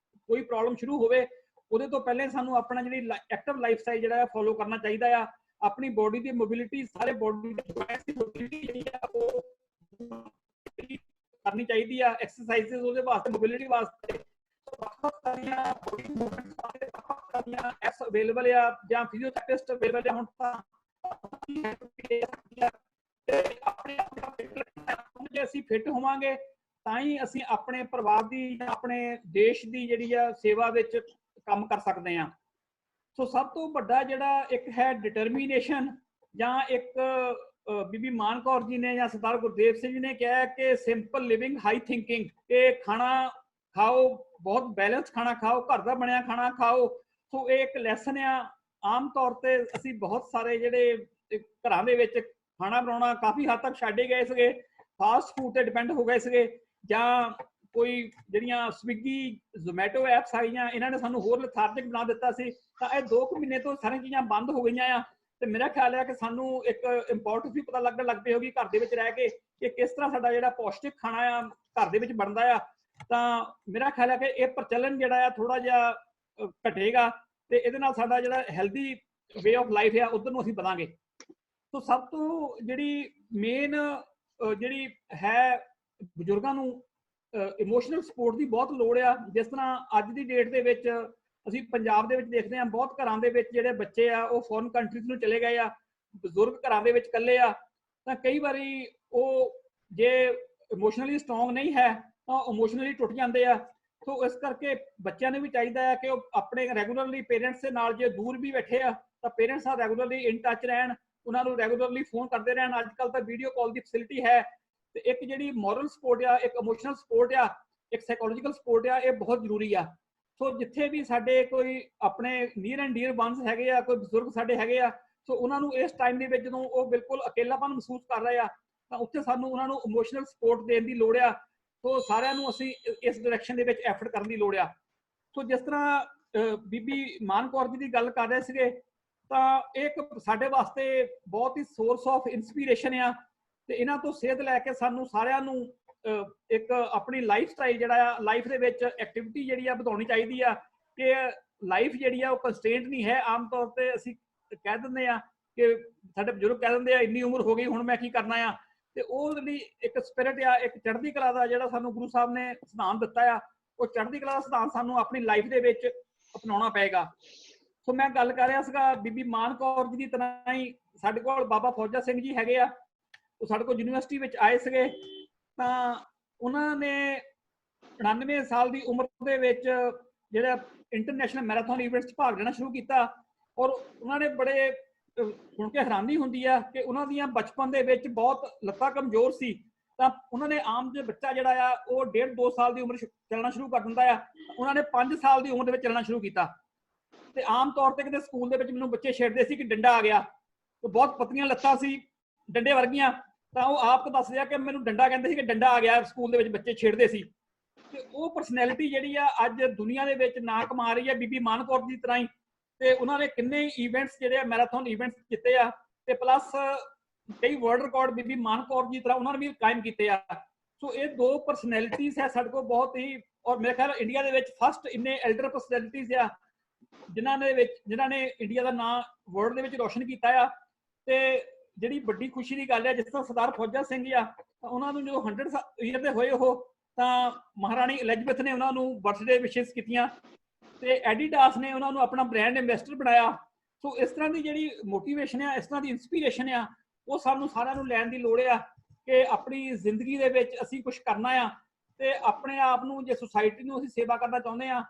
Speaker 6: ਕੋਈ ਪ੍ਰੋਬਲਮ ਸ਼ੁਰੂ ਹੋਵੇ ਉਹਦੇ ਤੋਂ ਪਹਿਲੇ ਸਾਨੂੰ ਆਪਣਾ ਜਿਹੜੀ ਐਕਟਿਵ ਲਾਈਫ ਸਟਾਈਲ ਜਿਹੜਾ ਆ ਫੋਲੋ ਕਰਨਾ ਚਾਹੀਦਾ ਆ। ਆਪਣੀ ਬੋਡੀ ਦੀ ਮੋਬਿਲਿਟੀ, ਸਾਰੇ ਬੋਡੀ ਦੀ ਮੋਬਿਲਿਟੀ ਜਿਹੜੀ ਆ ਉਹ ਕਰਨੀ ਚਾਹੀਦੀ ਆ। ਐਕਸਰਸਾਈਜ਼ਸ ਉਹਦੇ ਵਾਸਤੇ, ਮੋਬਿਲਿਟੀ ਵਾਸਤੇ ਐਪਸ ਅਵੇਲੇਬਲ ਆ ਜਾਂ ਫਿਜ਼ੀਓਥੈਰੇਪਿਸਟ ਅਵੇਲੇਬਲ ਆ। ਹੁਣ ਤਾਂ ਜੇ ਅਸੀਂ ਫਿੱਟ ਹੋਵਾਂਗੇ ਤਾਂ ਹੀ ਅਸੀਂ ਆਪਣੇ ਪਰਿਵਾਰ ਦੀ ਜਾਂ ਆਪਣੇ ਦੇਸ਼ ਦੀ ਜਿਹੜੀ ਆ ਸੇਵਾ ਵਿੱਚ ਕੰਮ ਕਰ ਸਕਦੇ ਹਾਂ। ਸੋ ਸਭ ਤੋਂ ਵੱਡਾ ਜਿਹੜਾ ਇੱਕ ਹੈ ਡਿਟਰਮੀਨੇਸ਼ਨ, ਜਾਂ ਇੱਕ ਬੀਬੀ ਮਾਨ ਕੌਰ ਜੀ ਨੇ ਜਾਂ ਸਰਦਾਰ ਗੁਰਦੇਵ ਸਿੰਘ ਜੀ ਨੇ ਕਿਹਾ ਕਿ ਸਿੰਪਲ ਲਿਵਿੰਗ ਹਾਈ ਥਿੰਕਿੰਗ, ਕਿ ਖਾਣਾ ਖਾਓ, ਬਹੁਤ ਬੈਲੈਂਸ ਖਾਣਾ ਖਾਓ, ਘਰ ਦਾ ਬਣਿਆ ਖਾਣਾ ਖਾਓ। ਸੋ ਇਹ ਇੱਕ ਲੈਸਨ ਆ। ਆਮ ਤੌਰ ਤੇ ਅਸੀਂ ਬਹੁਤ ਸਾਰੇ ਜਿਹੜੇ ਘਰਾਂ ਦੇ ਵਿੱਚ ਖਾਣਾ ਬਣਾਉਣਾ ਕਾਫੀ ਹੱਦ ਤੱਕ ਛੱਡ ਹੀ ਗਏ ਸੀਗੇ, ਫਾਸਟ ਫੂਡ ਤੇ ਡਿਪੈਂਡ ਹੋ ਗਏ ਸੀਗੇ, ਜਾਂ ਕੋਈ ਜਿਹੜੀਆਂ ਸਵਿਗੀ ਜ਼ੋਮੈਟੋ ਐਪਸ ਆਈਆਂ ਇਹਨਾਂ ਨੇ ਸਾਨੂੰ ਹੋਰ ਲਥਾਰਜਿਕ ਬਣਾ ਦਿੱਤਾ ਸੀ। ਤਾਂ ਇਹ 2 ਮਹੀਨੇ ਤੋਂ ਸਾਰੀਆਂ ਚੀਜ਼ਾਂ ਬੰਦ ਹੋ ਗਈਆਂ ਆ। ਤੇ ਮੇਰਾ ਖਿਆਲ ਹੈ ਕਿ ਸਾਨੂੰ ਇੱਕ ਇੰਪੋਰਟੈਂਸ ਵੀ ਪਤਾ ਲੱਗਣ ਲੱਗ ਪਈ ਹੋਗੀ ਘਰ ਦੇ ਵਿੱਚ ਰਹਿ ਕੇ ਕਿ ਕਿਸ ਤਰ੍ਹਾਂ ਸਾਡਾ ਜਿਹੜਾ ਪੌਸ਼ਟਿਕ ਖਾਣਾ ਆ ਘਰ ਦੇ ਵਿੱਚ ਬਣਦਾ ਆ। ਤਾਂ ਮੇਰਾ ਖਿਆਲ ਹੈ ਕਿ ਇਹ ਪ੍ਰਚਲਨ ਜਿਹੜਾ ਆ ਥੋੜਾ ਜਿਹਾ ਘਟੇਗਾ ਤੇ ਇਹਦੇ ਨਾਲ ਸਾਡਾ ਜਿਹੜਾ ਹੈਲਦੀ ਵੇ ਆਫ ਲਾਈਫ ਆ ਉਧਰ ਨੂੰ ਅਸੀਂ ਵਧਾਂਗੇ। ਸੋ ਸਭ ਤੋਂ ਜਿਹੜੀ ਮੇਨ ਜਿਹੜੀ ਹੈ, ਬਜ਼ੁਰਗਾਂ ਨੂੰ ਇਮੋਸ਼ਨਲ ਸਪੋਰਟ ਦੀ ਬਹੁਤ ਲੋੜ ਆ। ਜਿਸ ਤਰ੍ਹਾਂ ਅੱਜ ਦੀ ਡੇਟ ਦੇ ਵਿੱਚ ਅਸੀਂ ਪੰਜਾਬ ਦੇ ਵਿੱਚ ਦੇਖਦੇ ਹਾਂ ਬਹੁਤ ਘਰਾਂ ਦੇ ਵਿੱਚ ਜਿਹੜੇ ਬੱਚੇ ਆ ਉਹ ਫੋਰਨ ਕੰਟਰੀਜ਼ ਨੂੰ ਚਲੇ ਗਏ ਆ, ਬਜ਼ੁਰਗ ਘਰਾਂ ਦੇ ਵਿੱਚ ਇਕੱਲੇ ਆ। ਤਾਂ ਕਈ ਵਾਰੀ ਉਹ ਜੇ ਇਮੋਸ਼ਨਲੀ ਸਟਰੋਂਗ ਨਹੀਂ ਹੈ ਤਾਂ ਇਮੋਸ਼ਨਲੀ ਟੁੱਟ ਜਾਂਦੇ ਆ। ਸੋ ਇਸ ਕਰਕੇ ਬੱਚਿਆਂ ਨੂੰ ਵੀ ਚਾਹੀਦਾ ਹੈ ਕਿ ਉਹ ਆਪਣੇ ਰੈਗੂਲਰਲੀ ਪੇਰੈਂਟਸ ਦੇ ਨਾਲ, ਜੇ ਦੂਰ ਵੀ ਬੈਠੇ ਆ ਤਾਂ ਪੇਰੈਂਟਸ ਨਾਲ ਰੈਗੂਲਰਲੀ ਇਨ ਟੱਚ ਰਹਿਣ, ਉਹਨਾਂ ਨੂੰ ਰੈਗੂਲਰਲੀ ਫੋਨ ਕਰਦੇ ਰਹਿਣ। ਅੱਜ ਕੱਲ੍ਹ ਤਾਂ ਵੀਡੀਓ ਕਾਲ ਦੀ ਫੈਸਿਲਿਟੀ ਹੈ। ਤੇ ਇੱਕ ਜਿਹੜੀ ਮੋਰਲ ਸਪੋਰਟ ਆ, ਇੱਕ ਇਮੋਸ਼ਨਲ ਸਪੋਰਟ ਆ, ਇੱਕ ਸਾਈਕੋਲੋਜੀਕਲ ਸਪੋਰਟ ਆ, ਇਹ ਬਹੁਤ ਜ਼ਰੂਰੀ ਆ। ਸੋ ਜਿੱਥੇ ਵੀ ਸਾਡੇ ਕੋਈ ਆਪਣੇ ਨੀਅਰ ਐਂਡ ਡੀਅਰ ਵਨਸ ਹੈਗੇ ਆ, ਕੋਈ ਬਜ਼ੁਰਗ ਸਾਡੇ ਹੈਗੇ ਆ, ਸੋ ਉਹਨਾਂ ਨੂੰ ਇਸ ਟਾਈਮ ਦੇ ਵਿੱਚ ਜਦੋਂ ਉਹ ਬਿਲਕੁਲ ਅਕੇਲਾਪਨ ਮਹਿਸੂਸ ਕਰ ਰਹੇ ਆ ਤਾਂ ਉੱਥੇ ਸਾਨੂੰ ਉਹਨਾਂ ਨੂੰ ਇਮੋਸ਼ਨਲ ਸਪੋਰਟ ਦੇਣ ਦੀ ਲੋੜ ਆ। ਸੋ ਸਾਰਿਆਂ ਨੂੰ ਅਸੀਂ ਇਸ ਡਾਇਰੈਕਸ਼ਨ ਦੇ ਵਿੱਚ ਐਫਰਟ ਕਰਨ ਦੀ ਲੋੜ ਆ। ਸੋ ਜਿਸ ਤਰ੍ਹਾਂ ਬੀਬੀ ਮਾਨ ਕੌਰ ਜੀ ਦੀ ਗੱਲ ਕਰ ਰਹੇ ਸੀਗੇ, ਤਾਂ ਇਹ ਇੱਕ ਸਾਡੇ ਵਾਸਤੇ ਬਹੁਤ ਹੀ ਸੋਰਸ ਆਫ ਇਨਸਪੀਰੇਸ਼ਨ ਆ। ਤੇ ਇਹਨਾਂ ਤੋਂ ਸੇਧ ਲੈ ਕੇ ਸਾਨੂੰ ਸਾਰਿਆਂ ਨੂੰ ਇੱਕ ਆਪਣੀ ਲਾਈਫ ਸਟਾਈਲ ਜਿਹੜਾ ਆ, ਲਾਈਫ ਦੇ ਵਿੱਚ ਐਕਟੀਵਿਟੀ ਜਿਹੜੀ ਆ ਵਧਾਉਣੀ ਚਾਹੀਦੀ ਆ। ਕਿ ਲਾਈਫ ਜਿਹੜੀ ਆ ਉਹ ਕੰਸਟ੍ਰੇਂਟ ਨਹੀਂ ਹੈ। ਆਮ ਤੌਰ ਤੇ ਅਸੀਂ ਕਹਿ ਦਿੰਦੇ ਆ ਕਿ ਸਾਡੇ ਬਜ਼ੁਰਗ ਕਹਿ ਦਿੰਦੇ ਆ ਇੰਨੀ ਉਮਰ ਹੋ ਗਈ ਹੁਣ ਮੈਂ ਕੀ ਕਰਨਾ ਆ। ਤੇ ਉਹ ਜਿਹੜੀ ਇੱਕ ਸਪਿਰਿਟ ਆ, ਇੱਕ ਚੜ੍ਹਦੀ ਕਲਾ ਦਾ ਜਿਹੜਾ ਸਾਨੂੰ ਗੁਰੂ ਸਾਹਿਬ ਨੇ ਸਿਧਾਂਤ ਦਿੱਤਾ ਆ, ਉਹ ਚੜ੍ਹਦੀ ਕਲਾ ਦਾ ਸਿਧਾਂਤ ਸਾਨੂੰ ਆਪਣੀ ਲਾਈਫ ਦੇ ਵਿੱਚ ਅਪਣਾਉਣਾ ਪਏਗਾ। ਸੋ ਮੈਂ ਗੱਲ ਕਰ ਰਿਹਾ ਸੀਗਾ ਬੀਬੀ ਮਾਨ ਕੌਰ ਜੀ ਦੀ ਤਰ੍ਹਾਂ ਹੀ ਸਾਡੇ ਕੋਲ ਬਾਬਾ ਫੌਜਾ ਸਿੰਘ ਜੀ ਹੈਗੇ ਆ। ਉਹ ਸਾਡੇ ਕੋਲ ਯੂਨੀਵਰਸਿਟੀ ਵਿੱਚ ਆਏ ਸੀਗੇ। ਤਾਂ ਉਹਨਾਂ ਨੇ 99 ਸਾਲ ਦੀ ਉਮਰ ਦੇ ਵਿੱਚ ਜਿਹੜਾ ਇੰਟਰਨੈਸ਼ਨਲ ਮੈਰਾਥਨ ਇਵੈਂਟਸ 'ਚ ਭਾਗ ਲੈਣਾ ਸ਼ੁਰੂ ਕੀਤਾ। ਔਰ ਉਹਨਾਂ ਨੇ ਬੜੇ ਸੁਣ ਕੇ ਹੈਰਾਨੀ ਹੁੰਦੀ ਆ ਕਿ ਉਹਨਾਂ ਦੀਆਂ ਬਚਪਨ ਦੇ ਵਿੱਚ ਬਹੁਤ ਲੱਤਾਂ ਕਮਜ਼ੋਰ ਸੀ। ਤਾਂ ਉਹਨਾਂ ਨੇ ਆਮ ਜੇ ਬੱਚਾ ਜਿਹੜਾ ਆ ਉਹ 1.5-2 ਸਾਲ ਦੀ ਉਮਰ ਚੱਲਣਾ ਸ਼ੁਰੂ ਕਰ ਦਿੰਦਾ ਆ, ਉਹਨਾਂ ਨੇ 5 ਸਾਲ ਦੀ ਉਮਰ ਦੇ ਵਿੱਚ ਚੱਲਣਾ ਸ਼ੁਰੂ ਕੀਤਾ। ਤੇ ਆਮ ਤੌਰ ਤੇ ਕਿਤੇ ਸਕੂਲ ਦੇ ਵਿੱਚ ਮੈਨੂੰ ਬੱਚੇ ਛੇੜਦੇ ਸੀ ਕਿ ਡੰਡਾ ਆ ਗਿਆ। ਤੇ ਬਹੁਤ ਪਤਲੀਆਂ ਲੱਤਾਂ ਸੀ, ਡੰਡੇ ਵਰਗੀਆਂ। ਤਾਂ ਉਹ ਆਪ ਦੱਸਦੇ ਆ ਕਿ ਮੈਨੂੰ ਡੰਡਾ ਕਹਿੰਦੇ ਸੀ ਕਿ ਡੰਡਾ ਆ ਗਿਆ, ਸਕੂਲ ਦੇ ਵਿੱਚ ਬੱਚੇ ਛੇੜਦੇ ਸੀ। ਤੇ ਉਹ ਪਰਸਨੈਲਿਟੀ ਜਿਹੜੀ ਆ ਅੱਜ ਦੁਨੀਆ ਦੇ ਵਿੱਚ ਨਾਂ ਕਮਾ ਰਹੀ ਹੈ ਬੀਬੀ ਮਾਨ ਕੌਰ ਦੀ ਤਰ੍ਹਾਂ ਹੀ। ਤੇ ਉਹਨਾਂ ਨੇ ਕਿੰਨੇ ਇਵੈਂਟਸ ਜਿਹੜੇ ਆ ਮੈਰਾਥਨ ਇਵੈਂਟਸ ਕੀਤੇ ਆ, ਤੇ ਪਲੱਸ ਕਈ ਵਰਲਡ ਰਿਕਾਰਡ ਬੀਬੀ ਮਾਨ ਕੌਰ ਦੀ ਤਰ੍ਹਾਂ ਉਹਨਾਂ ਨੇ ਵੀ ਕਾਇਮ ਕੀਤੇ ਆ। ਸੋ ਇਹ 2 ਪਰਸਨੈਲਿਟੀਜ਼ ਹੈ ਸਾਡੇ ਕੋਲ ਬਹੁਤ ਹੀ, ਔਰ ਮੇਰੇ ਖਿਆਲ ਇੰਡੀਆ ਦੇ ਵਿੱਚ ਫਸਟ ਇੰਨੇ ਐਲਡਰ ਪਰਸਨੈਲਿਟੀਜ਼ ਆ ਜਿਨ੍ਹਾਂ ਨੇ ਇੰਡੀਆ ਦਾ ਨਾਂ ਵਰਲਡ ਦੇ ਵਿੱਚ ਰੋਸ਼ਨ ਕੀਤਾ ਆ। ਤੇ ਜਿਹੜੀ ਵੱਡੀ ਖੁਸ਼ੀ ਦੀ ਗੱਲ ਹੈ, ਜਿਸ ਤਰ੍ਹਾਂ ਸਰਦਾਰ ਫੌਜਾ ਸਿੰਘ ਆ, ਉਹਨਾਂ ਨੂੰ ਜਦੋਂ 100 ਈਅਰ ਦੇ ਹੋਏ ਉਹ, ਤਾਂ ਮਹਾਰਾਣੀ ਐਲਿਜ਼ਬੈਥ ਨੇ ਉਹਨਾਂ ਨੂੰ ਬਰਥਡੇ ਵਿਸ਼ੇਸ ਕੀਤੀਆਂ ਤੇ ਐਡੀਡਾਸ ਨੇ ਉਹਨਾਂ ਨੂੰ ਆਪਣਾ ਬ੍ਰਾਂਡ ਐਂਬੈਸਡਰ ਬਣਾਇਆ। ਸੋ ਇਸ ਤਰ੍ਹਾਂ ਦੀ ਜਿਹੜੀ ਮੋਟੀਵੇਸ਼ਨ ਆ, ਇਸ ਤਰ੍ਹਾਂ ਦੀ ਇਨਸਪੀਰੇਸ਼ਨ ਆ, ਉਹ ਸਾਨੂੰ ਸਾਰਿਆਂ ਨੂੰ ਲੈਣ ਦੀ ਲੋੜ ਆ ਕਿ ਆਪਣੀ ਜ਼ਿੰਦਗੀ ਦੇ ਵਿੱਚ ਅਸੀਂ ਕੁਝ ਕਰਨਾ ਆ। ਤੇ ਆਪਣੇ ਆਪ ਨੂੰ ਜੇ ਸੁਸਾਇਟੀ ਨੂੰ ਅਸੀਂ ਸੇਵਾ ਕਰਨਾ ਚਾਹੁੰਦੇ ਆ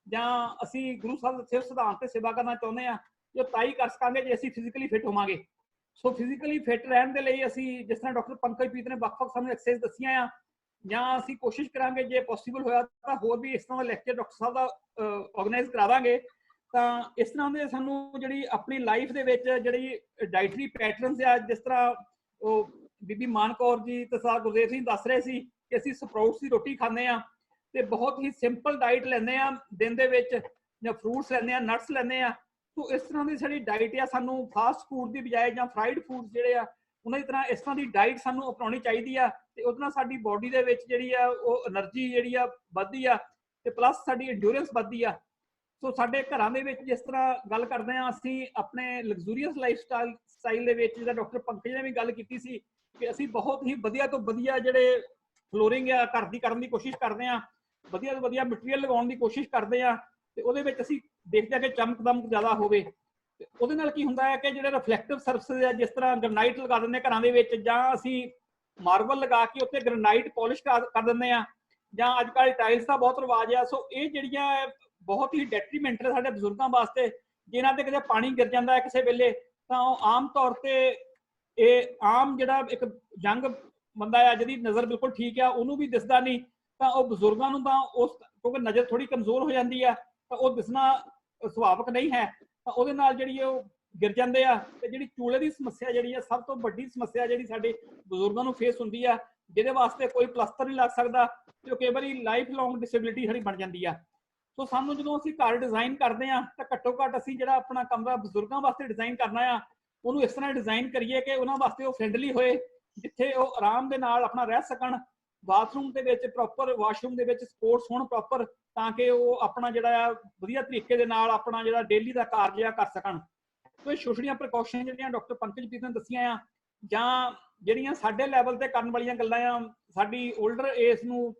Speaker 6: ਜਾਂ ਅਸੀਂ ਗੁਰੂ ਸਾਹਿਬ ਦੇ ਸਿਧਾਂਤ ਤੇ ਸੇਵਾ ਕਰਨਾ ਚਾਹੁੰਦੇ ਆ, ਜੋ ਤਾਂ ਹੀ ਕਰ ਸਕਾਂਗੇ ਜੇ ਅਸੀਂ ਫਿਜ਼ੀਕਲੀ ਫਿਟ ਹੋਵਾਂਗੇ। ਸੋ ਫਿਜ਼ੀਕਲੀ ਫਿਟ ਰਹਿਣ ਦੇ ਲਈ ਅਸੀਂ ਜਿਸ ਤਰ੍ਹਾਂ ਡਾਕਟਰ ਪੰਕਜਪ੍ਰੀਤ ਨੇ ਵੱਖ-ਵੱਖ ਸਾਨੂੰ ਐਕਸਰਸਾਈਜ਼ ਦੱਸੀਆਂ ਆ, ਜਾਂ ਅਸੀਂ ਕੋਸ਼ਿਸ਼ ਕਰਾਂਗੇ ਜੇ ਪੋਸੀਬਲ ਹੋਇਆ ਤਾਂ ਹੋਰ ਵੀ ਇਸ ਤਰ੍ਹਾਂ ਦਾ ਲੈਕਚਰ ਡਾਕਟਰ ਸਾਹਿਬ ਦਾ ਆਰਗੇਨਾਈਜ਼ ਕਰਾਵਾਂਗੇ। ਤਾਂ ਇਸ ਤਰ੍ਹਾਂ ਦੇ ਸਾਨੂੰ ਜਿਹੜੀ ਆਪਣੀ ਲਾਈਫ ਦੇ ਵਿੱਚ ਜਿਹੜੀ ਡਾਈਟਰੀ ਪੈਟਰਨਸ ਆ, ਜਿਸ ਤਰ੍ਹਾਂ ਉਹ ਬੀਬੀ ਮਾਨ ਕੌਰ ਜੀ ਤੇ ਸਰਦਾਰ ਗੁਰਦੇਵ ਸਿੰਘ ਦੱਸ ਰਹੇ ਸੀ ਕਿ ਅਸੀਂ ਸਪਰਾਊਟਸ ਦੀ ਰੋਟੀ ਖਾਂਦੇ ਆ ਤੇ ਬਹੁਤ ਹੀ ਸਿੰਪਲ ਡਾਈਟ ਲੈਂਦੇ ਆ ਦਿਨ ਦੇ ਵਿੱਚ, ਜਾਂ ਫਰੂਟਸ ਲੈਂਦੇ ਆ, ਨਟਸ ਲੈਂਦੇ ਆ। ਸੋ ਇਸ ਤਰ੍ਹਾਂ ਦੀ ਸਾਡੀ ਡਾਈਟ ਆ, ਸਾਨੂੰ ਫਾਸਟ ਫੂਡ ਦੀ ਬਜਾਏ ਜਾਂ ਫਰਾਈਡ ਫੂਡ ਜਿਹੜੇ ਆ ਉਹਨਾਂ ਦੀ ਤਰ੍ਹਾਂ ਇਸ ਤਰ੍ਹਾਂ ਦੀ ਡਾਈਟ ਸਾਨੂੰ ਅਪਣਾਉਣੀ ਚਾਹੀਦੀ ਆ, ਤੇ ਉਹਦੇ ਨਾਲ ਸਾਡੀ ਬੋਡੀ ਦੇ ਵਿੱਚ ਜਿਹੜੀ ਆ ਉਹ એનર્ਜੀ ਜਿਹੜੀ ਆ ਵੱਧਦੀ ਆ ਤੇ ਪਲੱਸ ਸਾਡੀ ਐਂਡਿਊਰੈਂਸ ਵੱਧਦੀ ਆ। ਸੋ ਸਾਡੇ ਘਰਾਂ ਦੇ ਵਿੱਚ ਜਿਸ ਤਰ੍ਹਾਂ ਗੱਲ ਕਰਦੇ ਆ ਅਸੀਂ ਆਪਣੇ ਲਗਜ਼ੂਰੀਅਸ ਲਾਈਫ ਸਟਾਈਲ ਦੇ ਵਿੱਚ, ਜਿਹਦਾ ਡਾਕਟਰ ਪੰਕਜ ਨੇ ਵੀ ਗੱਲ ਕੀਤੀ ਸੀ ਕਿ ਅਸੀਂ ਬਹੁਤ ਹੀ ਵਧੀਆ ਤੋਂ ਵਧੀਆ ਜਿਹੜੇ ਫਲੋਰਿੰਗ ਆ ਘਰ ਦੀ ਕਰਨ ਦੀ ਕੋਸ਼ਿਸ਼ ਕਰਦੇ ਆ, ਵਧੀਆ ਤੋਂ ਵਧੀਆ ਮਟੀਰੀਅਲ ਲਗਾਉਣ ਦੀ ਕੋਸ਼ਿਸ਼ ਕਰਦੇ ਆ, ਤੇ ਉਹਦੇ ਵਿੱਚ ਅਸੀਂ ਦੇਖਦੇ ਆ ਕਿ ਚਮਕ ਦਮਕ ਜ਼ਿਆਦਾ ਹੋਵੇ। ਤੇ ਉਹਦੇ ਨਾਲ ਕੀ ਹੁੰਦਾ ਹੈ ਕਿ ਜਿਹੜੇ ਰਿਫਲੈਕਟਿਵ ਸਰਫੇਸ ਆ, ਜਿਸ ਤਰ੍ਹਾਂ ਗ੍ਰੇਨਾਈਟ ਲਗਾ ਦਿੰਦੇ ਘਰਾਂ ਦੇ ਵਿੱਚ, ਜਾਂ ਅਸੀਂ ਮਾਰਬਲ ਲਗਾ ਕੇ ਉੱਤੇ ਗ੍ਰੇਨਾਈਟ ਪਾਲਿਸ਼ ਕਰ ਦਿੰਦੇ ਆ, ਜਾਂ ਅੱਜ ਕੱਲ੍ਹ ਟਾਈਲਸ ਦਾ ਬਹੁਤ ਰਿਵਾਜ ਆ। ਸੋ ਇਹ ਜਿਹੜੀਆਂ ਬਹੁਤ ਹੀ ਡੈਟਰੀਮੈਂਟਲ ਸਾਡੇ ਬਜ਼ੁਰਗਾਂ ਵਾਸਤੇ, ਜਿਨ੍ਹਾਂ ਤੇ ਕਿਤੇ ਪਾਣੀ ਗਿਰ ਜਾਂਦਾ ਹੈ ਕਿਸੇ ਵੇਲੇ, ਤਾਂ ਉਹ ਆਮ ਤੌਰ ਤੇ ਇਹ ਆਮ ਜਿਹੜਾ ਇੱਕ ਯੰਗ ਬੰਦਾ ਆ ਜਿਹਦੀ ਨਜ਼ਰ ਬਿਲਕੁਲ ਠੀਕ ਆ ਉਹਨੂੰ ਵੀ ਦਿਸਦਾ ਨਹੀਂ, ਤਾਂ ਉਹ ਬਜ਼ੁਰਗਾਂ ਨੂੰ ਤਾਂ ਉਸ ਕਿਉਂਕਿ ਨਜ਼ਰ ਥੋੜੀ ਕਮਜ਼ੋਰ ਹੋ ਜਾਂਦੀ ਆ ਤਾਂ ਉਹ ਦਿਸਣਾ ਸੁਭਾਵਿਕ ਨਹੀਂ ਹੈ, ਤਾਂ ਉਹਦੇ ਨਾਲ ਜਿਹੜੀ ਉਹ ਗਿਰ ਜਾਂਦੇ ਆ। ਤੇ ਜਿਹੜੀ ਚੂਲੇ ਦੀ ਸਮੱਸਿਆ ਜਿਹੜੀ ਆ ਸਭ ਤੋਂ ਵੱਡੀ ਸਮੱਸਿਆ ਜਿਹੜੀ ਸਾਡੇ ਬਜ਼ੁਰਗਾਂ ਨੂੰ ਫੇਸ ਹੁੰਦੀ ਆ, ਜਿਹਦੇ ਵਾਸਤੇ ਕੋਈ ਪਲਸਤਰ ਨਹੀਂ ਲੱਗ ਸਕਦਾ ਤੇ ਉਹ ਕਈ ਵਾਰੀ ਲਾਈਫ ਲੌਂਗ ਡਿਸੇਬਿਲਿਟੀ ਸਾਡੀ ਬਣ ਜਾਂਦੀ ਆ। ਸੋ ਸਾਨੂੰ ਜਦੋਂ ਅਸੀਂ ਘਰ ਡਿਜ਼ਾਈਨ ਕਰਦੇ ਆ ਤਾਂ ਘੱਟੋ ਘੱਟ ਅਸੀਂ ਜਿਹੜਾ ਆਪਣਾ ਕਮਰਾ ਬਜ਼ੁਰਗਾਂ ਵਾਸਤੇ ਡਿਜ਼ਾਈਨ ਕਰਨਾ ਆ ਉਹਨੂੰ ਇਸ ਤਰ੍ਹਾਂ ਡਿਜ਼ਾਈਨ ਕਰੀਏ ਕਿ ਉਹਨਾਂ ਵਾਸਤੇ ਉਹ ਫ੍ਰੈਂਡਲੀ ਹੋਏ, ਜਿੱਥੇ ਉਹ ਆਰਾਮ ਦੇ ਨਾਲ ਆਪਣਾ ਰਹਿ ਸਕਣ, ਬਾਥਰੂਮ ਦੇ ਵਿੱਚ ਪ੍ਰੋਪਰ, ਵਾਸ਼ਰੂਮ ਦੇ ਵਿੱਚ ਸਪੋਰਟਸ ਹੋਣ ਪ੍ਰੋਪਰ, ਤਾਂ ਕਿ ਉਹ ਆਪਣਾ ਜਿਹੜਾ ਆ ਵਧੀਆ ਤਰੀਕੇ ਦੇ ਨਾਲ ਆਪਣਾ ਜਿਹੜਾ ਡੇਲੀ ਦਾ ਕਾਰਜ ਆ ਕਰ ਸਕਣ। ਸੋ ਇਹ ਛੋਟੀਆਂ ਪ੍ਰੀਕਾਸ਼ਨ ਜਿਹੜੀਆਂ ਡਾਕਟਰ ਪੰਕਜਪ੍ਰੀਤ ਨੇ ਦੱਸੀਆਂ ਆ, ਜਾਂ ਜਿਹੜੀਆਂ ਸਾਡੇ ਲੈਵਲ ਤੇ ਕਰਨ ਵਾਲੀਆਂ ਗੱਲਾਂ ਆ ਸਾਡੀ 올ਡਰ ਏਜ ਨੂੰ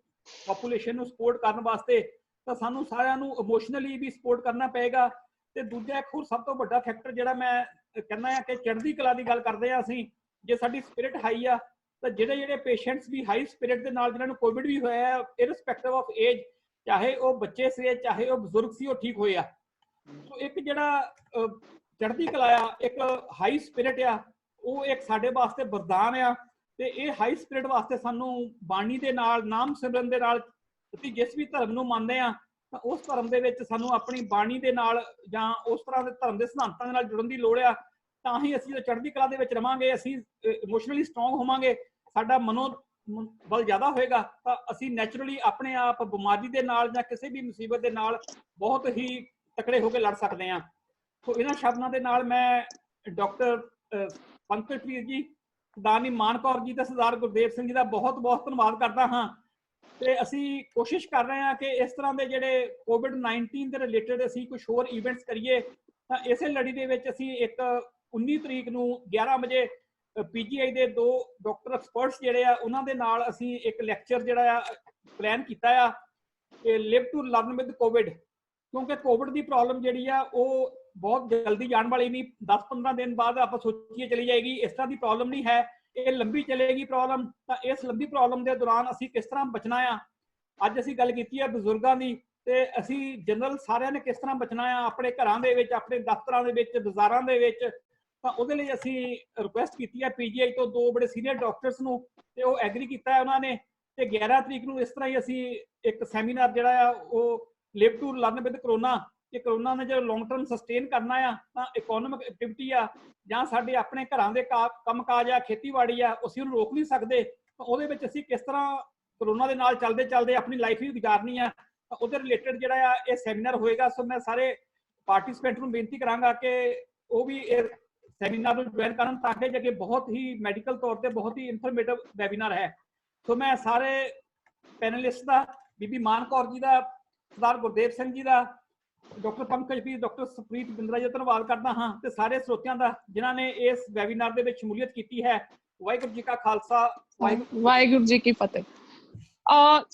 Speaker 6: ਪੋਪੂਲੇਸ਼ਨ ਨੂੰ ਸਪੋਰਟ ਕਰਨ ਵਾਸਤੇ, ਤਾਂ ਸਾਨੂੰ ਸਾਰਿਆਂ ਨੂੰ ਇਮੋਸ਼ਨਲੀ ਵੀ ਸਪੋਰਟ ਕਰਨਾ ਪਏਗਾ। ਤੇ ਦੂਜਾ ਇੱਕ ਹੋਰ ਸਭ ਤੋਂ ਵੱਡਾ ਫੈਕਟਰ ਜਿਹੜਾ ਮੈਂ ਕਹਿੰਦਾ ਆ ਕਿ ਚੜ੍ਹਦੀ ਕਲਾ ਦੀ ਗੱਲ ਕਰਦੇ ਆ ਅਸੀਂ, ਜੇ ਸਾਡੀ ਸਪਿਰਿਟ ਹਾਈ ਆ ਤਾਂ ਜਿਹੜੇ ਪੇਸ਼ੈਂਟਸ ਵੀ ਹਾਈ ਸਪਿਰਿਟ ਦੇ ਨਾਲ ਜਿਹਨਾਂ ਨੂੰ ਕੋਵਿਡ ਵੀ ਹੋਇਆ ਹੈ, ਇਰਰਿਸਪੈਕਟਿਵ ਆਫ ਏਜ, ਚਾਹੇ ਉਹ ਬੱਚੇ ਸੀ ਚਾਹੇ ਉਹ ਬਜ਼ੁਰਗ ਸੀ, ਉਹ ਠੀਕ ਹੋਏ ਆ। ਸੋ ਇੱਕ ਜਿਹੜਾ ਚੜ੍ਹਦੀ ਕਲਾ ਆ, ਇੱਕ ਹਾਈ ਸਪਿਰਿਟ ਆ, ਉਹ ਇੱਕ ਸਾਡੇ ਵਾਸਤੇ ਵਰਦਾਨ ਆ। ਤੇ ਇਹ ਹਾਈ ਸਪਿਰਿਟ ਵਾਸਤੇ ਸਾਨੂੰ ਬਾਣੀ ਦੇ ਨਾਲ, ਨਾਮ ਸਿਮਰਨ ਦੇ ਨਾਲ, ਅਸੀਂ ਜਿਸ ਵੀ ਧਰਮ ਨੂੰ ਮੰਨਦੇ ਆ ਤਾਂ ਉਸ ਧਰਮ ਦੇ ਵਿੱਚ ਸਾਨੂੰ ਆਪਣੀ ਬਾਣੀ ਦੇ ਨਾਲ ਜਾਂ ਉਸ ਤਰ੍ਹਾਂ ਦੇ ਧਰਮ ਦੇ ਸਿਧਾਂਤਾਂ ਦੇ ਨਾਲ ਜੁੜਨ ਦੀ ਲੋੜ ਆ। ਤਾਂ ਹੀ ਅਸੀਂ ਚੜ੍ਹਦੀ ਕਲਾ ਦੇ ਵਿੱਚ ਰਵਾਂਗੇ, ਅਸੀਂ ਇਮੋਸ਼ਨਲੀ ਸਟਰੋਂਗ ਹੋਵਾਂਗੇ, ਸਾਡਾ ਮਨੋ ਬਲ ਜ਼ਿਆਦਾ ਹੋਏਗਾ, ਤਾਂ ਅਸੀਂ ਨੈਚੁਰਲੀ ਆਪਣੇ ਆਪ ਬਿਮਾਰੀ ਦੇ ਨਾਲ ਜਾਂ ਕਿਸੇ ਵੀ ਮੁਸੀਬਤ ਦੇ ਨਾਲ ਬਹੁਤ ਹੀ ਤਕੜੇ ਹੋ ਕੇ ਲੜ ਸਕਦੇ ਹਾਂ। ਸੋ ਇਹਨਾਂ ਸ਼ਬਦਾਂ ਦੇ ਨਾਲ ਮੈਂ ਡਾਕਟਰ ਪੰਕਜਪ੍ਰੀਤ ਜੀ, ਸਰਦਾਰਨੀ ਮਾਨ ਕੌਰ ਜੀ ਤੇ ਸਰਦਾਰ ਗੁਰਦੇਵ ਸਿੰਘ ਜੀ ਦਾ ਬਹੁਤ ਬਹੁਤ ਧੰਨਵਾਦ ਕਰਦਾ ਹਾਂ। ਤੇ ਅਸੀਂ ਕੋਸ਼ਿਸ਼ ਕਰ ਰਹੇ ਹਾਂ ਕਿ ਇਸ ਤਰ੍ਹਾਂ ਦੇ ਜਿਹੜੇ COVID-19 ਦੇ ਰਿਲੇਟਡ ਅਸੀਂ ਕੁਝ ਹੋਰ ਇਵੈਂਟਸ ਕਰੀਏ। ਤਾਂ ਇਸੇ ਲੜੀ ਦੇ ਵਿੱਚ ਅਸੀਂ ਇੱਕ 19 ਤਰੀਕ ਨੂੰ 11 ਵਜੇ PGI ਦੇ 2 ਡਾਕਟਰ ਐਕਸਪਰਟਸ ਜਿਹੜੇ ਆ ਉਹਨਾਂ ਦੇ ਨਾਲ ਅਸੀਂ ਇੱਕ ਲੈਕਚਰ ਜਿਹੜਾ ਆ ਪਲਾਨ ਕੀਤਾ ਆ ਕਿ ਲਿਵ ਟੂ ਲਰਨ ਵਿਦ ਕੋਵਿਡ, ਕਿਉਂਕਿ ਕੋਵਿਡ ਦੀ ਪ੍ਰੋਬਲਮ ਜਿਹੜੀ ਆ ਉਹ ਬਹੁਤ ਜਲਦੀ ਜਾਣ ਵਾਲੀ ਨਹੀਂ, 10-15 ਦਿਨ ਬਾਅਦ ਆਪਾਂ ਸੋਚੀਏ ਚਲੀ ਜਾਏਗੀ, ਇਸ ਤਰ੍ਹਾਂ ਦੀ ਪ੍ਰੋਬਲਮ ਨਹੀਂ ਹੈ, ਇਹ ਲੰਬੀ ਚਲੇਗੀ ਪ੍ਰੋਬਲਮ। ਤਾਂ ਇਸ ਲੰਬੀ ਪ੍ਰੋਬਲਮ ਦੇ ਦੌਰਾਨ ਅਸੀਂ ਕਿਸ ਤਰ੍ਹਾਂ ਬਚਣਾ ਆ, ਅੱਜ ਅਸੀਂ ਗੱਲ ਕੀਤੀ ਹੈ ਬਜ਼ੁਰਗਾਂ ਦੀ, ਤੇ ਅਸੀਂ ਜਨਰਲ ਸਾਰਿਆਂ ਨੇ ਕਿਸ ਤਰ੍ਹਾਂ ਬਚਣਾ ਆ ਆਪਣੇ ਘਰਾਂ ਦੇ ਵਿੱਚ, ਆਪਣੇ ਦਫ਼ਤਰਾਂ ਦੇ ਵਿੱਚ, ਬਾਜ਼ਾਰਾਂ ਦੇ ਵਿੱਚ। ਤਾਂ ਉਹਦੇ ਲਈ ਅਸੀਂ ਰਿਕੁਐਸਟ ਕੀਤੀ ਹੈ PGI ਤੋਂ 2 ਬੜੇ ਸੀਨੀਅਰ ਡਾਕਟਰਸ ਨੂੰ, ਤੇ ਉਹ ਐਗਰੀ ਕੀਤਾ ਹੈ ਉਹਨਾਂ ਨੇ। ਤੇ 11 ਤਰੀਕ ਨੂੰ ਇਸ ਤਰ੍ਹਾਂ ਹੀ ਅਸੀਂ ਇੱਕ ਸੈਮੀਨਾਰ ਜਿਹੜਾ ਆ ਉਹ ਲਿਵ ਟੂ ਲਰਨ ਵਿਦ ਕਰੋਨਾ, ਕਿ ਕਰੋਨਾ ਨੇ ਜੋ ਲੌਂਗ ਟਰਮ ਸਸਟੇਨ ਕਰਨਾ ਆ, ਤਾਂ ਇਕੋਨੋਮਿਕ ਐਕਟੀਵਿਟੀ ਆ ਜਾਂ ਸਾਡੇ ਆਪਣੇ ਘਰਾਂ ਦੇ ਕੰਮ ਕਾਜ ਆ, ਖੇਤੀਬਾੜੀ ਆ, ਅਸੀਂ ਉਹਨੂੰ ਰੋਕ ਨਹੀਂ ਸਕਦੇ। ਤਾਂ ਉਹਦੇ ਵਿੱਚ ਅਸੀਂ ਕਿਸ ਤਰ੍ਹਾਂ ਕਰੋਨਾ ਦੇ ਨਾਲ ਚੱਲਦੇ ਚੱਲਦੇ ਆਪਣੀ ਲਾਈਫ ਵੀ ਗੁਜ਼ਾਰਨੀ ਆ, ਤਾਂ ਉਹਦੇ ਰਿਲੇਟਡ ਜਿਹੜਾ ਆ ਇਹ ਸੈਮੀਨਾਰ ਹੋਏਗਾ। ਸੋ ਮੈਂ ਸਾਰੇ ਪਾਰਟਿਸਪੈਂਟ ਨੂੰ ਬੇਨਤੀ ਕਰਾਂਗਾ ਕਿ ਉਹ ਵੀ ਇਹ ਸੈਮੀਨਾਰ ਨੂੰ ਜੁਆਇਨ ਕਰਨ, ਤਾਂ ਕਿ ਜੇ ਬਹੁਤ ਹੀ ਮੈਡੀਕਲ ਤੌਰ ਤੇ ਬਹੁਤ ਹੀ ਇਨਫੋਰਮੇਟਿਵ ਵੈਬੀਨਾਰ ਹੈ। ਸੋ ਮੈਂ ਸਾਰੇ ਪੈਨਲਿਸਟ ਦਾ, ਬੀਬੀ ਮਾਨ ਕੌਰ ਜੀ ਦਾ, ਸਰਦਾਰ ਗੁਰਦੇਵ ਸਿੰਘ ਜੀ ਦਾ, ਡਾਕਟਰ ਪੰਕਜਪ੍ਰੀਤ, ਡਾਕਟਰ ਸੁਪ੍ਰੀਤ ਬਿੰਦਰਾ ਜੀ ਦਾ ਧੰਨਵਾਦ ਕਰਦਾ ਹਾਂ, ਤੇ ਸਾਰੇ ਸਰੋਤਿਆਂ ਦਾ ਜਿਨ੍ਹਾਂ ਨੇ ਇਸ ਵੈਬੀਨਾਰ ਦੇ ਵਿੱਚ ਸ਼ਮੂਲੀਅਤ ਕੀਤੀ ਹੈ। ਵਾਹਿਗੁਰੂ ਜੀ ਕਾ ਖਾਲਸਾ,
Speaker 1: ਵਾਹਿਗੁਰੂ ਜੀ ਕੀ ਫਤਿਹ।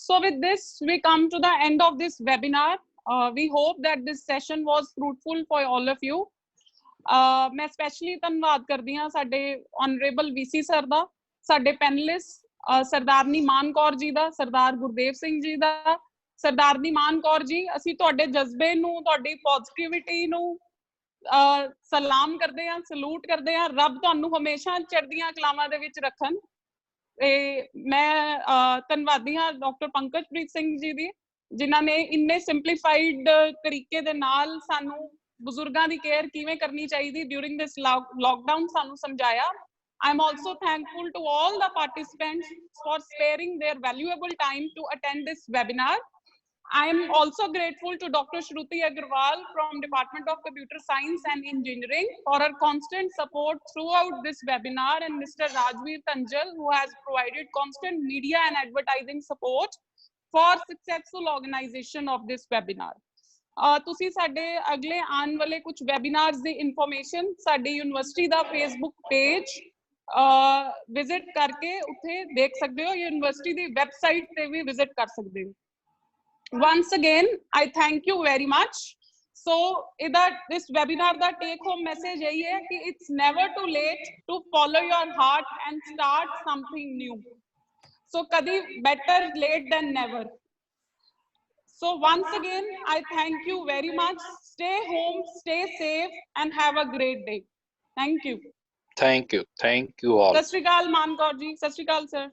Speaker 1: So with this, we come to the end of this webinar. We hope that this session was fruitful for all of you. ਮੈਂ ਸਪੈਸ਼ਲੀ ਧੰਨਵਾਦ ਕਰਦੀ ਹਾਂ ਸਾਡੇ ਆਨਰੇਬਲ VC ਸਰ ਦਾ, ਸਾਡੇ ਪੈਨਲਿਸਟ ਸਰਦਾਰਨੀ ਮਾਨ ਕੌਰ ਜੀ ਦਾ, ਸਰਦਾਰ ਗੁਰਦੇਵ ਸਿੰਘ ਜੀ ਦਾ। ਸਰਦਾਰਨੀ ਮਾਨ ਕੌਰ ਜੀ, ਅਸੀਂ ਤੁਹਾਡੇ ਜਜ਼ਬੇ ਨੂੰ, ਤੁਹਾਡੀ ਪੋਜ਼ਿਟਿਵਿਟੀ ਨੂੰ ਸਲਾਮ ਕਰਦੇ ਹਾਂ, ਸਲੂਟ ਕਰਦੇ ਹਾਂ। ਰੱਬ ਤੁਹਾਨੂੰ ਹਮੇਸ਼ਾ ਚੜ੍ਹਦੀਆਂ ਕਲਾਵਾਂ ਦੇ ਵਿੱਚ ਰੱਖਣ। ਤੇ ਮੈਂ ਧੰਨਵਾਦੀ ਹਾਂ ਡਾਕਟਰ ਪੰਕਜਪ੍ਰੀਤ ਸਿੰਘ ਜੀ ਦੀ, ਜਿਨ੍ਹਾਂ ਨੇ ਇੰਨੇ ਸਿੰਪਲੀਫਾਈਡ ਤਰੀਕੇ ਦੇ ਨਾਲ ਸਾਨੂੰ ਬਜ਼ੁਰਗਾਂ ਦੀ ਕੇਅਰ ਕਿਵੇਂ ਕਰਨੀ ਚਾਹੀਦੀ ਡਿਊਰਿੰਗ ਦਿਸ ਲੋਕਡਾਊਨ ਸਾਨੂੰ ਸਮਝਾਇਆ। I'm also thankful to all the participants for sparing their valuable time to attend this webinar. I am also grateful to Dr. Shruti Agarwal from Department of Computer Science and Engineering for her constant support throughout this webinar, and Mr. Rajveer Tanjal, who has provided constant media and advertising support for successful organization of this webinar. ਤੁਸੀਂ ਸਾਡੇ ਅਗਲੇ ਆਉਣ ਵਾਲੇ ਕੁਝ ਵੈਬਿਨਾਰਸ ਦੀ ਇਨਫੋਰਮੇਸ਼ਨ ਸਾਡੀ ਯੂਨੀਵਰਸਿਟੀ ਦਾ ਫੇਸਬੁੱਕ ਪੇਜ ਵਿਜ਼ਿਟ ਕਰਕੇ ਉੱਥੇ ਦੇਖ ਸਕਦੇ ਹੋ। ਯੂਨੀਵਰਸਿਟੀ ਦੀ ਵੈਬਸਾਈਟ ਤੇ ਵੀ ਵਿਜ਼ਿਟ ਕਰ ਸਕਦੇ ਹੋ। once again I thank you very much. So this webinar the take home message यही है कि it's never too late to follow your heart and start something new. So कभी better late than never. So once again I thank you very much. Stay home, stay safe and have a great day. Thank you.
Speaker 2: Thank you all.
Speaker 1: ਸਤਿ ਸ਼੍ਰੀ ਅਕਾਲ ਮਾਨ ਕੌਰ ਜੀ, ਸਤਿ ਸ਼੍ਰੀ ਅਕਾਲ sir.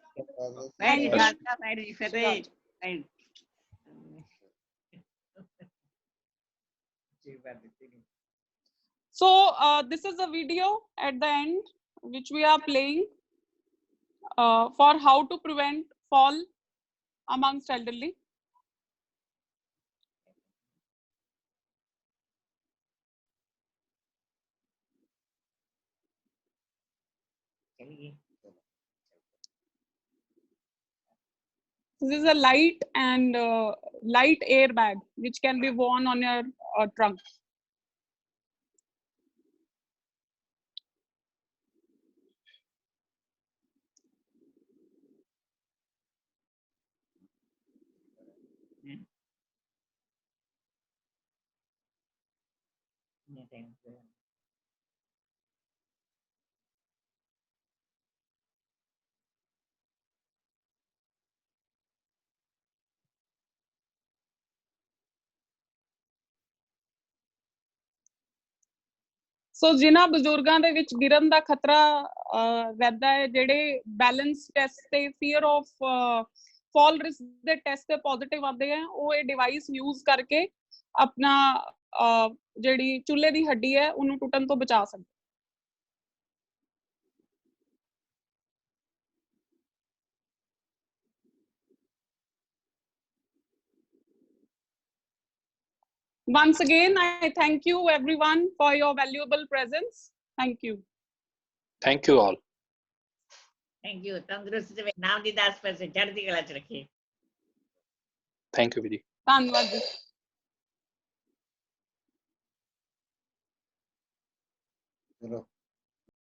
Speaker 1: So this is a video at the end which we are playing for how to prevent fall amongst elderly. This is a light and light airbag which can be worn on your trunk. ਸੋ ਜਿਨ੍ਹਾਂ ਬਜ਼ੁਰਗਾਂ ਦੇ ਵਿੱਚ ਗਿਰਨ ਦਾ ਖਤਰਾ ਰਹਿੰਦਾ ਹੈ, ਜਿਹੜੇ ਬੈਲੈਂਸ ਟੈਸਟ ਤੇ ਫੀਅਰ ਆਫ ਫਾਲ ਰਿਸਕ ਦੇ ਟੈਸਟ ਤੇ ਪੋਜ਼ਿਟਿਵ ਆਉਂਦੇ ਆ, ਉਹ ਇਹ ਡਿਵਾਈਸ ਯੂਜ਼ ਕਰਕੇ ਆਪਣਾ ਜਿਹੜੀ ਚੁੱਲ੍ਹੇ ਦੀ ਹੱਡੀ ਹੈ ਉਹਨੂੰ ਟੁੱਟਣ ਤੋਂ ਬਚਾ ਸਕਦੇ। Once again, I thank you everyone for your valuable presence. Thank you.
Speaker 2: Thank you all.
Speaker 4: Thank you. ਤੰਦਰੁਸਤ ਤੇ ਨਾਮ ਦੀ 10% ਚੜ੍ਹਦੀ ਕਲਾ ਚ ਰੱਖੇ।
Speaker 2: Thank you ਜੀ।
Speaker 1: ਧੰਨਵਾਦ ਜੀ।
Speaker 5: ਚਲੋ।